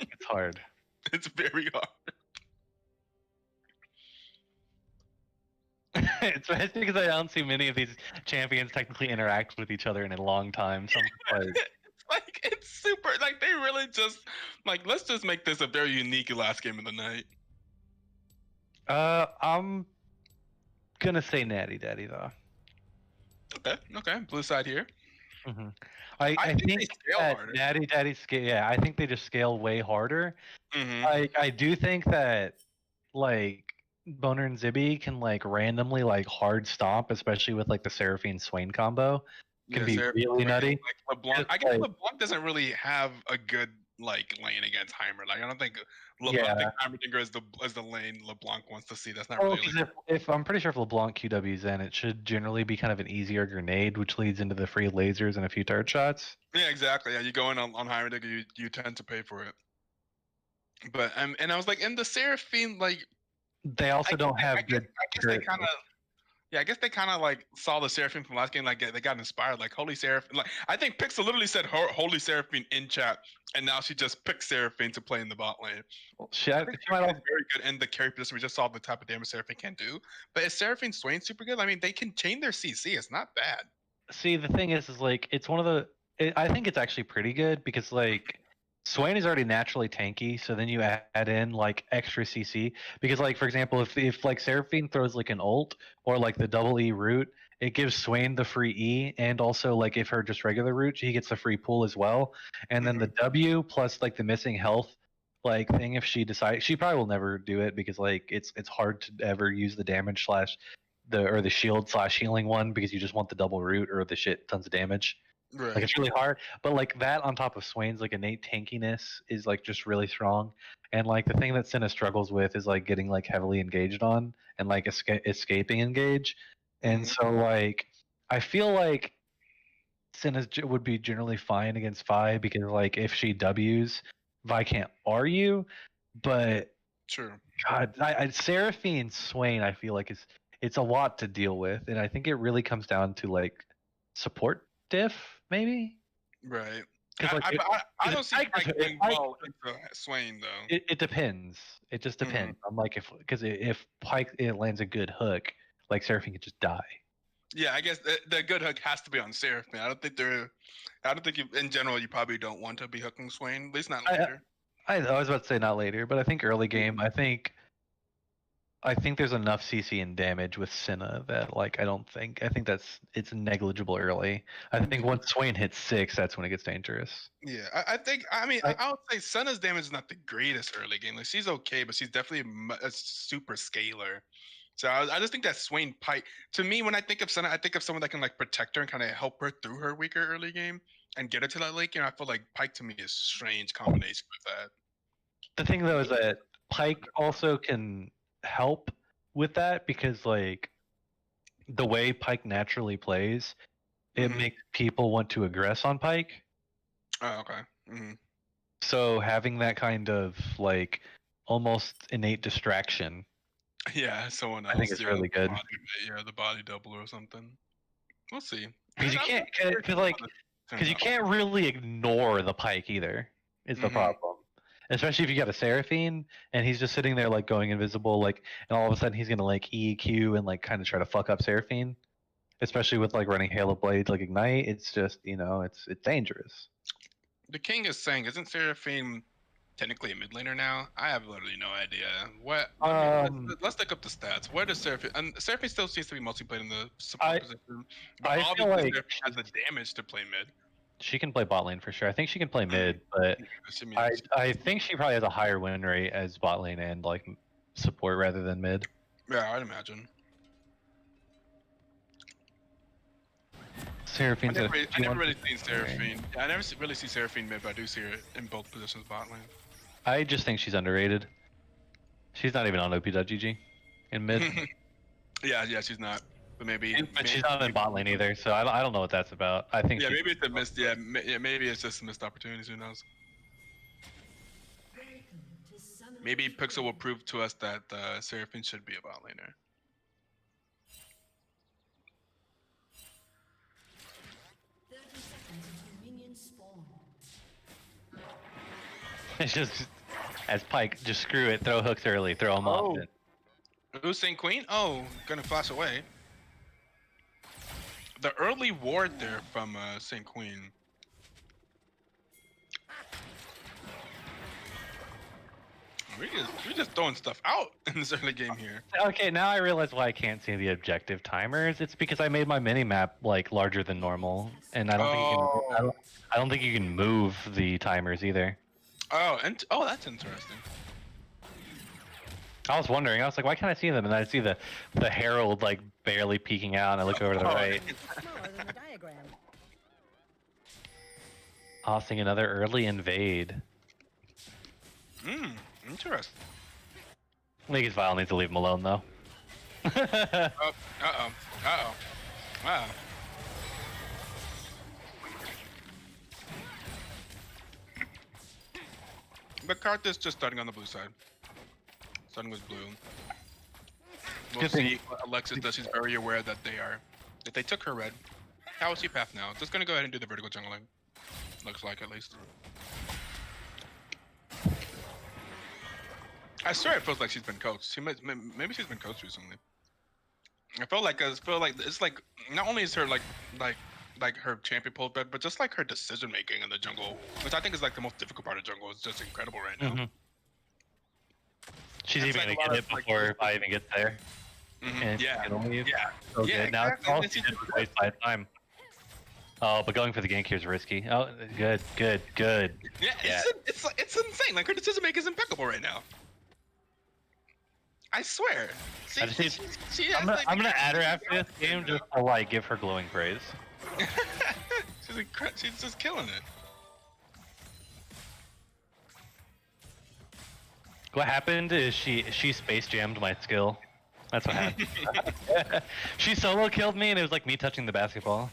It's hard. It's very hard. It's because I don't see many of these champions technically interact with each other in a long time. So I'm just like, It's super, like they really just like let's just make this a very unique last game of the night? I'm gonna say Natty Daddy though. Okay. Blue side here. hmm I I think they think scale that harder. Natty Daddy scale. Yeah, I think they just scale way harder. Mm-hmm. I do think that like Boner and Zibby can like randomly like hard stomp, especially with like the Seraphine Swain combo. Can Yeah, be Sarah, really nutty. like LeBlanc. Just I guess like- LeBlanc doesn't really have a good like lane against Heimer. Like I don't think Yeah. I think Heimerdinger is the lane LeBlanc wants to see. That's not Oh, really. because if I'm pretty sure if LeBlanc QW's in, it should generally be kind of an easier grenade, which leads into the free lasers and a few turret shots. Yeah, exactly. Yeah, you go in on Heimerdinger, you tend to pay for it. But and I was like, and the Seraphine, like They also don't have I good guess they turret. kind of. Yeah, I guess they kind of like saw the Seraphine from last game, like they got inspired, like Holy Seraphine. Like I think Pixel literally said Holy Seraphine in chat, and now she just picked Seraphine to play in the bot lane. She, I she think might Seraphine also, is very good in the carry position. We just saw the type of damage Seraphine can do. But is Seraphine Swain super good? I mean, they can chain their CC. It's not bad. see the thing is like it's one of the. I think it's actually pretty good because like Swain is already naturally tanky, so then you add in like extra CC because like for example, if like Seraphine throws like an ult or like the double E root, it gives Swain the free E, and also like if her just regular root, he gets the free pull as well, and then the W plus like the missing health like thing if she decides she probably will never do it because like it's hard to ever use the damage slash the shield slash healing one because you just want the double root or the shit tons of damage. Right. Like it's really hard, but like that on top of Swain's like innate tankiness is like just really strong. And like the thing that Senna struggles with is like getting like heavily engaged on and like escaping engage. And so like I feel like Senna would be generally fine against Vi because like if she W's, Vi can't R you. But True. God, Seraphine Swain I feel like it's a lot to deal with, and I think it really comes down to like support diff maybe. Right. 'Cause, like, I don't see Pike- Pike if doing Pike- well into Swain though. It depends. It just depends. I'm like if Pike it lands a good hook, like Seraphine could just die. Yeah, I guess the good hook has to be on Seraphine. I don't think in general you probably don't want to be hooking Swain, at least not later. I was about to say not later, but I think early game. I think there's enough CC and damage with Senna that like I think it's negligible early. I think once Swain hits 6, that's when it gets dangerous. Yeah, I would say Senna's damage is not the greatest early game. Like she's okay, but she's definitely a super scalar. So I just think that Swain Pike, to me, when I think of Senna, I think of someone that can like protect her and kind of help her through her weaker early game and get her to that late game. I feel like Pike to me is a strange combination with that. The thing though is that Pike also can help with that because like the way Pike naturally plays, it makes people want to aggress on Pike. Oh, okay. Mm-hmm. So having that kind of like almost innate distraction, Yeah, someone else. I think it's really good. The body double or something. We'll see. Because you can't, because you can't really ignore the Pike either. Is the problem. Especially if you got a Seraphine and he's just sitting there like going invisible, like, and all of a sudden he's gonna like EQ and like kind of try to fuck up Seraphine. Especially with like running Halo Blades like Ignite, it's just it's dangerous. The King is saying, isn't Seraphine technically a mid laner now? I have literally no idea. What? Let's look up the stats. Where does Seraphine? And Seraphine still seems to be mostly played in the support position, but I feel obviously like Seraphine has the damage to play mid. She can play bot lane for sure. I think she can play mid, but I think she probably has a higher win rate as bot lane and like support rather than mid. Yeah, I'd imagine. Seraphine's I never really seen Seraphine. Yeah, I never really see Seraphine mid, but I do see her in both positions bot lane. I just think she's underrated. She's not even on OP.GG in mid. yeah, she's not. But maybe. But she's not in bot lane either, so I don't know what that's about. I think. Yeah, maybe it's a missed. Yeah, maybe it's just missed opportunities. Who knows? Maybe Pixel will prove to us that Seraphine should be a bot laner. It's just as Pike, just screw it. Throw hooks early. Throw them off. Who's Saint Queen? Oh, gonna flash away. The early ward there from Saint Queen. we're just throwing stuff out in this early game here. Okay, now I realize why I can't see the objective timers. It's because I made my mini map like larger than normal, and I don't think you can. I don't think you can move the timers either. Oh, and that's interesting. I was wondering. I was like, why can't I see them? And I see the herald like barely peeking out, and I look over to the right. Smaller than the diagram. Tossing another early invade. Interesting. I think his Vile needs to leave him alone though. Uh-oh. But Karthus just starting on the blue side. Starting with blue. We'll Good thing- see what Alexis does. She's very aware that they took her red. How is she path now? Just gonna go ahead and do the vertical jungling. Looks like, at least. I swear it feels like she's been coached. Maybe she's been coached recently. I feel like it's like not only is her like her champion pulled bed, but just like her decision making in the jungle, which I think is like the most difficult part of jungle. Is just incredible right now. Mhm. She's It's even like gonna a get lot it of, before I even get there. And Yeah. she's gonna leave. Yeah. So Yeah, good. Now exactly. all And she she's did was waste my time. Oh, but going for the gank here is risky. Oh, good. Yeah, it's insane. Like her decision making is impeccable right now. I swear. I just need- I'm gonna add her after this game just to like give her glowing praise. She's just killing it. What happened is she space jammed my skill. That's what happened. She solo killed me, and it was like me touching the basketball.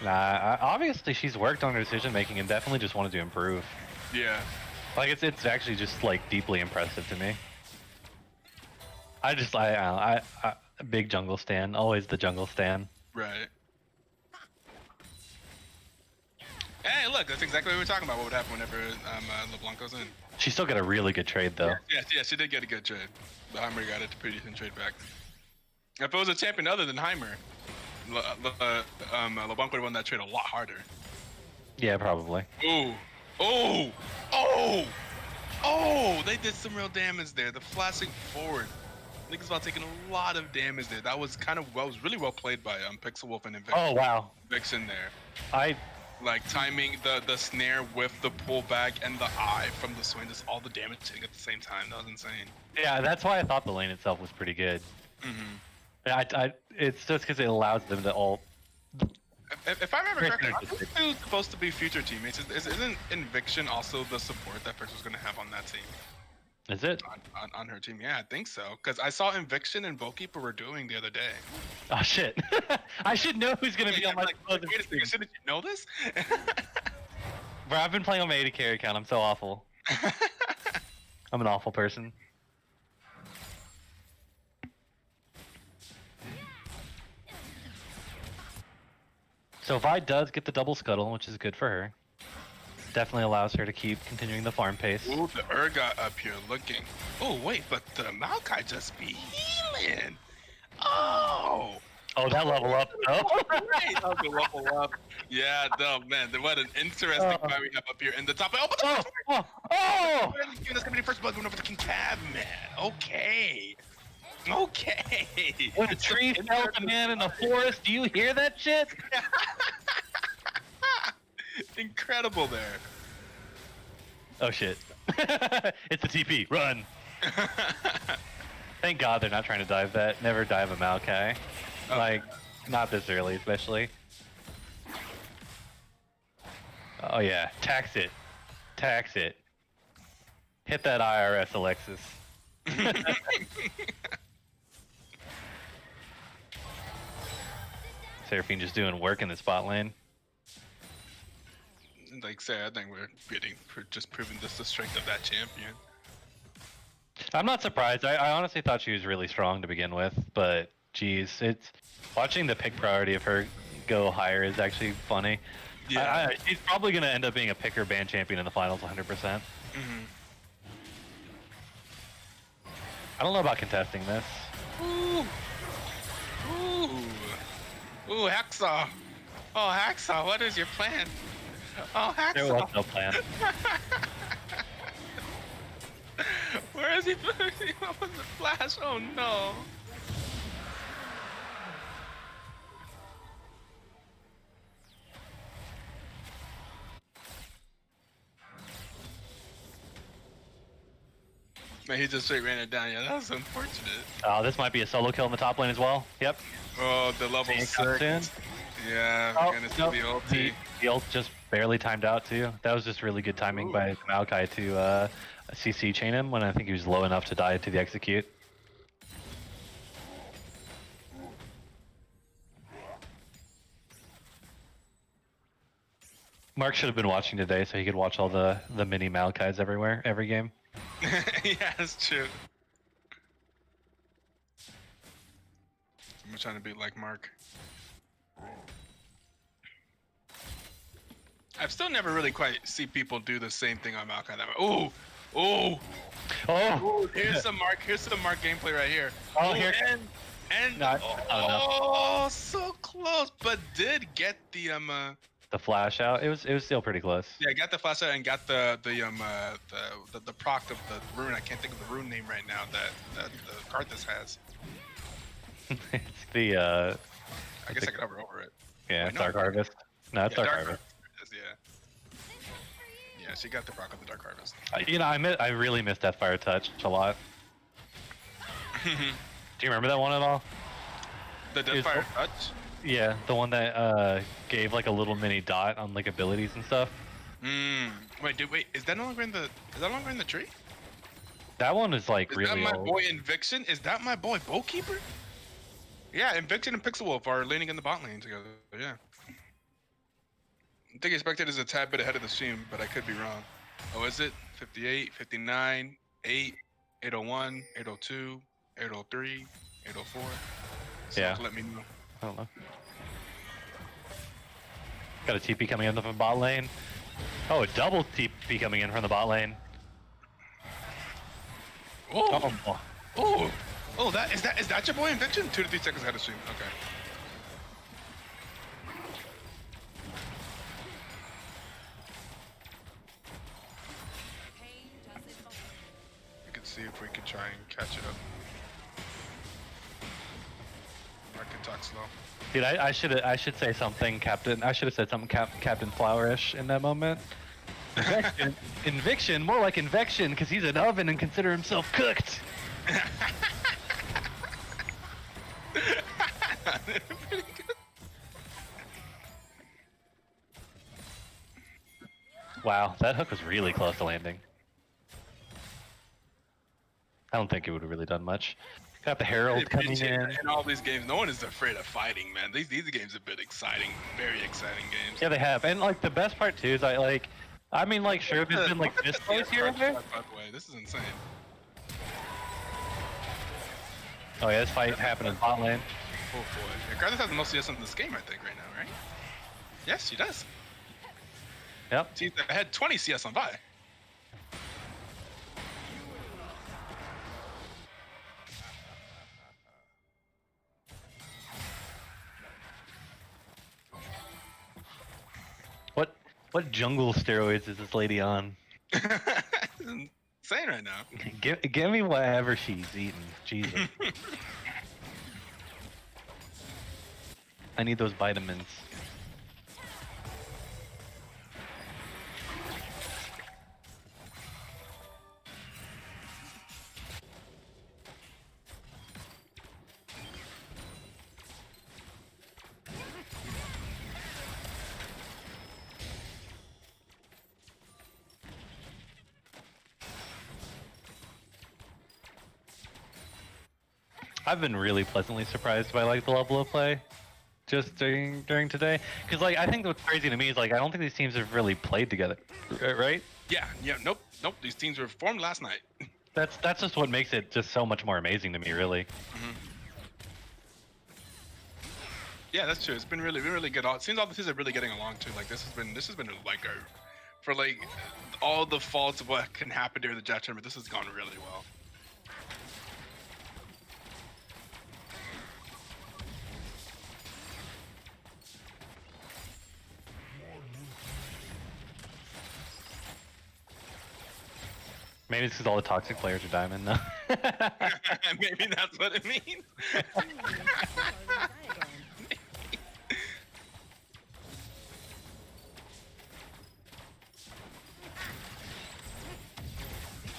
Nah, obviously she's worked on her decision making and definitely just wanted to improve. Yeah. Like it's actually just like deeply impressive to me. I big jungle stan, always the jungle stan. Right. Hey, look, that's exactly what we were talking about. What would happen whenever LeBlanc goes in? She still got a really good trade though. Yeah, she did get a good trade. The Heimer got a pretty decent trade back. If it was a champion other than Heimer, LeBlanc would have won that trade a lot harder. Yeah, probably. Oh! They did some real damage there. The flashing forward. Niggas about taking a lot of damage there. That was really well played by Pixel Wolf and Oh wow. Vixen there. I Like timing the snare with the pullback and the eye from the swing, just all the damage hitting at the same time. That was insane. Yeah, that's why I thought the lane itself was pretty good. Mm-hmm. It's just because it allows them to all. If I remember correctly, I think it was supposed to be future teammates. Isn't Inviction also the support that Pixel's going to have on that team? Is it? On her team? Yeah, I think so. Because I saw Inviction and Bokeeper were doing the other day. Oh shit! I should know who's gonna be on my. Wait a second, shouldn't you know this? Bro, I've been playing on my 80 carry account. I'm so awful. I'm an awful person. So Vi does get the double scuttle, which is good for her. Definitely allows her to keep continuing the farm pace. Ooh, the Urgot up here looking. Oh wait, but the Maokai just be healing. Oh. Oh, that level up though. Right, that was a level up. Yeah, no man, what an interesting fight we have up here in the top. Oh, but the that's gonna be the first blood going over the King Cab, man. Okay. When a tree fell with a man in the forest, do you hear that shit? Incredible there. Oh shit. It's a TP. Run. Thank God they're not trying to dive that. Never dive a Maokai. Like, not this early, especially. Oh yeah, tax it. Hit that IRS, Alexis. Seraphine just doing work in the spot lane. Like say, I think we're just proving this the strength of that champion. I'm not surprised. I honestly thought she was really strong to begin with, but geez, it's watching the pick priority of her go higher is actually funny. Yeah. She's probably gonna end up being a picker ban champion in the finals 100%. Mm-hmm. I don't know about contesting this. Ooh, Hacksaw. Oh, Hacksaw, what is your plan? Oh, Hacksaw. There was no plan. Where is he? What was the flash? Oh no. Man, he just straight ran it down. Yeah, that was unfortunate. Oh, this might be a solo kill in the top lane as well. Yep. Oh, the level Tank 6. comes in. Yeah, Oh, and it's nope. the ulti. The ult just barely timed out too. That was just really good timing by Maokai to CC chain him when I think he was low enough to die to the execute. Mark should have been watching today so he could watch all the mini Maokais everywhere, every game. Yeah, that's true. I'm trying to be like Mark. I've still never really quite see people do the same thing on Maokai. Ooh, ooh, Oh! here's some Mark. Here's some Mark gameplay right here. Oh, Ooh, here. and No, I don't know. oh, so close, but did get the The flash out. It was still pretty close. Yeah, got the flash out and got the proc of the rune. I can't think of the rune name right now that the Karthus has. It's the I guess I could hover over it. yeah, Wait, no, Dark Harvest. No, it's Yeah, Dark Harvest. Yeah. Yeah, she got the proc of the Dark Harvest. You know, I really miss Deathfire Touch a lot. Do you remember that one at all? The It was- Deathfire Touch? Yeah, the one that gave like a little mini dot on like abilities and stuff. Wait, is that no longer in the tree? That one is like Is really that my old. boy Inviction? Is that my boy Bowkeeper? Yeah, Inviction and Pixel Wolf are laning in the bot lane together. Yeah. I think Expected is a tad bit ahead of the stream, but I could be wrong. Oh, is it? 58, 59, 8, 801, 802, 803, 804. Yeah. Let me know. I don't know. Got a TP coming in from the bot lane. Oh, a double TP coming in from the bot lane. Oh, Oh, oh, is that your boy Inviction? 2 to 3 seconds ahead of stream. Okay. We can see if we can try and catch it up. Mark can talk slow. dude, I should say something, Captain. I should have said something, Captain Flowerish in that moment. Inviction, Inviction, more like Invection, because he's an oven and consider himself cooked. Pretty good. Wow, that hook was really close to landing. I don't think it would have really done much. Got the Herald coming in. In all these games, no one is afraid of fighting, man. These games have been exciting, very exciting games. Yeah, they have. And like the best part too is I mean like sure there's been like this place here and there. By the way, this is insane. Oh yeah, this fight happened in bot lane. Oh boy. Karthus has the most CS in this game, I think, right now, right? Yes, she does. Yep. She's ahead 20 CS on Vi. What jungle steroids is this lady on? Insane right now. Give me whatever she's eating. Jesus. I need those vitamins. I've been really pleasantly surprised by like the level of play just during today, because like I think what's crazy to me is like I don't think these teams have really played together, right? Yeah, nope. These teams were formed last night. That's just what makes it just so much more amazing to me, really. Yeah, that's true. It's been really good. It seems all the teams are really getting along too. Like this has been like for like all the faults of what can happen during the Jet tournament. This has gone really well. Maybe it's because all the toxic players are diamond now. Maybe that's what it means.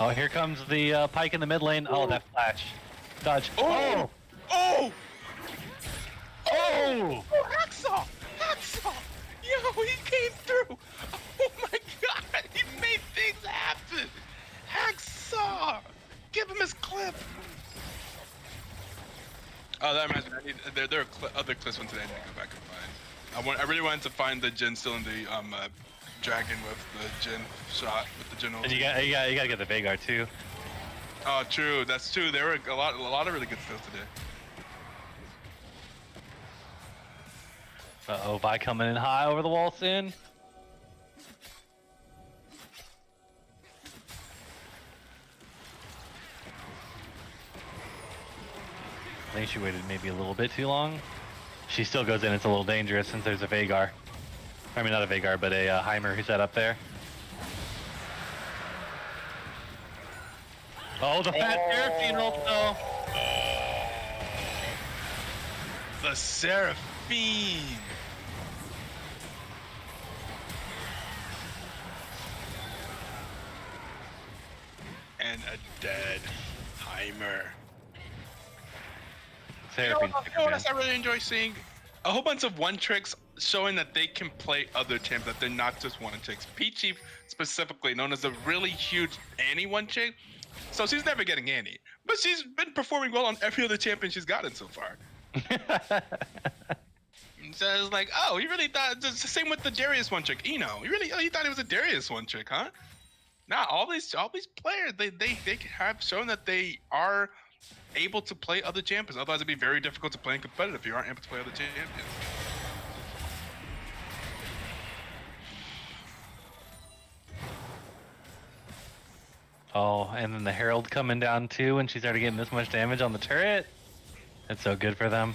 Oh, here comes the pike in the mid lane. Oh, that flash. Dodge. Oh! Oh! Oh! Oh, Hacksaw! Hacksaw! Yo, he came through! Oh my god! He made things happen! Hacksaw! Give him his clip! Oh, that reminds me. There are other clips from today I need to go back and find. I really wanted to find the Jin still in the dragon with the Jin shot with the Jin ult. And you gotta get the Veigar too. Oh, true. That's true. There were a lot of really good stuff today. Uh-oh, Vi coming in high over the wall soon. I think she waited maybe a little bit too long. She still goes in. It's a little dangerous since there's a Veigar. I mean, not a Veigar, but a Heimer who's set up there. Oh, the fat Seraphine ult though. The Seraphine. And a dead Heimer. Seraphine. You know what else I really enjoy seeing? A whole bunch of one tricks showing that they can play other champs, that they're not just one tricks. Peachy specifically, known as a really huge Annie one trick. So she's never getting Annie, but she's been performing well on every other champion she's gotten so far. So it's like, oh, you really thought it's the same with the Darius one trick. You thought it was a Darius one trick, huh? Nah, all these players, they have shown that they are able to play other champions. Otherwise, it'd be very difficult to play in competitive if you aren't able to play other champions. Oh, and then the Herald coming down too, and she's already getting this much damage on the turret. It's so good for them.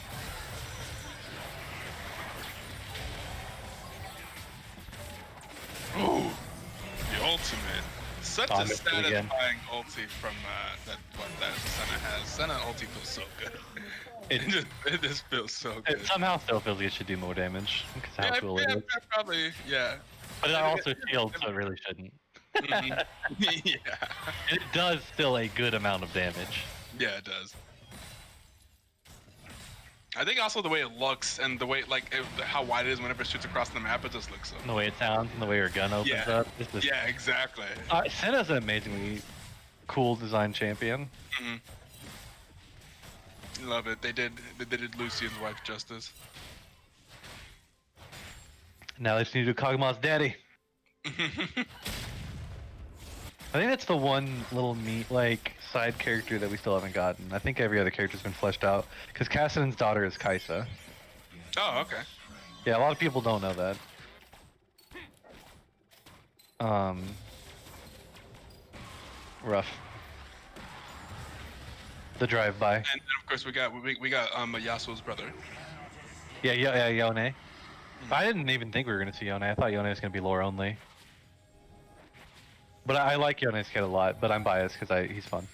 Ooh, the ultimate. Such Oh, a missed it again. satisfying ulti from that Senna has. Senna ulti feels so good. It just feels so good. It somehow still feels like it should do more damage because how cool it is. Probably, yeah. But it also shields, so it really shouldn't. Mhm. Yeah. It does still a good amount of damage. Yeah, it does. I think also the way it looks and the way how wide it is whenever it shoots across the map, it just looks so. And the way it sounds and the way her gun opens Yeah. up. It's just, Yeah, exactly. Senna's an amazingly cool design champion. Mhm. Love it. They did Lucian's wife justice. Now let's need to do Kog'Maw's daddy. I think that's the one little side character that we still haven't gotten. I think every other character's been fleshed out. Because Kassadin's daughter is Kaisa. Oh, okay. Yeah, a lot of people don't know that. Rough. The drive-by. And then of course we got Yasuo's brother. Yeah, Yone. I didn't even think we were gonna see Yone. I thought Yone was gonna be lore only. But I like Yone's kid a lot, but I'm biased because he's fun.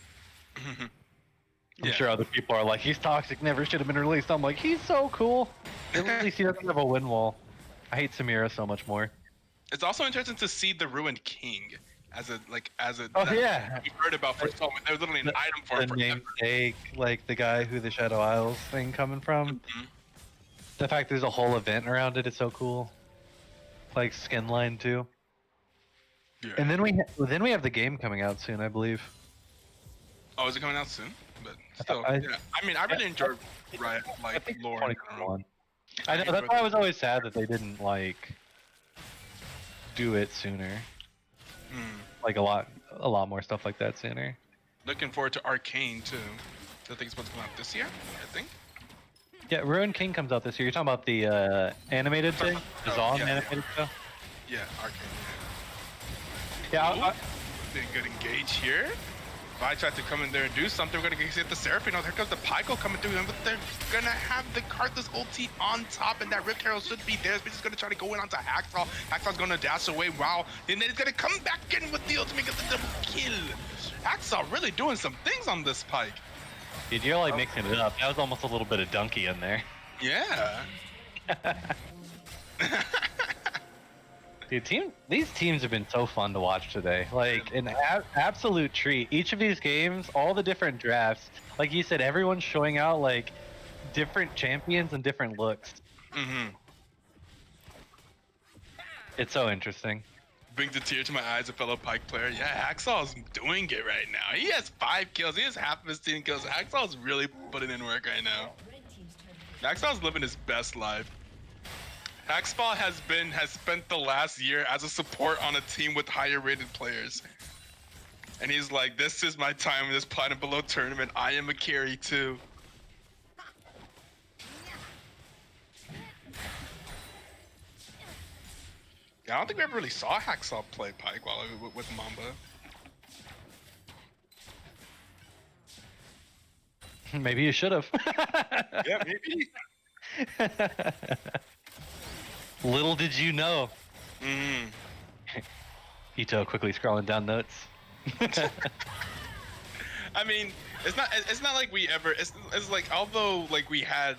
I'm sure other people are like, he's toxic, never should have been released. I'm like, he's so cool. At least he doesn't have a win wall. I hate Samira so much more. It's also interesting to see the Ruined King as a Oh yeah. we've heard about for so long. There's literally an item for The it forever. namesake, like the guy who the Shadow Isles thing coming from. Mhm. The fact there's a whole event around it is so cool. Like skin line too. Yeah. And then we have the game coming out soon, I believe. Oh, is it coming out soon? But still, I- yeah. I mean, I really enjoyed Riot I think lore. in general. 2021. I know, that's why I was always sad that they didn't do it sooner. Hmm. Like a lot more stuff like that sooner. Looking forward to Arcane too. I think it's supposed to come out this year. I think. Yeah, Ruined King comes out this year. You're talking about the animated thing? The Oh, Zon yeah, animated show? Yeah, Arcane. Yeah, Didn't get engaged here. If I tried to come in there and do something, we're gonna get the Seraphine. Oh, here comes the Pyko coming through them, but they're gonna have the Karthus ulti on top, and that Rift Herald should be theirs. We're just gonna try to go in onto Hacksaw. Hacksaw's gonna dash away. Wow. And then it's gonna come back in with the ultimate, get the double kill. Hacksaw really doing some things on this Pike. Dude, you're like mixing it up. That was almost a little bit of Donkey in there. Yeah. Dude, these teams have been so fun to watch today. Like an absolute treat. Each of these games, all the different drafts, like you said, everyone's showing out like different champions and different looks. Mm-hmm. It's so interesting. Brings a tear to my eyes, a fellow Pike player. Yeah, Hacksaw's doing it right now. He has 5 kills. He has half of his team kills. Hacksaw's really putting in work right now. Hacksaw's living his best life. Hacksaw has spent the last year as a support on a team with higher rated players. And he's like, this is my time in this Platinum Below tournament. I am a carry too. Yeah, I don't think we ever really saw Hacksaw play Pike while with Mamba. Maybe you should have. Yeah, maybe. Little did you know. Mm. Ito quickly scrolling down notes. I mean, it's not like we ever. It's like although like we had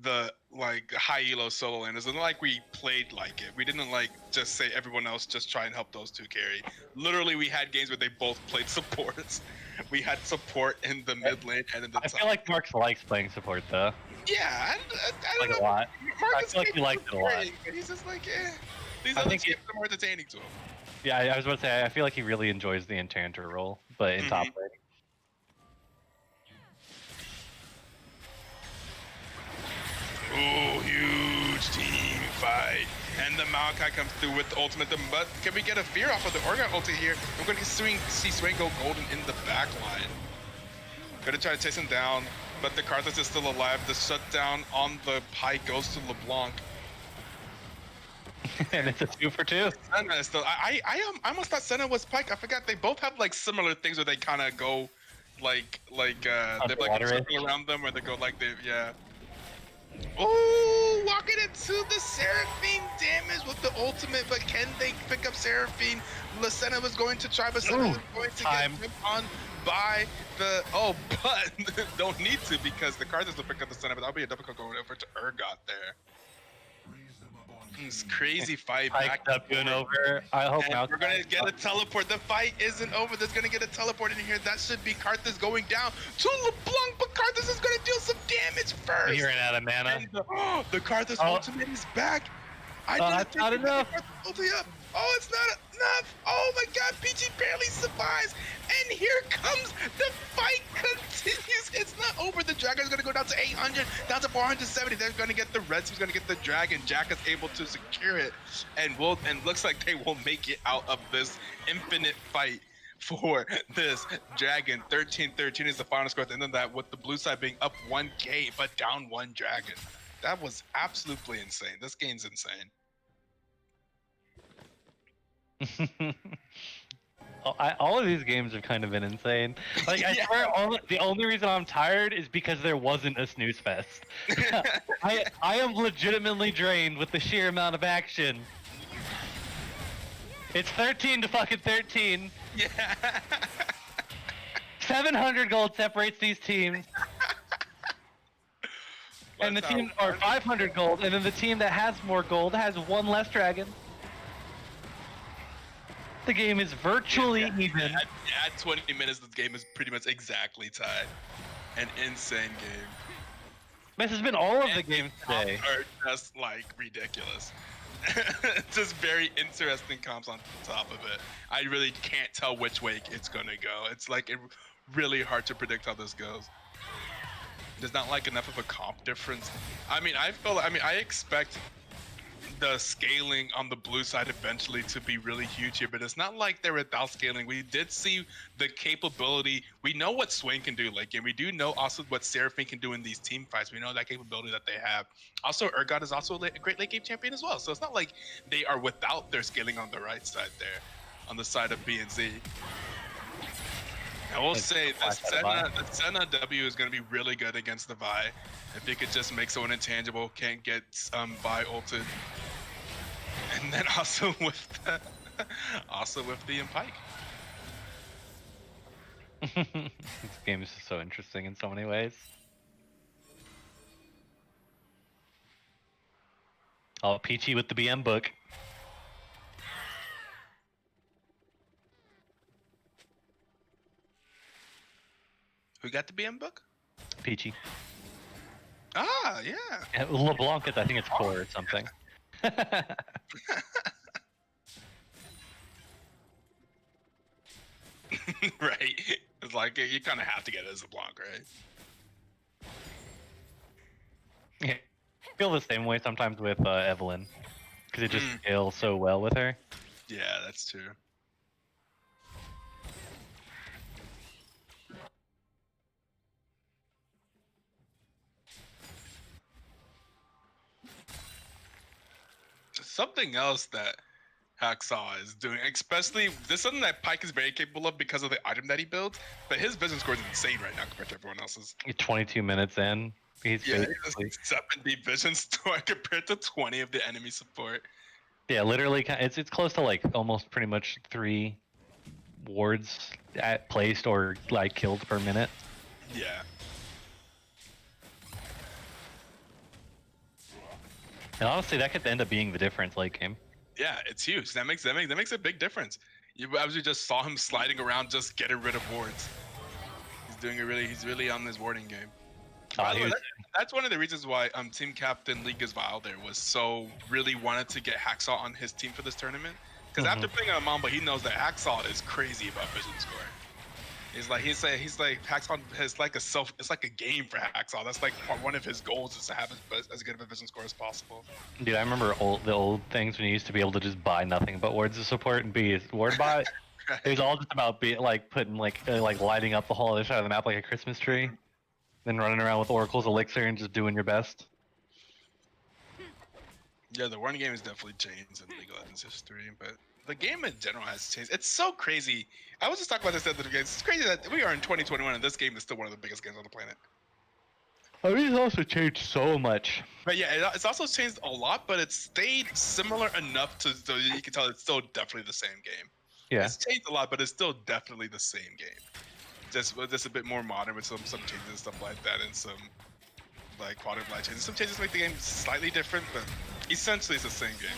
the like high elo solo lane, it's not like we played like it. We didn't like just say everyone else just try and help those two carry. Literally, we had games where they both played supports. We had support in the mid lane and in the top. I feel like Marks likes playing support though. Yeah, I don't Like know. a lot. Marcus I feel like he likes it a lot. He's just like, eh. These I other think games are more entertaining to him. Yeah, I was about to say I feel like he really enjoys the enchanter role, but in top lane. Ooh, huge team fight. And the Maokai comes through with the ultimate, but can we get a fear off of the Orga ulti here? We're going to see Swain go golden in the back line. Gonna try to chase him down, but the Karthus is still alive. The shutdown on the Pike goes to LeBlanc. And it's a 2 for 2. Senna is still, I almost thought Senna was Pike. I forgot they both have like similar things where they kind of go like they have like a circle around them, where they go like yeah. Oh, walking into the Seraphine damage with the ultimate, but can they pick up Seraphine? Senna was going to try, but Senna was going to get jumped on by the but don't need to because the Karthus will pick up the Senna, but that'll be a double kill going over to Urgot there. This crazy fight back up and over. I hope and we're gonna get a teleport. The fight isn't over. There's gonna get a teleport in here. That should be Karthus going down to LeBlanc, but Karthus is gonna deal some damage first. He ran out of mana. And the Karthus ultimate is back. That's not enough. Oh, it's not enough. Oh my god, PG barely survives. And here comes the fight continues. It's not over. The Dragon's gonna go down to 800, down to 470. They're gonna get the Reds, who's gonna get the Dragon. Jack is able to secure it. And looks like they will make it out of this infinite fight for this Dragon. 13-13 is the final score at the end of that, with the blue side being up 1k, but down 1 Dragon. That was absolutely insane. This game's insane. All of these games have kind of been insane. Like I swear, the only reason I'm tired is because there wasn't a snooze fest. I am legitimately drained with the sheer amount of action. It's 13 to fucking 13. Yeah. 700 gold separates these teams. And the team, or 500 gold, and then the team that has more gold has 1 less dragon. The game is virtually even. At 20 minutes, this game is pretty much exactly tied. An insane game. This has been all of the games today. Are just like ridiculous. Just very interesting comps on top of it. I really can't tell which way it's gonna go. It's like really hard to predict how this goes. There's not like enough of a comp difference. I expect the scaling on the blue side eventually to be really huge here, but it's not like they're without scaling. We did see the capability. We know what Swain can do late game. We do know also what Seraphine can do in these team fights. We know that capability that they have. Also, Urgot is also a great late game champion as well. So it's not like they are without their scaling on the right side there, on the side of B and Z. I will say the Senna W is going to be really good against the Vi. If he could just make someone intangible, can't get Vi ulted. And then also with the Pike. This game is just so interesting in so many ways. Oh, Peachy with the BM book. Who got the BM book? Peachy. Ah, yeah. Yeah, LeBlanc, I think it's 4 or something. Right. It's like you kind of have to get it as a block, right? Yeah. I feel the same way sometimes with Evelyn, because it just scales so well with her. Yeah, that's true. Something else that Hacksaw is doing, especially this is something that Pike is very capable of because of the item that he builds, but his vision score is insane right now compared to everyone else's. 22 minutes in, he's Yeah, he basically... has 70 vision score compared to 20 of the enemy support. Yeah, literally, it's close to like almost pretty much 3 wards placed or like killed per minute. Yeah. And honestly, that could end up being the difference late game. Yeah, it's huge. That makes a big difference. You obviously just saw him sliding around, just getting rid of wards. He's really on this warding game. By the way, that's one of the reasons why team captain Ligas Vile there was so really wanted to get Hacksaw on his team for this tournament. Because after playing on Mamba, he knows that Hacksaw is crazy about vision score. He's like Hacksaw has like it's like a game for Hacksaw. That's like one of his goals is to have as good of a vision score as possible. Dude, I remember the old things when you used to be able to just buy nothing but wards of support and be a ward bot. It was all just about putting like lighting up the whole other side of the map like a Christmas tree, then running around with Oracle's Elixir and just doing your best. Yeah, the one game has definitely changed in League of Legends history, but the game in general has changed. It's so crazy. I was just talking about this the other day. It's crazy that we are in 2021 and this game is still one of the biggest games on the planet. I mean, it's also changed so much. But yeah, it's also changed a lot, but it's stayed similar enough so you can tell it's still definitely the same game. Yeah. It's changed a lot, but it's still definitely the same game. Just a bit more modern with some changes and stuff like that, and some like quality of life changes. Some changes make the game slightly different, but essentially it's the same game.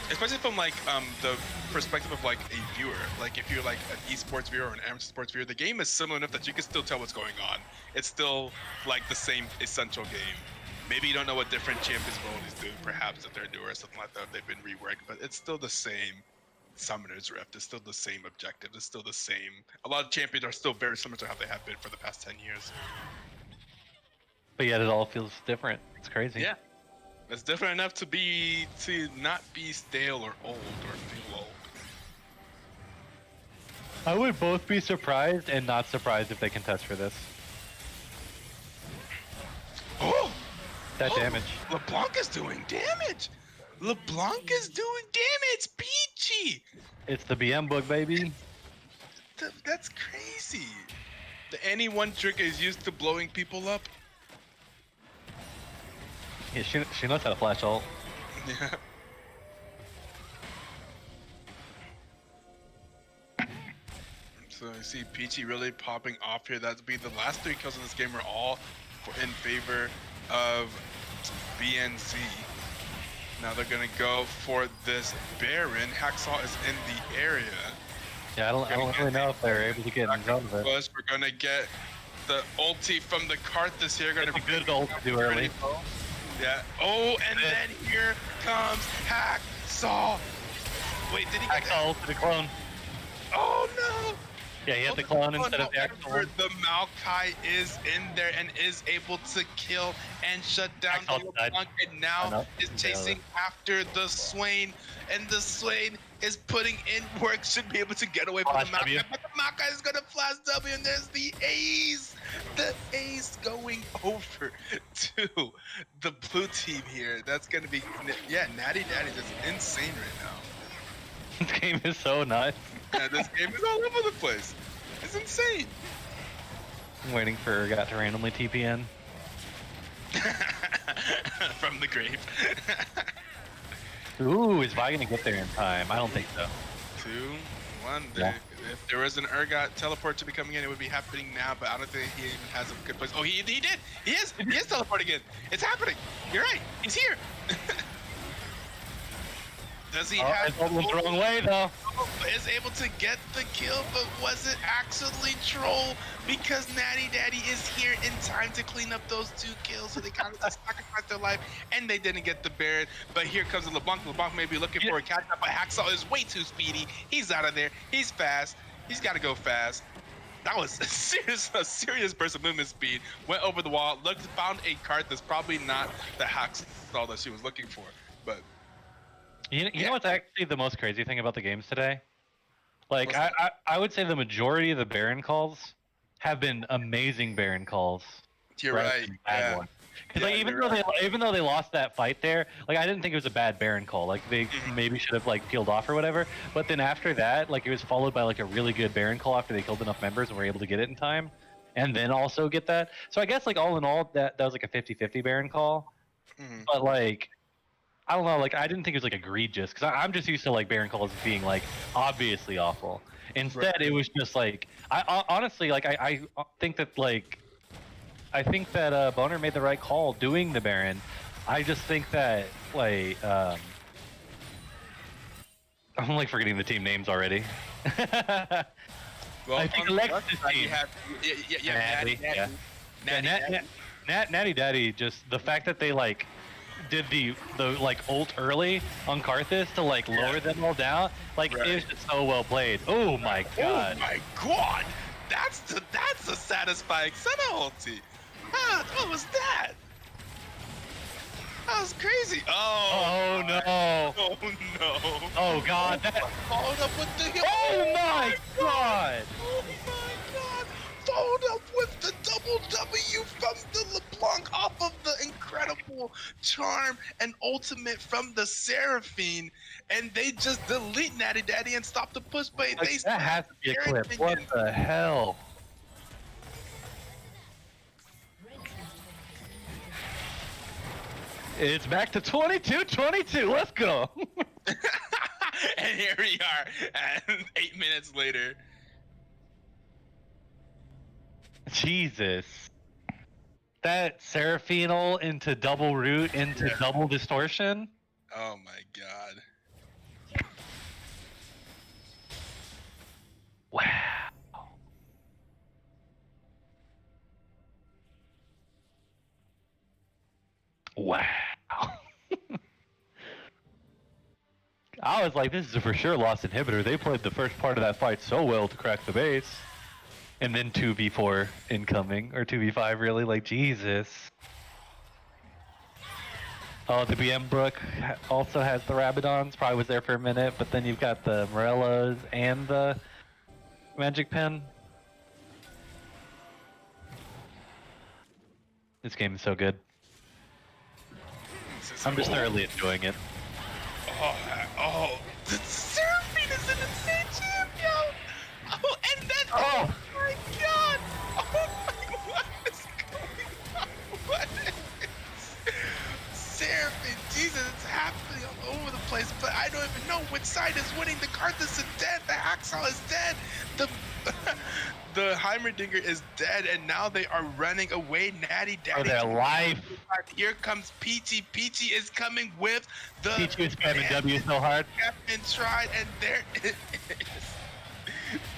Especially from like the perspective of like a viewer. Like if you're like an esports viewer or an amateur sports viewer, the game is similar enough that you can still tell what's going on. It's still like the same essential game. Maybe you don't know what different champions abilities do, perhaps if they're newer or something like that, they've been reworked, but it's still the same. Summoner's Rift is still the same objective. It's still the same. A lot of champions are still very similar to how they have been for the past 10 years. But yet it all feels different. It's crazy. Yeah, it's different enough to not be stale or old or feel old. I would both be surprised and not surprised if they contest for this. Oh, That damage. LeBlanc is doing damage. LeBlanc is doing damage. Peachy. It's the BM book, baby. That's crazy. The any one trick is used to blowing people up. Yeah, she knows how to flash ult. Yeah. So you see Peachy really popping off here. That'd be the last 3 kills in this game are all in favor of BNZ. Now they're gonna go for this Baron. Hacksaw is in the area. Yeah, I don't really know if they're able to get in front of it. We're gonna get the ulti from the Karthus here. Gonna It's a good ult to do early. Yeah. Oh, and then here comes Hacksaw. Wait, did he get Hacksaw ult to the clone. Oh no! Yeah, he had the clone instead of the actual However, one. the Maokai is in there and is able to kill and shut down the Hacksaw died. LeBlanc, and now is chasing after the Swain, and the Swain is putting in work, should be able to get away from Flash the W. Maokai, but the Maokai is gonna flash W, and there's the ace! The ace going over to the blue team here. That's gonna be, yeah, Natty Daddy is insane right now. This game is so nuts. Yeah, this game is all over the place. It's insane. I'm waiting for Urgot to randomly TPN. From the grave. Ooh, is Vi gonna get there in time? I don't think so. 2, 1. Yeah. If there was an Urgot teleport to be coming in, it would be happening now, but I don't think he even has a good place. Oh, he did! He is teleporting in! It's happening! You're right! He's here! Does he have... It went the wrong way, though. Is able to get the kill, but was it actually troll? Because Natty Daddy is here in time to clean up those 2 kills, so they kind of just sacrificed their life, and they didn't get the Baron. But here comes the LeBlanc. LeBlanc may be looking for a catch-up, but Hacksaw is way too speedy. He's out of there. He's fast. He's got to go fast. That was a serious burst of movement speed. Went over the wall, found a card that's probably not the Hacksaw that she was looking for, but... You know what's actually the most crazy thing about the games today? Like, I would say the majority of the Baron calls have been amazing Baron calls. You're right. Yeah. Because like even though they lost that fight there, like I didn't think it was a bad Baron call. Like they maybe should have like peeled off or whatever. But then after that, like it was followed by like a really good Baron call after they killed enough members and were able to get it in time, and then also get that. So I guess like all in all, that was like a 50-50 Baron call. But like. I don't know, like, I didn't think it was, like, egregious, because I'm just used to, like, Baron calls being, like, obviously awful. Instead, it was just, like, I honestly, like, I think that, like, Boner made the right call doing the Baron. I just think that, like, I'm, like, forgetting the team names already. Well, I think Alexis team. Natty Daddy, just the fact that they, like, did the like ult early on Karthus to like lower them all down, like it was just so well played. Oh my god! Oh my god! That's a satisfying Senna ulti. What was that? That was crazy. Oh no! Oh no! Oh god! Followed up with the heal. Oh my god! Oh my god! Followed up with the double W from the LeBlanc off of the incredible charm and ultimate from the Seraphine, and they just delete Natty Daddy and stop the push, but Like, they that has to be a clip. What the hell? It's back to 22-22. Let's go. And here we are, and 8 minutes later. Jesus. That Seraphine ult into double root into double distortion. Oh my god. Wow. Wow. I was like, this is a for sure lost inhibitor. They played the first part of that fight so well to crack the base. And then 2v4 incoming, or 2v5 really, like Jesus. Oh, the BM Brook also has the Rabadons, probably was there for a minute, but then you've got the Morellos and the Magic Pen. This game is so good. I'm just thoroughly enjoying it. Oh, the Seraphine is an insane champion! Oh, and then, oh my god! Oh my, what is going on? What is... Seraphine, Jesus, it's happening all over the place, but I don't even know which side is winning. The Karthus is dead, the Hacksaw is dead, the Heimerdinger is dead, and now they are running away. Natty Daddy. For their life. Here comes Peachy. Peachy is coming with the... Peachy is spamming W so hard. And tried, and there it is.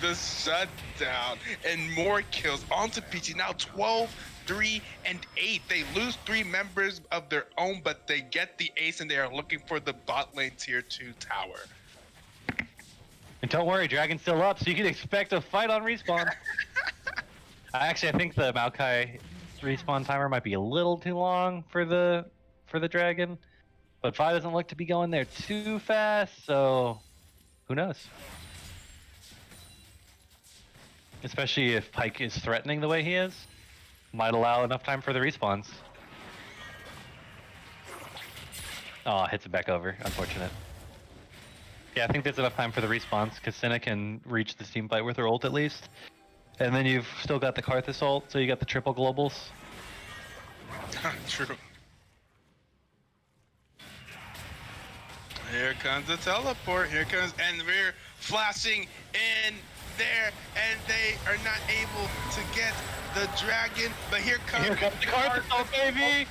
The shutdown and more kills onto Peachy. Now 12, 3, and 8. They lose 3 members of their own, but they get the ace, and they are looking for the bot lane tier 2 tower. And don't worry, Dragon's still up, so you can expect a fight on respawn. Actually, I think the Maokai respawn timer might be a little too long for the Dragon, but 5 doesn't look to be going there too fast, so who knows? Especially if Pyke is threatening the way he is, might allow enough time for the respawns. Oh, hits it back over. Unfortunate. Yeah, I think there's enough time for the respawns, because Senna can reach this team fight with her ult at least. And then you've still got the Karthus ult, so you got the triple globals. True. Here comes the teleport. Here comes, and we're flashing in there, and they are not able to get the dragon. But here comes the Cardinal, baby!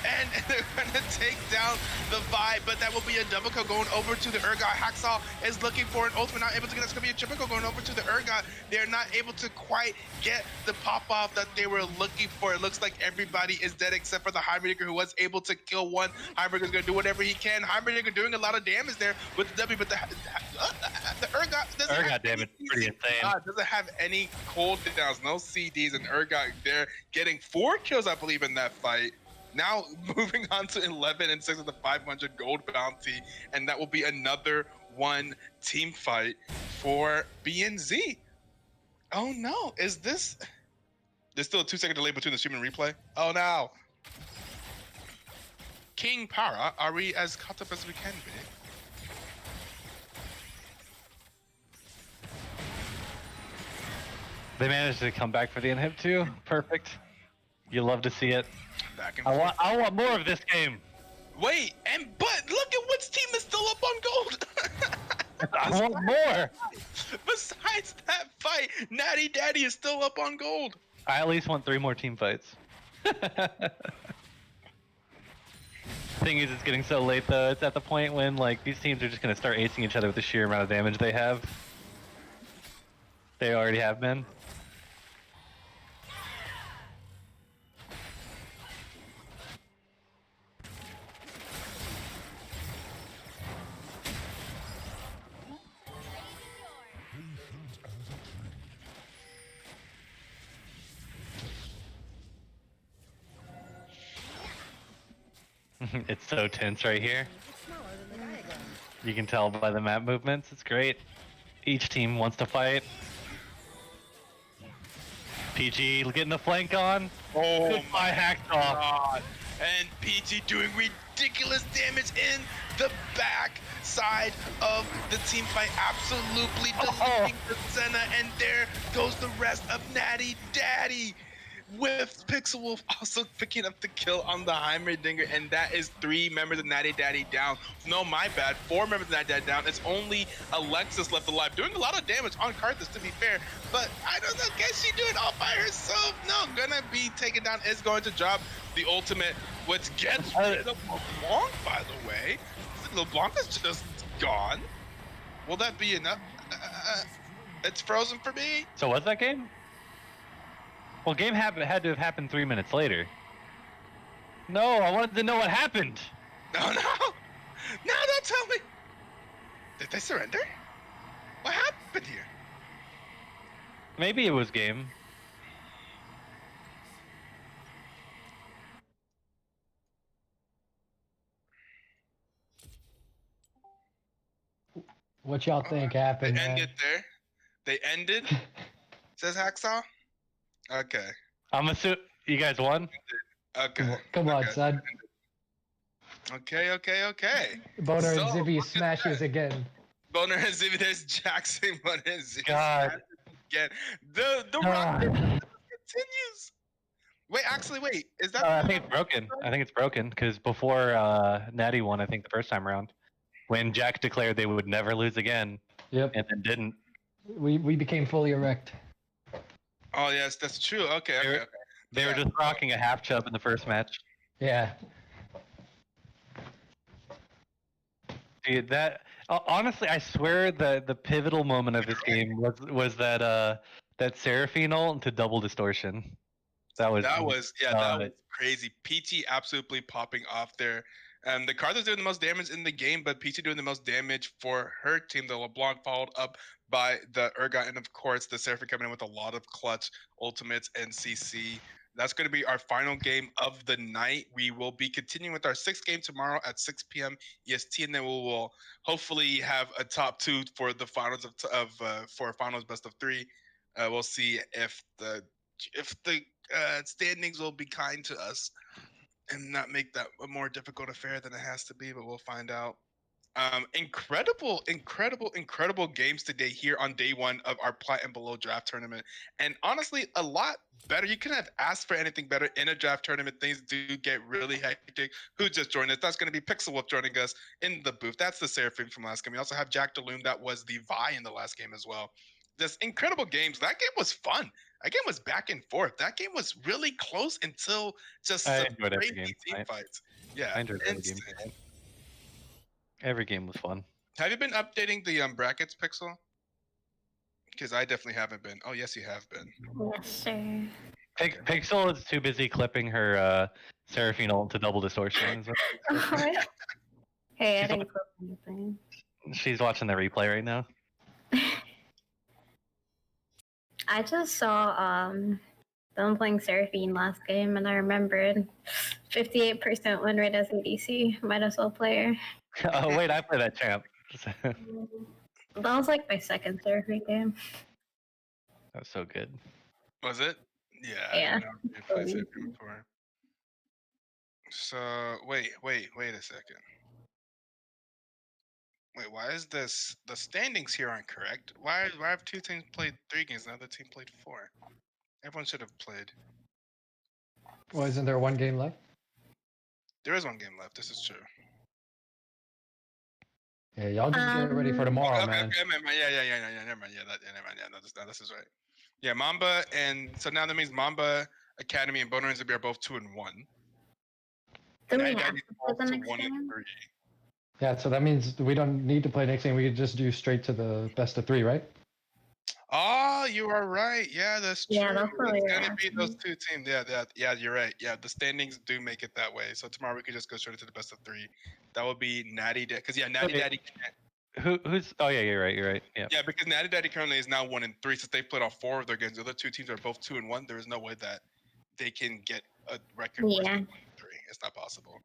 And they're gonna take down the Vi, but that will be a double kill going over to the Urgot. Hacksaw is looking for an ultimate, not able to get. That's gonna be a triple kill going over to the Urgot. They're not able to quite get the pop off that they were looking for. It looks like everybody is dead except for the Heimerdinger, who was able to kill one. Heimerdinger gonna do whatever he can. Heimerdinger doing a lot of damage there with the W, but the Urgot doesn't have damage pretty insane. Doesn't have any cooldowns, no CDs, and Urgot there getting 4 kills, I believe, in that fight. Now moving on to 11 and 6 with the 500 gold bounty, and that will be another one team fight for BNZ. Oh no, is this? There's still a 2-second delay between the stream and replay. Oh no. King Para, are we as caught up as we can be? They managed to come back for the inhib too. Perfect. You love to see it. Back and I want more of this game. Wait, but look at which team is still up on gold. I want more. Besides that fight, Natty Daddy is still up on gold. I at least want 3 more team fights. Thing is, it's getting so late though. It's at the point when like these teams are just gonna start acing each other with the sheer amount of damage they have. They already have been. It's so tense right here. You can tell by the map movements. It's great. Each team wants to fight. PG getting the flank on. Oh my Hacksaw. God. And PG doing ridiculous damage in the back side of the team fight. Absolutely deleting the Senna. And there goes the rest of Natty Daddy. With Pixel Wolf also picking up the kill on the Heimerdinger, and that is 3 members of Natty Daddy down. No, my bad, 4 members of Natty Daddy down. It's only Alexis left alive, doing a lot of damage on Karthus, to be fair. But I don't know, guess she do it all by herself. No, gonna be taken down, is going to drop the ultimate, which gets rid of LeBlanc, by the way. LeBlanc is just gone. Will that be enough? It's frozen for me. So what's that game? Well, game had to have happened 3 minutes later. No, I wanted to know what happened. No, don't tell me. Did they surrender? What happened here? Maybe it was game. What y'all think happened, They man? ended there. They ended, says Hacksaw. Okay. I'm assuming you guys won. Okay. Come on, okay. son. Okay. Boner So, and Zibby look at smashes that. again. Boner and Zibby, there's Jackson, Boner and Zibby. God. Again. The rock continues. Wait, is that? I think it's broken. I think it's broken because before Natty won, I think the first time around, when Jack declared they would never lose again, Yep. and then didn't. We became fully erect. Oh yes, that's true. Okay. They were just rocking a half chub in the first match. Yeah. Dude, that honestly, I swear the pivotal moment of this game was that Seraphine ult to double distortion. That was crazy. PT absolutely popping off there. The Karthus doing the most damage in the game, but PT doing the most damage for her team. The LeBlanc followed up by the Urgot, and of course the Seraphine coming in with a lot of clutch ultimates and CC. That's going to be our final game of the night. We will be continuing with our 6th game tomorrow at 6 p.m. EST, and then we will hopefully have a top 2 for the finals for finals best of 3. We'll see if the standings will be kind to us and not make that a more difficult affair than it has to be, but we'll find out. Incredible games today here on day 1 of our Plat and Below draft tournament. And honestly, a lot better. You couldn't have asked for anything better in a draft tournament. Things do get really hectic. Who just joined us? That's going to be Pixel Wolf joining us in the booth. That's the Seraphine from last game. We also have Jack DeLoom. That was the Vi in the last game as well. just incredible games. That game was fun. That game was back and forth. That game was really close until just I some enjoyed every crazy game team tonight. fights. Yeah, I enjoyed every game insane. tonight. Every game was fun. Have you been updating the brackets, Pixel? Because I definitely haven't been. Oh yes, you have been. Yes, sir. Pixel is too busy clipping her Seraphine ult to double distortion. What? Hey, I She's didn't clip anything. She's watching the replay right now. I just saw them playing Seraphine last game, and I remembered 58% win rate as ADC. Might as well play her. Oh wait, I play that champ. That was like my second Seraphine game. That's so good. Was it? Yeah. Yeah. I know you played Seraphine before. So wait a second. Wait, why is this? The standings here aren't correct. Why have two teams played 3 games and the other team played 4? Everyone should have played. Well, isn't there one game left? There is 1 game left. This is true. Yeah, y'all just get ready for tomorrow, Okay, man. okay, never mind. Yeah, never mind. Never mind. Yeah, no, this is right. Yeah, Mamba, and so now that means Mamba Academy and Boner are both 2-1. Do we Night have Daddy to play the also next 1 game? and 3. Yeah, so that means we don't need to play next game. We could just do straight to the best of 3, right? Oh, you are right. Yeah, that's true. Yeah, that's what we It's were gonna be those asking. 2 teams. Yeah, you're right. Yeah, the standings do make it that way. So tomorrow we could just go straight into the best of 3. That would be Natty Daddy, because Natty Okay. Daddy can't. Who's? Oh yeah, you're right. Yeah. Yeah, because Natty Daddy currently is now 1 and 3 since they played off 4 of their games. The other 2 teams are both 2 and 1. There is no way that they can get a record worse Yeah. than 1 and 3. It's not possible.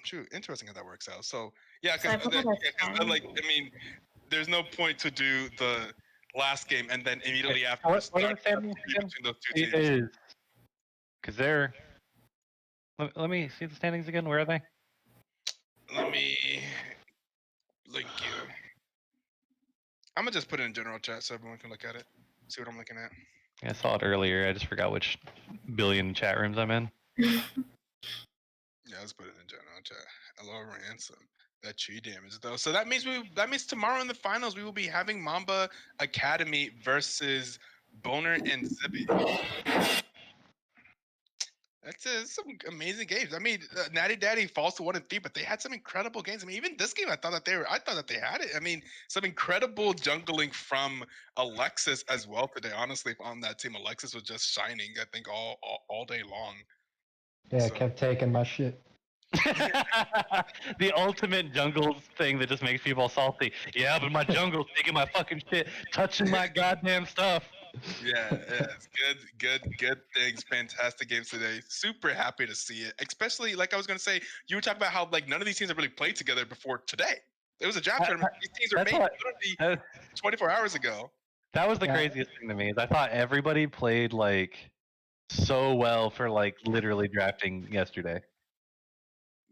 True. Interesting how that works out. So yeah, So I because put it as like I mean, there's no point to do the last game and then immediately after What are start the standings again? between those 2 It teams. is because they're. Let me see the standings again. Where are they? Let me link you. I'm gonna just put it in general chat so everyone can look at it. See what I'm looking at. Yeah, I saw it earlier. I just forgot which billion chat rooms I'm in. Yeah, let's put it in general chat. Hello, ransom. That tree damage though. So that means tomorrow in the finals we will be having Mamba Academy versus Boner and Zippy. That's some amazing games. I mean, Natty Daddy falls to 1 and 3, but they had some incredible games. I mean, even this game, I thought that they had it. I mean, some incredible jungling from Alexis as well today. Honestly, on that team, Alexis was just shining. I think all day long. Yeah, So- kept taking my shit. The ultimate jungle thing that just makes people salty. Yeah, but my jungle's taking my fucking shit, touching my goddamn stuff. Yeah, it's good things. Fantastic games today. Super happy to see it. Especially, like I was gonna say, you were talking about how like none of these teams have really played together before today. It was a draft tournament. These teams were That's made what- literally 24 hours ago. That was the Yeah. craziest thing to me. Is I thought everybody played like so well for like literally drafting yesterday.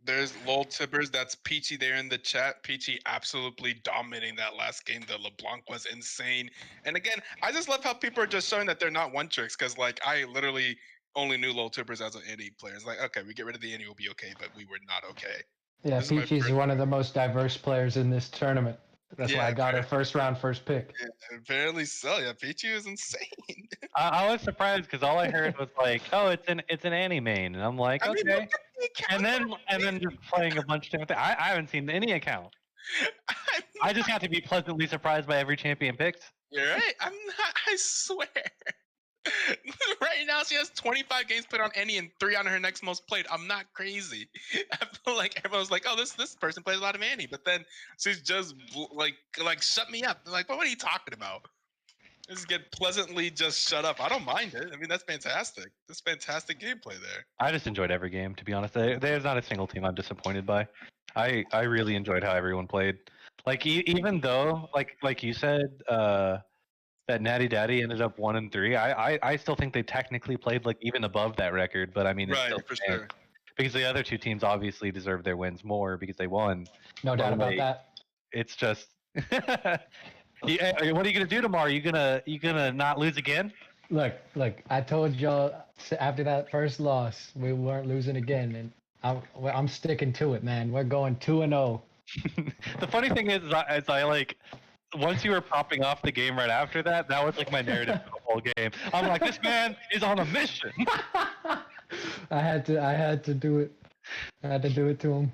There's Lol Tibbers. That's Peachy there in the chat. Peachy absolutely dominating that last game. The LeBlanc was insane. And again, I just love how people are just showing that they're not one tricks. Because like I literally only knew Lol Tibbers as an Annie player. It's like, okay, we get rid of the Annie, we'll be okay. But we were not okay. Yeah, This is my Peachy's first- one of the most diverse players in this tournament. That's why Yeah, I got her fair. first round, first pick. Yeah, apparently so. Yeah, Peachy is insane. I was surprised because all I heard was like, "Oh, it's an Annie main," and I'm like, I mean, "Okay." look at the And account. then just playing a bunch of different things. I haven't seen any account. I just have to be pleasantly surprised by every champion picked. You're right. I'm not. I swear. Right now, she has 25 games played on Annie and 3 on her next most played. I'm not crazy. I feel like everyone's like, "Oh, this person plays a lot of Annie," but then she's just like shut me up. Like, what are you talking about? Just get pleasantly just shut up. I don't mind it. I mean, that's fantastic. That's fantastic gameplay there. I just enjoyed every game, to be honest. There's not a single team I'm disappointed by. I really enjoyed how everyone played. Like even though, like you said, that Natty Daddy ended up 1 and 3. I still think they technically played like even above that record, but I mean, it's Right, still for stands. sure. Because the other two teams obviously deserve their wins more because they won. No doubt about like, that. It's just, yeah, what are you gonna do tomorrow? You gonna not lose again? Look, I told y'all after that first loss, we weren't losing again, and I'm sticking to it, man. We're going 2-0. The funny thing is I like once you were popping off the game right after that, that was like my narrative for the whole game. I'm like, this man is on a mission. I had to do it. I had to do it to him.